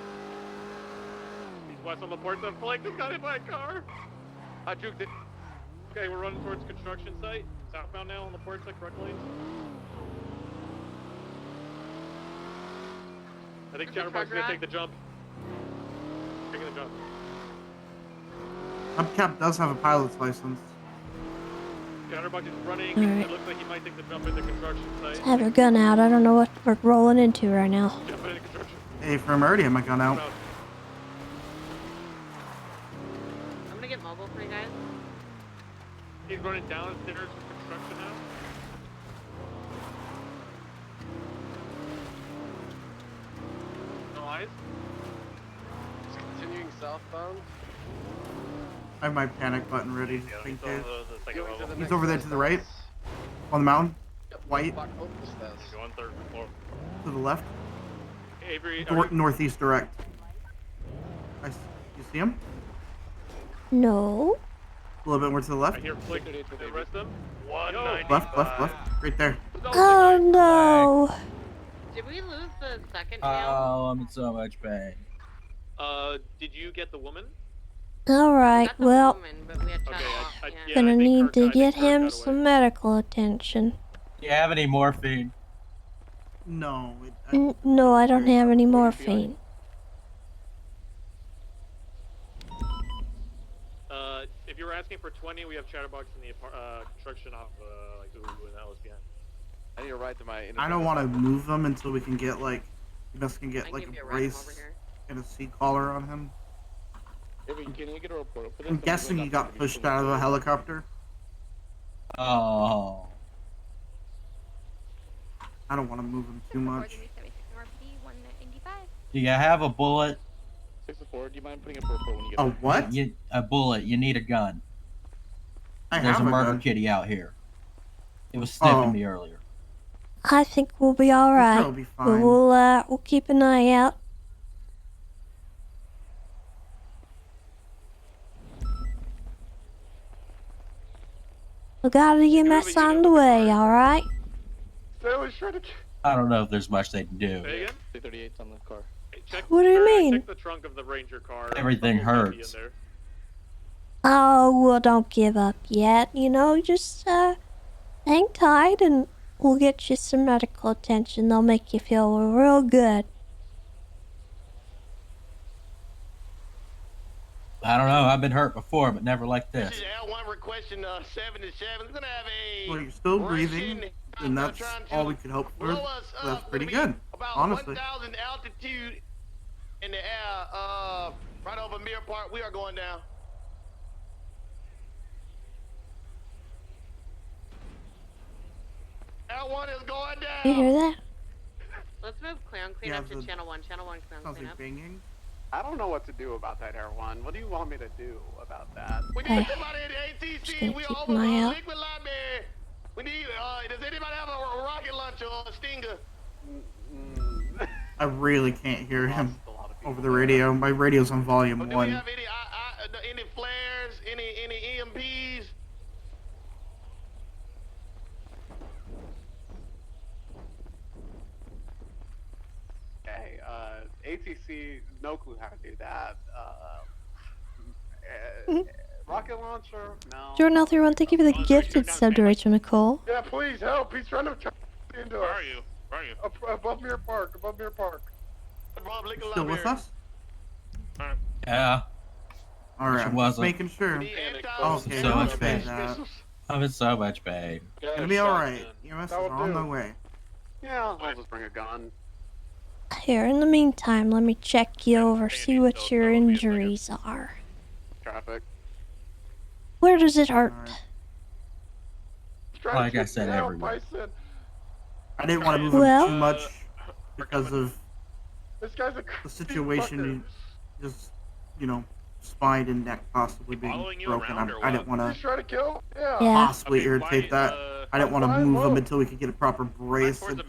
He's west on the Porta. Blake just got hit by a car. I juked it. Okay, we're running towards construction site. Southbound now on the Porta, correct lanes. I think Chatterbox is gonna take the jump. Taking the jump. Hubcap does have a pilot's license. Chatterbox is running. Alright. It looks like he might take the jump in the construction site. Have your gun out. I don't know what we're rolling into right now. Jump into construction. Hey, from already have my gun out. I'm gonna get mobile for you guys. He's running downstairs for construction now. No eyes. Just continuing southbound. I have my panic button ready. Yeah, Just in he's on case. the second level. He's over there to the right. On the mountain. White. Going third floor. To the left. Avery, Northeast direct. You see him? No. A little bit more to the I left. hear Flick. They arrest him. 195. Left. Right there. Oh no. Did we lose the second Oh, I'm in so much pain. Did you get the woman? Alright, well, but we had Okay, yeah, gonna I think need Kirk- to I think get Kirk him got away. some medical attention. Do you have any morphine? No. No, I don't have any morphine. If you were asking for 20, we have Chatterbox in the construction off, like Ubu and Alice behind. I need to ride to my. I don't want to move them until we can get like, us can get like a brace and a seat collar on him. Avery, can you get a report? I'm guessing he got pushed out of a helicopter. Oh. I don't want to move him too much. Do you have a bullet? 6-4. Do you mind putting up a report when you get A there? what? A bullet. You need a gun. I There's have a a murder gun. kitty out here. It was sniffing Oh. me earlier. I think we'll be all right. it'll be fine. We'll keep an eye out. We got an EMS on the way, all right? I don't know if there's much they can do. 38's on the car. What do you mean? Check the trunk of the Ranger car. Everything Something might be in hurts. there. Oh, well, don't give up yet. You know, just hang tight and we'll get you some medical attention. They'll make you feel real good. I don't know. I've been hurt before, but never like this. L1 requesting 77. We're gonna have a Well, you're still breathing, and that's all we could hope for. So that's pretty good, about honestly. 1,000 altitude in the air, right over Mirror Park. We are going down. L1 is going down. You hear that? Let's move clean Yeah, up to the- channel 1. Channel 1 Sounds clean like up. banging. I don't know what to do about that, Air One. What do you want me to do about that? We Hey, need somebody in the just ATC. gonna We keep over an eye out. Liquid Library. We need, does anybody have a rocket launcher or a stinger? I really can't hear him over the radio. My radio's on volume Do we 1. have any flares, any EMPs? Okay, ATC, no clue how to do that. Rocket launcher? No. Jordan L31, thank you for the gifted sub to Rachel Nicole. Yeah, please help. He's trying to into Where are you? Where are you? above Mirror Park. Above Mirror Park. Above Liquid Still with us? Yeah. Alright, She I'm just wasn't. making sure. Okay, So don't much say pain. that. I'm in so much pain. It's gonna be alright. EMS are on their way. Yeah, I'll just bring a gun. Here, in the meantime, let me check you over, see what your injuries are. Traffic. Where does it hurt? Like I said, everywhere. I didn't want to move him Well- too much because of This guy's a the situation. Just, you know, spine and neck possibly being broken. I didn't want He's to trying to kill? Yeah. possibly irritate that. I didn't want to move him until we could get a proper brace. And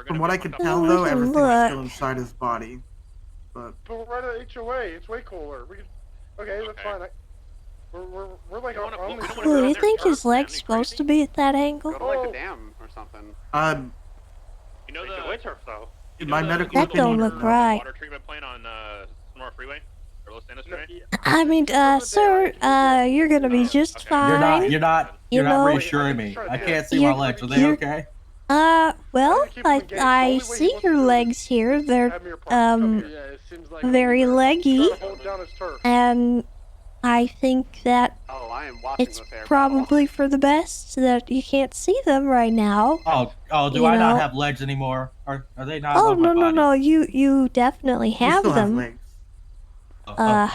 from what I could tell, though, everything was still inside his body. But But right at HOA, it's way cooler. We can, okay, that's fine. We're like on the Ooh, you think his leg's supposed to be at that angle? Go to like the dam or something. You know the turf though. in my medical That don't opinion, look right. Water treatment plant on Sonora Freeway or Los Angeles Freeway. I mean, sir, you're gonna be just fine. You're not You know- reassuring me. I can't see my You're- legs. Are they you're- okay? Well, I see your legs here. They're, very leggy. And I think that Oh, I am watching it's this air probably for the best that you can't see them right now. Oh, do You I not know- have legs anymore? Are they not? Oh, on my no, body? no, you definitely have still have them. legs. Okay.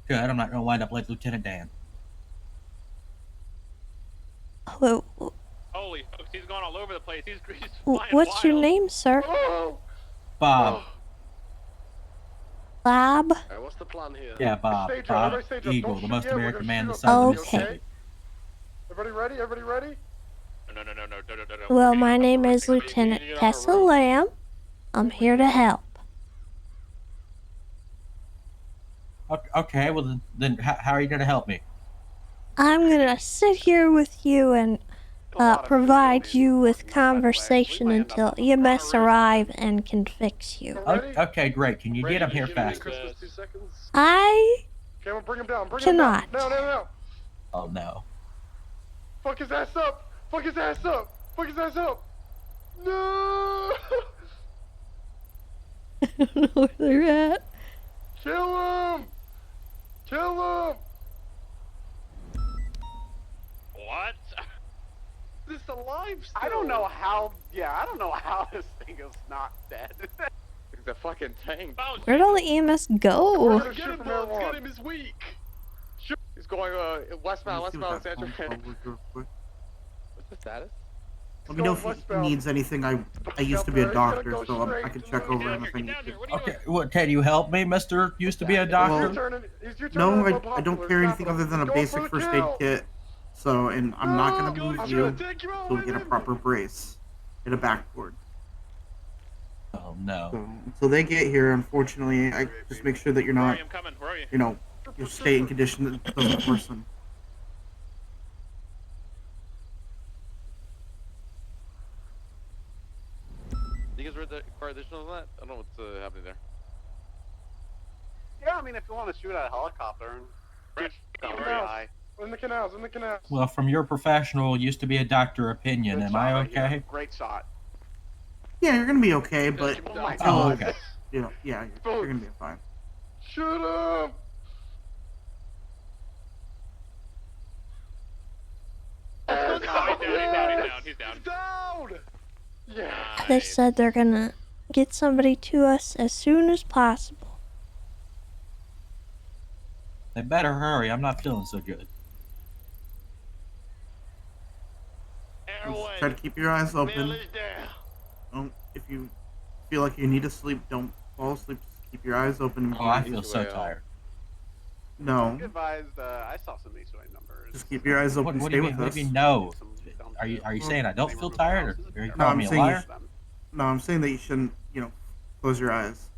Good. I'm not gonna wind up like Lieutenant Dan. Wh- Holy folks, he's going all over the place. He's What's your name, sir? Bob. Bob? What's the plan here? Yeah, Bob. Stage Bob right, stage right. Eagle, Don't the shoot most yet, we're American gonna man in the shoot Southern Okay. Mississippi. Everybody ready? Everybody ready? No. Well, my name is Lieutenant Tessa Lamb. I'm here to help. Okay, well then how are you gonna help me? I'm gonna sit here with you and provide you with conversation until EMS arrive and can fix you. Okay, great. Can you get him here faster? I Okay, we'll bring him down. Bring cannot. him down. No. Oh no. Fuck his ass up. Fuck his ass up. Fuck his ass up. No. I don't know where they're at. Kill him. Kill him. What? This alive still. I don't know how. Yeah, I don't know how this thing is not dead. The fucking tank. Where'd all the EMS go? Get him, Bob. Get him. He's weak. He's going westbound Central. What's the status? Let me know if he needs anything. I used to be a doctor, so I can check over him if I need to. Okay, what can you help me, Mr. Used to be a doctor? No, I don't carry anything other than a basic first aid kit. So, and I'm not gonna move you until we get a proper brace. hit a backboard. Oh no. So until they get here, unfortunately, I just make sure that you're not, I'm coming. Where are you? you know, your state and condition that doesn't worsen. You guys read the car additional on that? I don't know what's happening there. Yeah, I mean, if you want to shoot at a helicopter and in the canals, in the canals. Well, from your professional, used to be a doctor opinion, am I okay? Great shot. Yeah, you're gonna be okay, but Oh my until, God. Okay. you know, yeah, you're gonna be fine. Shut up! He's down. Yeah. They said they're gonna get somebody to us as soon as possible. They better hurry. I'm not feeling so good. Just try to keep your eyes open. Don't, if you feel like you need to sleep, don't fall asleep. Just keep your eyes open. Oh, I feel so tired. No. Advised, I saw some HOA numbers. Just keep your eyes open. What Stay do you with mean? What us. do you mean no? Are you saying I don't feel tired, or are you No, calling I'm me a saying liar? no, I'm saying that you shouldn't, you know, close your eyes.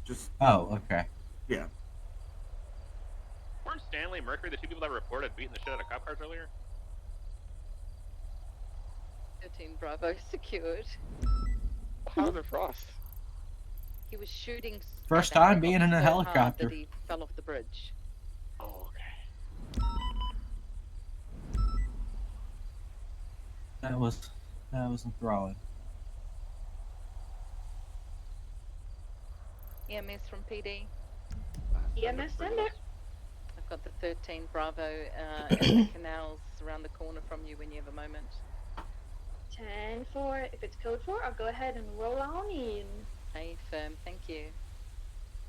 Just. Oh, okay. Yeah. Weren't Stanley Mercury the two people that reported beating the shit out of cop cars earlier? 13 Bravo secured. How's there frost? He was shooting. First at the time being in a helicopter so hard helicopter. That he fell off the bridge. Oh, okay. That was enthralling. EMS from PD. EMS, send it. I've got the 13 Bravo in the canals around the corner from you when you have a moment. 10-4. If it's code 4, I'll go ahead and roll on in. Hey, firm. Thank you.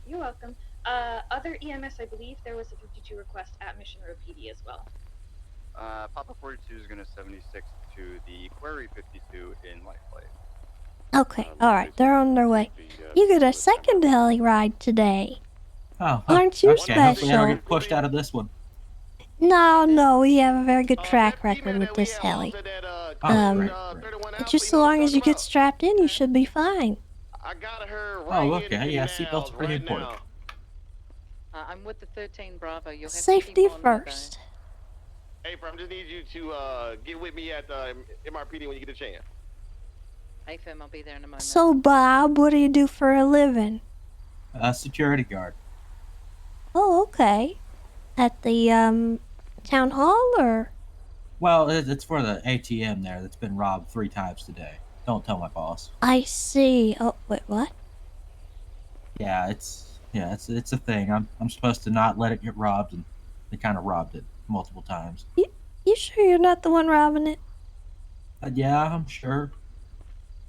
You're welcome. Other EMS, I believe there was a 52 request at Mission Road PD as well. Papa 42 is going to 76 to the Query 52 in Lifelight. Okay, alright, they're on their way. You get a second heli ride today. Oh, Aren't you okay. Hopefully I don't special? get pushed out of this one. No, we have a very good track record with this heli. Great. Just so long as you get strapped in, you should be fine. I got her Oh, okay. Yeah, seatbelts are pretty important. I'm with the 13 Bravo. You'll have Safety to keep on first. Hey, I just need you to get with me at MRPD when you get a chance. Hey, firm. I'll be there in a moment. So, Bob, what do you do for a living? Security guard. Oh, okay. At the, town hall, or? Well, it's for the ATM there that's been robbed 3 times today. Don't tell my boss. I see. Oh, wait, what? Yeah, it's a thing. I'm supposed to not let it get robbed, and they kind of robbed it multiple times. You sure you're not the one robbing it? Yeah, I'm sure.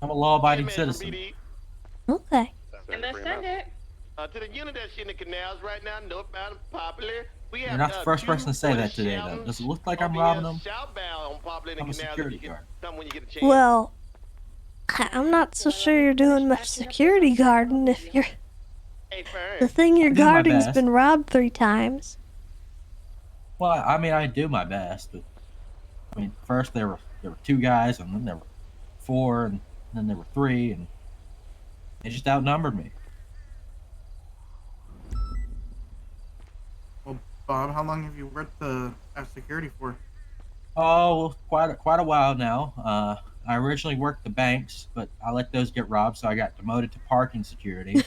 I'm a law-abiding citizen. Okay. EMS, send it. To the unit that's in the canals right now, northbound and Popular. You're not the first person to say that today, though. Does it look like I'm robbing them? I'm a security guard. Well, I'm not so sure you're doing much security guarding if you're... The thing you're I do my guarding's best. been robbed 3 times. Well, I mean, I do my best, but I mean, first there were 2 guys, and then there were 4, and then there were 3, and they just outnumbered me. Well, Bob, how long have you worked at security for? Oh, quite a while now. I originally worked the banks, but I let those get robbed, so I got demoted to parking security.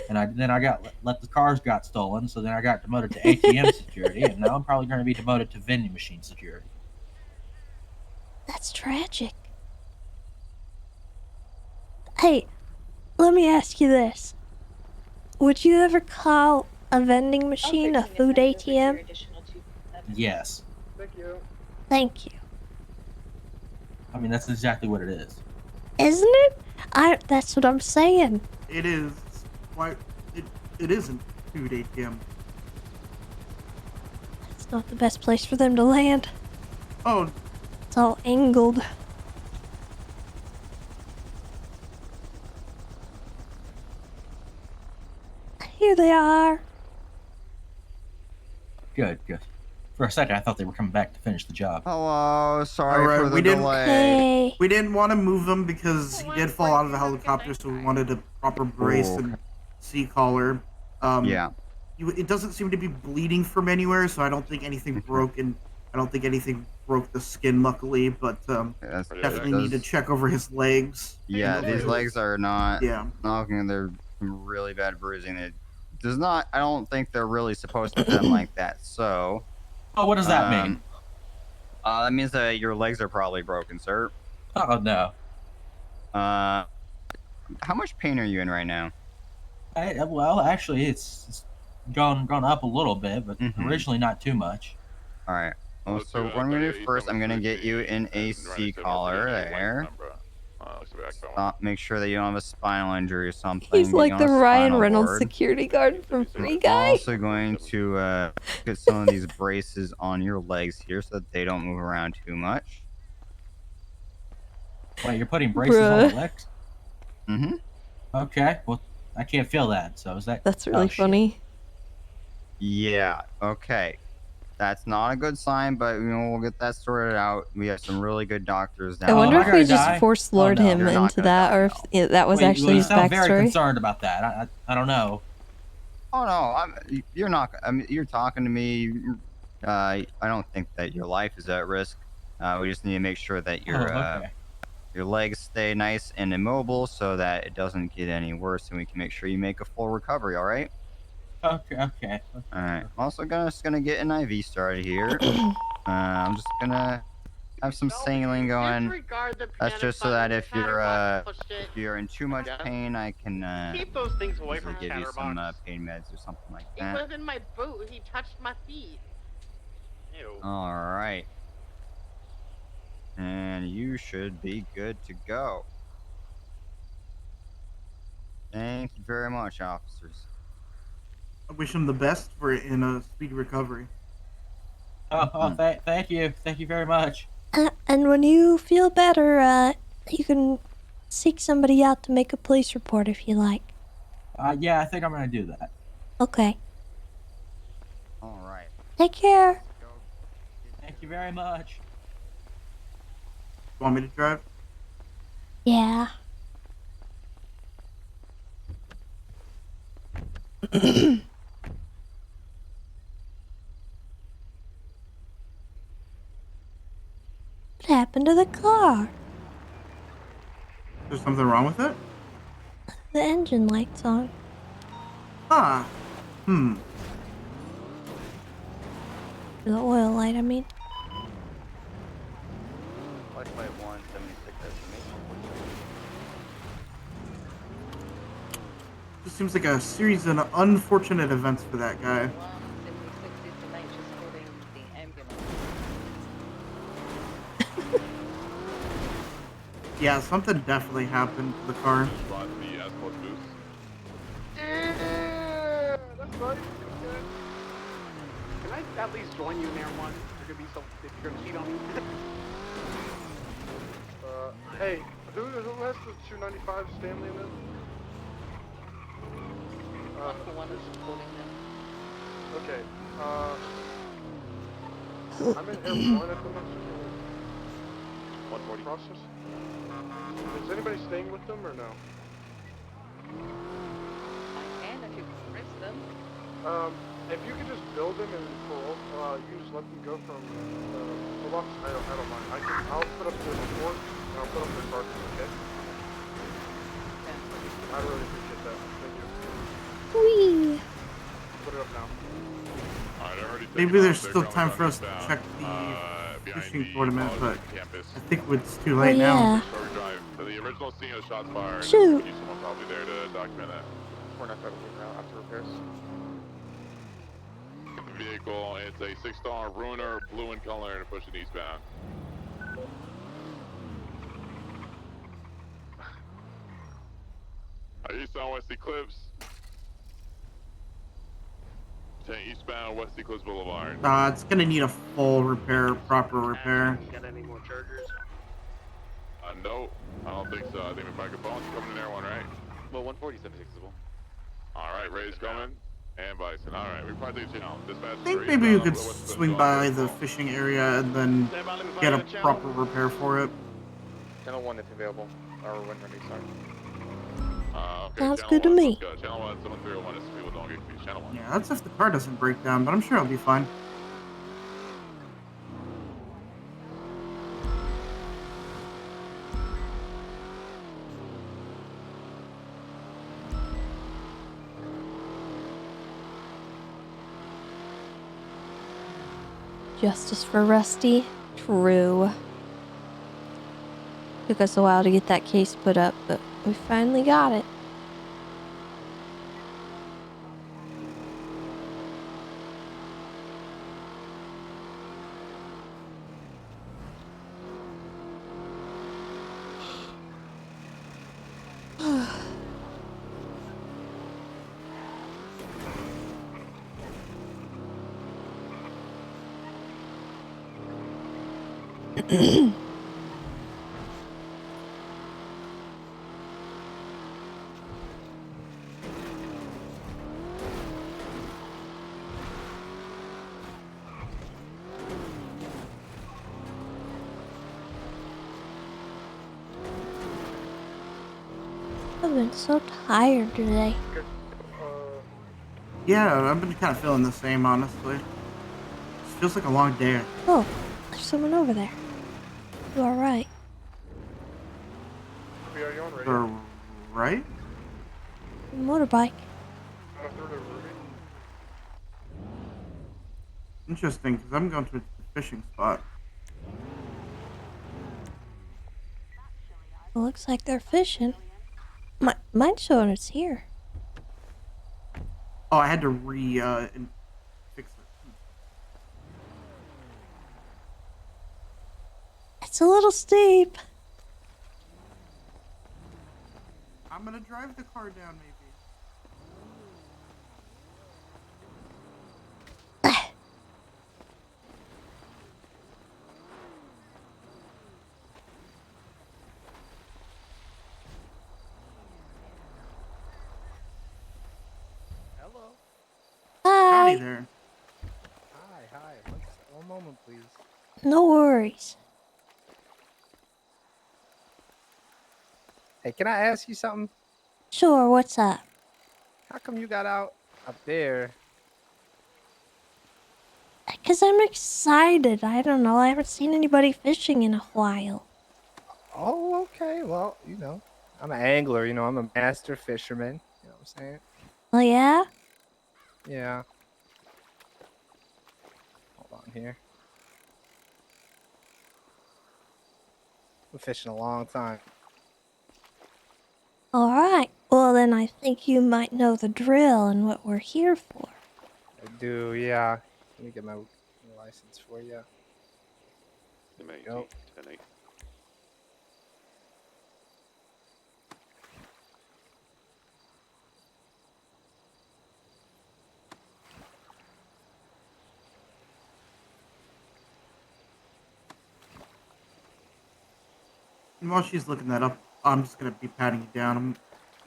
And then I got let the cars got stolen, so then I got demoted to ATM security, and now I'm probably going to be demoted to vending machine security. That's tragic. Hey, let me ask you this. Would you ever call a vending machine a food ATM? Yes. Thank you. Thank you. I mean, that's exactly what it is. Isn't it? That's what I'm saying. It is. Why? It isn't food ATM. It's not the best place for them to land. Oh. It's all angled. Here they are. Good. For a second, I thought they were coming back to finish the job. Hello, sorry All right, for the we didn't. delay. We didn't want to move him because he did fall out of the helicopter, so we wanted a proper brace Oh, and sea collar. Yeah. It doesn't seem to be bleeding from anywhere, so I don't think anything broken. I don't think anything broke the skin, luckily, but definitely need to check over his legs. Yeah, these legs are not. Yeah. Knocking. They're some really bad bruising. It does not. I don't think they're really supposed to bend like that. So. Oh, what does that mean? That means that your legs are probably broken, sir. Oh no. How much pain are you in right now? Well, actually, it's gone up a little bit, but originally not too much. All right. Well, so what I'm gonna do first, I'm gonna get you in a C collar there. Make sure that you don't have a spinal injury or something. He's get like you the on a Ryan spinal Reynolds board. security guard from Free I'm Guy. also going to get some of these braces on your legs here so that they don't move around too much. Wait, you're putting braces on the Bruh. legs? Mm-hmm. Okay. Well, I can't feel that. So is that? That's really funny. Yeah. Okay. That's not a good sign, but we'll get that sorted out. We have some really good doctors down I wonder there. if we just force lured him into that, or if that was actually his You sound very backstory. concerned about that. I don't know. Oh no, you're not. I mean, you're talking to me. I don't think that your life is at risk. We just need to make sure that your legs stay nice and immobile so that it doesn't get any worse, and we can make sure you make a full recovery. All right. Okay. All right. I'm also gonna get an IV started here. I'm just gonna have some saline going. That's just so that if you're in too much pain, I can Keep those things away from give you some Chatterbox. pain meds or something like He that. was in my boot. He touched my feet. Ew. All right. And you should be good to go. Thank you very much, officers. I wish him the best in a speedy recovery. Thank you very much. And when you feel better, you can seek somebody out to make a police report if you like. Yeah, I think I'm gonna do that. Okay. All right. Take care. Thank you very much. Want me to drive? Yeah. What happened to the car? There's something wrong with it? The engine light's on. Ah. The oil light, I mean. Flashlight 176 estimation. This seems like a series of unfortunate events for that guy. Yeah, something definitely happened to the car. Yeah, that's right. Can I at least join you in there one? You're gonna be so if you're gonna cheat on me. Hey, who has the 295 Stanley in it? Uncle one is supporting them. Okay. I'm in Air 1 at the moment. 140 process. Is anybody staying with them or no? I can if you press them. If you could just build them and you just let them go from the box, I don't mind. I'll put up the report and I'll put up the charges, okay? I really appreciate that. Thank you. Whee! Put it up now. Maybe there's still time for us to check the fishing tournament, but I think it's too late now. For the original scene of the shots fired, Shoot. someone probably there to document that. We're not going to leave now after repairs. The vehicle, it's a 6-star Ruiner, blue in color, and pushing eastbound. Eastbound West Eclipse. Eastbound West Eclipse Boulevard. It's gonna need a full repair, proper repair. Got any more chargers? No, I don't think so. I think my microphone's coming in there one, right? Well, 147 is accessible. Alright, Ray's coming. And bison. All right, we probably do channel. Dispatch. I think maybe you could swing by the fishing area and then get a proper repair for it. Channel 1 is available. Or when ready, sorry. Okay, Sounds channel good to 1, me. let's go. Channel 1, 7301 is people don't get confused. Channel 1. Yeah, that's if the car doesn't break down, but I'm sure it'll be fine. Justice for Rusty. True. Took us a while to get that case put up, but we finally got it. I've been so tired today. Yeah, I've been kind of feeling the same, honestly. It feels like a long day. Oh, there's someone over there. You alright? Are you on radio? Right? Motorbike. Interesting, because I'm going to a fishing spot. It looks like they're fishing. Mine's showing it's here. Oh, I had to fix it. It's a little steep. I'm gonna drive the car down, maybe. Hello. Hi. Howdy there. Hi. One moment, please. No worries. Hey, can I ask you something? Sure, what's up? How come you got out up there? Because I'm excited. I don't know. I haven't seen anybody fishing in a while. Oh, okay. Well, I'm an angler. I'm a master fisherman. You know what I'm saying? Oh, yeah? Yeah. Hold on here. Been fishing a long time. Alright. Well, then I think you might know the drill and what we're here for. I do, yeah. Let me get my license for you. Go. 10-8. And while she's looking that up, I'm just gonna be patting you down. I'm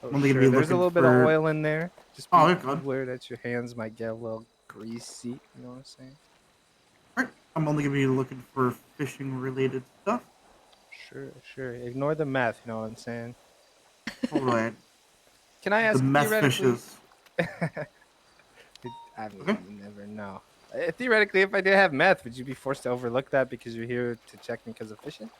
only Sure. gonna be There's a looking little for... bit of oil in there. Just oh, you're good. aware that your hands might get a little greasy. You know what I'm saying? Alright, I'm only gonna be looking for fishing-related stuff. Sure. Ignore the meth. You know what I'm saying? Totally. Can I ask the meth theoretically? fishes. I mean, you never know. Theoretically, if I did have meth, would you be forced to overlook that because you're here to check me because of fishing?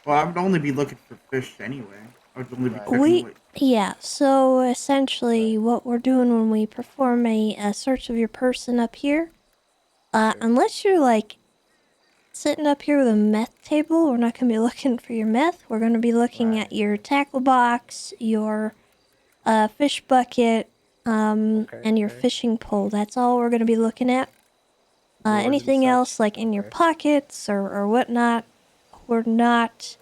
Well, I would only be looking for fish anyway. I would only be checking... Yeah, so essentially what we're doing when we perform a search of your person up here, unless you're like sitting up here with a meth table, we're not going to be looking for your meth. We're going to be looking at your tackle box, your fish bucket, and your fishing pole. That's all we're going to be looking at. Anything else, like in your pockets or whatnot, we're not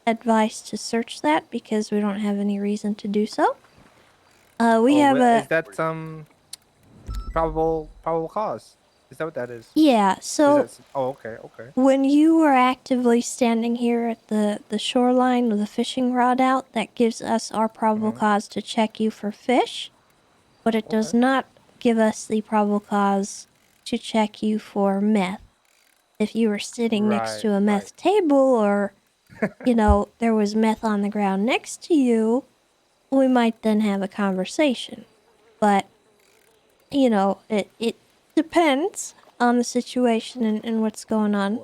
advised to search that because we don't have any reason to do so. Is that probable cause? Is that what that is? Yeah, so okay. when you were actively standing here at the shoreline with a fishing rod out, that gives us our probable cause to check you for fish, but it does not give us the probable cause to check you for meth. If you were sitting next to a meth table or, you know, there was meth on the ground next to you, we might then have a conversation. But, you know, it depends on the situation and what's going on.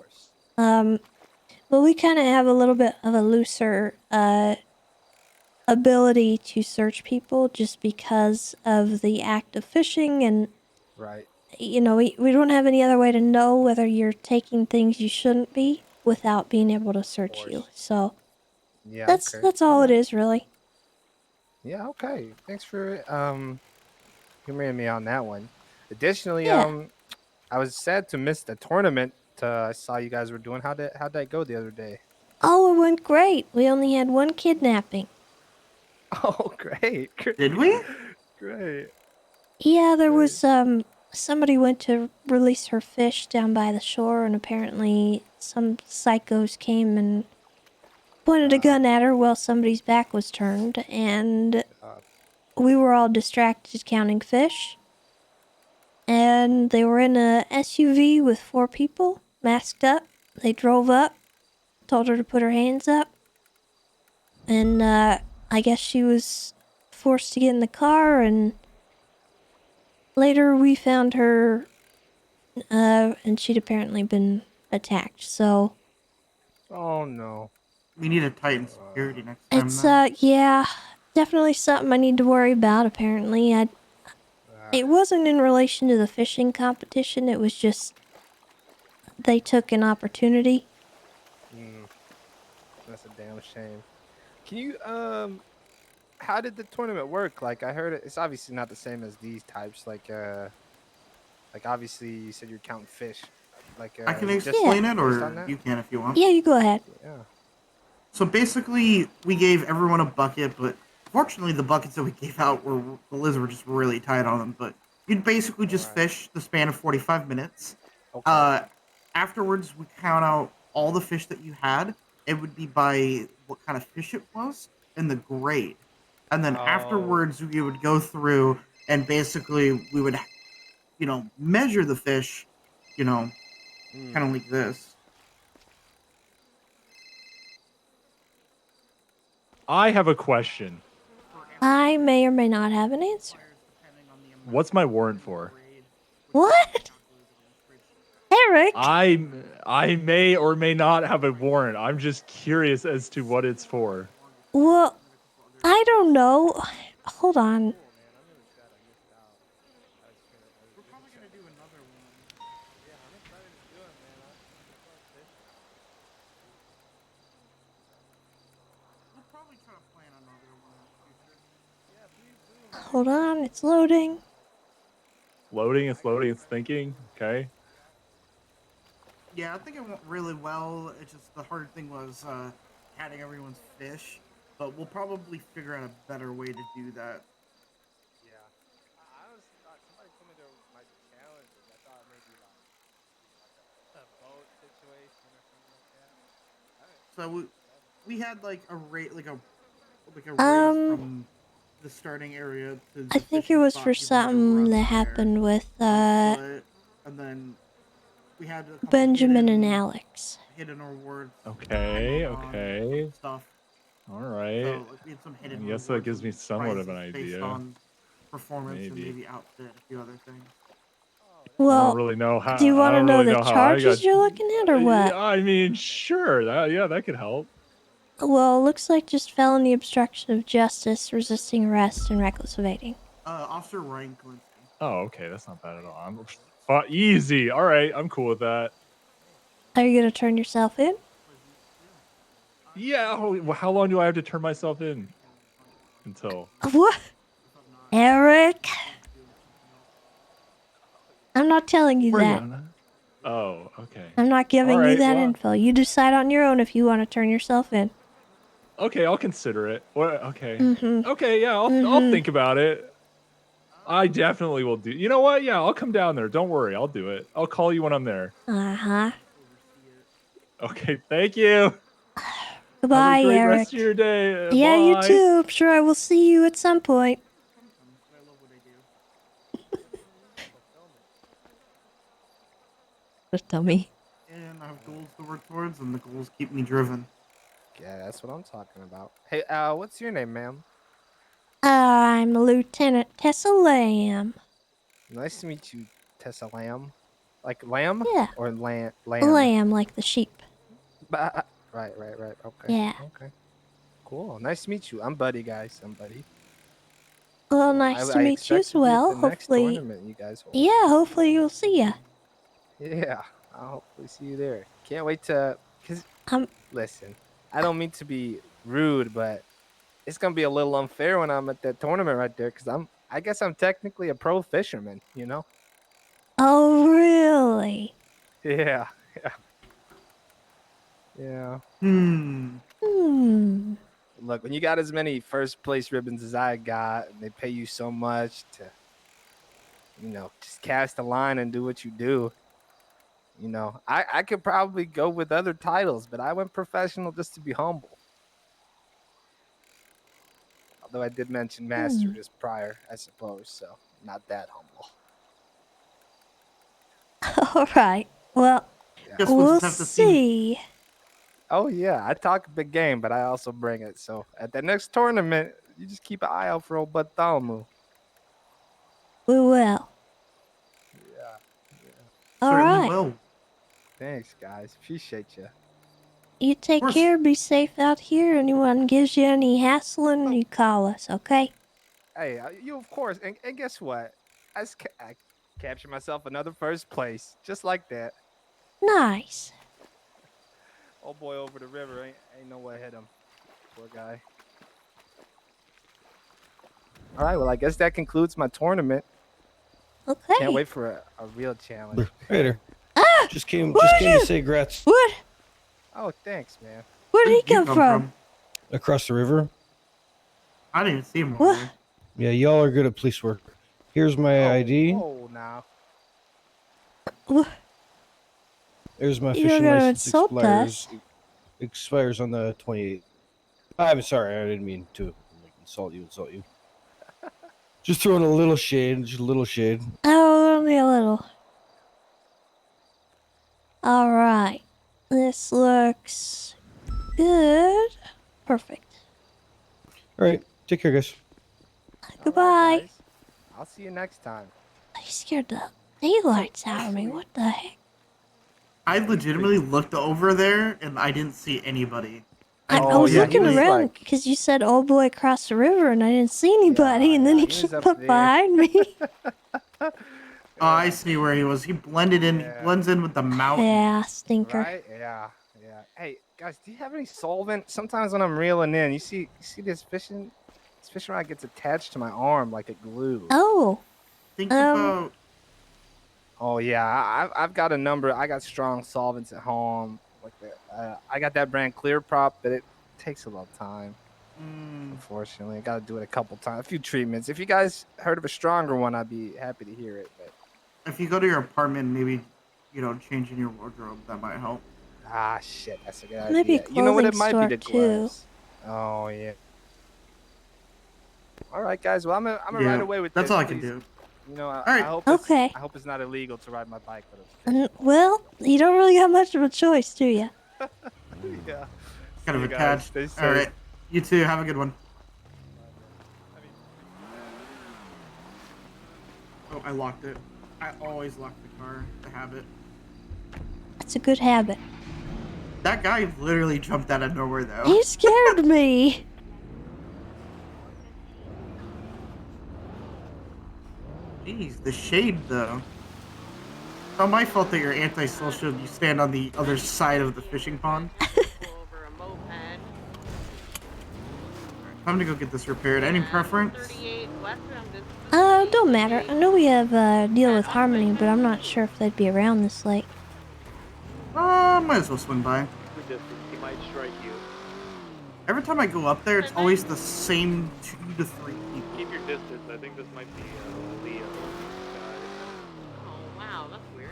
But we kind of have a little bit of a looser ability to search people just because of the act of fishing, and you know, we don't have any other way to know whether you're taking things you shouldn't be without being able to search you. So Yeah, that's all it is, really. Yeah, okay. Thanks for humoring me on that one. Additionally, Yeah. I was sad to miss the tournament I saw you guys were doing. How'd that go the other day? Oh, it went great. We only had one kidnapping. Oh, great. Did we? Great. Yeah, there was somebody went to release her fish down by the shore, and apparently some psychos came and pointed a gun at her while somebody's back was turned, and we were all distracted counting fish. And they were in a SUV with 4 people, masked up. They drove up, told her to put her hands up, and I guess she was forced to get in the car, and later we found her, and she'd apparently been attacked, so... Oh, no. We need to tighten security next time. It's, yeah, definitely something I need to worry about, apparently. It wasn't in relation to the fishing competition, it was just... they took an opportunity. That's a damn shame. Can you how did the tournament work? Like I heard it's obviously not the same as these types. Like obviously you said you're counting fish. Like I can just explain it, based on or that? you can if you want. Yeah, you go ahead. Yeah. So basically, we gave everyone a bucket, but fortunately, the buckets that we gave out the lids were just really tight on them. But you'd basically just fish the span of 45 minutes. Afterwards, we count out all the fish that you had. It would be by what kind of fish it was and the grade. And then afterwards, we would go through and basically we would, measure the fish, kind of like this. I have a question. I may or may not have an answer. What's my warrant for? What? Eric? I may or may not have a warrant. I'm just curious as to what it's for. Well, I don't know. Hold on. Hold on, it's loading. Loading, it's loading, it's thinking. Okay. Yeah, I think it went really well. It's just the hard thing was counting everyone's fish, but we'll probably figure out a better way to do that. Yeah. I was somebody told me there might be challenges. I thought maybe like a boat situation or something like that. So we had like a race from the starting area to the I think it was for something that happened with and then we had a Benjamin and Alex. hidden rewards. Okay. Stuff. All right. So like, we had some hidden I guess that gives me somewhat of an based idea. on performance and maybe outfit, a few other things. Well, I don't really know how. do you want to know really the charges you're looking at, or what? I mean, sure. That could help. Well, it looks like just felony obstruction of justice, resisting arrest, and reckless evading. Officer Ryan Clinton. Oh, okay. That's not bad at all. Easy. All right. I'm cool with that. Are you gonna turn yourself in? Yeah. How long do I have to turn myself in? Until. What? Eric? I'm not telling you that. Oh, okay. I'm not giving you that well, info. You decide on your own if you want to turn yourself in. Okay, I'll consider it. Okay. Mhm. Okay, yeah, I'll think about it. I definitely will do. You know what? Yeah, I'll come down there. Don't worry, I'll do it. I'll call you when I'm there. Uh-huh. Okay, thank you. Goodbye, Have a great Eric. rest of your day. Yeah, Bye. you too. I'm sure I will see you at some point. a dummy. And I have goals to work towards, and the goals keep me driven. Yeah, that's what I'm talking about. Hey, what's your name, ma'am? I'm Lieutenant Tessa Lamb. Nice to meet you, Tessa Lamb. Like lamb? Yeah. Or lamb? Lamb, like the sheep. Right. Okay. Yeah. Okay. Cool. Nice to meet you. I'm Buddy, guys. I'm Buddy. Well, nice to I meet you expect as to be at well. the next Hopefully. tournament you guys hold. Yeah, hopefully you'll see ya. Yeah, I'll hopefully see you there. Can't wait to. Cause listen, I don't mean to be rude, but it's gonna be a little unfair when I'm at that tournament right there. Cause I guess I'm technically a pro fisherman. You know. Oh, really? Yeah. Yeah. Yeah. Hmm. Look, when you got as many first place ribbons as I got, and they pay you so much to, just cast a line and do what you do. I could probably go with other titles, but I went professional just to be humble. Although I did mention master just prior, I suppose, so not that humble. All right. Well, we'll see. Oh yeah, I talk a big game, but I also bring it. So at the next tournament, you just keep an eye out for old Bartholomew. We will. All right. Will. Thanks, guys. Appreciate you. You take care. Be safe out here. Anyone gives you any hassling, you call us, okay? Hey, you of course, and guess what? I captured myself another first place, just like that. Nice. Old boy over the river ain't no way hit him. Poor guy. All right, well, I guess that concludes my tournament. Okay. Can't wait for a real challenge. Raider. Ah! Just came to say grats. What? Oh, thanks, man. Where did he come from? Across the river. I didn't even see him over there. Yeah, y'all are good at police work. Here's my ID. Oh, now. There's my You're fishing gonna license insult us? expires on the 28th. I'm sorry, I didn't mean to insult you. Just throwing a little shade, just a little shade. Oh, only a little. All right. This looks good. Perfect. All right, take care, guys. Goodbye. I'll see you next time. I scared the daylights out of me. What the heck? I legitimately looked over there and I didn't see anybody. I was looking around because you said old boy across the river and I didn't see anybody, and then he came up behind me. Oh, I see where he was. He blended in. He blends in with the mountain. Yeah, stinker. Right? Yeah. Hey, guys, do you have any solvent? Sometimes when I'm reeling in, you see this fishing rod gets attached to my arm like a glue. Oh. Think about. Oh yeah, I've got a number. I got strong solvents at home. Like that. I got that brand Clear Prop, but it takes a little time. Unfortunately, I got to do it a couple times, a few treatments. If you guys heard of a stronger one, I'd be happy to hear it. But If you go to your apartment, maybe changing your wardrobe, that might help. Ah, shit, that's a good idea. Maybe You know what? It clothing might be the store, too. gloves. Oh yeah. All right, guys. Well, I'm gonna ride away with that's this. all I can Please. do. I hope Okay. I hope it's not illegal to ride my bike, but Well, you don't really got much of a choice, do you? yeah. Kind of See you guys. attached. Stay safe. All right. You too. Have a good one. Oh, I locked it. I always lock the car. The habit. It's a good habit. That guy literally jumped out of nowhere, though. He scared me. Jeez, the shade, though. It's not my fault that you're antisocial and you stand on the other side of the fishing pond. Time to go get this repaired. Any preference? Don't matter. I know we have a deal with Harmony, but I'm not sure if they'd be around this late. Might as well swing by. He might strike you. Every time I go up there, it's always the same 2 to 3 people. Keep your distance. I think this might be Leo. Oh wow, that's weird.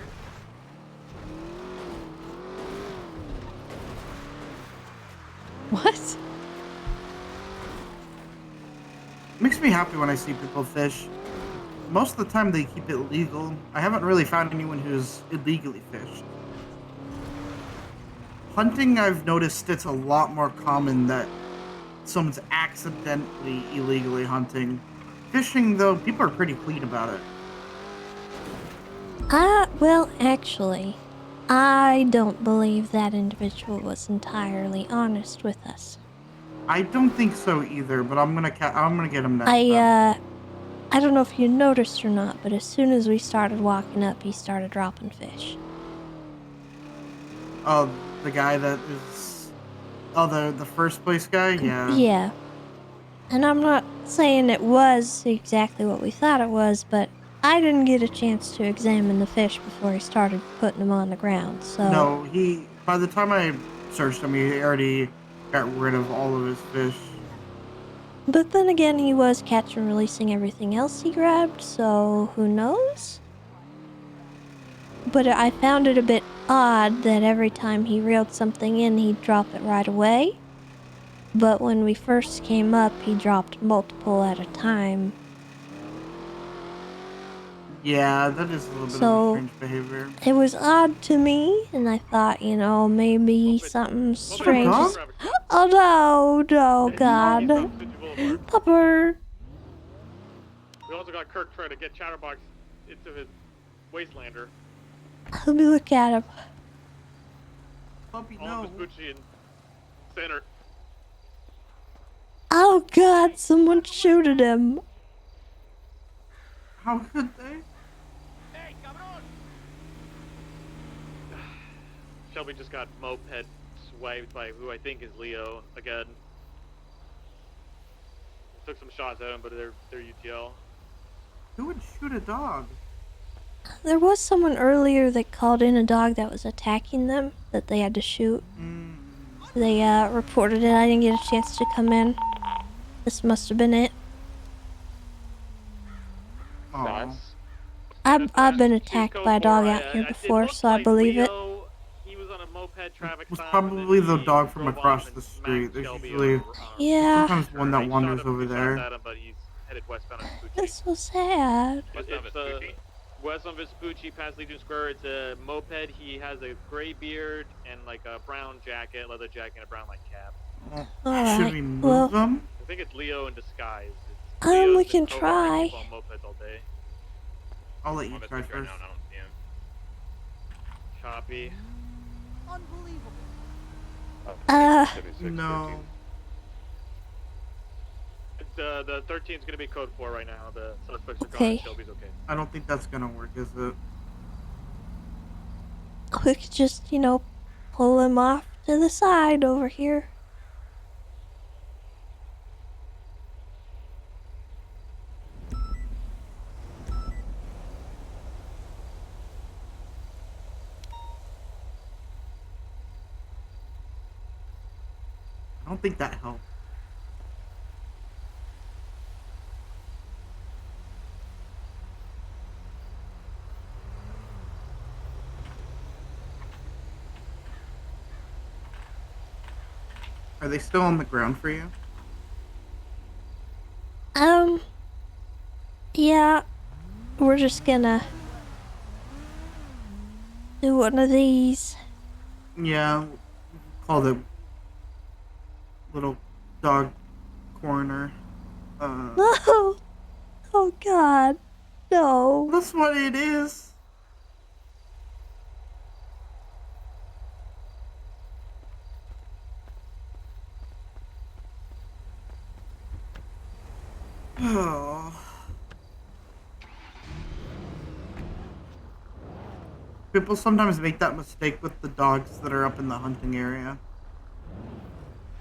What? Makes me happy when I see people fish. most of the time they keep it legal. I haven't really found anyone who's illegally fished. Hunting, I've noticed it's a lot more common that someone's accidentally illegally hunting. Fishing, though, people are pretty clean about it. Well, actually, I don't believe that individual was entirely honest with us. I don't think so either, but I'm gonna get him next time. I don't know if you noticed or not, but as soon as we started walking up, he started dropping fish. Oh, the guy that is... Oh, the first place guy? Yeah. Yeah. And I'm not saying it was exactly what we thought it was, but I didn't get a chance to examine the fish before he started putting them on the ground, so... No, by the time I searched him, he already got rid of all of his fish. But then again, he was catch and releasing everything else he grabbed, so who knows? But I found it a bit odd that every time he reeled something in, he'd drop it right away. But when we first came up, he dropped multiple at a time. Yeah, that is a little bit of a strange behavior. It was odd to me, and I thought, maybe something strange. Oh no, God. Pupper. We also got Kirk trying to get Chatterbox into his wastelander. Let me look at him. Puppy, no. Vespucci in center. Oh God, someone shoot at him. How could they? Shelby just got moped swiped by who I think is Leo again. Took some shots at him, but they're UTL. Who would shoot a dog? There was someone earlier that called in a dog that was attacking them that they had to shoot. They reported it. I didn't get a chance to come in. This must have been it. Nice. I've been attacked by a dog out here before, so I believe it. He was on a moped traffic It was probably the dog from across the street. There's usually sometimes one that wanders over there. But he's headed westbound on Vespucci. That's so sad. It's west on Vespucci, past Legion Square. It's a moped. He has a gray beard and like a brown jacket, leather jacket, and a brown like cap. Should we move them? I think it's Leo in disguise. We can try. On mopeds all day. I'll let you try first. I don't see him. Choppy. No. The 13 is gonna be code 4 right now. The suspects are Okay. gone. Shelby's okay. I don't think that's gonna work, is it? We could just, pull him off to the side over here. I don't think that helped. Are they still on the ground for you? Yeah. We're just gonna do one of these. Yeah, call the little dog coroner. No! Oh God, no. That's what it is. Oh. People sometimes make that mistake with the dogs that are up in the hunting area,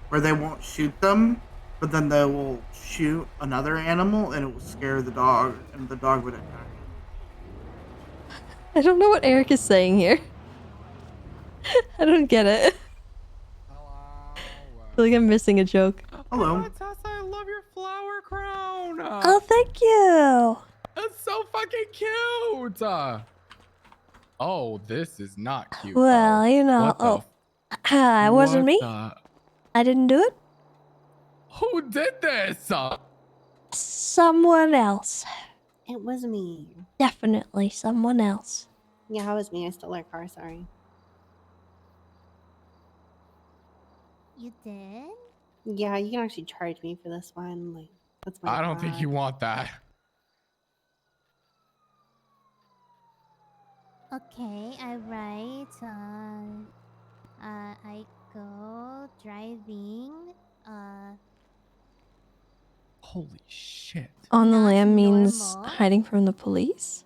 where they won't shoot them, but then they will shoot another animal and it will scare the dog, and the dog would attack. I don't know what Eric is saying here. I don't get it. I feel like I'm missing a joke. Hello. Tessa, I love your flower crown. Oh, thank you. That's so fucking cute. Oh, this is not cute. Well, What the it wasn't me. the- I didn't do it. Who did this? Someone else. It was me. Definitely someone else. Yeah, it was me. I stole their car. Sorry. You did? Yeah, you can actually charge me for this one. Like, that's my I don't think you bad. want that. Okay, I write. I go driving. Holy shit. On the Not lam means normal. hiding from the police?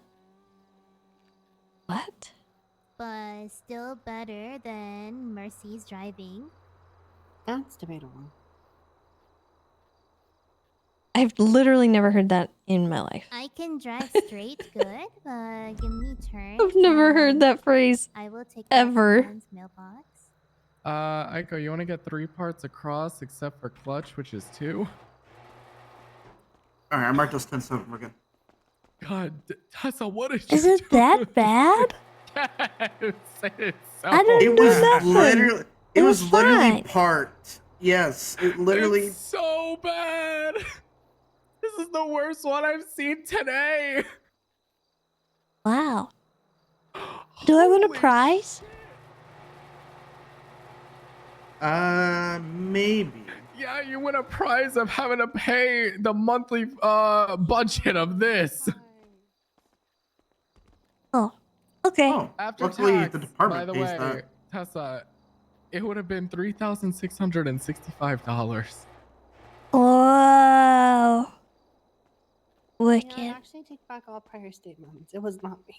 What? But still better than Mercy's driving. That's debatable. I've literally never heard that in my life. I can drive straight good, but give me turns. I've never heard that phrase I will take ever. someone's mailbox. Aiko, you want to get 3 parts across except for clutch, which is 2? All right, I marked us 10-7. We're good. God, Tessa, what is Is it that bad? Yes, it's so I didn't It do was nothing. literally. It was literally fine. parked. Yes, it literally. It's so bad. This is the worst one I've seen today. Wow. Do I win a prize? Maybe. Yeah, you win a prize of having to pay the monthly budget of this. Oh, okay. Oh, After luckily tax, the department by the pays way, that. Tessa, it would have been $3,665. Whoa. Wicked. Yeah, I actually take back all prior statements. It was not me.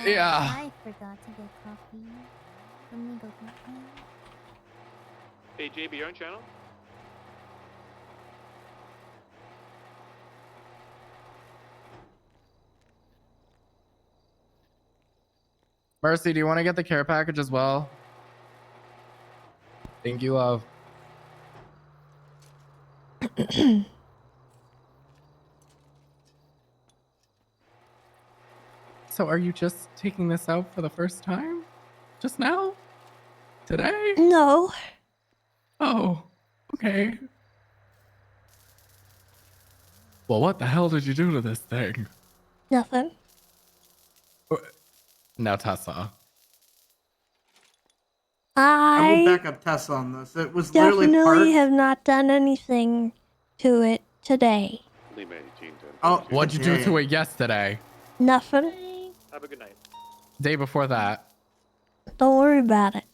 Yeah. I forgot to get coffee. Let me go get one. Hey, JB, you're on channel? Mercy, do you want to get the care package as well? Thank you, love. So are you just taking this out for the first time? Just now? Today? No. Oh, okay. Well, what the hell did you do to this thing? Nothing. Now, Tessa. I will I back up Tessa on this. It was literally definitely parked. have not done anything to it today. Oh, What'd you do to it yesterday? Nothing. Have a good night. Day before that? Don't worry about it.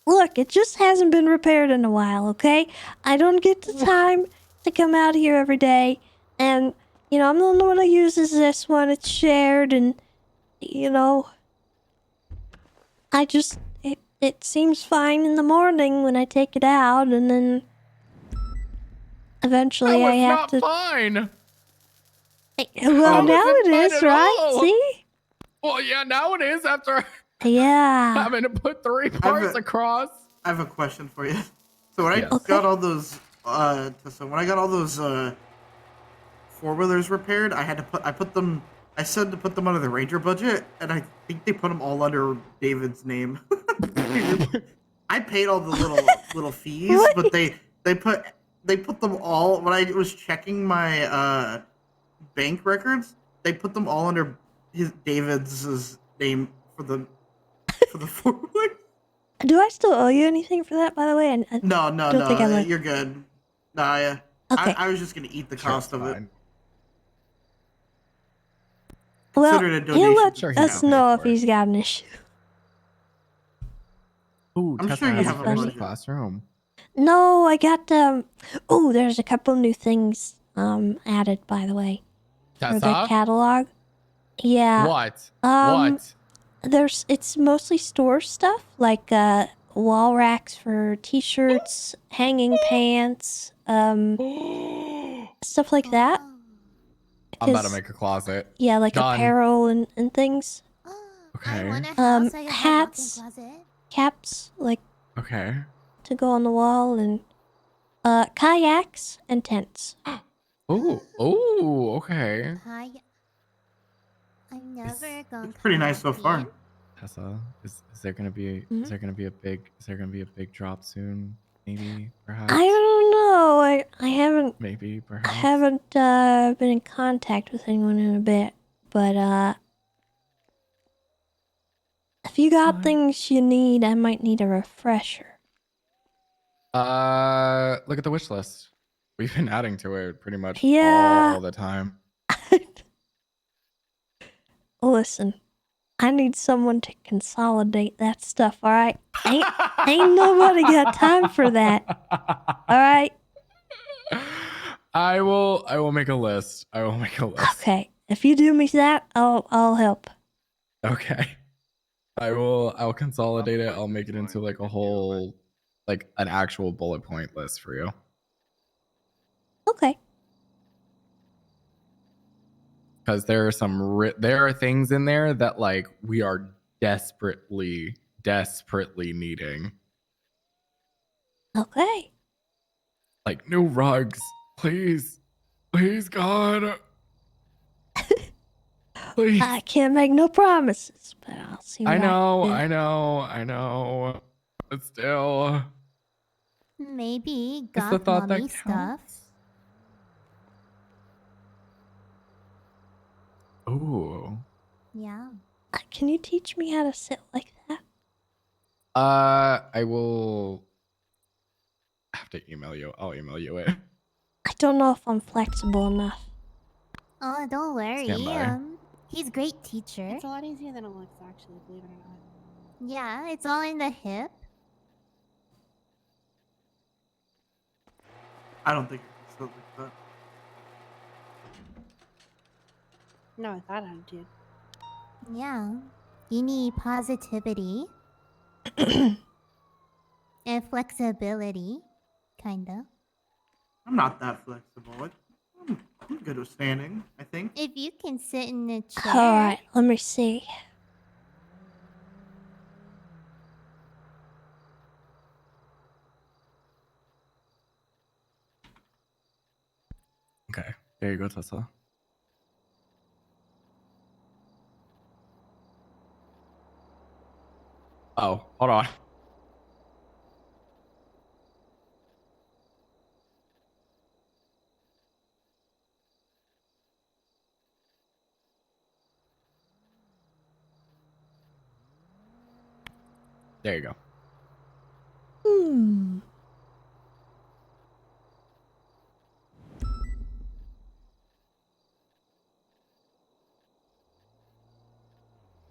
Look, it just hasn't been repaired in a while, okay? I don't get the time to come out here every day. And, you know, I'm the only one who uses this one. It's shared and, you know, it seems fine in the morning when I take it out, and then eventually I have to. Fine. Well, now it fine is, at right? all. See? Well, yeah, now it is after Yeah. having to put 3 parts across. I have a question for you. So when I Yes. got all those, Tessa, when I got all those 4-wheelers repaired, I said to put them under the Ranger budget, and I think they put them all under David's name. I paid all the little fees, but they put them all when I was checking my bank records. They put them all under David's name for the 4-wheeler. Do I still owe you anything for that, by the way? No, don't think I'm you're good. Nah, yeah. Okay. I was just gonna eat the cost of it. Well, Consider it a he'll donation. let us know if he's got an issue. Ooh, I'm Tessa sure you has have a finished the budget. classroom. No, I got oh, there's a couple new things added, by the way. For the Tessa? catalog. Yeah. What? What? It's mostly store stuff, like wall racks for t-shirts, hanging pants, stuff like that. I'm about to 'Cause- make a closet. Yeah, like Done. apparel and things. Okay. Hats, caps, like Okay. to go on the wall, and kayaks and tents. Ooh. Ooh. Okay. Hi. I've never gone. Pretty nice so far. Tessa, is there gonna be is there gonna be a big drop soon? Maybe, perhaps. I don't know. I haven't Maybe, perhaps. been in contact with anyone in a bit, but if you got things you need, I might need a refresher. Look at the wish list. We've been adding to it pretty much Yeah. all the time. Listen, I need someone to consolidate that stuff, alright? Ain't nobody got time for that. Alright? I will make a list. I will make a list. Okay. If you do me that, I'll help. Okay. I'll consolidate it. I'll make it into like a whole, like an actual bullet point list for you. Okay. Because there are there are things in there that like we are desperately needing. Okay. Like new rugs, please, God. Please. I can't make no promises, but I'll see what I know. But still, Maybe it's the goth thought that mommy stuff. Ooh. Yeah. Can you teach me how to sit like that? I will have to email you. I'll email you it. I don't know if I'm flexible enough. Oh, don't worry. Stand by. He's a great teacher. It's a lot easier than it looks, actually, believe it or not. Yeah, it's all in the hip. I don't think it's still like that. No, I thought I did. Yeah. You need positivity. And flexibility. Kinda. I'm not that flexible. I'm good with standing, I think. If you can sit in a chair. Alright, let me see. Okay, there you go, Tessa. Oh, hold on. There you go.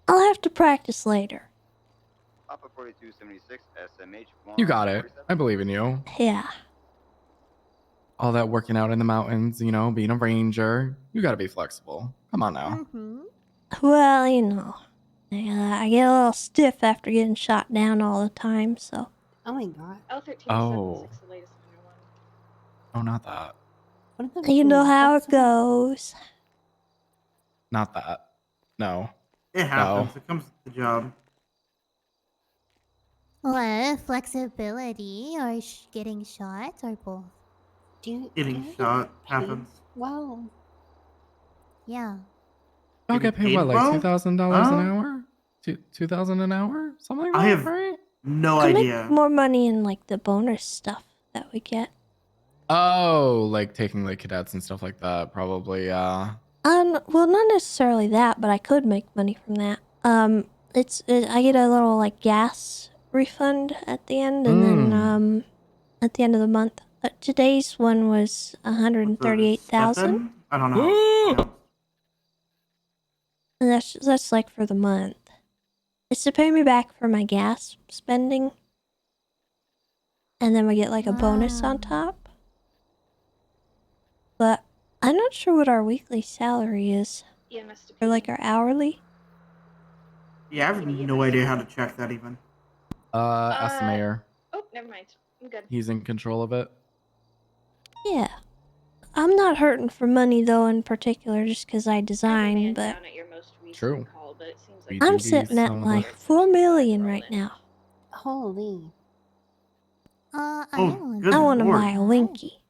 I'll have to practice later. Papa 4276 SMH. You got it. I believe in you. Yeah. All that working out in the mountains, you know, being a ranger. You gotta be flexible. Come on now. Well, you know, I get a little stiff after getting shot down all the time, so. Oh my god. L13 Oh. 76, the latest one. Oh, not that. You know how it goes. Not that. No. It happens. No. It comes with the job. What? Flexibility or getting shot or both? Getting shot happens. Wow. Yeah. Y'all get paid what, like $2,000 an hour? $2,000 an hour? Something like that, I have right? no I idea. make more money in like the bonus stuff that we get. Oh, like taking like cadets and stuff like that, probably. Yeah. Well, not necessarily that, but I could make money from that. I get a little like gas refund at the end, and then at the end of the month. Today's one was 138,000. I don't know. And that's like for the month. It's to pay me back for my gas spending. And then we get like a bonus on top. But I'm not sure what our weekly salary is. Or like our hourly. Yeah, I have no idea how to check that even. Ask the mayor. Oh, never mind. I'm good. He's in control of it. Yeah. I'm not hurting for money though in particular just because I design, but Down at your most recent True. call, but it seems We like I'm do sitting these at some of like the- 4 million right now. Holy. I want to buy a Winky.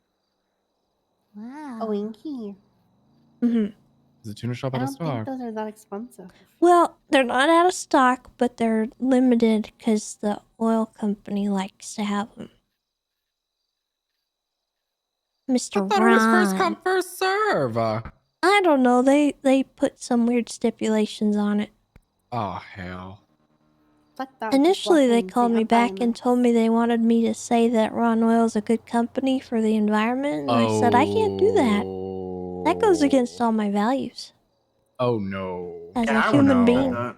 Wow. A Winky. Mm-hmm. Is the tuna shop I out of don't think stock? those are that expensive. Well, they're not out of stock, but they're limited because the oil company likes to have them. Mr. I thought it was first Ron. come, first serve. I don't know. They put some weird stipulations on it. Oh, hell. Fuck that. Initially, just they walk in, called say, me I'm back buying and this. told me they wanted me to say that Ron Oil is a good company for the environment, and I said I can't do that. That goes against all my values Oh, no. as Yeah, a I wouldn't human have being. said that.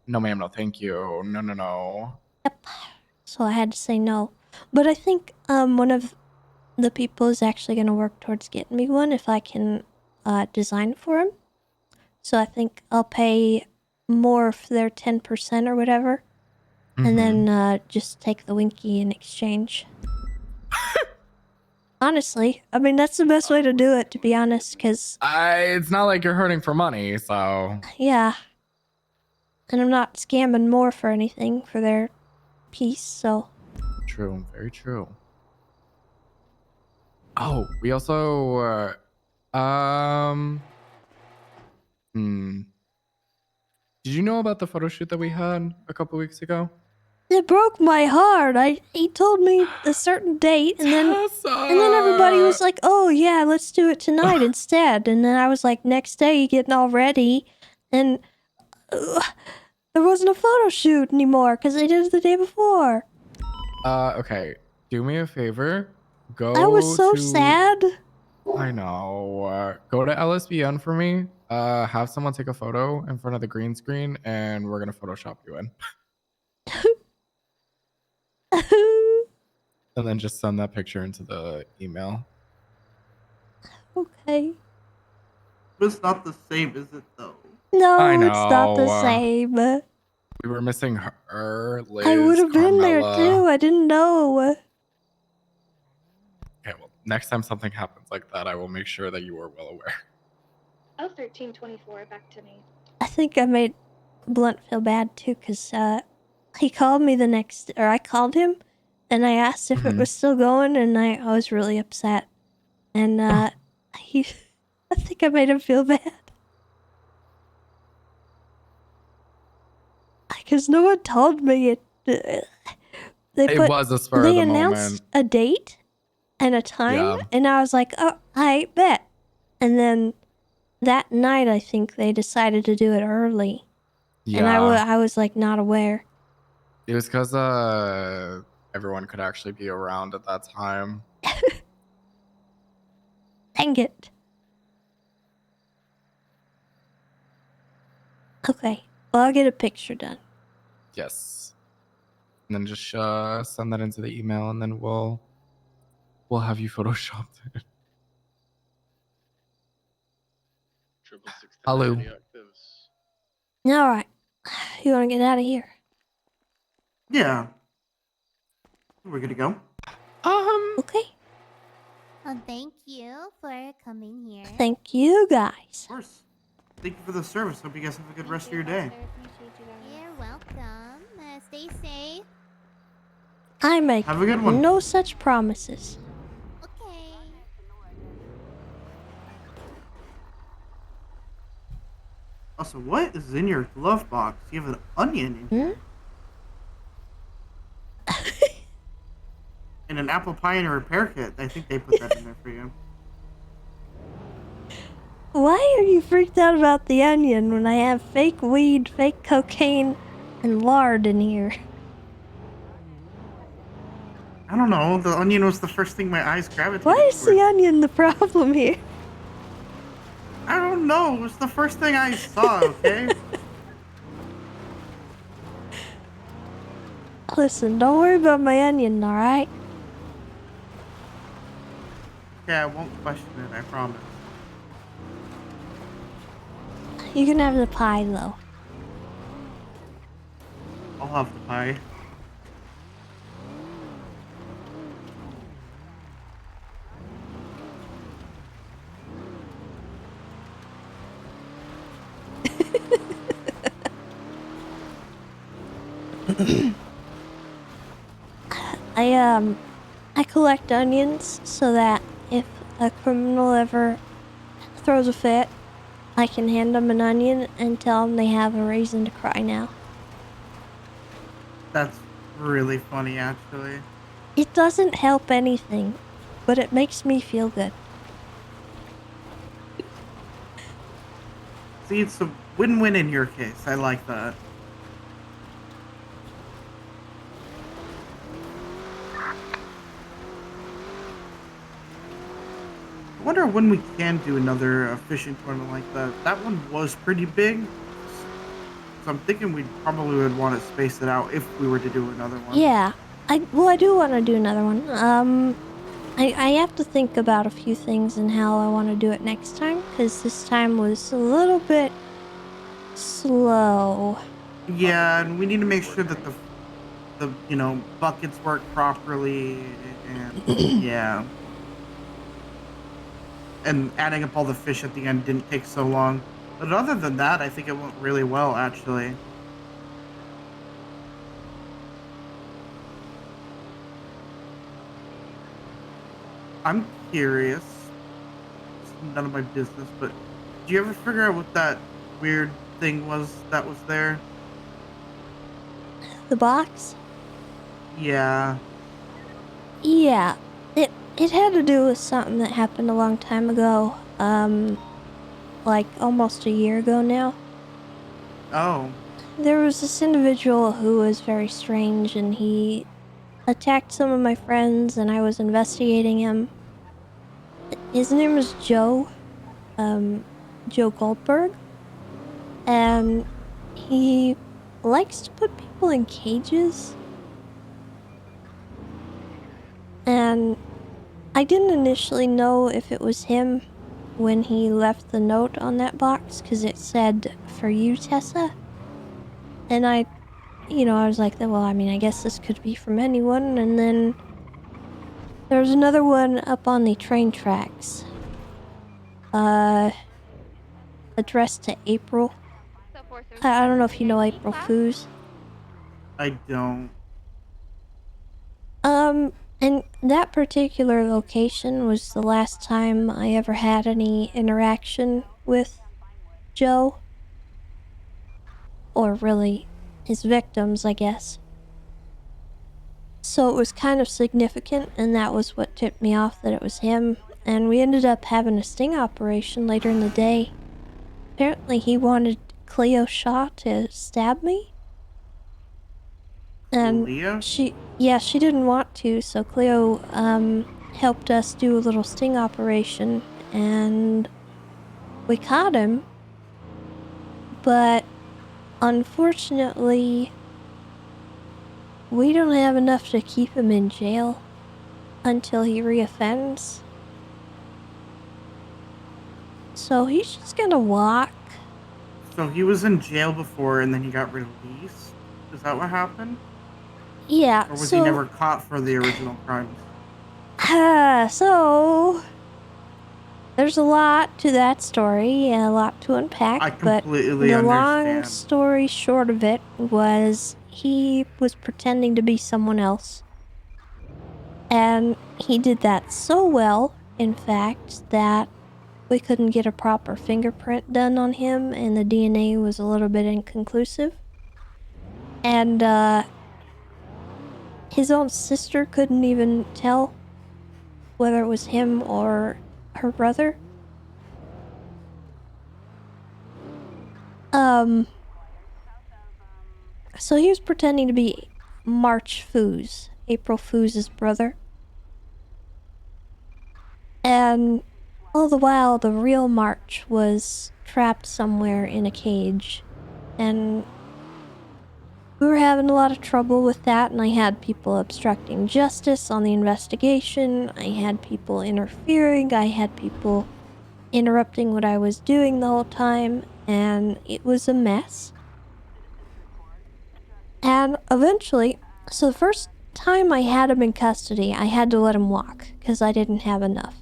No, ma'am, no, thank you. No, no, no. So I had to say no. But I think one of the people is actually going to work towards getting me one if I can design for him. So I think I'll pay more for their 10% or whatever, and then just take the Winky in exchange. Honestly, I mean, that's the best way to do it, to be honest, because, It's not like you're hurting for money, so. yeah. And I'm not scamming more for anything for their piece, so. True, very true. Oh, we also, Did you know about the photo shoot that we had a couple weeks ago? It broke my heart. He told me a certain date, and then everybody was like, "Oh yeah, let's do it tonight instead." And then I was like, next day, getting all ready, and there wasn't a photo shoot anymore because they did it the day before. Okay. Do me a favor. Go. I was so sad. I know. Go to LSBN for me. Have someone take a photo in front of the green screen, and we're gonna Photoshop you in. And then just send that picture into the email. Okay. It's not the same, is it though? No, I know. it's not the same. We were missing her, Liz, I would have been there Carmela. too. I didn't know. Okay, well, next time something happens like that, I will make sure that you are well aware. Oh, 1324, back to me. I think I made Blunt feel bad too, because he called me I called him, and I asked if it was still going, and I was really upset. And I think I made him feel bad. Because no one told me it. They was a spur of the announced moment. a date and a time, Yeah. and I was like, oh, I bet. And then that night, I think they decided to do it early. Yeah. And I was like not aware. It was because everyone could actually be around at that time. Dang it. Okay. Well, I'll get a picture done. Yes. And then just send that into the email, and then we'll have you photoshopped. Hello. All right. You want to get out of here? Yeah. We're good to go. Okay. Well, thank you for coming here. Thank you, guys. Of course. Thank you for the service. Hope you guys have a good rest of your day. You're welcome. Stay safe. I make Have a good one. no such promises. Okay. Also, what is in your glove box? You have an onion in here. And an apple pie and a repair kit. I think they put that in there for you. Why are you freaked out about the onion when I have fake weed, fake cocaine, and lard in here? I don't know. The onion was the first thing my eyes gravitated Why is the onion the problem here? I don't know. It was the first thing I saw, okay? Listen, don't worry about my onion, alright? Yeah, I won't question it, I promise. You can have the pie, though. I'll have the pie. I collect onions so that if a criminal ever throws a fit, I can hand them an onion and tell them they have a reason to cry now. That's really funny, actually. It doesn't help anything. but it makes me feel good. See, it's a win-win in your case. I like that. I wonder when we can do another fishing tournament like that. That one was pretty big. So I'm thinking we probably would want to space it out if we were to do another one. Yeah, I do want to do another one. I have to think about a few things and how I want to do it next time, because this time was a little bit slow. Yeah, and we need to make sure that the buckets work properly, and yeah. And adding up all the fish at the end didn't take so long. But other than that, I think it went really well, actually. I'm curious. It's none of my business, but did you ever figure out what that weird thing was that was there? The box? Yeah. Yeah, it had to do with something that happened a long time ago. Like almost a year ago now. Oh. There was this individual who was very strange, and he attacked some of my friends, and I was investigating him. His name is Joe. Joe Goldberg. And he likes to put people in cages. And I didn't initially know if it was him when he left the note on that box, because it said, "For you, Tessa." And I was like, well, I mean, I guess this could be from anyone. And then there's another one up on the train tracks. Addressed to April. I don't know if you know April Foos. I don't. And that particular location was the last time I ever had any interaction with Joe. Or really, his victims, I guess. So it was kind of significant, and that was what tipped me off that it was him. And we ended up having a sting operation later in the day. Apparently he wanted Cleo Shaw to stab me. And Cleo? she didn't want to, so Cleo helped us do a little sting operation, and we caught him. But unfortunately, we don't have enough to keep him in jail until he reoffends. So he's just gonna walk. So he was in jail before and then he got released? Is that what happened? Yeah, Or was he never caught for the original crimes? So there's a lot to that story and a lot to unpack. I completely but the understand. long story short of it was he was pretending to be someone else. And he did that so well, in fact, that we couldn't get a proper fingerprint done on him, and the DNA was a little bit inconclusive. And his own sister couldn't even tell whether it was him or her brother. So he was pretending to be March Foos, April Foos' brother. And all the while, the real March was trapped somewhere in a cage. And we were having a lot of trouble with that, and I had people obstructing justice on the investigation. I had people interfering. I had people interrupting what I was doing the whole time, and it was a mess. And eventually, so the first time I had him in custody, I had to let him walk, because I didn't have enough.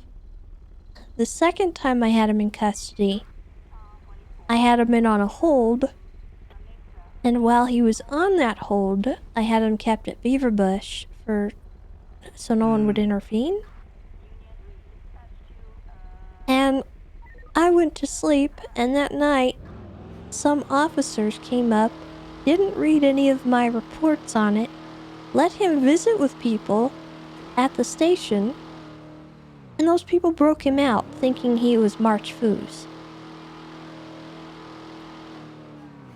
The second time I had him in custody, I had him in on a hold, and while he was on that hold, I had him kept at Beaver Bush so no one would intervene. And I went to sleep, and that night, some officers came up, didn't read any of my reports on it, let him visit with people at the station, And those people broke him out, thinking he was March Foos.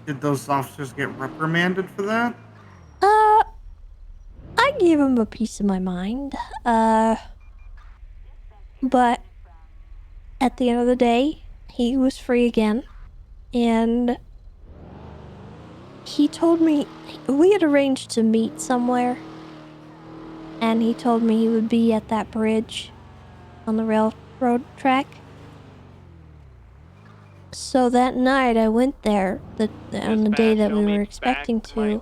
Did those officers get reprimanded for that? I gave him a piece of my mind. But at the end of the day, he was free again. And he told me, we had arranged to meet somewhere. And he told me he would be at that bridge on the railroad track. So that night I went there on the day that we were expecting to.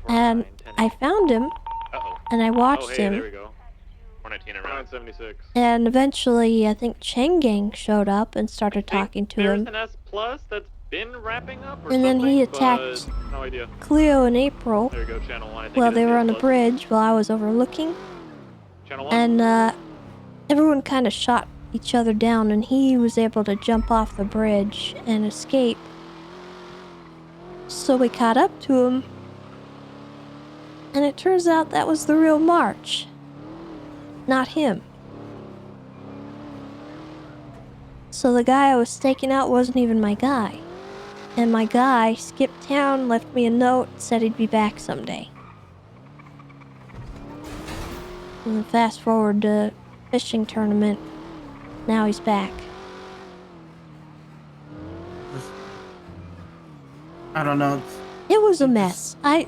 And I found him. And I watched him. There we go. 419 around 76. And eventually, I think Chang Gang showed up and started talking to There's him. an S plus that's been wrapping up or And then something, he attacked but no idea. Cleo in April. There you go, channel 1. I think While it they is were S on the plus. bridge while I was overlooking. Channel 1. And everyone kind of shot each other down, and he was able to jump off the bridge and escape. So we caught up to him. And it turns out that was the real March. Not him. So the guy I was staking out wasn't even my guy. And my guy skipped town, left me a note, said he'd be back someday. And then fast forward to fishing tournament. Now he's back. I don't know. It was a mess. I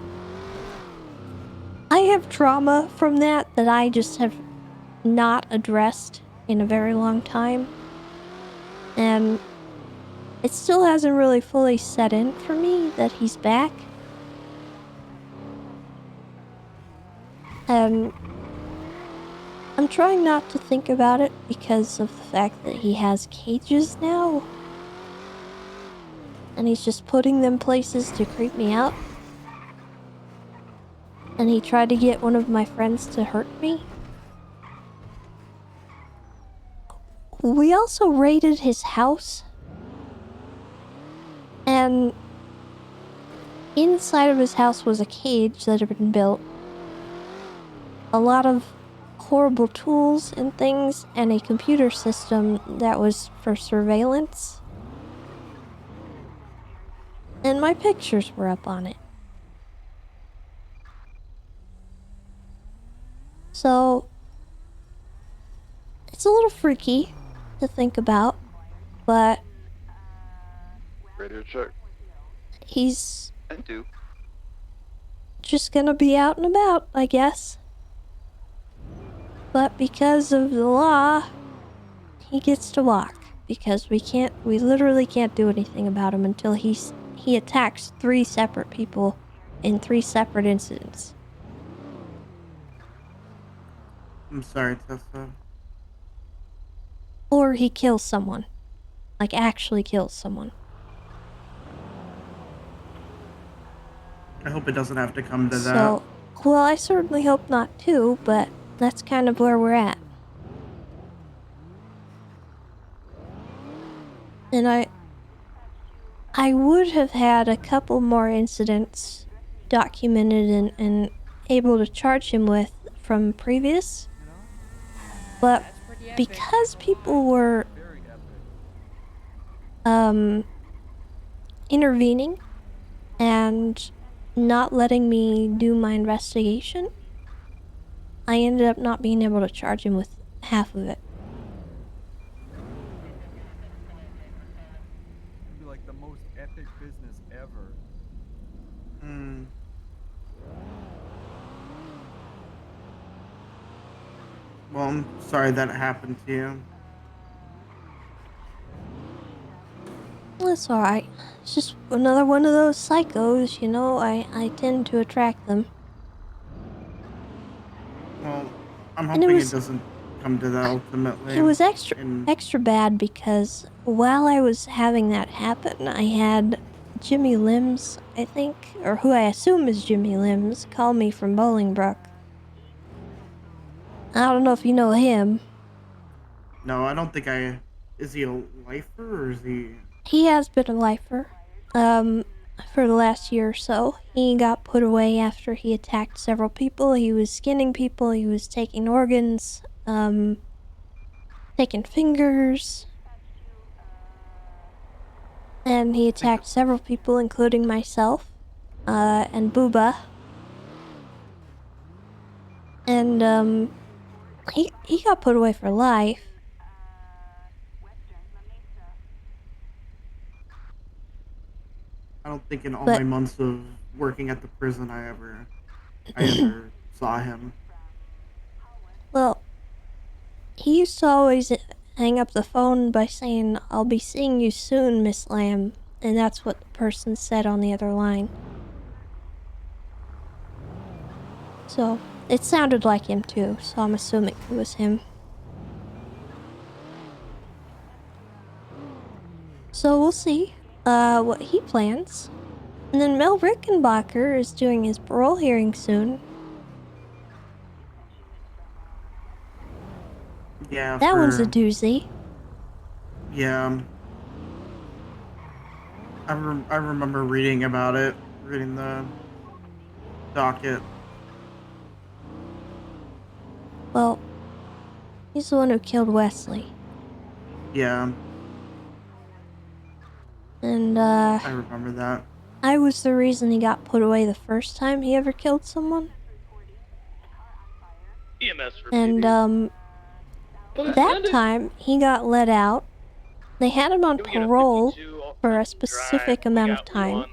have trauma from that I just have not addressed in a very long time. And it still hasn't really fully set in for me that he's back. And I'm trying not to think about it because of the fact that he has cages now. And he's just putting them places to creep me out. And he tried to get one of my friends to hurt me. We also raided his house. And inside of his house was a cage that had been built. A lot of horrible tools and things, and a computer system that was for surveillance. And my pictures were up on it. So, it's a little freaky to think about, but Radio check. he's And do. just gonna be out and about, I guess. But because of the law, he gets to walk. Because we literally can't do anything about him until he attacks 3 separate people in 3 separate incidents. I'm sorry, Tessa. Or he kills someone. Like, actually kills someone. I hope it doesn't have to come to that. So, well, I certainly hope not too, but that's kind of where we're at. And I would have had a couple more incidents documented and able to charge him with from previous. But because people were intervening and not letting me do my investigation, I ended up not being able to charge him with half of it. It'd be like the most epic business ever. Well, I'm sorry that happened to you. That's alright. It's just another one of those psychos, you know, I tend to attract them. Well, I'm And it hoping was- it doesn't come to that ultimately. It was extra bad because while I was having that happen, I had Jimmy Limbs, I think, or who I assume is Jimmy Limbs, call me from Bolingbrook. I don't know if you know him. No, I don't think I... Is he a lifer or is he... He has been a lifer, for the last year or so. He got put away after he attacked several people. He was skinning people, he was taking organs, taken fingers. And he attacked several people, including myself, and Booba. And, he got put away for life. I don't think in all But- my months of working at the prison I ever saw him. Well, he used to always hang up the phone by saying, "I'll be seeing you soon, Miss Lamb." And that's what the person said on the other line. So, it sounded like him too, so I'm assuming it was him. So we'll see what he plans. And then Mel Rickenbacker is doing his parole hearing soon. Yeah, That one's a doozy. Yeah. I remember reading about it, reading the docket. Well, he's the one who killed Wesley. Yeah, And, I remember that. I was the reason he got put away the first time he ever killed someone. EMS for And, that time he got let out. They had him on parole for a specific amount of time.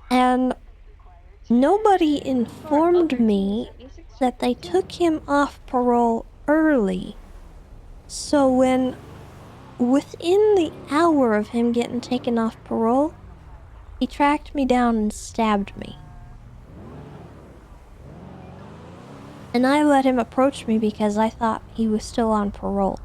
And nobody informed me that they took him off parole early. So within the hour of him getting taken off parole, he tracked me down and stabbed me. And I let him approach me because I thought he was still on parole.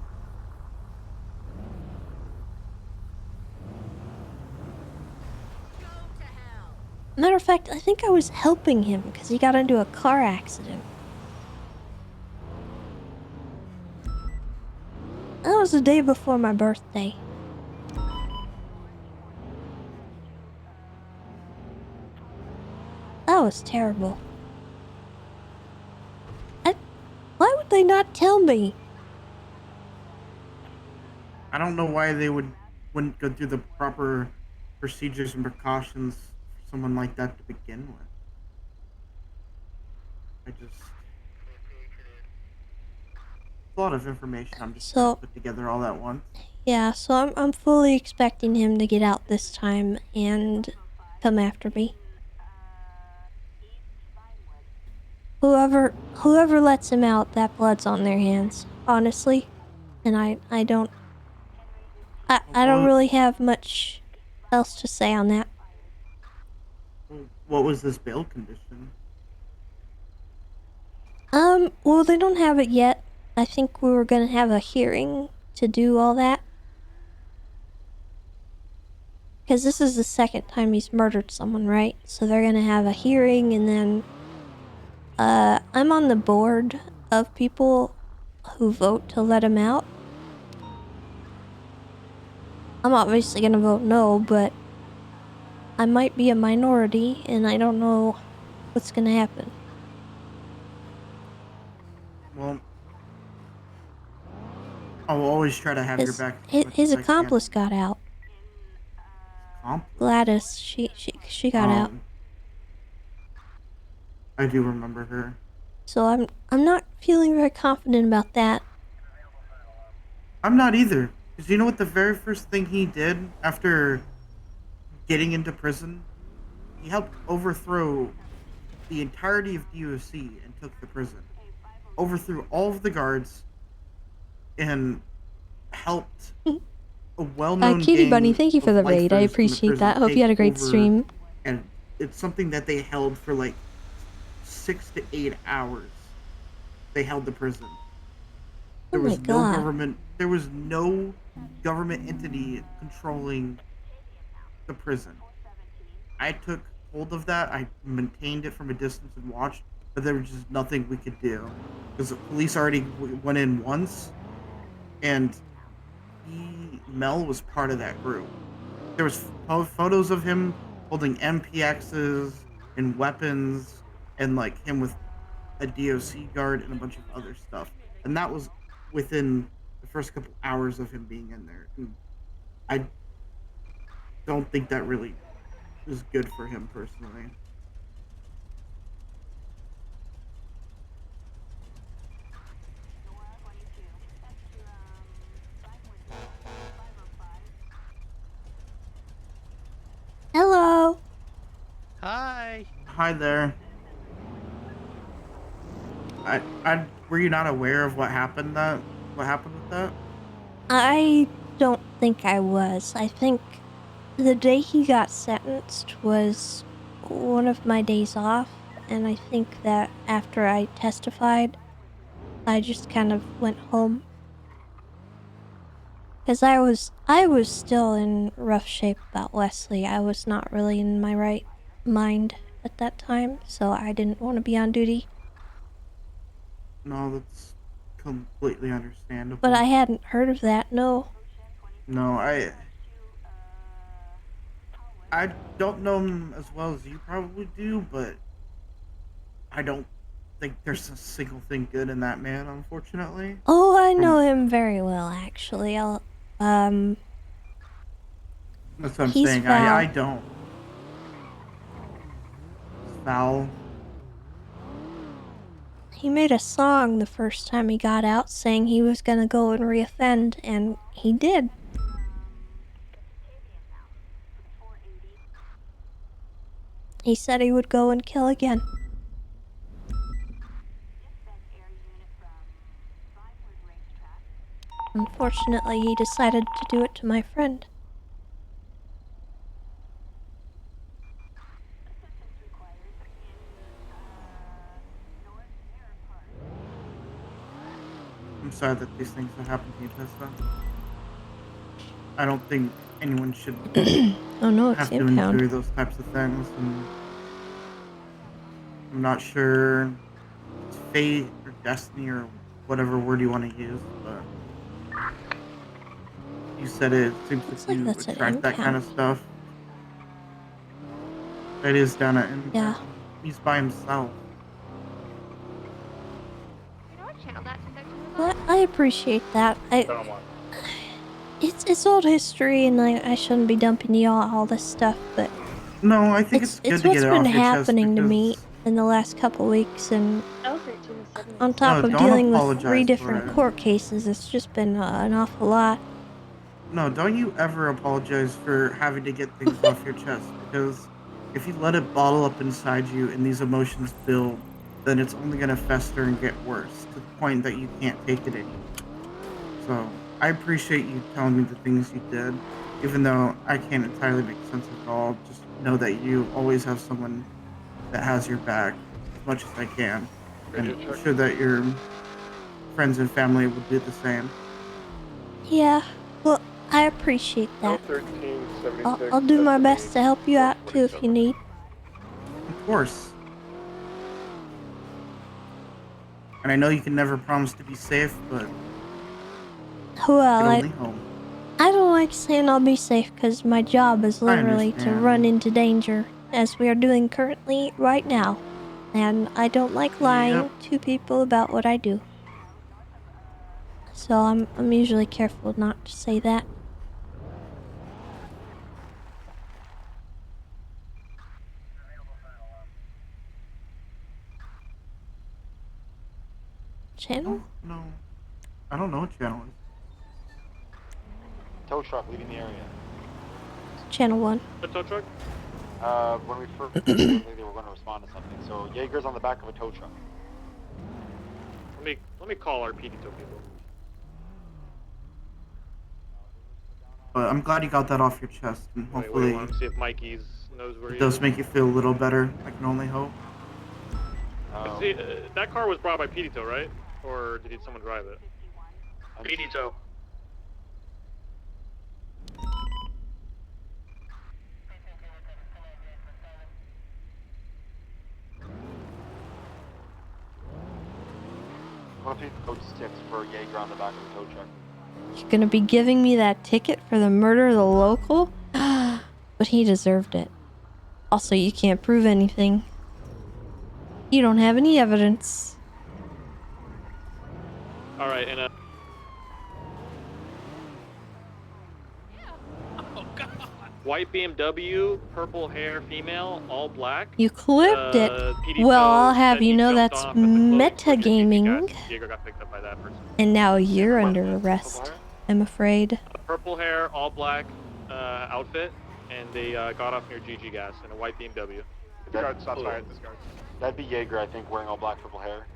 Matter of fact, I think I was helping him because he got into a car accident. That was the day before my birthday. That was terrible. Why would they not tell me? I don't know why they wouldn't go through the proper procedures and precautions for someone like that to begin with. It's a lot of information I'm just trying to put together all at once. Yeah, so I'm fully expecting him to get out this time and come after me. Whoever lets him out, that blood's on their hands, honestly. And I don't really have much else to say on that. What was this bail condition? Well, they don't have it yet. I think we were gonna have a hearing to do all that. Because this is the second time he's murdered someone, right? So they're gonna have a hearing and then... I'm on the board of people who vote to let him out. I'm obviously gonna vote no, but... I might be a minority, and I don't know what's gonna happen. Well, I'll always try to have your back. His accomplice got out. Gladys, she got out. I do remember her. So I'm not feeling very confident about that. I'm not either. Because you know what the very first thing he did after getting into prison? He helped overthrow the entirety of DOC and took the prison. Overthrew all of the guards and helped a well-known Kitty gang Bunny, thank you for of the raid. I lifers in the appreciate prison that. Hope you had a great take over, stream. And it's something that they held for like 6 to 8 hours. They held the prison. There was no government. There was no government entity controlling the prison. I took hold of that. I maintained it from a distance and watched, but there was just nothing we could do because the police already went in once, and Mel was part of that group. There was photos of him holding MPXs and weapons, and like him with a DOC guard and a bunch of other stuff, and that was within the first couple hours of him being in there. And I don't think that really is good for him personally. Hello. Hi. Hi there. Were you not aware of what happened with that? I don't think I was. I think the day he got sentenced was one of my days off, and I think that after I testified, I just kind of went home. Because I was still in rough shape about Wesley. I was not really in my right mind at that time, so I didn't want to be on duty. No, that's completely understandable. But I hadn't heard of that, no. No, I don't know him as well as you probably do, but I don't think there's a single thing good in that man, unfortunately. Oh, I know him very well, actually. That's what I'm He's saying. foul. I don't. Foul. He made a song the first time he got out saying he was gonna go and reoffend, and he did. He said he would go and kill again. Unfortunately, he decided to do it to my friend. I'm sorry that these things have happened to you, Tessa. I don't think anyone should Oh no, it's have to impound. endure those types of things, and I'm not sure if it's fate or destiny or whatever word you want to use, but you said it seems like you that's an attract that kind of impound. stuff. It is down at impound. Yeah. He's by himself. Well, I appreciate that. It's old history, and I shouldn't be dumping you all this stuff, but no, I think it's good to what's get it been off your chest happening to me because- in the last couple weeks, and on top No, of don't dealing with apologize 3 for different it. court cases, it's just been an awful lot. No, don't you ever apologize for having to get things off your chest, because if you let it bottle up inside you and these emotions build, then it's only going to fester and get worse to the point that you can't take it anymore. So I appreciate you telling me the things you did, even though I can't entirely make sense of it all. Just know that you always have someone that has your back as much as I can, and I'm sure that your friends and family will do the same. Yeah, well, I appreciate that. I'll do my best to help you out too if you need. Of course. And I know you can never promise to be safe, but Well, you can only hope. I don't like saying I'll be safe because my job is literally to understand. run into danger, as we are doing currently right now. And I don't like lying to people about what I do. So I'm usually careful not to say that. Channel? No. I don't know what channel it is. Tow truck leaving the area. Channel 1. A tow truck? When we first they were going to respond to something. So Jaeger's on the back of a tow truck. Let me call our PD tow people. But I'm glad you got that off your chest, and hopefully Wait, see if Mikey's knows where he it does is. make you feel a little better. I can only hope. See, that car was brought by PD tow, right? Or did someone drive it? PD tow. What if he tow sticks for Jaeger on the back of a tow truck? You're gonna be giving me that ticket for the murder of the local? But he deserved it. Also, you can't prove anything. You don't have any evidence. Alright, and white BMW, purple hair, female, all black. You clipped it. PD Well, Pro I'll have said he you know jumped that's off at the clothing store to get GG metagaming. gas. Diego got picked up by that person. And now you're under arrest, I'm afraid. Purple hair, all black outfit, and they got off near GG gas in a white BMW. That'd be Jaeger, I think, wearing all black purple hair.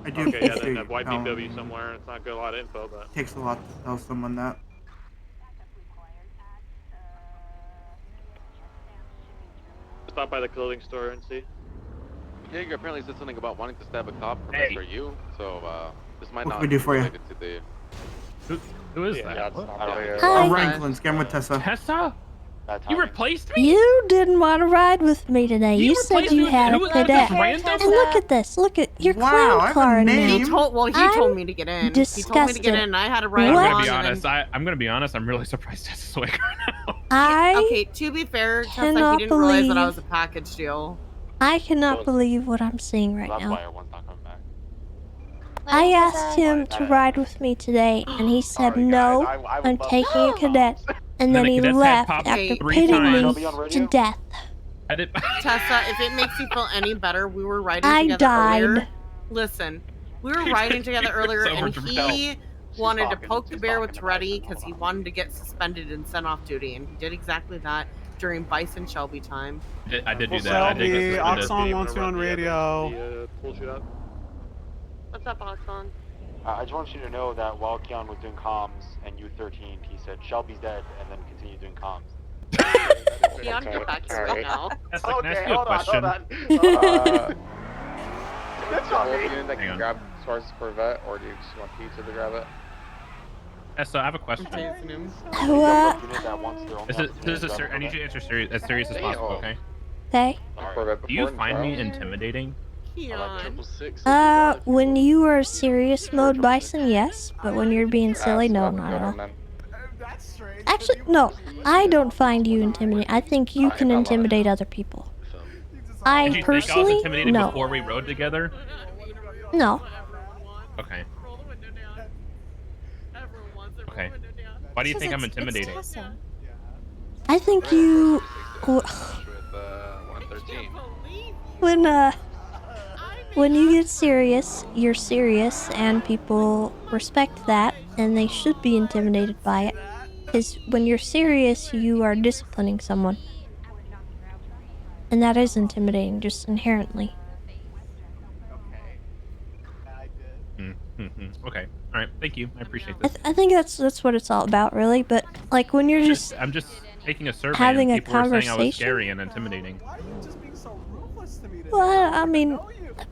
I do Okay, yeah, then appreciate that white you telling BMW me. somewhere. It's not good, a lot of info, but. Takes a lot to tell someone that. Stop by the clothing store and see. Jaeger apparently said something about wanting to stab a cop from Hey. SRU, so this might What not can we do be for you? related to the... Who is Yeah, that? it's not What? really- Oh, Ranklin, scam with Tessa. Tessa? That's You replaced me? You didn't want to ride with me today. You said replaced you me with- had a who was that, cadet. this random? And look at this. Look at your Wow, I clown have a car name. now. He told me to get in. He told me to Disgusted. get in, and I had to ride I'm along. gonna be and honest. then- I'm gonna be honest. I'm really surprised Tessa's awake right now. Okay, to be fair, Tessa, cannot he didn't realize that I believe- was a package deal. I cannot believe what I'm seeing right That's now. why everyone's not coming back. I asked him to ride with me today, and he said, no, I'm taking a cadet. And then he cadets had left popped after 3 pitting times. me to death. I did. Tessa, if it makes you feel any better, we were riding I together died. earlier. Listen, we were riding together earlier, and he wanted to poke the bear with Toretti because he wanted to get suspended and sent off duty, and he did exactly that during Bison Shelby time. I did do that. I did get suspended. Oxon wants you on radio. What's up, Oxon? I just want you to know that while Keon was doing comms and U13, he said Shelby's dead and then continued doing comms. Keon, get back here right now. That's like, can I ask Okay, you a hold on, question? That's All on of me. you that can grab Suarez's Corvette, or do you just want Pizza to grab it? Tessa, I have a question. What? I need you to answer as serious as possible, okay? Okay. Do you find me intimidating? When you are serious mode Bison, yes. But when you're being silly, no, not at all. Actually, no. I don't find you intimidating. I think you can intimidate other people. I Did you think I was personally, intimidated no. before we rode together? No. Okay. Okay. Why do you think I'm intimidating? I think you... When you get serious, you're serious, and people respect that, and they should be intimidated by it. Because when you're serious, you are disciplining someone. And that is intimidating, just inherently. Okay. All right. Thank you. I appreciate this. I think that's what it's all about, really. But like when you're just I'm just taking a survey having a and people were saying I was conversation. scary and intimidating. Well, I mean,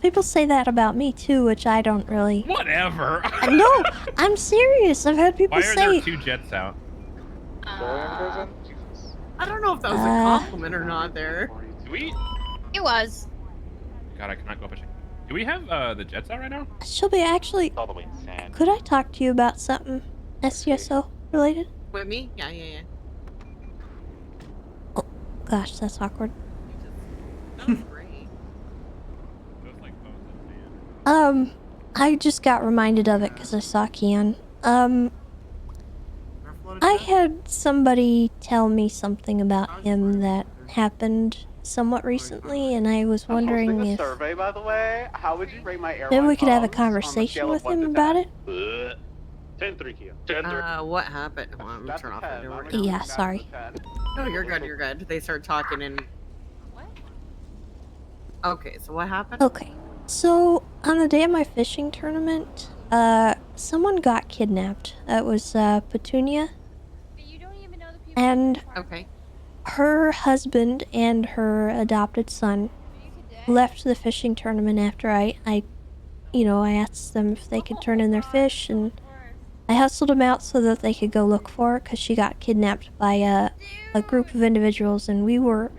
people say that about me too, which I don't really. Whatever. No, I'm serious. I've had people Why are say. there 2 jets out? I don't know if that was a compliment or not there. Do we? It was. God, I cannot go fishing. Do we have the jets out right now? Shelby, actually, could I talk to you about something SCSO related? With me? Yeah. Gosh, that's awkward. I just got reminded of it because I saw Keon. I had somebody tell me something about him that happened somewhat recently, and I was wondering if survey, by the way. How would you rate my airline maybe we could have a comms on conversation scale with of 1 him to about it. 10-3, Kia. What happened? Hold on, let me turn off the door. Yeah, sorry. No, you're good. They started talking and... Okay, so what happened? Okay, so on the day of my fishing tournament, someone got kidnapped. It was Petunia. And okay, her husband and her adopted son left the fishing tournament after I asked them if they could turn in their fish, and I hustled them out so that they could go look for her because she got kidnapped by a group of individuals, and we were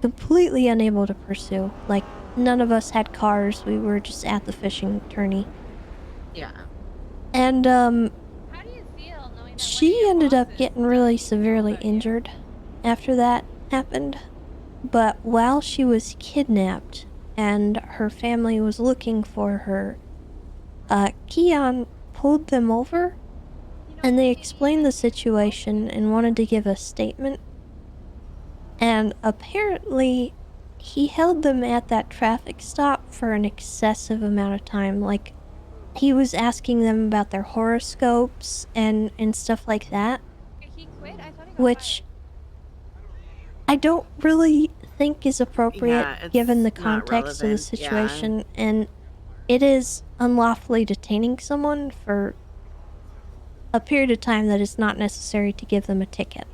completely unable to pursue. Like, none of us had cars. We were just at the fishing tourney. Yeah. And, she ended up getting really severely injured after that happened. But while she was kidnapped and her family was looking for her, Keon pulled them over and they explained the situation and wanted to give a statement. And apparently, he held them at that traffic stop for an excessive amount of time. Like, he was asking them about their horoscopes and stuff like that. Which I don't really think is appropriate Yeah, it's given the not context of the relevant, yeah. situation. And it is unlawfully detaining someone for a period of time that is not necessary to give them a ticket.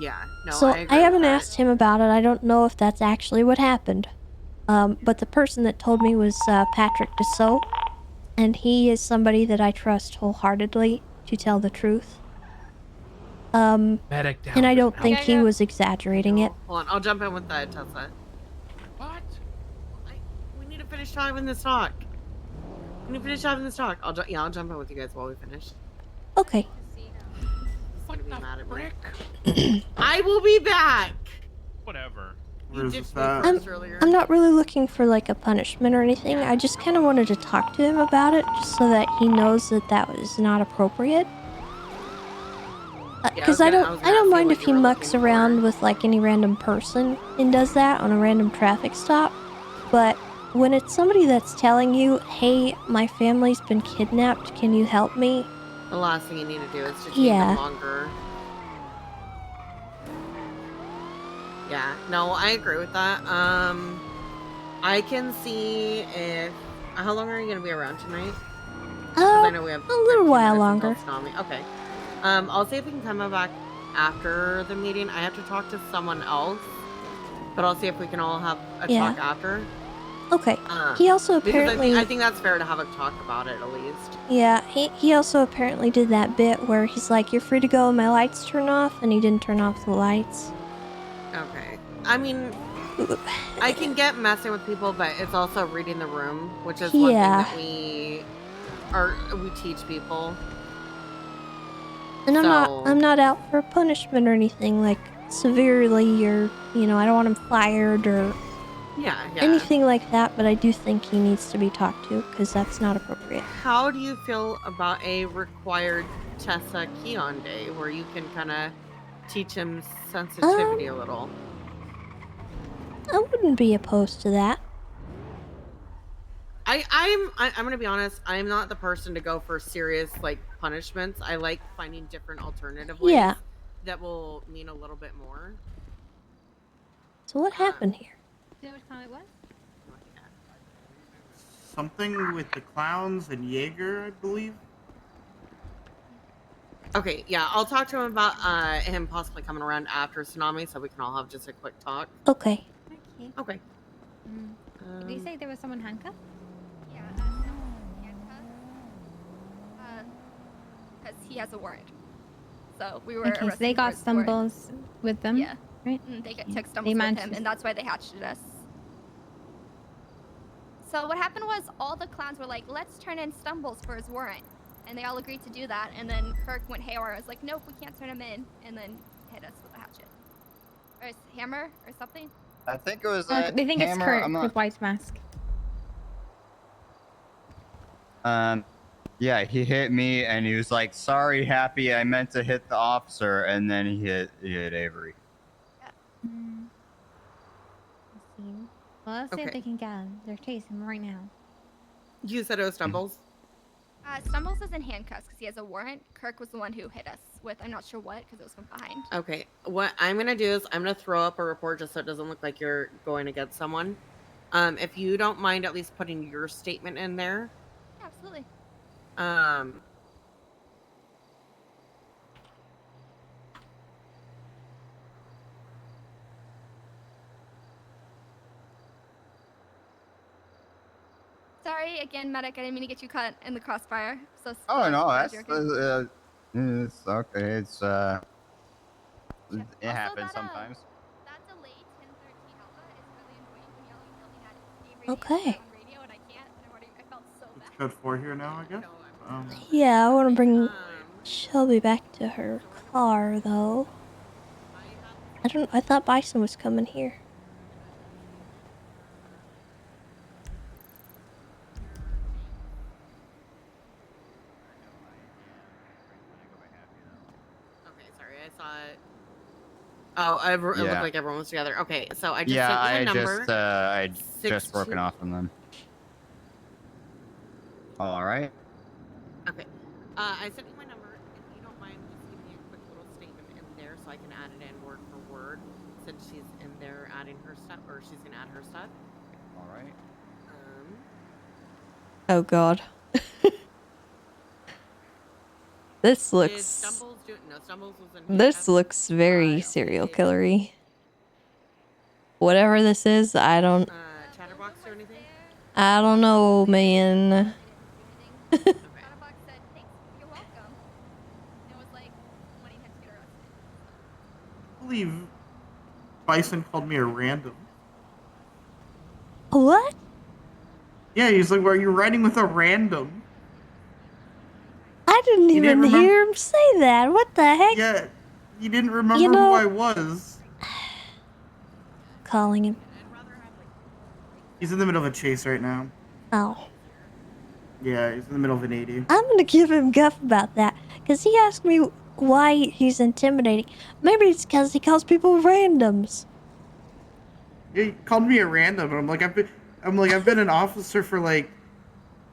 Yeah, no, So I agree I haven't with that. asked him about it. I don't know if that's actually what happened. But the person that told me was Patrick Dussault, and he is somebody that I trust wholeheartedly to tell the truth. Medic down. And I There's don't an think outbreak. he was exaggerating it. Hold on, I'll jump in with that, Tessa. What? We need to finish having this talk. We need to finish having this talk. I'll jump in with you guys while we finish. Okay. He's gonna be mad at me. I will be back. Whatever. You ditched me first earlier. I'm not really looking for like a punishment or anything. I just kind of wanted to talk to him about it just so that he knows that that was not appropriate. Because I don't mind if he mucks around with like any random person and does that on a random traffic stop, but when it's somebody that's telling you, "Hey, my family's been kidnapped. Can you help me?" The last thing you need to do is to take Yeah. them longer. Yeah, no, I agree with that. I can see if... How long are you going to be around tonight? 'Cause I know we have a little while longer. Okay. I'll see if we can come back after the meeting. I have to talk to someone else, but I'll see if we can all have a Yeah. talk after. Okay. He also Because apparently... I think that's fair to have a talk about it, at least. Yeah, he also apparently did that bit where he's like, "You're free to go, my lights turn off," and he didn't turn off the lights. Okay. I mean, I can get messing with people, but it's also reading the room, which is one thing Yeah. that we teach people. And So- I'm not out for punishment or anything like severely or, I don't want him fired or Yeah. anything like that, but I do think he needs to be talked to because that's not appropriate. How do you feel about a required Tessa Keon day where you can kind of teach him sensitivity a little? I wouldn't be opposed to that. I'm gonna be honest. I'm not the person to go for serious like punishments. I like finding different alternative ways Yeah. that will mean a little bit more. So what happened here? Do you know which time it was? Something with the clowns and Jaeger, I believe. Okay, yeah, I'll talk to him about him possibly coming around after Tsunami, so we can all have just a quick talk. Okay. Okay. Did you say there was someone handcuffed? Yeah, because he has a warrant. So we were Okay, so arresting they for got his warrant. stumbles with them? Yeah. Right? They took They stumbles with managed him, to- and that's why they hatched us. So what happened was all the clowns were like, let's turn in stumbles for his warrant. And they all agreed to do that, and then Kirk went haywire. I was like, nope, we can't turn him in, and then hit us with a hatchet. Or his hammer or something. I think it was They think it's hammer. Kurt I'm not- with white mask. Yeah, he hit me and he was like, "Sorry, Happy, I meant to hit the officer," and then he hit Avery. Well, let's see if Okay. they can get him. They're chasing him right now. You said it was Stumbles? Stumbles is in handcuffs because he has a warrant. Kirk was the one who hit us with, I'm not sure what, because it was from behind. Okay, what I'm gonna do is I'm gonna throw up a report just so it doesn't look like you're going against someone. If you don't mind at least putting your statement in there. Yeah, absolutely. Sorry again, medic. I didn't mean to get you caught in the crossfire. So Oh no, glad that's you're okay. it's okay. It's it happens sometimes. That delayed 10:13 alpha is really annoying when yelling at Okay. on radio and I can't. I felt so bad. Code 4 here now, I guess. Yeah, I want to bring Shelby back to her car, though. I thought Bison was coming here. Okay, sorry, I saw it. Oh, it looked Yeah. like everyone was together. Okay, so I just Yeah, sent you my I number. just I just 62 broken off from them. All right. Okay. I sent you my number. If you don't mind, just give me a quick little statement in there so I can add it in word for word. Since she's in there adding her stuff, or she's gonna add her stuff. All right. Oh god. This Did looks. Stumbles do it? No, Stumbles was in This handcuffs. looks very serial killery. Whatever this is, I don't. Chatterbox do anything? I don't know, man. Chatterbox said, "Thanks, you're welcome." It was like wanting him to get arrested. I believe Bison called me a random. What? Yeah, he's like, "Were you riding with a random?" I didn't You even didn't hear him say that. What the heck? Yeah, you didn't remember You who know- I was. Calling him. He's in the middle of a chase right now. Oh. Yeah, he's in the middle of an 80. I'm gonna give him guff about that. Because he asked me why he's intimidating. Maybe it's because he calls people randoms. He called me a random, and I've been an officer for like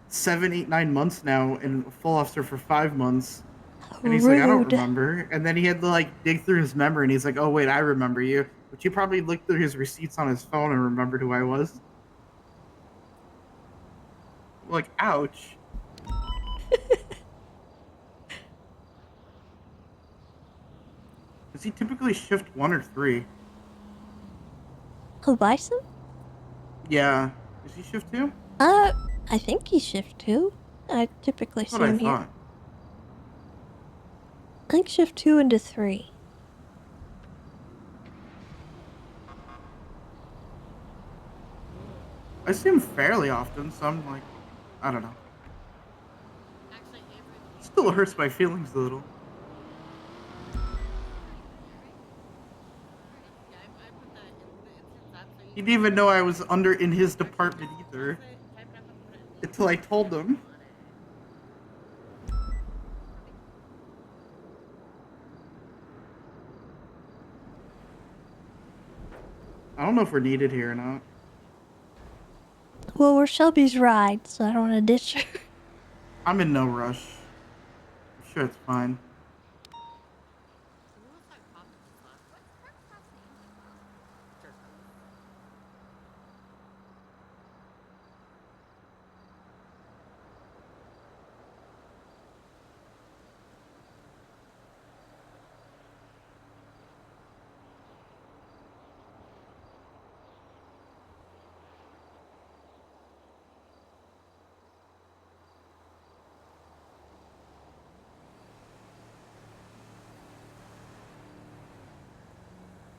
7, 8, 9 months now, and a full officer for 5 months. And he's like, I don't Rude. remember. And then he had to like dig through his memory, and he's like, oh wait, I remember you. But he probably looked through his receipts on his phone and remembered who I was. Like, ouch. Is he typically shift 1 or 3? Who, Bison? Yeah. Is he shift 2? I think he's shift 2. I typically That's see what I him here. thought. I think shift 2 into 3. I see him fairly often, so I'm like, I don't know. Still hurts my feelings a little. He didn't even know I was in his department either. Until I told him. I don't know if we're needed here or not. Well, we're Shelby's ride, so I don't want to ditch her. I'm in no rush. I'm sure it's fine.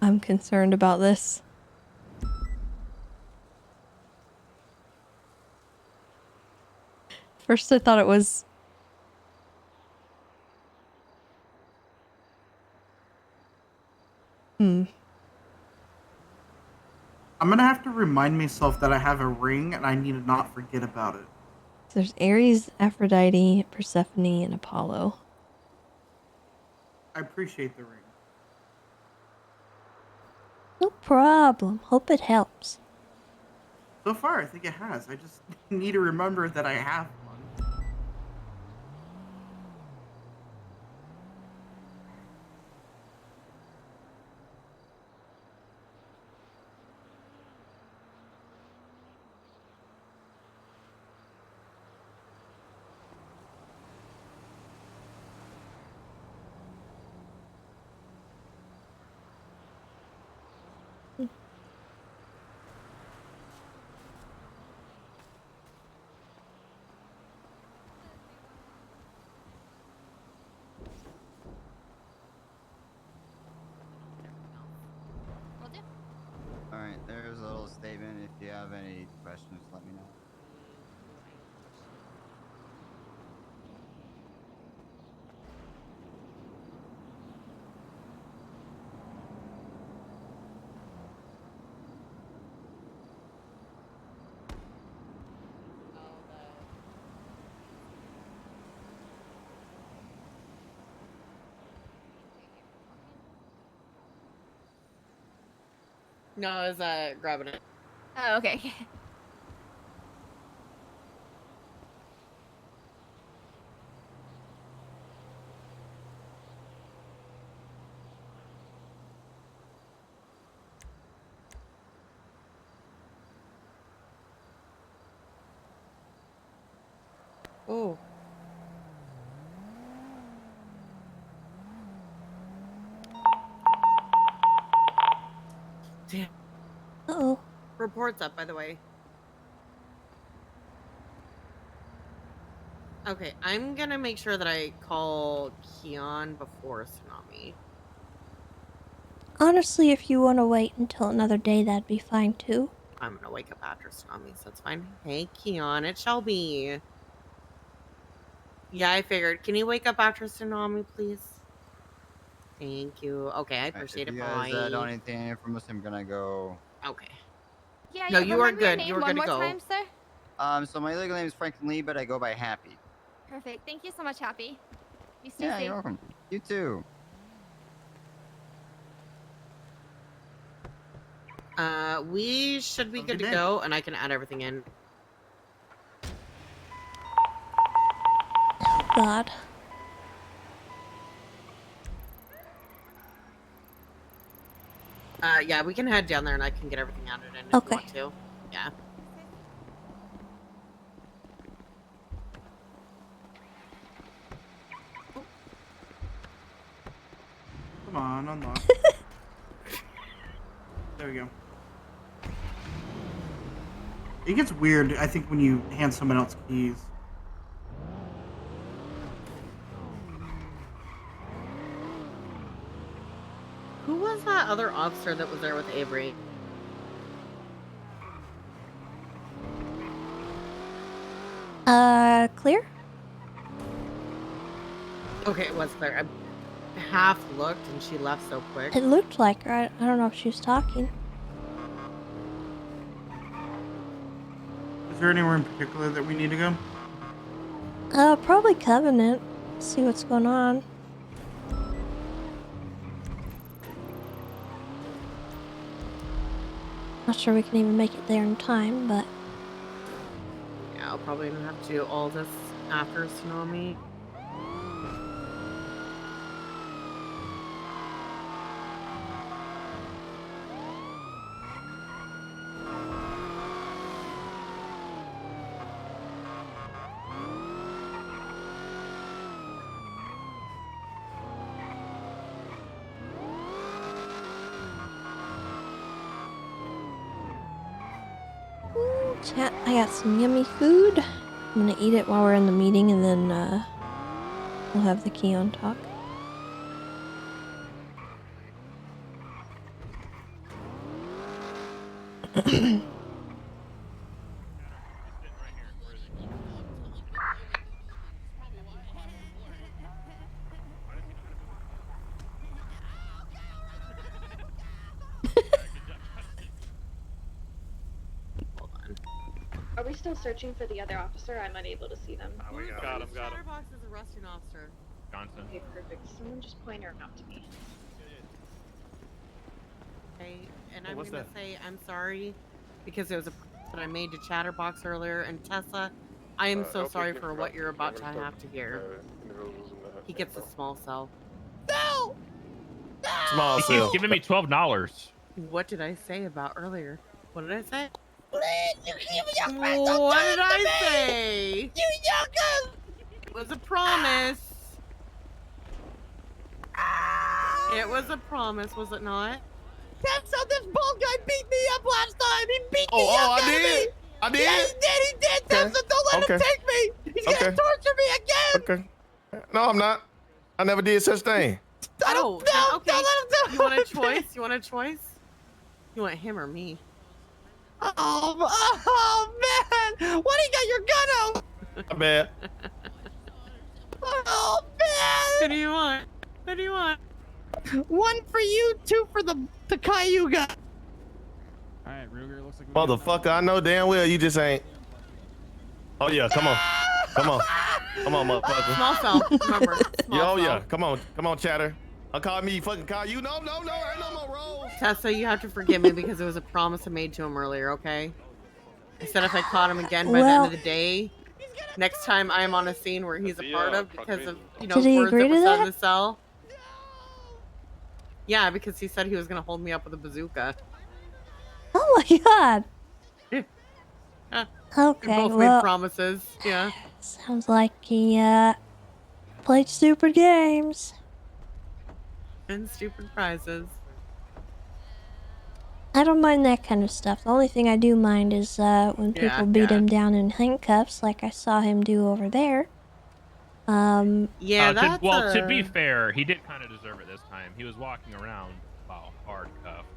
I'm concerned about this. First I thought it was... I'm gonna have to remind myself that I have a ring and I need to not forget about it. There's Ares, Aphrodite, Persephone, and Apollo. I appreciate the ring. No problem. Hope it helps. So far, I think it has. I just need to remember that I have one. All right, there's a little statement. If you have any questions, let me know. No, I was grabbing it. Oh, okay. Oh. Damn. Uh-oh. Report's up, by the way. Okay, I'm gonna make sure that I call Keon before Tsunami. Honestly, if you want to wait until another day, that'd be fine too. I'm gonna wake up after Tsunami, so it's fine. Hey, Keon, it's Shelby. Yeah, I figured. Can you wake up after Tsunami, please? Thank you. Okay, I appreciate If it. you guys Bye. don't need anything from us, I'm gonna go. Okay. Yeah, No, yeah. you are Remind me your good. name You are one good to more go. time, sir. So my legal name is Franklin Lee, but I go by Happy. Perfect. Thank you so much, Happy. You stay Yeah, safe. you're welcome. You too. We should be good to go, and I can add everything in. Oh, God. Yeah, we can head down there, and I can get everything added in if you want to. Yeah. Come on, unlock. There we go. It gets weird, I think, when you hand someone else keys. Who was that other officer that was there with Avery? Clear? Okay, it was Claire. I half looked, and she left so quick. It looked like her. I don't know if she was talking. Is there anywhere in particular that we need to go? Probably Covenant. See what's going on. Not sure we can even make it there in time, but... Yeah, I'll probably have to do all this after Tsunami. Ooh, chat, I got some yummy food. I'm gonna eat it while we're in the meeting, and then, we'll have the Keon talk. Are we still searching for the other officer? I'm unable to see them. Got him. Chatterbox is arresting officer. Johnson. Okay, perfect. Someone just point her out to me. Okay, and Hey, I'm what's gonna that? say I'm sorry because it was a that I made to Chatterbox earlier, and Tessa, I am so sorry for what you're about to have to hear. He gets a small cell. Small He keeps cell. giving me $12. What did I say about earlier? What did I say? You keep your friends What on did to I me. say? You youngers. It was a promise. It was a promise, was it not? So this bald guy beat me up last time. He beat me Oh, up. I did. I did. Yeah, he did. Tessa, don't let him take me. He's gonna torture me again. Okay. No, I'm not. I never did such thing. Oh, no, okay. don't let him do You want a choice? You want a choice? You want him or me? Oh man! Why do you got your gun out? My bad. Oh man! Who do you want? Who do you want? One for you, two for the Cayuga. All right, Ruger. Looks like Motherfucker, I know damn well you just ain't. Oh yeah, come on. Come on. Come on, motherfucker. Small cell. Remember. Small Oh cell. yeah, come on, chatter. I called me, fucking call you. No, no, no, ain't no more rolls. Tessa, you have to forgive me because it was a promise I made to him earlier, okay? I said if I caught him again by the end of the day, next time I'm on a scene where he's a part of because of, you know, Did he words agree that were to said in that? the cell. Yeah, because he said he was going to hold me up with a bazooka. Oh my god. We Okay, both made well, promises. Yeah. sounds like he played stupid games. And stupid prizes. I don't mind that kind of stuff. The only thing I do mind is when people beat him down in handcuffs, like I saw him do over there. Yeah, to be fair, he did kind of deserve it this time. He was walking around about hard cuffed.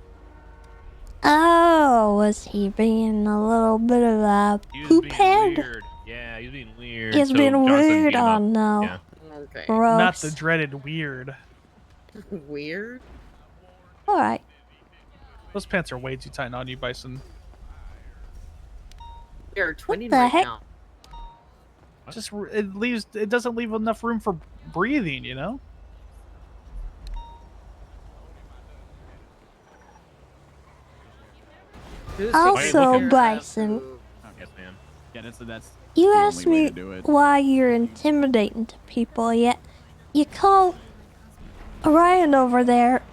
Oh, was he being a little bit of a poop head? Weird. Yeah, he's being weird. He's so being Johnson weird. beat him Oh up. no. Yeah. Okay. Gross. Not the dreaded weird. Weird? Alright. Those pants are way too tight on you, Bison. They're twinning the right heck? now. Just it doesn't leave enough room for breathing, you know? Also, Bison, Yes, ma'am. Yeah, that's you the asked only way me to do it. why you're intimidating to people, yet you call Ryan over there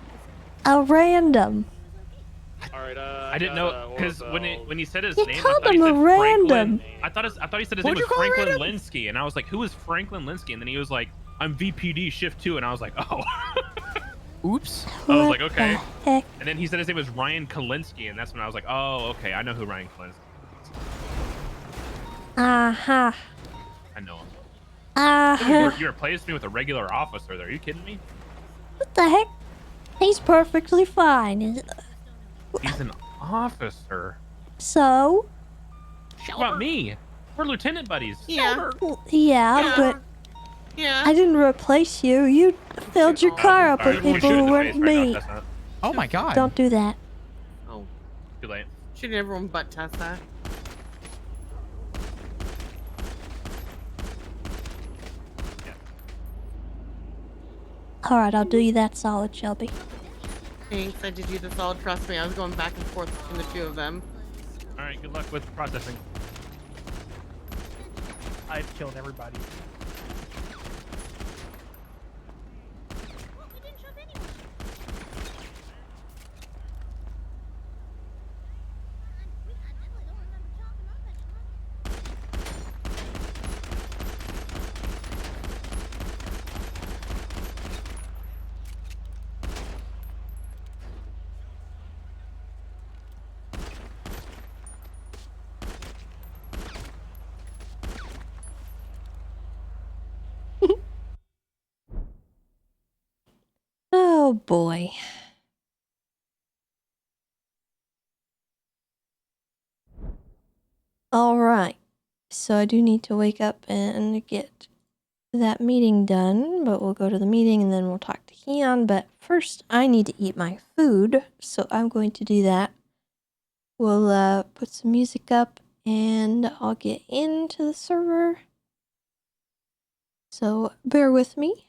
a random. I didn't know because when he said his You name, I called thought he him said a random. Franklin. I thought he said his What'd name you was call him Franklin random? Linsky, and I was like, who is Franklin Linsky? And then he was like, I'm VPD Shift 2, and I was like, oh. Oops. I was What like, okay. the heck? And then he said his name was Ryan Kalinsky, and that's when I was like, oh, okay, I know who Ryan Kalinsky is. Uh-huh. I know him. Uh-huh. You replaced me with a regular officer there. Are you kidding me? What the heck? He's perfectly fine. He's an officer. So? What about me? We're lieutenant buddies. Yeah. Yeah, but Yeah. I didn't replace you. You filled your car up with people who weren't me. Oh my god. Don't do that. Oh. Too late. Shooting everyone but Tessa. Alright, I'll do you that solid, Shelby. Thanks, I did you the solid. Trust me, I was going back and forth between the two of them. All right, good luck with processing. I've killed everybody. Oh boy. Alright. So I do need to wake up and get that meeting done, but we'll go to the meeting and then we'll talk to Keon. But first, I need to eat my food, so I'm going to do that. We'll put some music up and I'll get into the server. So bear with me.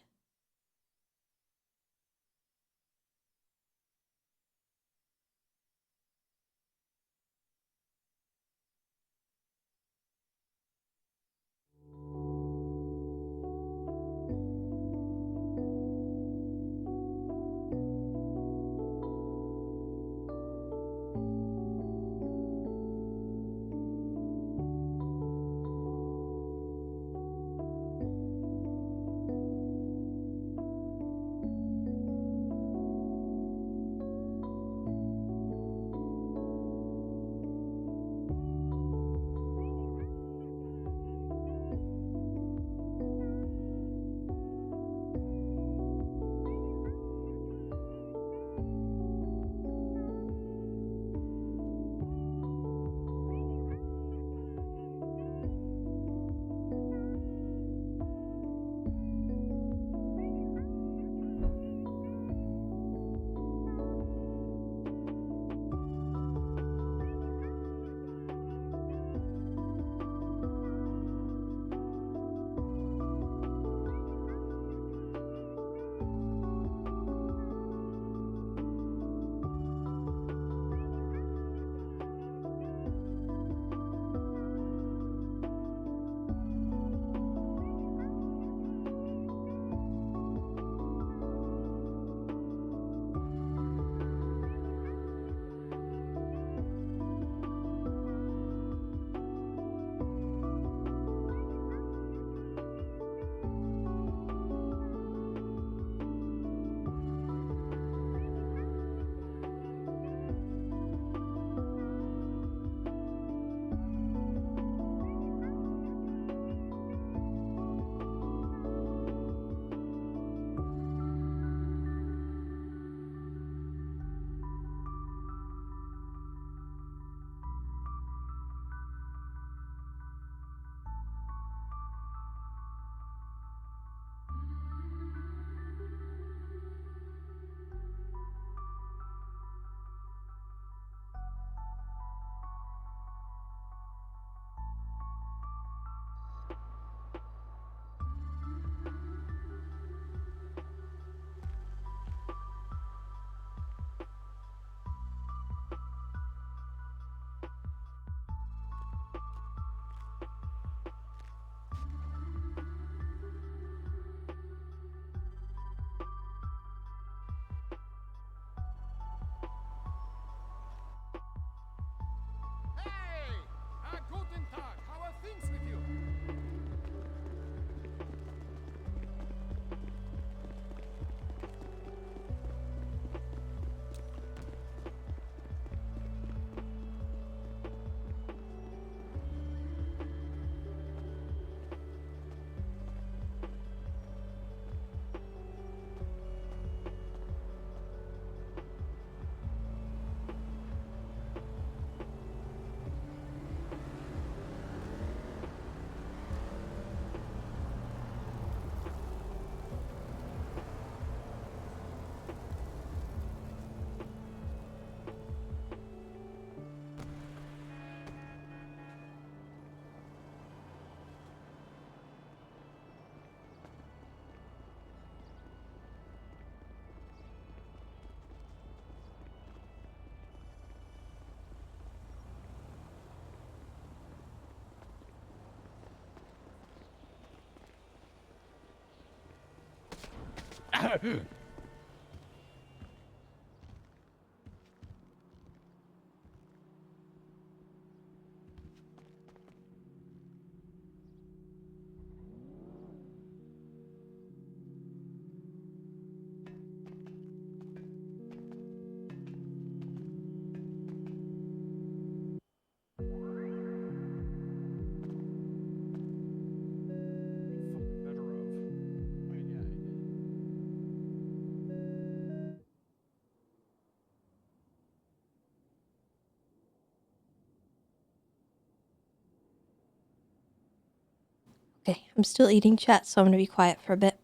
Okay, I'm still eating chat, so I'm gonna be quiet for a bit.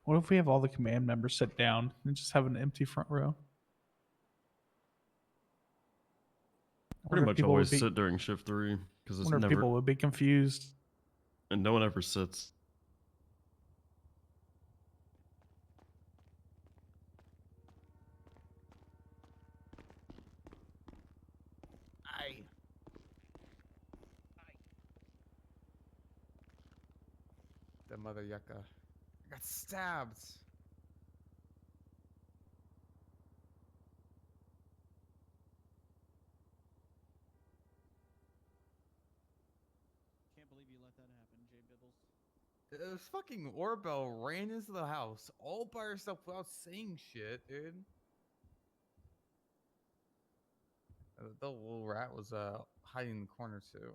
What if we have all the command members sit down and just have an empty front row? Pretty much always sit during shift 3 because it's Wonder if never. people would be confused. And no one ever sits. Aye. The mother yucca. I got stabbed. Can't believe you let that happen, Jay Bibbles. This fucking Orbell ran into the house all by herself without saying shit, dude. The little rat was hiding in the corner too.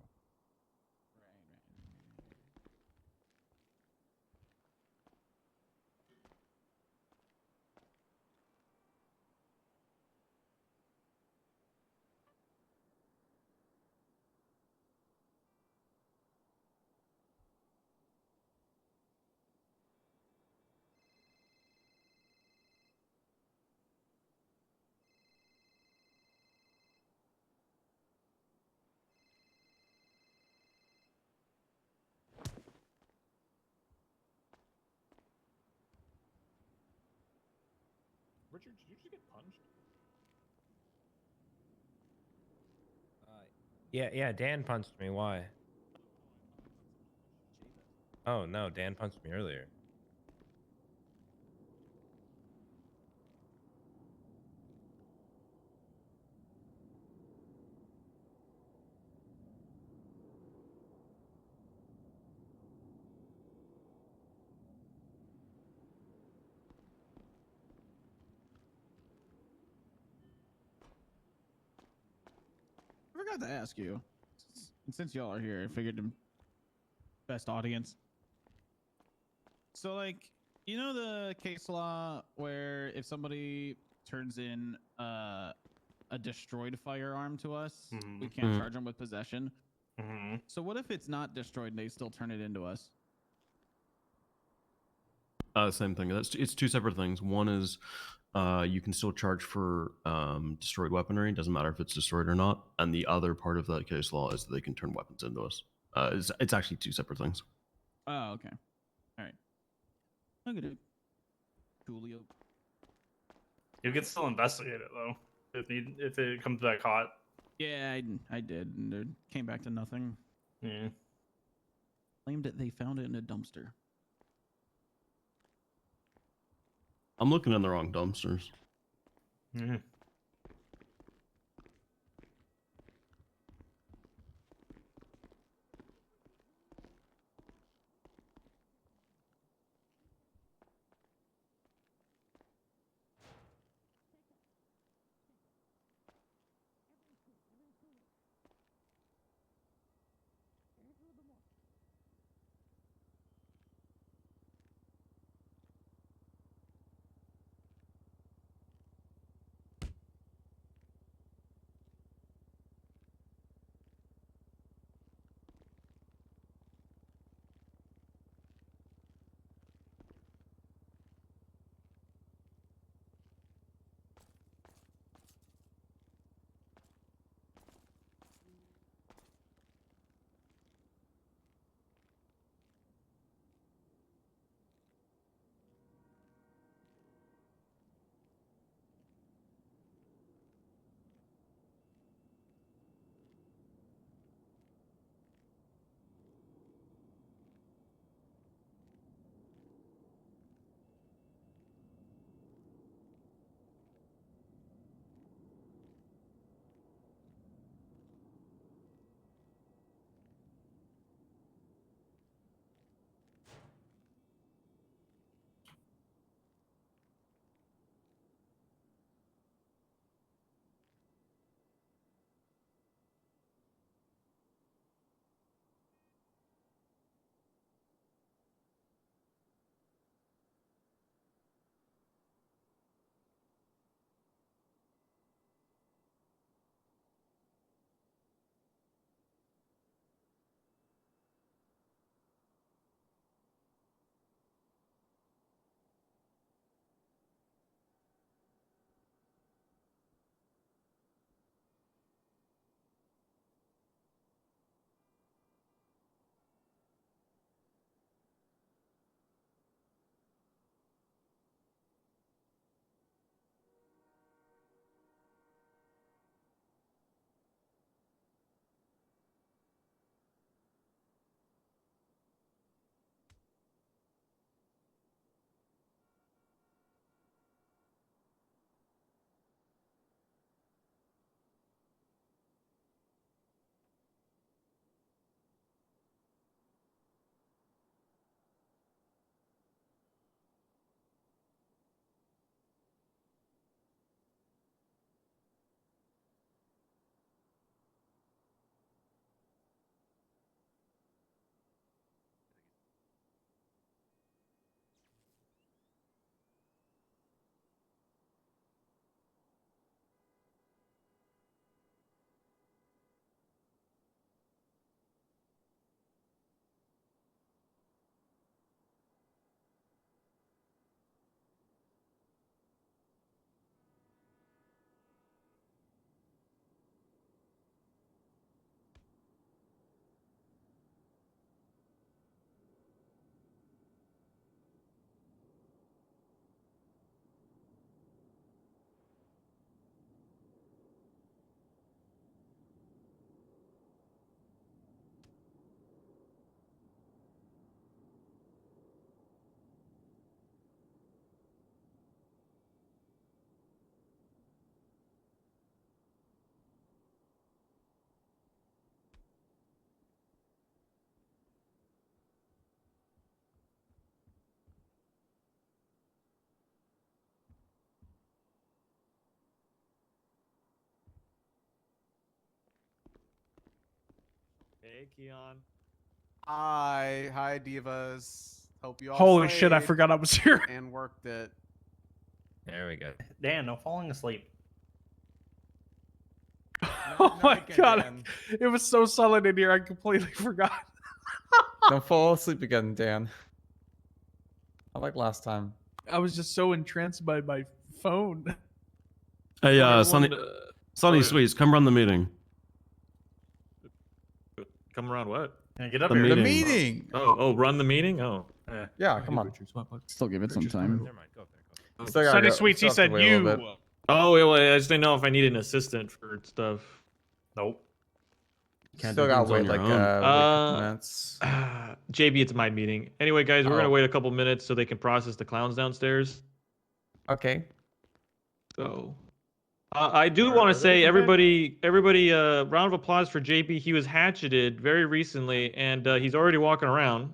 Richard, did you just get punched? Yeah, Dan punched me. Why? Oh, no, Dan punched me earlier. I forgot to ask you. Since y'all are here, I figured the best audience. So, like, you know the case law where if somebody turns in a destroyed firearm to us, we can't charge them with possession. So what if it's not destroyed and they still turn it into us? Same thing. It's two separate things. One is you can still charge for destroyed weaponry. It doesn't matter if it's destroyed or not. And the other part of that case law is that they can turn weapons into us. It's actually two separate things. Oh, okay. All right. Look at it. Coolio. You can still investigate it though, if it comes back hot. Yeah, I did, and it came back to nothing. Yeah. Claimed that they found it in a dumpster. I'm looking in the wrong dumpsters. Yeah. Hey, Keon. Hi, divas. Hope you all. Holy shit! I slayed forgot I was here. And worked it. There we go. Dan, no falling asleep. Oh my again, god! Dan. It was so solid in here. I completely forgot. Don't fall asleep again, Dan. I like last time. I was just so entranced by my phone. Hey, Everyone, Sonny yeah. Sweets, come run the meeting. Come around what? Yeah, get up The here. The meeting. meeting. Oh, run the meeting? Oh. Yeah, come on. Still give it some time. Never mind. Go up there. Still gotta Sonny go- Sweets, he still have to said wait a little you. bit. Oh, well, I just didn't know if I need an assistant for stuff. Nope. Still gotta wait like couple minutes. JB, it's my meeting. Anyway, guys, we're gonna wait a couple minutes so they can process the clowns downstairs. Okay. So, I do want to say, everybody, round of applause for JB. He was hatcheted very recently, and he's already walking around.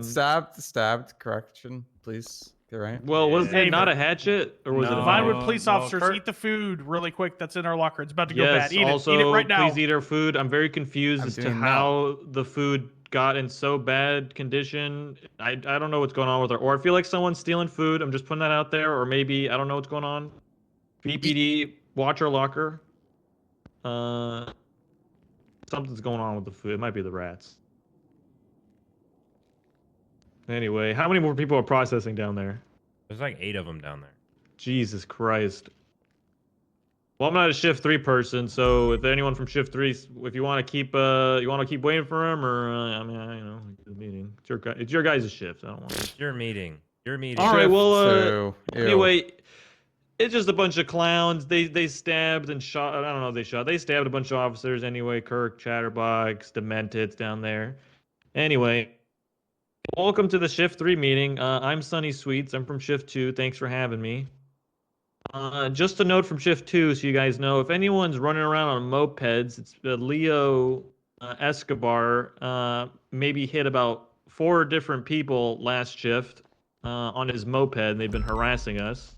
Stabbed. Correction, please. Get right. Well, was it not a hatchet, or was it a Vinewood knife? police officers, eat the food really quick. That's in our locker. It's about to go bad. Eat also, it. Eat it right now. please eat our food. I'm very confused as to doing how the food got in so bad condition. I don't know what's going on with her. Or I feel like someone's stealing food. I'm just putting that out there. Or maybe, I don't know what's going on. BPD, watch our locker. Something's going on with the food. It might be the rats. Anyway, how many more people are processing down there? There's like 8 of them down there. Jesus Christ. Well, I'm not a shift 3 person, so if anyone from shift 3, if you want to keep waiting for him, or I mean, you know, the meeting. It's your guys' shift. I don't want. It's your meeting. Your meeting. All right. Well, Ew. anyway, it's just a bunch of clowns. They stabbed and shot. I don't know. They stabbed a bunch of officers. Anyway, Kirk, Chatterbox, Demented's down there. Anyway. Welcome to the Shift 3 meeting. I'm Sonny Sweets. I'm from Shift 2. Thanks for having me. Just a note from Shift 2, so you guys know, if anyone's running around on mopeds, it's Leo Escobar maybe hit about 4 different people last shift on his moped, and they've been harassing us.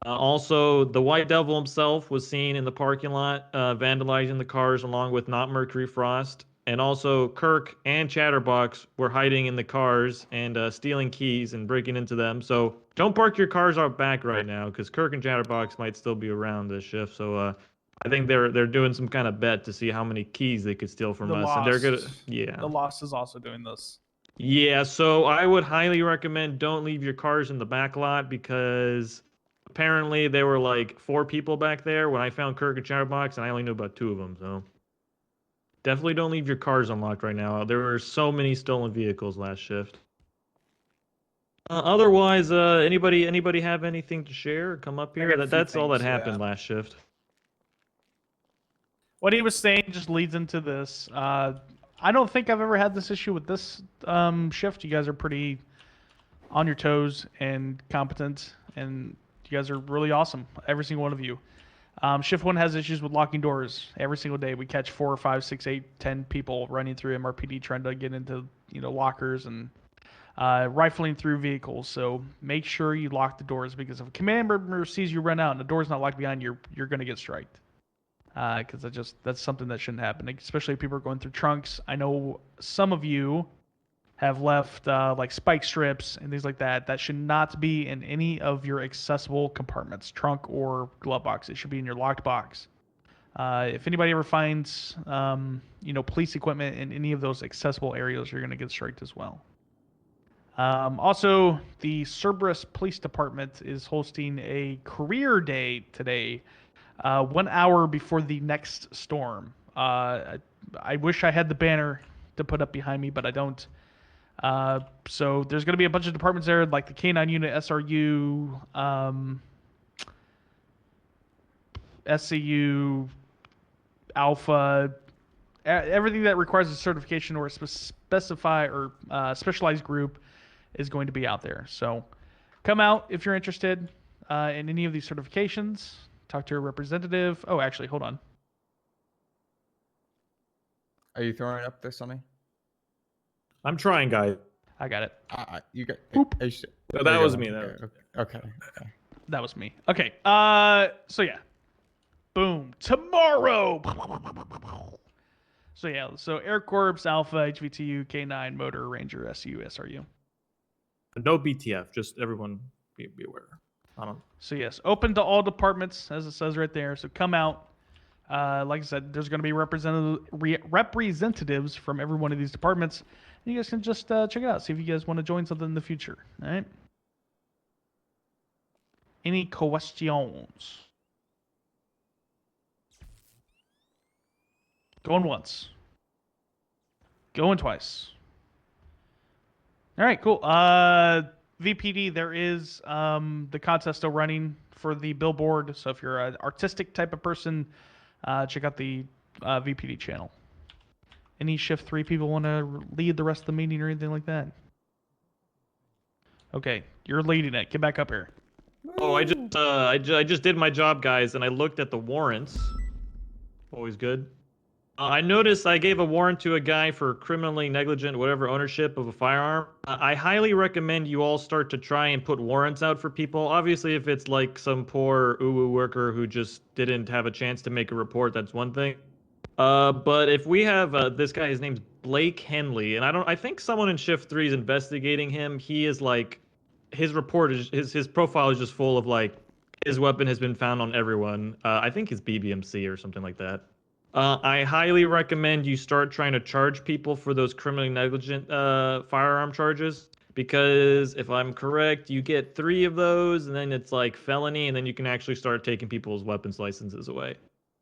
Also, the White Devil himself was seen in the parking lot vandalizing the cars along with Not Mercury Frost. And also, Kirk and Chatterbox were hiding in the cars and stealing keys and breaking into them. So don't park your cars out back right now, because Kirk and Chatterbox might still be around this shift. So I think they're doing some kind of bet to see how many keys they could steal from us. And they're gonna, The Lost is also doing this. Yeah, so I would highly recommend don't leave your cars in the back lot, because apparently there were like 4 people back there when I found Kirk and Chatterbox, and I only knew about 2 of them. So. Definitely don't leave your cars unlocked right now. There were so many stolen vehicles last shift. Otherwise, anybody have anything to share? Come up here. That's all that happened last shift. What he was saying just leads into this. I don't think I've ever had this issue with this shift. You guys are pretty on your toes and competent, and you guys are really awesome. Every single one of you. Shift 1 has issues with locking doors. Every single day we catch 4, 5, 6, 8, 10 people running through MRPD trying to get into lockers and rifling through vehicles. So make sure you lock the doors, because if a command member sees you run out and the door's not locked behind you, you're going to get striked. Because that's something that shouldn't happen, especially if people are going through trunks. I know some of you have left like spike strips and things like that. That should not be in any of your accessible compartments, trunk or glove box. It should be in your locked box. If anybody ever finds, police equipment in any of those accessible areas, you're going to get striked as well. Also, the Cerberus Police Department is hosting a career day today, 1 hour before the next storm. I wish I had the banner to put up behind me, but I don't. So there's going to be a bunch of departments there, like the K9 unit, SRU, SCU, Alpha, everything that requires a certification or a specialized group is going to be out there. So come out if you're interested in any of these certifications. Talk to a representative. Oh, actually, hold on. Are you throwing it up there, Sonny? I'm trying, guys. I got it. You got. No, that was me. Okay. That was me. Okay. So yeah. Boom. Tomorrow. So yeah, so Air Corps, Alpha, HVTU, K9, Motor, Ranger, SU, SRU. No BTF, just everyone be aware. I don't. So yes, open to all departments, as it says right there. So come out. Like I said, there's going to be representatives from every one of these departments. And you guys can just check it out. See if you guys want to join something in the future. All right. Any questions? Going once. Going twice. All right, cool. VPD, there is the contest still running for the billboard. So if you're an artistic type of person, check out the VPD channel. Any shift 3 people want to lead the rest of the meeting or anything like that? Okay, you're leading it. Get back up here. Oh, I just did my job, guys, and I looked at the warrants. Always good. I noticed I gave a warrant to a guy for criminally negligent, whatever, ownership of a firearm. I highly recommend you all start to try and put warrants out for people. Obviously, if it's like some poor uwu worker who just didn't have a chance to make a report, that's one thing. But if we have this guy, his name's Blake Henley, and I think someone in Shift 3 is investigating him. He is like, his report is, his profile is just full of like, his weapon has been found on everyone. I think it's BBMC or something like that. I highly recommend you start trying to charge people for those criminally negligent firearm charges, because if I'm correct, you get 3 of those, and then it's like felony, and then you can actually start taking people's weapons licenses away.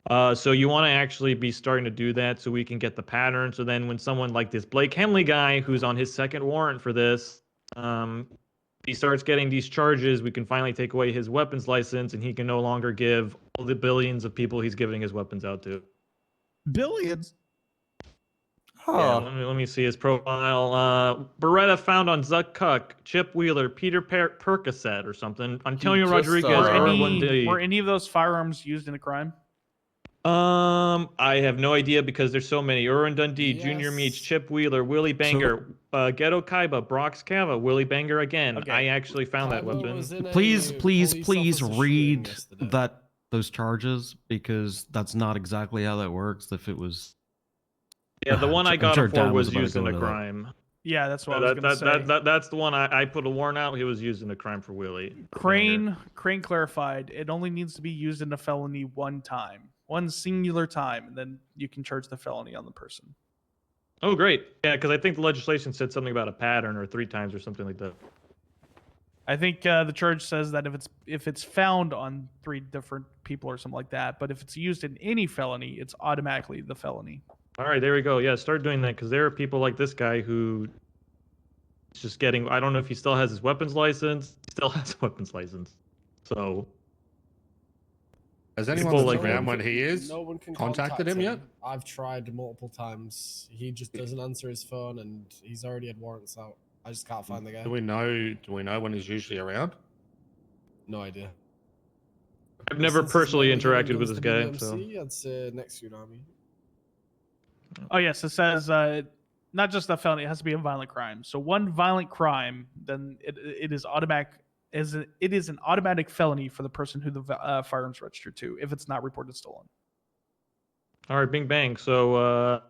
So you want to actually be starting to do that so we can get the pattern. So then when someone like this Blake Henley guy, who's on his 2nd warrant for this, he starts getting these charges, we can finally take away his weapons license, and he can no longer give all the billions of people he's giving his weapons out to. Billions? Yeah, let me see his profile. Beretta found on Zuck Cuck, Chip Wheeler, Peter Percocet or something. Antonio Rodriguez, Were any of those firearms used in a crime? I have no idea because there's so many. Urin Dundee, Junior Meach, Chip Wheeler, Willie Banger, Ghetto Kaiba, Brox Kava, Willie Banger again. Okay. I actually found that weapon. Please read those charges, because that's not exactly how that works. If it was, yeah, the one I got him for was used in a crime. Yeah, that's what I was going to say. That's the one I put a warrant out. He was used in a crime for Willie. Crane clarified it only needs to be used in a felony one time, one singular time, and then you can charge the felony on the person. Oh, great. Yeah, because I think the legislation said something about a pattern or 3 times or something like that. I think the charge says that if it's found on 3 different people or something like that, but if it's used in any felony, it's automatically the felony. All right, there we go. Yeah, start doing that, because there are people like this guy who is just getting, I don't know if he still has his weapons license. He still has a weapons license. So. Has anyone on the ground when he is No one can contacted him yet? I've tried multiple times. He just doesn't answer his phone, and he's already had warrants out. I just can't find the guy. Do we know when he's usually around? No idea. I've never personally interacted with this guy. BMC, So. I'd say next tsunami. Oh yes, it says not just a felony; it has to be a violent crime. So one violent crime, then it is automatic. It is an automatic felony for the person who the firearm's registered to, if it's not reported stolen. All right, bing bang. So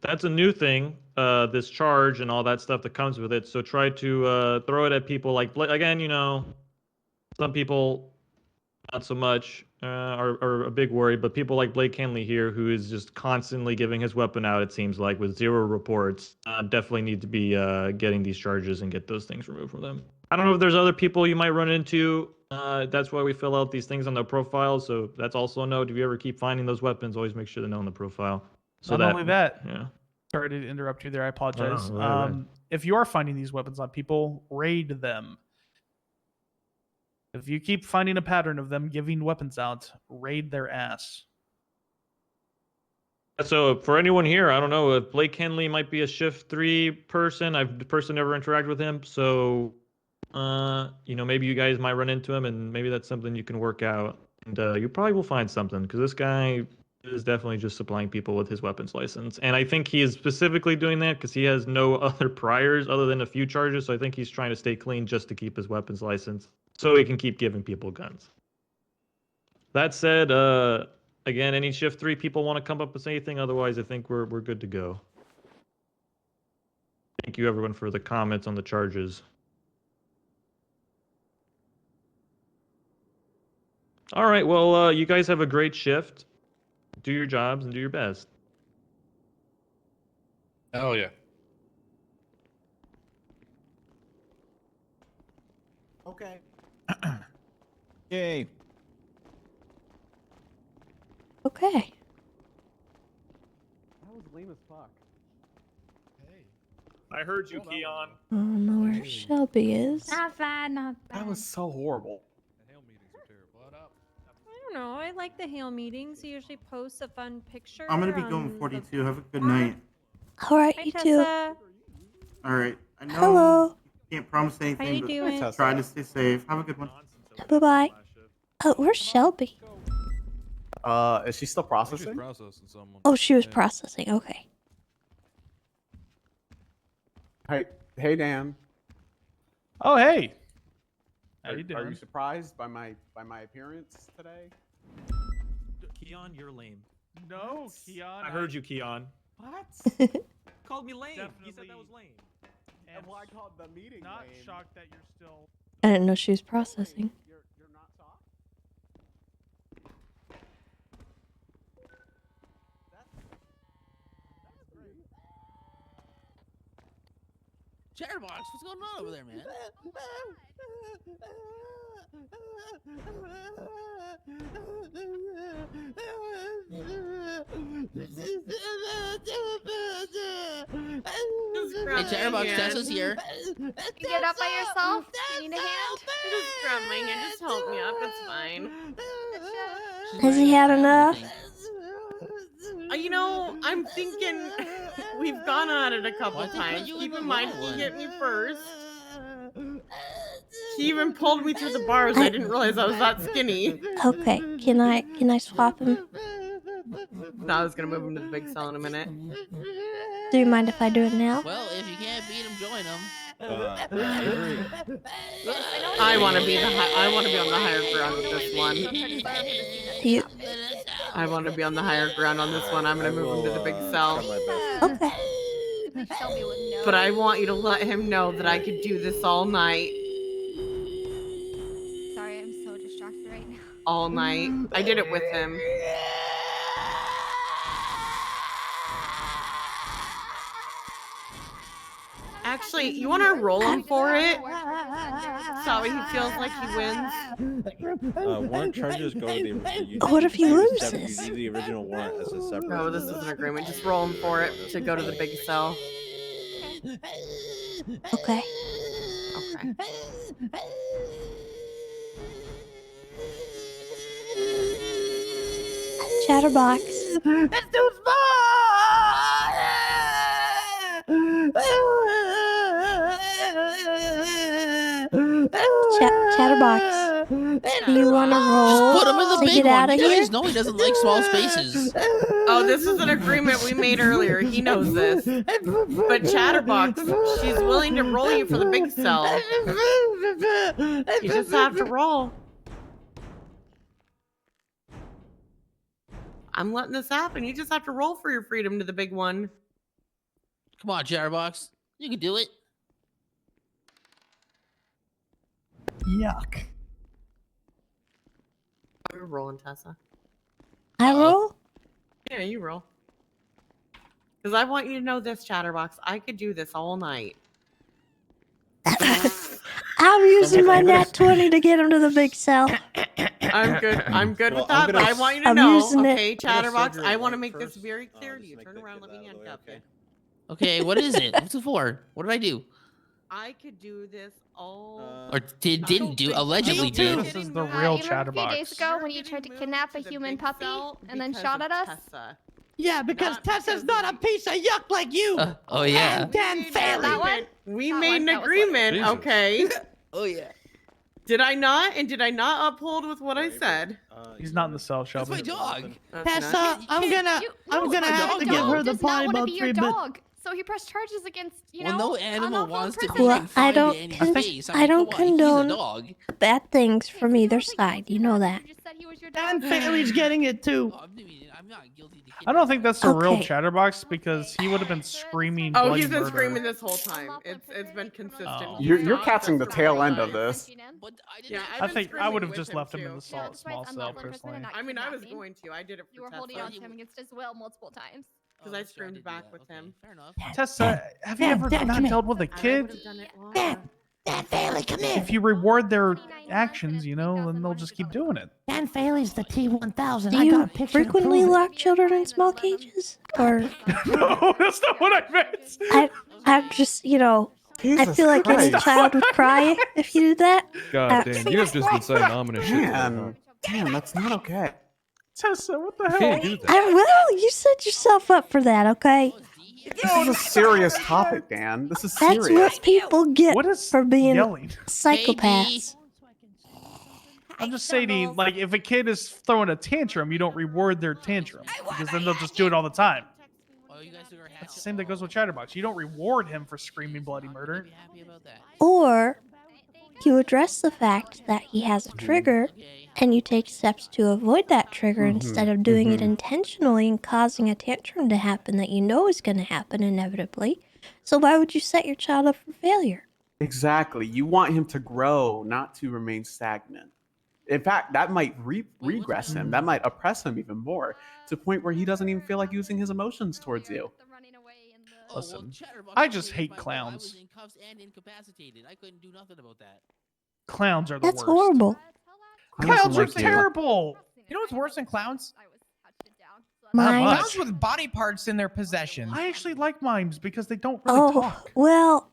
that's a new thing. This charge and all that stuff that comes with it. So try to throw it at people like, again, you know, some people not so much are a big worry, but people like Blake Henley here, who is just constantly giving his weapon out, it seems like, with 0 reports, definitely need to be getting these charges and get those things removed from them. I don't know if there's other people you might run into. That's why we fill out these things on their profiles. So that's also a note. If you ever keep finding those weapons, always make sure to know in the profile. So Not only that, yeah. Sorry to interrupt you there. I apologize. Right. If you are finding these weapons on people, raid them. If you keep finding a pattern of them giving weapons out, raid their ass. So for anyone here, I don't know if Blake Henley might be a Shift 3 person. I've never interacted with him. So, you know, maybe you guys might run into him, and maybe that's something you can work out. And you probably will find something, because this guy is definitely just supplying people with his weapons license. And I think he is specifically doing that because he has no other priors other than a few charges. So I think he's trying to stay clean just to keep his weapons license so he can keep giving people guns. That said, Again, any shift 3 people want to come up with anything? Otherwise, I think we're good to go. Thank you, everyone, for the comments on the charges. All right, well, you guys have a great shift. Do your jobs and do your best. Oh yeah. Okay. Yay. Okay. That was lame as fuck. I heard you, Keon. I don't know where Shelby is. Not bad, not bad. That was so horrible. I don't know. I like the hail meetings. He usually posts a fun picture. I'm gonna be going on 42. Have a good night. All right, Hi, you too. Tessa. All right. I know Hello. you can't promise anything, you but doing? try to stay safe. Have a good one. Bye bye. Oh, where's Shelby? Is she still processing? Oh, she was processing. Okay. Hey, Dan. Oh, hey. How Are you doing? Are you surprised by my appearance today? Keon, you're lame. No, Keon. I heard you, Keon. What? Called me lame. Definitely. He said that was lame. And why called the meeting Not lame? shocked that you're still. I didn't know she was processing. You're not soft? That's great. Chatterbox, what's going on over there, man? Hey, Chatterbox, Tessa's here. You get up by yourself? You need a hand? Just grab my hand. Just help me up. It's fine. Has he had enough? You know, I'm thinking we've gone at it a couple times. Keep in mind, he hit me first. He even pulled me through the bars. I didn't realize I was that skinny. Okay. Can I swap him? No, I was gonna move him to the big cell in a minute. Do you mind if I do it now? Well, if you can't beat him, join him. I want to be I want to be on the higher ground with this one. I want to be on the higher ground on this one. I'm gonna move him to the big cell. Okay. But I want you to let him know that I could do this all night. Sorry, I'm so distracted right now. All night. I did it with him. Actually, you want to roll him for it? So he feels like he wins. Warrant charges go to the. What if he loses? You do the original warrant as a separate. No, this is an agreement. Just roll him for it to go to the big cell. Okay. Okay. Chatterbox. It's too Chatterbox. Do you want to roll Just put him in the to big get out one. of You here? guys know he doesn't like small spaces. Oh, this is an agreement we made earlier. He knows this. But Chatterbox, she's willing to roll you for the big cell. You just have to roll. I'm letting this happen. You just have to roll for your freedom to the big one. Come on, Chatterbox. You can do it. Yuck. You're rolling, Tessa. I roll? Yeah, you roll. Because I want you to know this, Chatterbox. I could do this all night. I'm using my nat 20 to get him to the big cell. I'm good. I'm good Well, with that, but I want you to I'm know, using it. okay, Chatterbox, surgery I want to warrant make this first, very clear to just you. make Turn the around, kid let me out of the way, handcuff you. Okay, what is it? What's it for? What did I do? I could do this all. Or didn't do? Allegedly did. This is the You real remember a few Chatterbox. days ago when you tried to kidnap a human puppy and then shot at us? Tessa. Yeah, because Tessa's not a piece of yuck like you. Oh yeah. We made an That one? agreement. We That made one? an That was agreement, Jesus. okay? Oh yeah. Did I not? And did I not uphold with what I said? He's not in the cell, Shelby. That's my dog. That's not- I'm gonna My have dog to give her the does not potty want to mouth be your treatment. dog. So he pressed charges against, Well, no animal wants to be Well, in I front don't. of Danny's face. I don't come on, he's a condone dog. bad things from either side. You know that. And Fairly's getting it too. I don't think that's the real Okay. Chatterbox because he would have been screaming. Oh, bloody he's been murder. screaming this whole time. It's been consistent. Oh. He's You're not catching the just tail around end of us. this. Yeah, I think I would have with just him left him too. in the small cell personally. I mean, I was going to. I did it You for were holding Tessa. on to him against his will multiple times. Because I screamed back with him. Fair enough. Tessa, have you ever not dealt with a kid? Dad, Fairly, come here. If you reward their actions, you know, then they'll just keep doing it. Dan Fairly's the T1000. Do I got you a picture frequently to prove it. lock children in small cages? Or No, that's not what I meant. I'm just, you know, I Jesus feel like any Christ. child would cry if you did that. God damn, you have just been saying ominous shit. Damn, that's not okay. Tessa, what the You hell? can't do that. I will. You set yourself up for that, okay? This is a serious topic, Dan. This is That's serious. what people get What is for being yelling? psychopaths. I'm just saying, like, if a kid is throwing a tantrum, you don't reward their tantrum because then they'll just do it all the time. That's the same that goes with Chatterbox. You don't reward him for screaming bloody murder. Or you address the fact that he has a trigger and you take steps to avoid that trigger instead of doing it intentionally and causing a tantrum to happen that you know is going to happen inevitably. So why would you set your child up for failure? Exactly. You want him to grow, not to remain stagnant. In fact, that might regress him. That might oppress him even more to the point where he doesn't even feel like using his emotions towards you. Listen, I just hate clowns. I couldn't do nothing about that. Clowns are the That's worst. horrible. Clowns are like you. terrible. You know what's worse than clowns? Mine. Clowns with body parts in their possession. I actually like mimes because they don't really Oh, talk. well,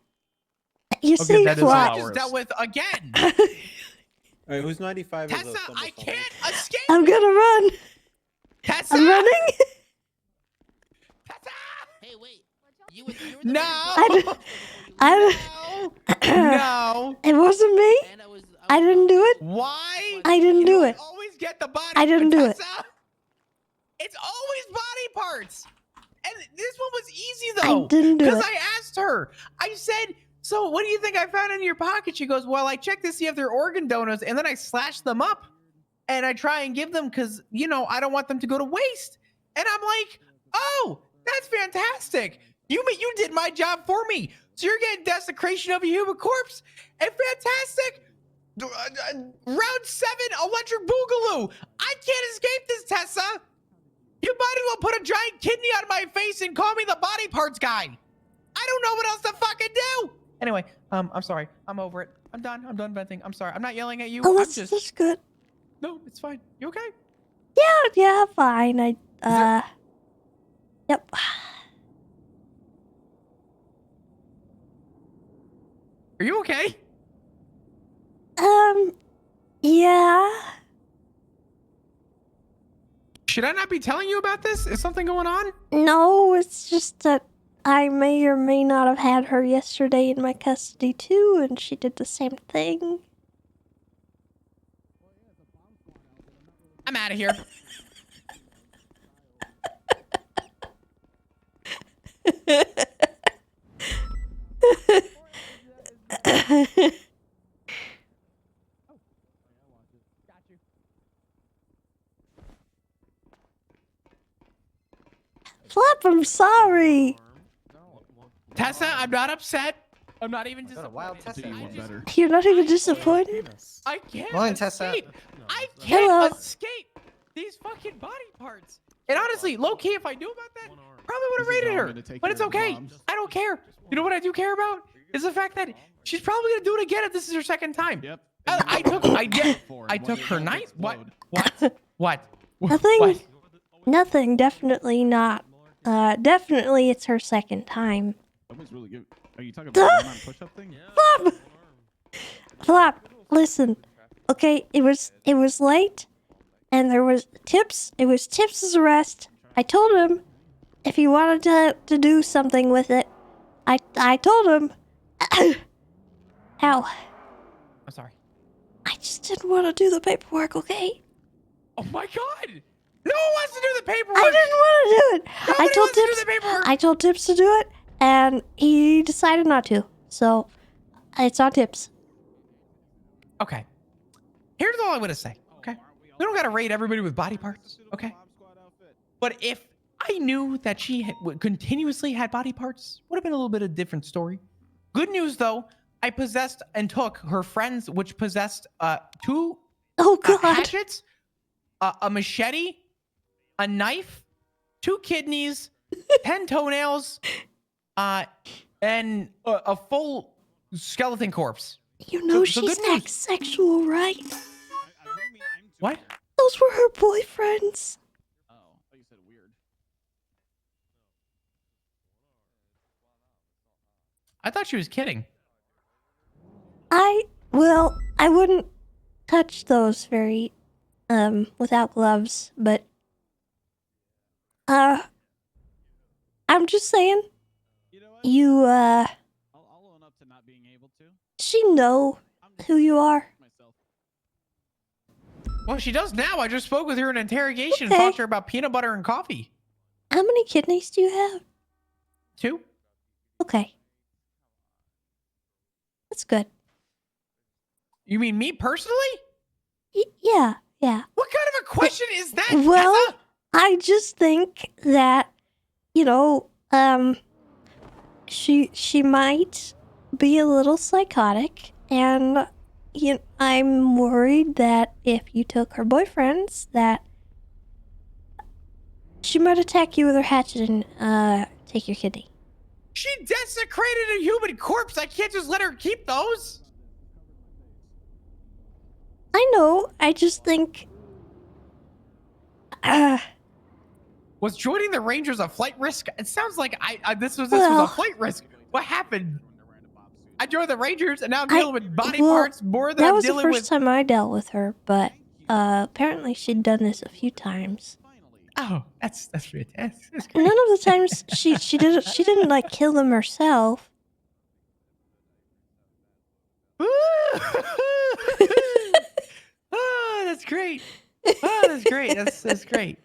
you Okay, see, that is Flop, a lot Just worse. dealt with again. All right, who's 95 is a Tessa, stumble I song? can't escape. I'm gonna run. Tessa, I'm running. Hey, wait. You were no. No. It wasn't me. I didn't do it. Why? I didn't do it. Always get the body. I didn't do it. Tessa. It's always body parts. And this one was easy though. I didn't do Because it. I asked her. I said, "So what do you think I found in your pocket?" She goes, "Well, I checked to see if they're organ donors, and then I slash them up, and I try and give them because I don't want them to go to waste." And I'm like, "Oh, that's fantastic! You did my job for me. So you're getting desecration of a human corpse, and fantastic." Round 7, electric boogaloo. I can't escape this, Tessa. You might as well put a giant kidney on my face and call me the body parts guy. I don't know what else to fucking do. Anyway, I'm sorry. I'm over it. I'm done. I'm done venting. I'm sorry. I'm not yelling at you. Oh, I'm that's just good. No, it's fine. You okay? Yeah, fine. Yep. Are you okay? Yeah. Should I not be telling you about this? Is something going on? No, it's just that I may or may not have had her yesterday in my custody too, and she did the same thing. I'm out of here. Flap, I'm sorry. Tessa, I'm not upset. I'm not even disappointed. You're not even disappointed? I can't Morning, escape. Tessa. I can't Hello. escape these fucking body parts. And honestly, low key, if I knew about that, probably would have raided her. But it's okay. I don't care. You know what I do care about is the fact that she's probably gonna do it again if this is her second time. Yep. I took her knife. What? Nothing. What? Nothing. Definitely not. Definitely it's her second time. Really good. Are you talking about the push-up thing? Flop! Flop, listen. Okay, it was late, and there was Tips. It was Tips' arrest. I told him if he wanted to do something with it. I told him. Ow. I'm sorry. I just didn't want to do the paperwork, okay? Oh my god! No one wants to do the paperwork. I didn't want to do it. Nobody wants to do the paperwork. I told Tips to do it, and he decided not to. So it's on tips. Okay. Here's all I'm gonna say. Okay. We don't gotta raid everybody with body parts. Okay. But if I knew that she continuously had body parts, would have been a little bit of a different story. Good news though, I possessed and took her friends, which possessed two hatchets, a machete, a knife, 2 kidneys, 10 toenails, and a full skeleton corpse. You know So she's good news. ex-sexual, right? What? Those were her boyfriends. I thought she was kidding. I wouldn't touch those very without gloves, but I'm just saying you she know who you are. Well, she does now. I just spoke with her in interrogation and Okay. talked to her about peanut butter and coffee. How many kidneys do you have? 2. Okay. That's good. You mean me personally? Yeah. What kind of a question is that? Well, Tessa? I just think that, you know, she might be a little psychotic, and I'm worried that if you took her boyfriends, that she might attack you with her hatchet and take your kidney. She desecrated a human corpse. I can't just let her keep those. I know. I just think. Was joining the Rangers a flight risk? It sounds like this was Well- a flight risk. What happened? I joined the Rangers and now I'm dealing with body parts more than that I'm was the dealing first with. time I dealt with her, but apparently she'd done this a few times. Oh, that's fantastic. That's great. None of the times she didn't like kill them herself. Oh, that's great. Oh, that's great. That's great.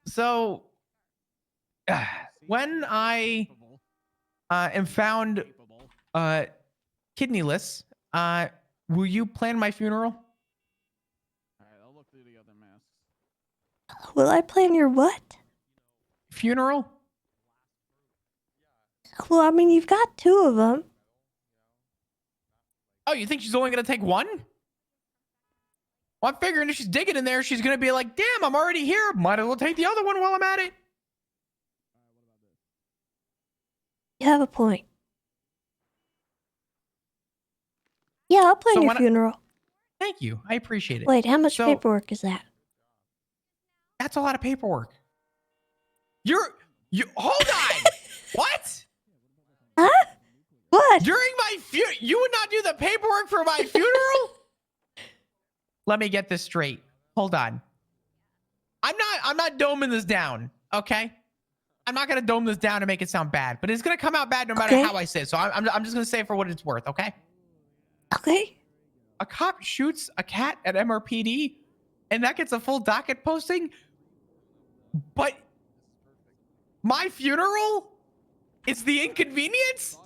So when I am found kidneyless, will you plan my funeral? Will I plan your what? Funeral? Well, I mean, you've got 2 of them. Oh, you think she's only gonna take one? Well, I'm figuring if she's digging in there, she's gonna be like, damn, I'm already here. Might as well take the other one while I'm at it. You have a point. Yeah, I'll plan So your when funeral. Thank you. I appreciate it. Wait, how much So- paperwork is that? That's a lot of paperwork. You hold on. What? Huh? What? During my you would not do the paperwork for my funeral? Let me get this straight. Hold on. I'm not doming this down, okay? I'm not gonna dome this down to make it sound bad, but it's gonna come out bad no matter Okay. how I say it. So I'm just gonna say it for what it's worth, okay? Okay. A cop shoots a cat at MRPD, and that gets a full docket posting. But my funeral is the inconvenience?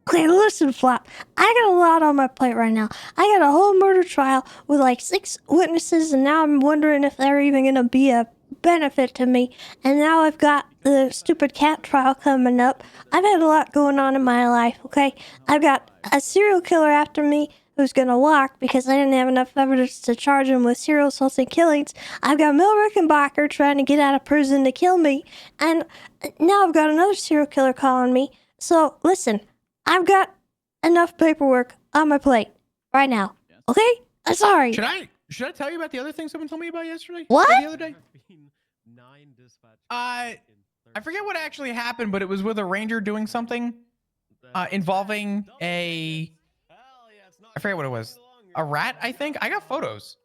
Okay, listen, Flop. I got a lot on my plate right now. I got a whole murder trial with like 6 witnesses, and now I'm wondering if they're even going to be a benefit to me. And now I've got the stupid cat trial coming up. I've had a lot going on in my life, okay? I've got a serial killer after me who's going to walk because I didn't have enough evidence to charge him with serial assaults and killings. I've got Mil Rickenbacker trying to get out of prison to kill me. And now I've got another serial killer calling me. So, listen. I've got enough paperwork on my plate right now. Okay? I'm sorry. Should I tell you about the other thing someone told me about yesterday? What? Or the other day? I forget what actually happened, but it was with a ranger doing something involving I forget what it was. A rat, I think. I got photos.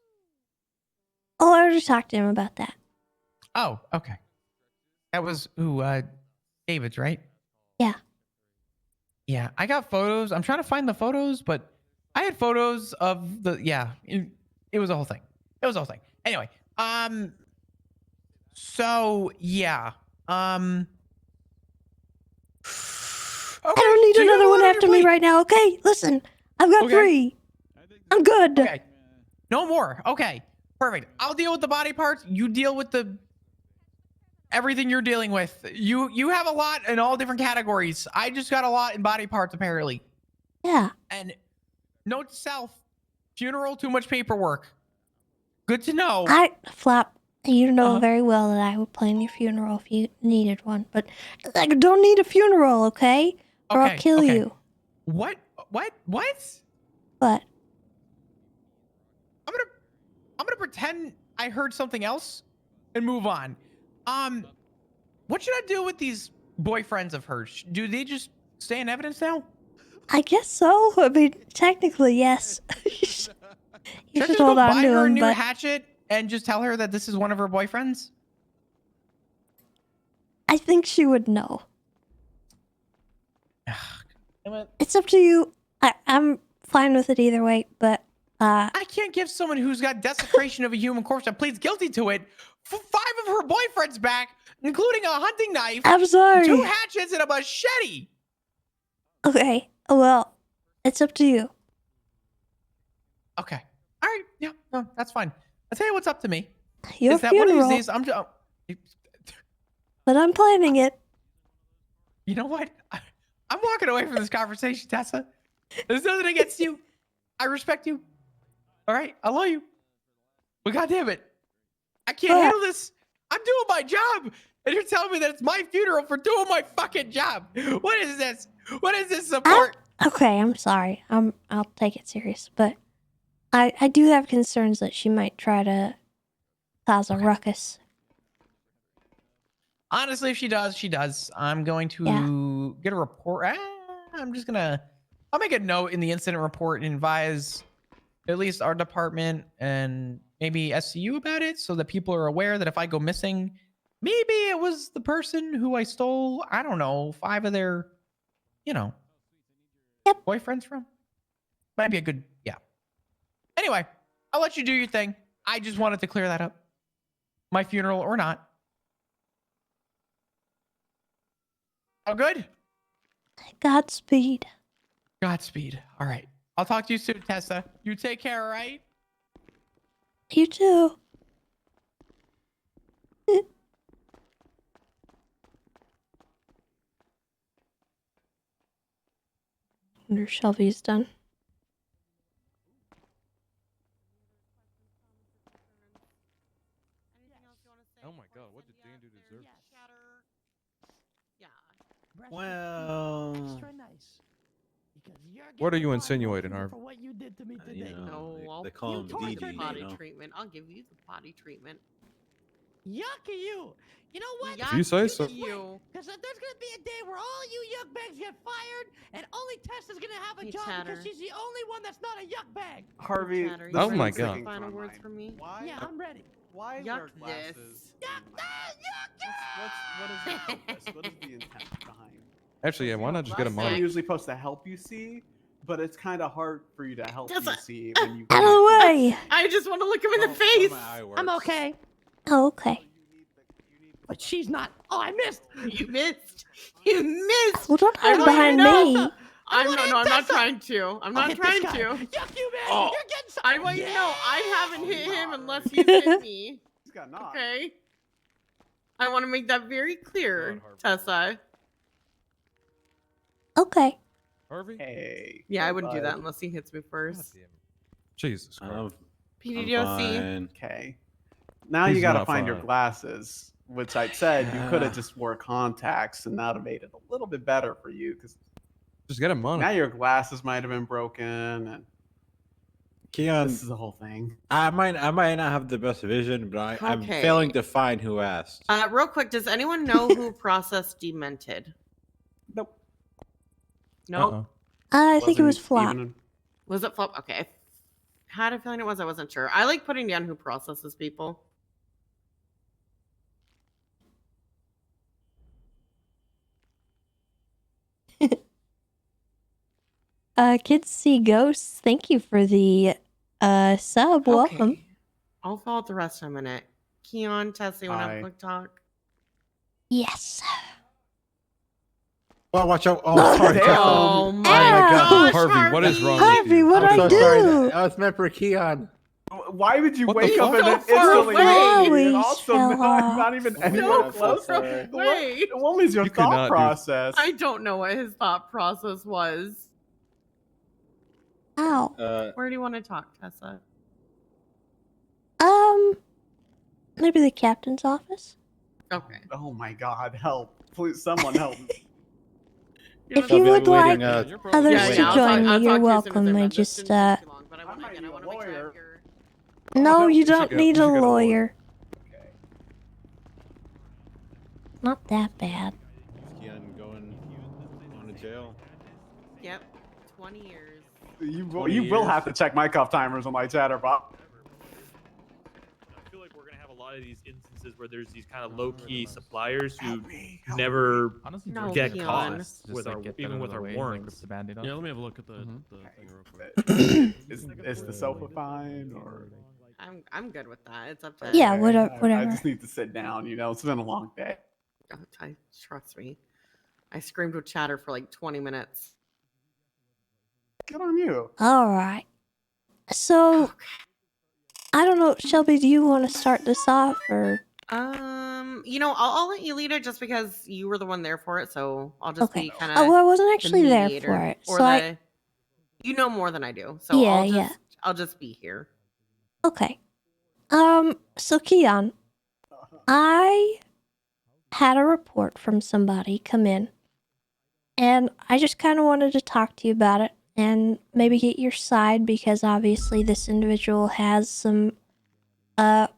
Oh, I already talked to him about that. Oh, okay. That was David's, right? Yeah. Yeah, I got photos. I'm trying to find the photos, but I had photos of the it was a whole thing. It was a whole thing. Anyway, so yeah. need So you another got a one lot on after your me plate. right now, okay? Listen, I've got Okay. 3. I'm good. Okay. No more. Okay. Perfect. I'll deal with the body parts. You deal with the everything you're dealing with. You have a lot in all different categories. I just got a lot in body parts apparently. Yeah. And note to self, funeral, too much paperwork. Good to know. Flap, you know Uh-huh. very well that I would plan your funeral if you needed one, but I don't need a funeral, okay? Or I'll kill you. What? What? But I'm gonna pretend I heard something else and move on. What should I do with these boyfriends of hers? Do they just stay in evidence now? I guess so. I mean, technically, yes. you Should I should just hold go on buy to her a him, new but hatchet and just tell her that this is one of her boyfriends? I think she would know. It's up to you. I'm fine with it either way, but I can't give someone who's got desecration of a human corpse that pleads guilty to it 5 of her boyfriends back, including a hunting knife. I'm sorry. 2 hatchets and a machete. okay. Well, it's up to you. Okay. All right. Yeah. No, that's fine. I'll tell you what's up to me. Your is that one of funeral. these days I'm just. But I'm planning it. You know what? I'm walking away from this conversation, Tessa. There's nothing against you. I respect you. All right? I love you. But goddamn it, I can't handle this. I'm doing my job, and you're telling me that it's my funeral for doing my fucking job. What is this? What is this support? Okay, I'm sorry. I'll take it serious, but I do have concerns that she might try to cause a ruckus. Honestly, if she does, she does. I'm going to get a report. I'll make a note in the incident report and advise at least our department and maybe SCU about it so that people are aware that if I go missing, maybe it was the person who I stole, I don't know, 5 of their, boyfriends from. Might be a good, yeah. Anyway, I'll let you do your thing. I just wanted to clear that up. My funeral or not. Oh, good? Godspeed. Godspeed. All right. I'll talk to you soon, Tessa. You take care, all right? You too. Wonder if Shelby's done. Oh my god, what did Dan do to deserve this? Well, What are you insinuating, Harv? For what you did to me today. they call him DD, potty you know? treatment. I'll give you the potty treatment. Yuck at you. You know what? If you say so. Because there's going to be a day where all you yuck bags get fired, and only Tessa's going to have a Hey, job Chatter. because she's the only one that's not a yuck bag. Harvey, Chatter, Oh you my ready for God. Final words from me. Yeah, I'm ready. Why Yuck wear glasses? this. What is the purpose? What is the intent behind? Actually, yeah, why not just get a I'm monitor? usually supposed to help you see, but it's kind of hard for you to help you Doesn't- see when you. Out of the way. I just want to look him in the face. I'm okay. Oh, okay. But she's not. Oh, I missed. You missed. You missed. Well, don't I hide want behind you to know. me. I'm not Tessa. trying to. I'm not hit trying this to. guy. Yuck you, man. Oh. You're getting some. I want you to know I haven't hit him unless he's hit me. He's got knocked. Okay. I want to make that very clear, Tessa. Okay. Harvey? Hey. Yeah, I wouldn't do that bud. unless he hits me first. Jesus Christ. PDDOC. Okay. Now He's you gotta not find your fine. glasses, which I said you could have just wore contacts, and that would have made it a little bit better for you, because Just get a now monitor. your glasses might have been broken, and Keon, this is the whole thing. I might not have the best vision, but I'm Okay. failing to find who asked. Real quick, does anyone know who processed Demented? Nope. Nope. I think it was Wasn't Flop. even- Was it Flop? Okay. I had a feeling it was. I wasn't sure. I like putting down who processes people. Kids See Ghosts, thank you for the sub. Welcome. Okay. I'll follow the rest in a minute. Keon, Tessa, you want to have a Hi. quick talk? Yes. Oh, watch out. Oh, sorry. Oh my my God. gosh, Harvey, what is wrong with Harvey, you? what'd I'm I so do? sorry. That was meant for Keon. Why would you What the wake up fuck? and then So far instantly away. leave me? And Flowers also fell not off. even Oh my anywhere God, I'm so close? sorry. Wait. What was your You could thought not do- process? I don't know what his thought process was. Ow. Where do you want to talk, Tessa? Maybe the captain's office. Okay. Oh my God! Help! Please, someone help! If Shelby, you I'll would be waiting, like you're others waiting. to Yeah, join me, I'll you're talk to you as soon as welcome. they're I done. This just, shouldn't take too long, but I I want might to need a make sure I have lawyer. your... No, you should don't get- we need a should get a lawyer. lawyer. Not that bad. Keon going to jail. Yep. 20 years. You 20 will years. have to check my cuff timers on my chatterbot. I feel like we're gonna have a lot of these instances where there's these kind of low-key suppliers who never No, get Keon. caught Just, with our even with our warrants. Yeah, let me have a look at the thing real quick. Is the sofa fine or? I'm good with that. It's up to Yeah, Okay, whatever. I just need to sit down. You know, it's been a long day. Trust me. I screamed with chatter for like 20 minutes. Good on you. All right. So, I don't know, Shelby, do you want to start this off or? You know, I'll let you lead it just because you were the one there for it, so I'll just Okay. be kind Oh, of. well, I wasn't actually there for it, Or so I. You know more than I do, so Yeah, yeah. I'll just be here. Okay. So Keon, I had a report from somebody come in, and I just kind of wanted to talk to you about it and maybe get your side because obviously this individual has some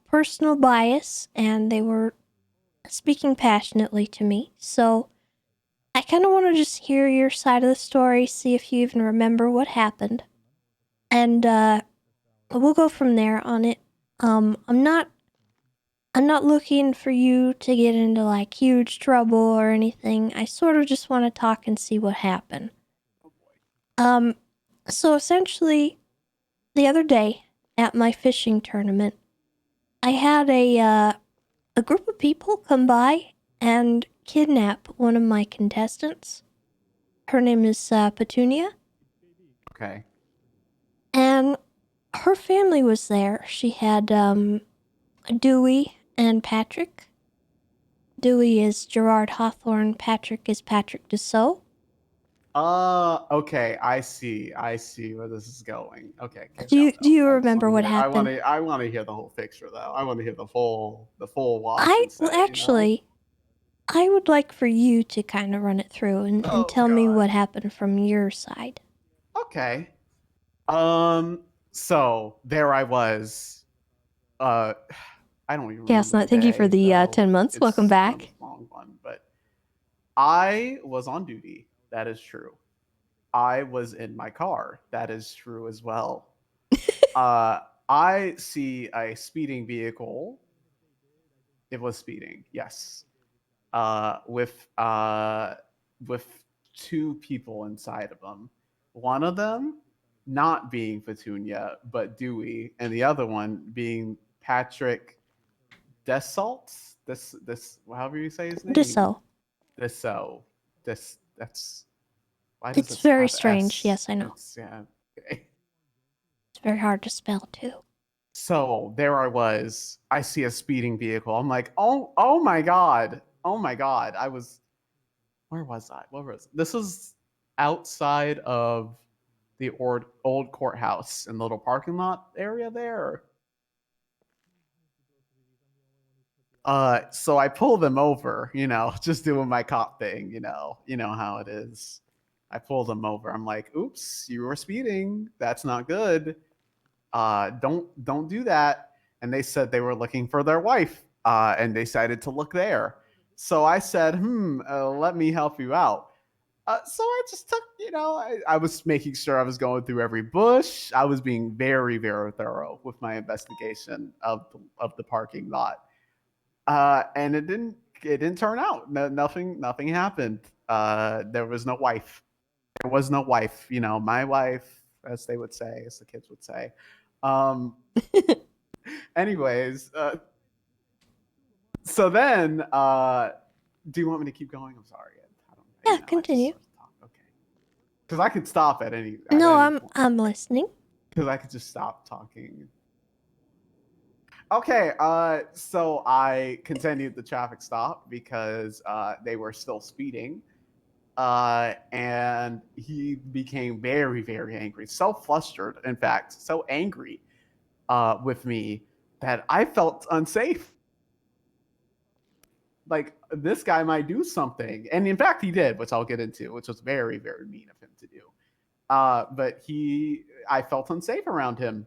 personal bias and they were speaking passionately to me. So I kind of want to just hear your side of the story, see if you even remember what happened. And we'll go from there on it. I'm not looking for you to get into like huge trouble or anything. I sort of just want to talk and see what happened. So essentially, the other day at my fishing tournament, I had a group of people come by and kidnap one of my contestants. Her name is Petunia. Okay. And her family was there. She had Dewey and Patrick. Dewey is Gerard Hawthorne. Patrick is Patrick Dussault. Okay. I see where this is going. Okay. Do you remember what happened? I want to hear the whole picture though. I want to hear the full wash. Actually, I would like for you to kind of run it through and tell me what happened from your side. Okay. So there I was. I don't even. Yes, remember thank you for day, the though. 10 months. It's Welcome back. a long one, but I was on duty. That is true. I was in my car. That is true as well. I see a speeding vehicle. It was speeding, yes. With two people inside of them. One of them not being Petunia, but Dewey, and the other one being Patrick Dussault. This however you say his name. Dussault. Dussault. That's. Why does It's it very have strange. S? Yes, I know. Yeah. Okay. It's very hard to spell too. So there I was. I see a speeding vehicle. I'm like, oh my god. Oh my god. Where was I? What was this? Was outside of the old courthouse in the little parking lot area there. So I pull them over, just doing my cop thing, you know how it is. I pull them over. I'm like, oops, you were speeding. That's not good. Don't do that. And they said they were looking for their wife, and they decided to look there. So I said, let me help you out. So I just took, I was making sure I was going through every bush. I was being very, very thorough with my investigation of the parking lot. And it didn't turn out. Nothing happened. There was no wife. There was no wife. My wife, as they would say, as the kids would say. Anyways, so then, do you want me to keep going? I'm sorry. Yeah, continue. Because I could stop at any. No, I'm listening. Because I could just stop talking. Okay, so I continued the traffic stop because they were still speeding. And he became very, very angry, so flustered, in fact, so angry with me that I felt unsafe. Like, this guy might do something. And in fact, he did, which I'll get into, which was very, very mean of him to do. But I felt unsafe around him.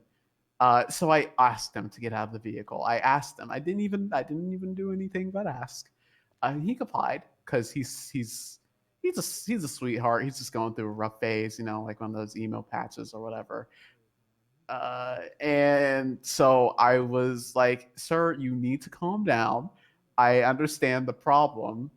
So I asked him to get out of the vehicle. I asked him. I didn't even do anything but ask. He complied because he's a sweetheart. He's just going through a rough phase, you know, like one of those emo patches or whatever. And so I was like, "Sir, you need to calm down. I understand the problem,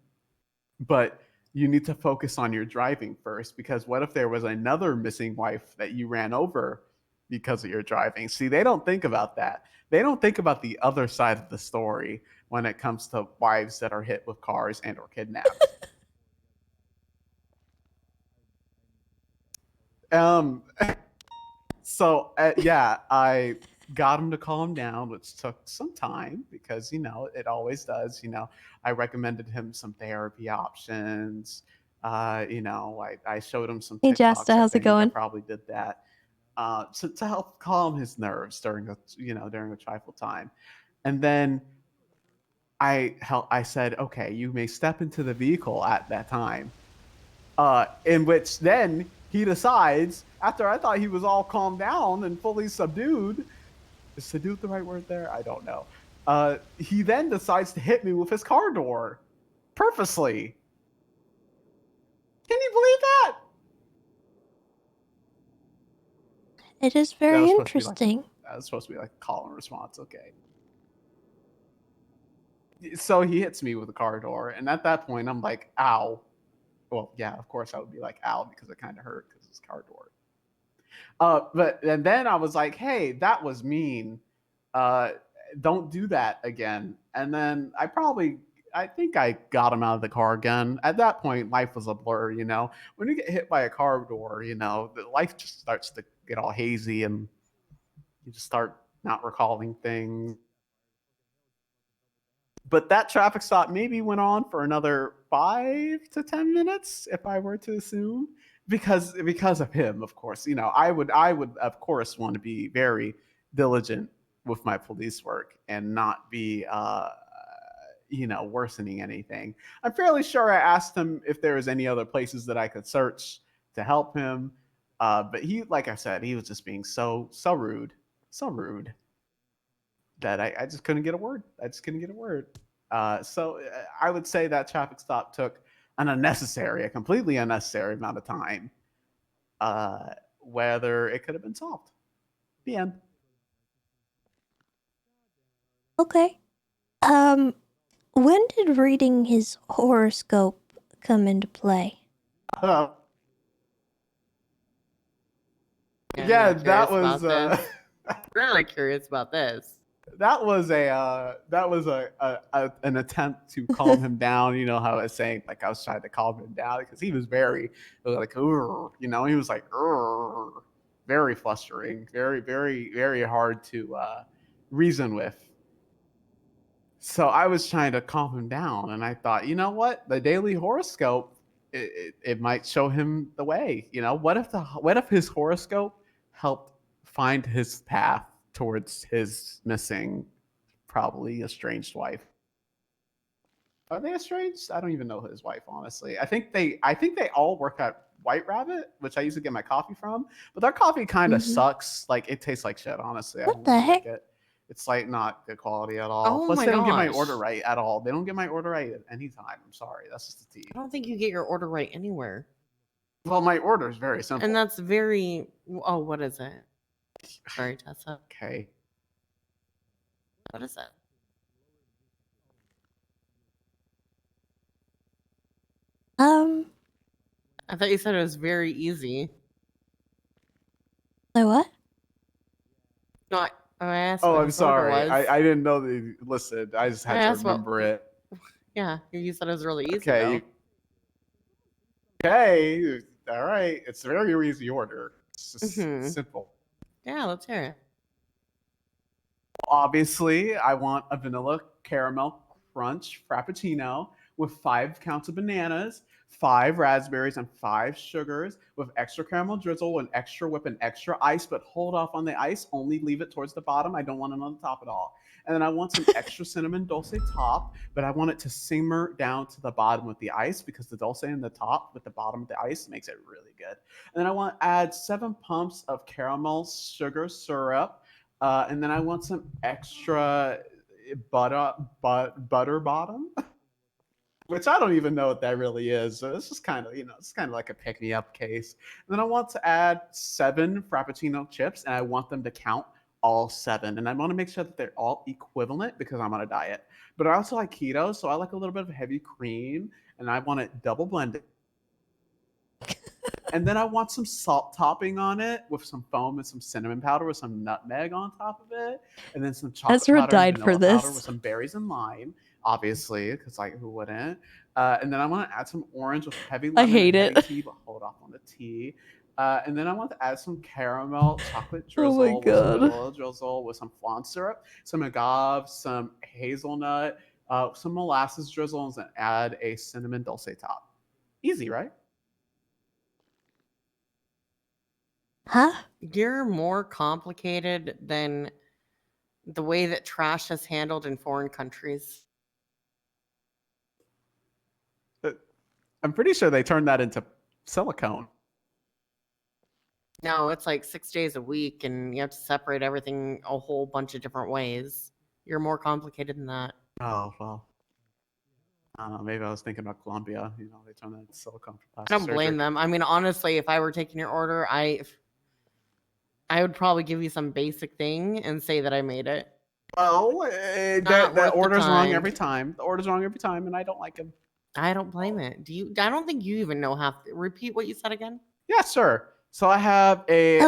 but you need to focus on your driving first, because what if there was another missing wife that you ran over because of your driving?" See, they don't think about that. They don't think about the other side of the story when it comes to wives that are hit with cars and or kidnapped. So yeah, I got him to calm down, which took some time because, you know, it always does. You know, I recommended him some therapy options. You know, I showed him some Hey, TikToks. Jasta, how's it going? I probably did that to help calm his nerves during a trifle time. And then I said, "Okay, you may step into the vehicle at that time." In which then he decides, after I thought he was all calmed down and fully subdued, is subdued the right word there? I don't know. He then decides to hit me with his car door, purposely. Can you believe that? It is very interesting. That was supposed to be like a call and response. Okay. So he hits me with a car door, and at that point, I'm like, "Ow." Well, yeah, of course I would be like, "Ow," because it kind of hurt because it's car door. And then I was like, "Hey, that was mean. Don't do that again." And then I think I got him out of the car again. At that point, life was a blur, you know. When you get hit by a car door, you know, life just starts to get all hazy and you just start not recalling things. But that traffic stop maybe went on for another 5 to 10 minutes, if I were to assume, because of him, of course. You know, I would of course want to be very diligent with my police work and not be you know, worsening anything. I'm fairly sure I asked him if there was any other places that I could search to help him, but he, like I said, he was just being so rude that I just couldn't get a word. So I would say that traffic stop took a completely unnecessary amount of time. Whether it could have been solved. The end. Okay. When did reading his horoscope come into play? Yeah, that was really curious about this. That was an attempt to calm him down. You know how I was saying, like, I was trying to calm him down because he was very like, you know, he was like, very flustering, very, very, very hard to reason with. So I was trying to calm him down, and I thought, you know what, the daily horoscope, it might show him the way. You know, what if his horoscope helped find his path towards his missing, probably estranged wife? Are they estranged? I don't even know his wife, honestly. I think they all work at White Rabbit, which I used to get my coffee from, but their coffee kind of sucks. Like, it tastes like shit, honestly. What the heck? Like it. It's like not good quality at all. Oh Plus, my they don't get my gosh. order right at all. They don't get my order right at any time. I'm sorry. That's just the tea. I don't think you get your order right anywhere. Well, my order is very simple. And that's very. Oh, what is it? Sorry, Tessa. Okay. What is it? I thought you said it was very easy. Like what? No, I asked. Oh, what I'm his order sorry. was. I didn't know that you listened. I just had to asked what- remember it. Yeah, you said it was really easy. Okay. Though. Okay, all right. It's a very easy order. It's just simple. Yeah, let's hear it. Obviously, I want a vanilla caramel crunch frappuccino with 5 counts of bananas, 5 raspberries, and 5 sugars with extra caramel drizzle and extra whip and extra ice, but hold off on the ice. Only leave it towards the bottom. I don't want it on the top at all. And then I want some extra cinnamon dulce top, but I want it to simmer down to the bottom with the ice because the dulce in the top with the bottom of the ice makes it really good. And then I want to add 7 pumps of caramel sugar syrup. And then I want some extra butter bottom, which I don't even know what that really is. So it's just kind of, it's kind of like a pick me up case. And then I want to add 7 Frappuccino chips, and I want them to count all 7. And I want to make sure that they're all equivalent because I'm on a diet. But I also like keto, so I like a little bit of heavy cream, and I want it double blended. And then I want some salt topping on it with some foam and some cinnamon powder with some nutmeg on top of it. And then some chocolate Ezra powder and died for vanilla powder this. with some berries and lime, obviously, because like who wouldn't? And then I want to add some orange with heavy lemon hate and heavy it. tea, but hold off on the tea. And then I want to add some caramel chocolate Oh my drizzle with some God. vanilla drizzle with some flan syrup, some agave, some hazelnut, some molasses drizzles, and add a cinnamon dulce top. Easy, right? Huh? You're more complicated than the way that trash is handled in foreign countries. I'm pretty sure they turned that into silicone. No, it's like 6 days a week, and you have to separate everything a whole bunch of different ways. You're more complicated than that. Oh, well. I don't know. Maybe I was thinking about Colombia. They turned that into silicone for I plastic don't blame surgery. them. I mean, honestly, if I were taking your order, I would probably give you some basic thing and say that I made it. Well, Not the worth the order's wrong time. every time. The order's wrong every time, and I don't like him. I don't blame it. I don't think you even know half. Repeat what you said again. Yeah, sure. So I have a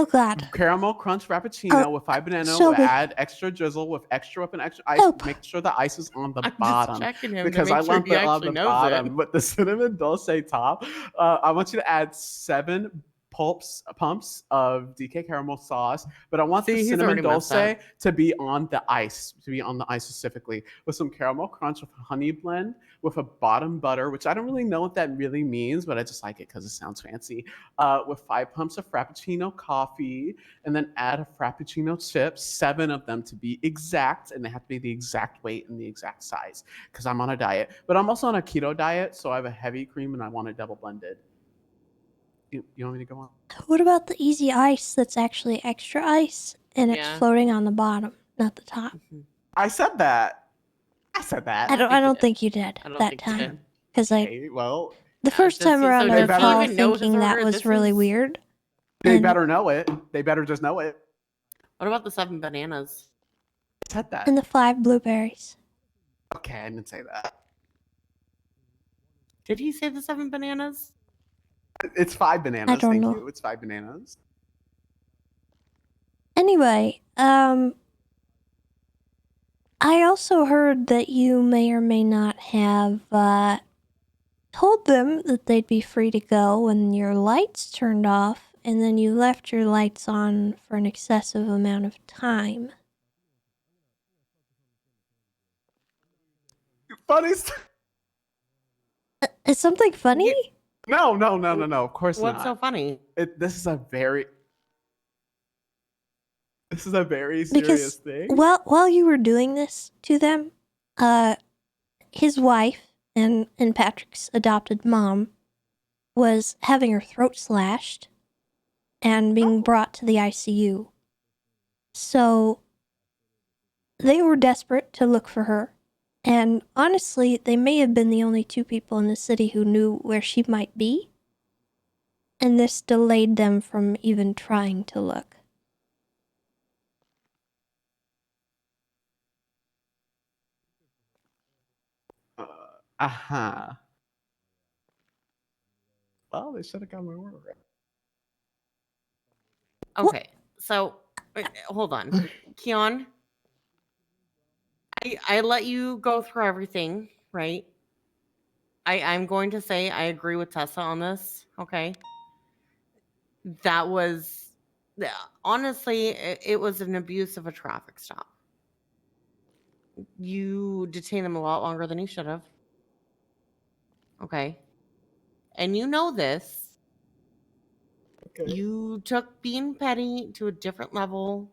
caramel crunch frappuccino with 5 bananas. Shelby. Add extra drizzle with extra whip and extra ice. Make sure the ice is on the bottom checking him to because make I sure want he it on actually the knows bottom. it. But the cinnamon dulce top, I want you to add 7 pumps of DK caramel sauce, but I want See, the he's cinnamon already messed dulce up. to be on the ice, specifically with some caramel crunch with honey blend with a bottom butter, which I don't really know what that really means, but I just like it because it sounds fancy. With 5 pumps of Frappuccino coffee, and then add a Frappuccino chips, 7 of them to be exact, and they have to be the exact weight and the exact size because I'm on a diet. But I'm also on a keto diet, so I have a heavy cream and I want it double blended. You want me to go on? What about the easy ice that's actually extra ice and it's Yeah. floating on the bottom, not the top? I said that. I said that. I don't think you did I don't that think you time. did. Because Okay, well, the first does time he- around so I does he recall even know his thinking that order? was This really is- weird. They And- better know it. They better just know it. What about the 7 bananas? I said that. And the 5 blueberries. Okay, I didn't say that. Did he say the 7 bananas? It's 5 bananas. I don't Thank know. you. It's 5 bananas. Anyway, I also heard that you may or may not have told them that they'd be free to go when your lights turned off, and then you left your lights on for an excessive amount of time. Funny. Is something funny? No. Of course What's not. so funny? This is a very serious Because thing. while you were doing this to them, his wife and Patrick's adopted mom was having her throat slashed and being brought to the ICU. So they were desperate to look for her. And honestly, they may have been the only 2 people in the city who knew where she might be. And this delayed them from even trying to look. Well, they should have got my order. Okay, so hold on. Keon, I let you go through everything, right? I'm going to say I agree with Tessa on this. Okay. That was, honestly, it was an abuse of a traffic stop. You detained them a lot longer than you should have. Okay. And you know this. Okay. You took being petty to a different level.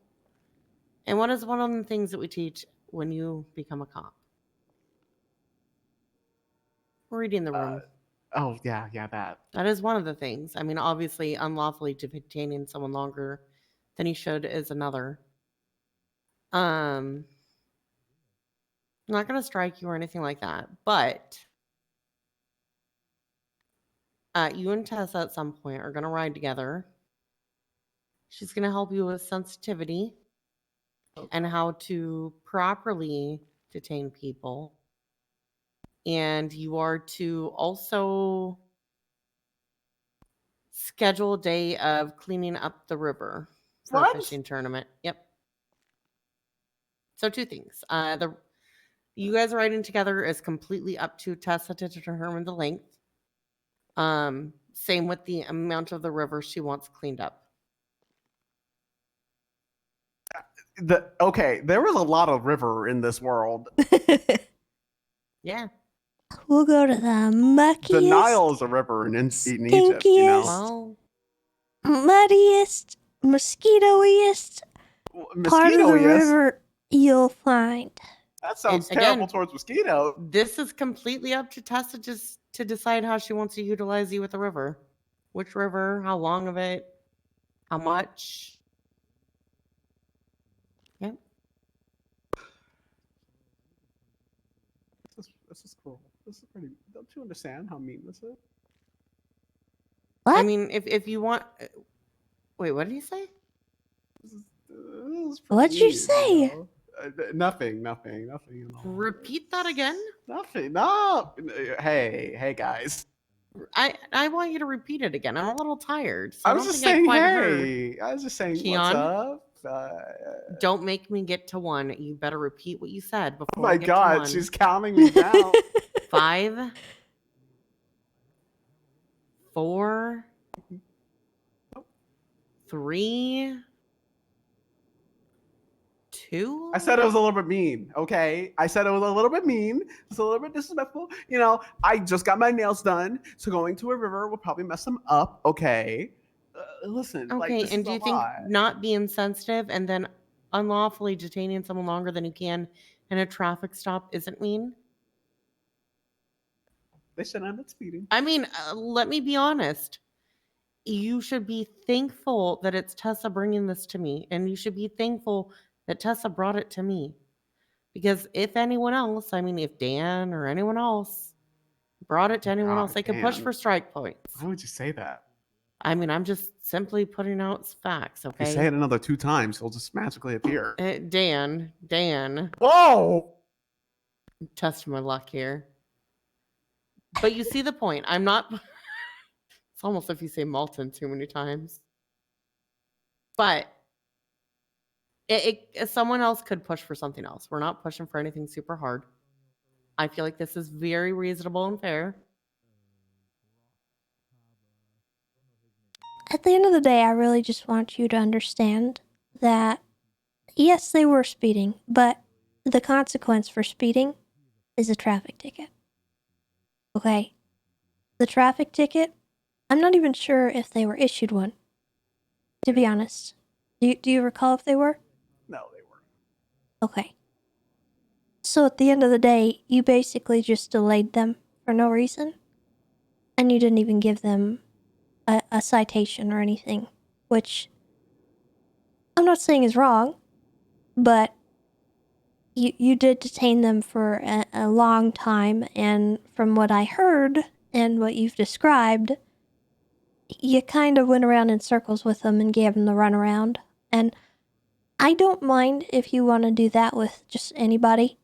And what is one of the things that we teach when you become a cop? Reading the room. Oh yeah, that. That is one of the things. I mean, obviously, unlawfully detaining someone longer than he should is another. I'm not going to strike you or anything like that, but you and Tessa at some point are going to ride together. She's going to help you with sensitivity and how to properly detain people. And you are to also schedule a day of cleaning up the river for What? a fishing tournament. Yep. So 2 things. You guys riding together is completely up to Tessa to determine the length. Same with the amount of the river she wants cleaned up. Okay, there was a lot of river in this world. Yeah. We'll go to the muckiest, The Nile is a river in Egypt, you know. Well, muddiest, mosquitoiest part of the Mosquito-iest? river you'll find. That sounds Again, terrible towards mosquito. This is completely up to Tessa just to decide how she wants to utilize you with the river. Which river, how long of it, how much. Yep. This is cool. This is pretty. Don't you understand how mean this is? I mean, if you want. Wait, what did he say? What'd you say? Nothing at all. Repeat that again? Nothing. No. Hey, guys. I want you to repeat it again. I'm a little tired. So I I was don't just think saying, quite hey. I was just saying, Keon, what's up? don't make me get to 1. You better repeat what you said before. Oh my we get God, to 1. she's counting me down. 5, 4, 3, 2. I said it was a little bit mean, okay? I said it was a little bit mean. It's a little bit disrespectful. You know, I just got my nails done, so going to a river will probably mess them up, okay? Listen, like, Okay, this and is do a you think lot. not being sensitive and then unlawfully detaining someone longer than you can in a traffic stop isn't mean? They should end up speeding. I mean, let me be honest. You should be thankful that it's Tessa bringing this to me, and you should be thankful that Tessa brought it to me. Because if anyone else, I mean, if Dan or anyone else brought it to anyone else, they could push Dan. for strike points. Why would you say that? I mean, I'm just simply putting out facts, okay? If you say it another 2 times, he'll just magically appear. Dan. Whoa! Test my luck here. But you see the point. I'm not. It's almost if you say Malton too many times. But someone else could push for something else. We're not pushing for anything super hard. I feel like this is very reasonable and fair. At the end of the day, I really just want you to understand that, yes, they were speeding, but the consequence for speeding is a traffic ticket. Okay? The traffic ticket, I'm not even sure if they were issued one, to be honest. Do you recall if they were? No, they weren't. Okay. So at the end of the day, you basically just delayed them for no reason, and you didn't even give them a citation or anything, which I'm not saying is wrong, but you did detain them for a long time, and from what I heard and what you've described, you kind of went around in circles with them and gave them the runaround. And I don't mind if you want to do that with just anybody.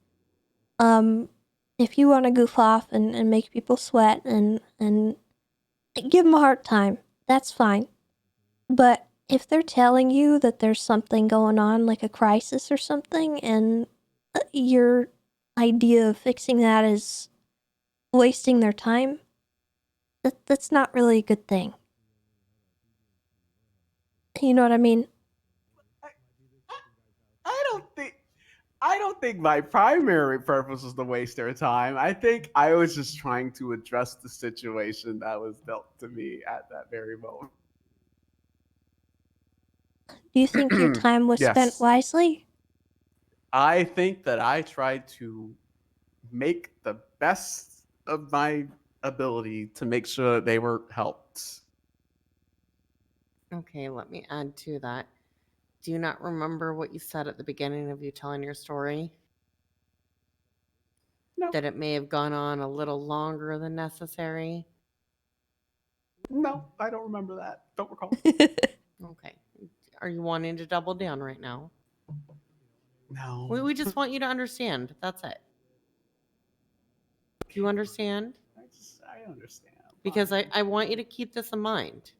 If you want to goof off and make people sweat and give them a hard time, that's fine. But if they're telling you that there's something going on, like a crisis or something, and your idea of fixing that is wasting their time, that's not really a good thing. You know what I mean? I don't think my primary purpose was to waste their time. I think I was just trying to address the situation that was dealt to me at that very moment. Do you think your time was spent Yes. wisely? I think that I tried to make the best of my ability to make sure that they were helped. Okay, let me add to that. Do you not remember what you said at the beginning of you telling your story? No. That it may have gone on a little longer than necessary? No, I don't remember that. Don't recall. Okay. Are you wanting to double down right now? No. We just want you to understand. That's it. Do you understand? I understand. Because I want you to keep this in mind.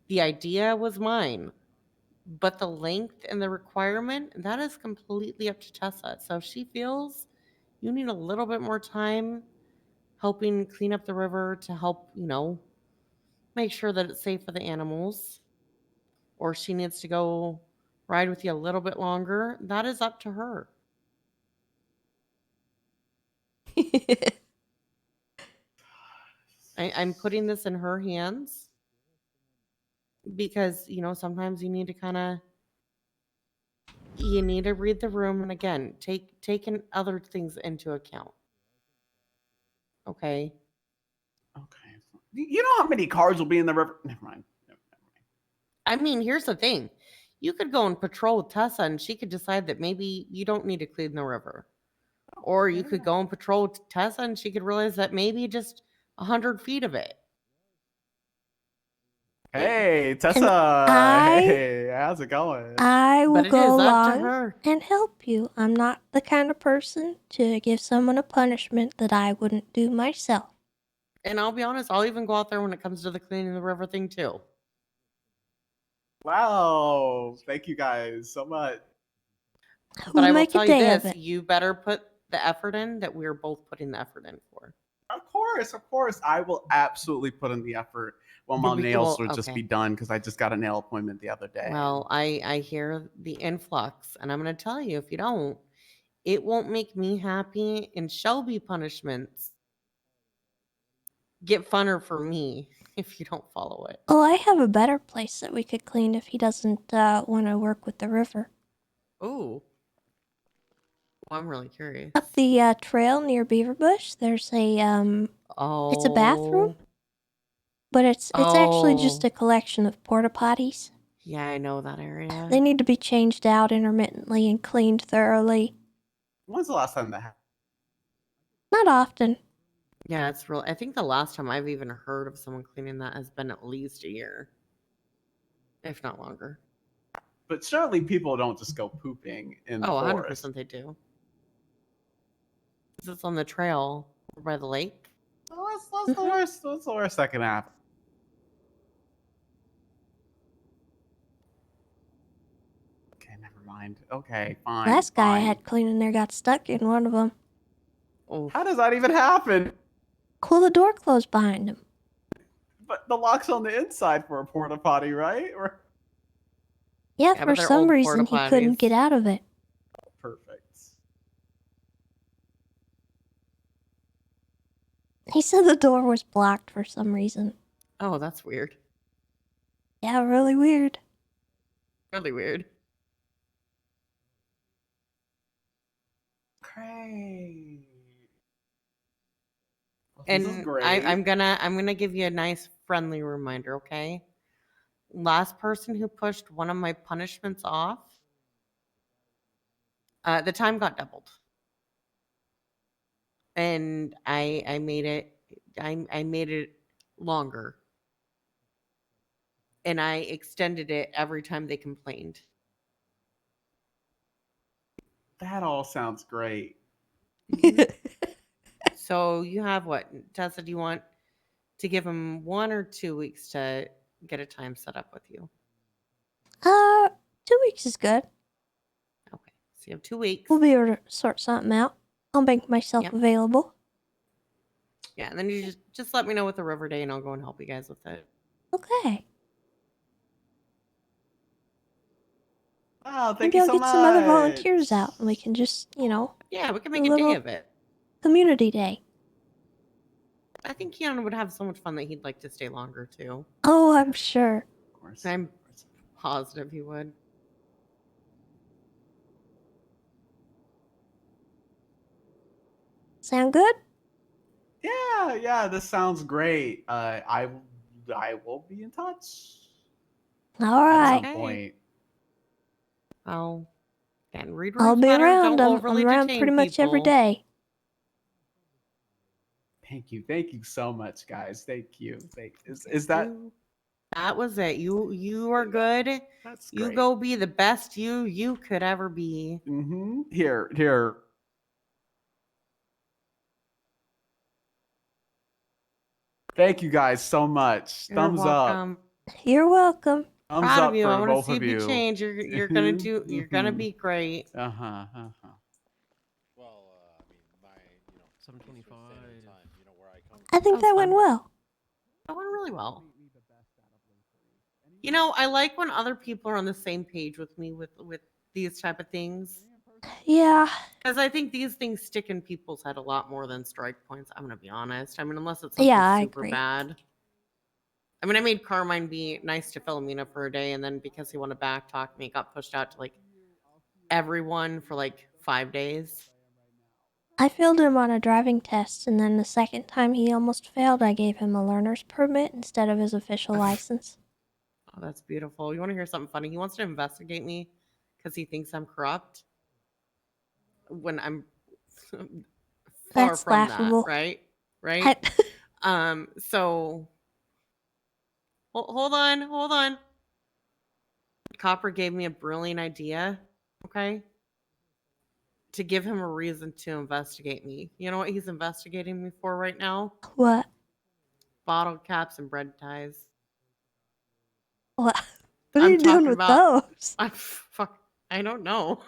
The idea was mine, but the length and the requirement, that is completely up to Tessa. So if she feels you need a little bit more time helping clean up the river to help, make sure that it's safe for the animals, or she needs to go ride with you a little bit longer, that is up to her. I'm putting this in her hands because, sometimes you need to you need to read the room and again, taking other things into account. Okay? You know how many cars will be in the river? Never mind. I mean, here's the thing. You could go and patrol with Tessa and she could decide that maybe you don't need to clean the river. Or you could go and patrol with Tessa and she could realize that maybe just 100 feet of it. Hey, Tessa. Hey, how's it going? I will But it go is up to along her. and help you. I'm not the kind of person to give someone a punishment that I wouldn't do myself. And I'll be honest, I'll even go out there when it comes to the cleaning the river thing too. Wow. Thank you guys so much. But We'll I will make a tell you day of this, it. you better put the effort in that we're both putting the effort in for. Of course. I will absolutely put in the effort. Well, my nails will just be done because I just got a nail appointment the other day. Well, I hear the influx, and I'm going to tell you, if you don't, it won't make me happy, and Shelby punishments get funner for me if you don't follow it. Oh, I have a better place that we could clean if he doesn't want to work with the river. Ooh. Well, I'm really curious. Up the trail near Beaverbush, there's a it's a bathroom, but it's actually just a collection of porta potties. Yeah, I know that area. They need to be changed out intermittently and cleaned thoroughly. When's the last time that happened? Not often. Yeah, it's real. I think the last time I've even heard of someone cleaning that has been at least a year, if not longer. But surely people don't just go pooping in the forest. 100% they do. Because it's on the trail over by the lake. So what's the worst? What's the worst that can happen? Okay, never mind. Okay, fine. Last guy I fine. had cleaning there got stuck in one of them. How does that even happen? Well, the door closed behind him. But the lock's on the inside for a porta potty, right? Or Yeah, Yeah, for but they're some old reason he couldn't porta-potties. get out of it. perfect. He said the door was blocked for some reason. Oh, that's weird. Yeah, really weird. Really weird. Great. And This is great. I'm gonna give you a nice friendly reminder, okay? Last person who pushed one of my punishments off, the time got doubled. And I made it longer. And I extended it every time they complained. That all sounds great. So you have what, Tessa? Do you want to give him 1 or 2 weeks to get a time set up with you? 2 weeks is good. Okay, so you have 2 weeks. We'll be able to sort something out. I'll make myself Yep. available. Yeah, and then you just let me know with the river day, and I'll go and help you guys with it. Okay. Oh, thank Maybe you I'll so get much. some other volunteers out and we can just, Yeah, we can do make a day little of it. community day. I think Keanu would have so much fun that he'd like to stay longer too. Oh, I'm sure. Of course. I'm positive he would. Sound good? Yeah, this sounds great. I will be in touch All at right. some point. Oh, and read I'll rooms be better. around. Don't I'm overly around detain pretty much every people. day. Thank you so much, guys. Thank you. Is that? That was it. You are good. That's You great. go be the best you could ever be. Mm-hmm. Here. Thank you guys so much. You're Thumbs welcome. up. You're welcome. Thumbs Proud up of you. for I want to both see of if you you. change. You're gonna do. You're gonna be great. Uh-huh. Well, I mean, my, 725. I think that went well. That went really well. You know, I like when other people are on the same page with me with these type of things. Yeah. Because I think these things stick in people's head a lot more than strike points. I'm gonna be honest. I mean, unless it's something Yeah, I super agree. bad. I mean, I made Carmine be nice to Philomena for a day, and then because he wanted to backtalk me, it got pushed out to like everyone for like 5 days. I failed him on a driving test, and then the second time he almost failed, I gave him a learner's permit instead of his official license. Oh, that's beautiful. You want to hear something funny? He wants to investigate me because he thinks I'm corrupt. When I'm far That's from laughable. that, right? So hold on. Copper gave me a brilliant idea, okay? To give him a reason to investigate me. You know what he's investigating me for right now? What? Bottle caps and bread ties. What? What are I'm you doing talking with about, those? I don't know.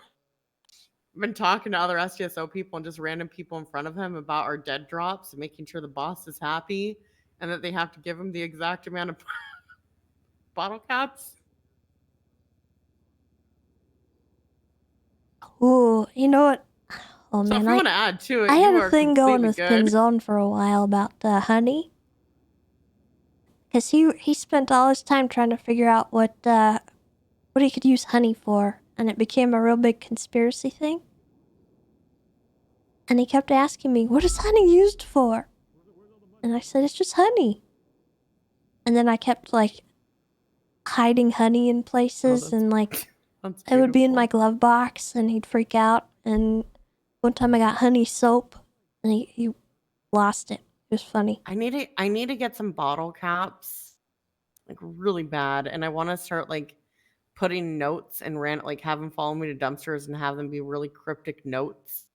I've been talking to other STSO people and just random people in front of him about our dead drops and making sure the boss is happy and that they have to give him the exact amount of bottle caps. Ooh, you know what? Oh So man, if you want to add to it, I you had a are thing going completely with good. Pinzon for a while about honey. Because he spent all his time trying to figure out what he could use honey for, and it became a real big conspiracy thing. And he kept asking me, what is honey used for? And I said, it's just honey. And then I kept, like, hiding honey in places, and, like, it would be in my glove box, and he'd freak out. And one time I got honey soap, and he lost it. It was funny. I need to get some bottle caps, like really bad, and I want to start like putting notes and have them follow me to dumpsters and have them be really cryptic notes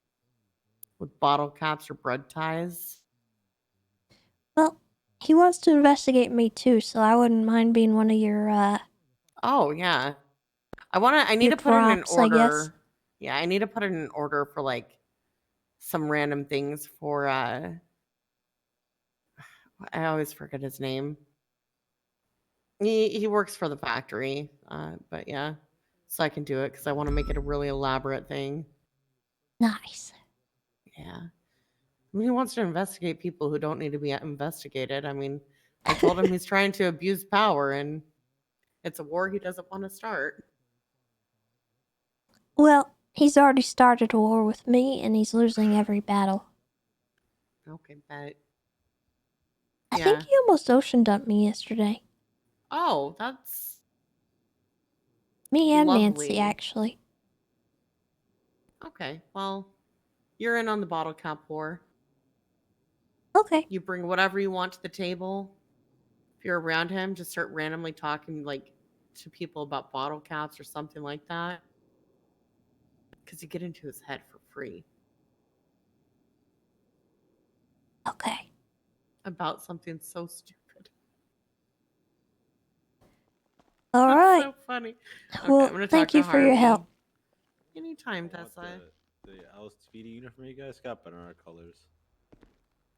with bottle caps or bread ties. Well, he wants to investigate me too, so I wouldn't mind being one of your, Oh yeah, I need your to put it in an props, I guess. order. Yeah, I need to put it in an order for like some random things for I always forget his name. He works for the factory, but yeah, so I can do it because I want to make it a really elaborate thing. Nice. Yeah. I mean, he wants to investigate people who don't need to be investigated. I mean, I told him he's trying to abuse power and it's a war he doesn't want to start. Well, he's already started a war with me, and he's losing every battle. Okay, bet. I think he almost ocean dumped me yesterday. Oh, that's Me and lovely. Nancy, actually. Okay, well, you're in on the bottle cap war. Okay. You bring whatever you want to the table. If you're around him, just start randomly talking like to people about bottle caps or something like that. Because you get into his head for free. Okay. About something so stupid. All That's right. so funny. Okay, Well, I'm gonna thank talk to you for your Harvey. help. Anytime, Tessa. the LSPD uniform you guys got, but in our colors.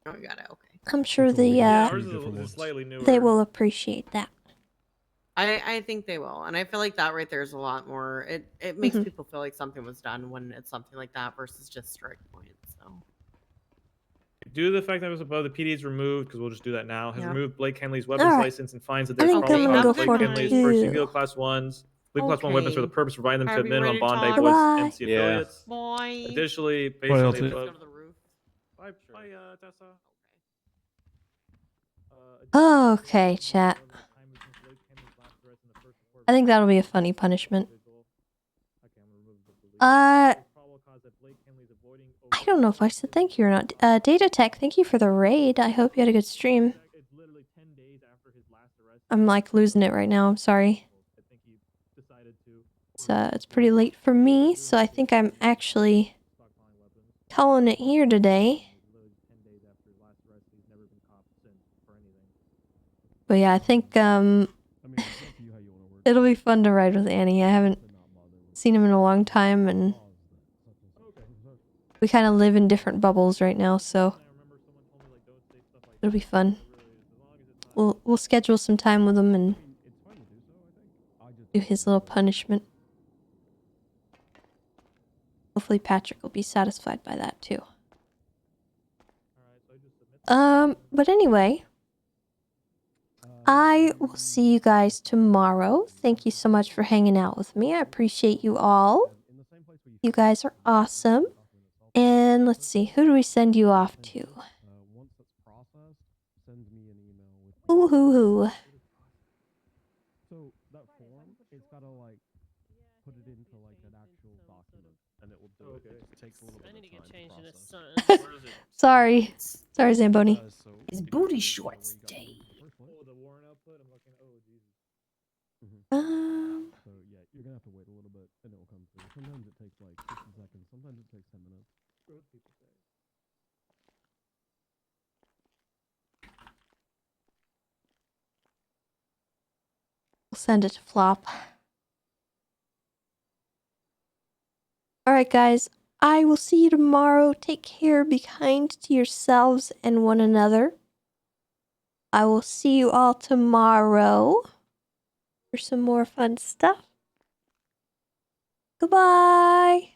Oh, we got it. Okay. I'm sure ours is slightly newer. they will appreciate that. I think they will, and I feel like that right there is a lot more. It makes Mhm. people feel like something was done when it's something like that versus just strike points. So Due to the fact that it was above, the PD is removed, because we'll just do that now, has Yeah. removed Blake Henley's weapons Alright. license and finds that I there's think probable I'm gonna cause go of Blake for Henley's two. first CVO class 1s, Blake class 1 weapons for the Okay. purpose of providing them Are to we minimum ready to bond talk? was Goodbye. NC Yeah. affiliates. boy. Additionally, based Bye, on the LT. above. Go to the roof. Bye, Tessa. Okay, chat. I think that'll be a funny punishment. I don't know if I said thank you or not. Data Tech, thank you for the raid. I hope you had a good stream. I'm like losing it right now. I'm sorry. It's pretty late for me, so I think I'm actually calling it here today. But yeah, I think it'll be fun to ride with Annie. I haven't seen him in a long time, and we kind of live in different bubbles right now, so it'll be fun. We'll schedule some time with him and do his little punishment. Hopefully Patrick will be satisfied by that too. But anyway, I will see you guys tomorrow. Thank you so much for hanging out with me. I appreciate you all. You guys are awesome. And let's see, who do we send you off to? Ooh hoo hoo. So that form, it's gotta like put it into like an actual document, and it will do it. It just takes a little bit of time to process. Sorry. Sorry, Zamboni. His booty shorts day. So yeah, you're gonna have to wait a little bit, and it will come through. Sometimes it takes like 60 seconds. Sometimes it takes 10 minutes. We'll send it to Flop. Alright, guys. I will see you tomorrow. Take care. Be kind to yourselves and one another. I will see you all tomorrow for some more fun stuff. Goodbye.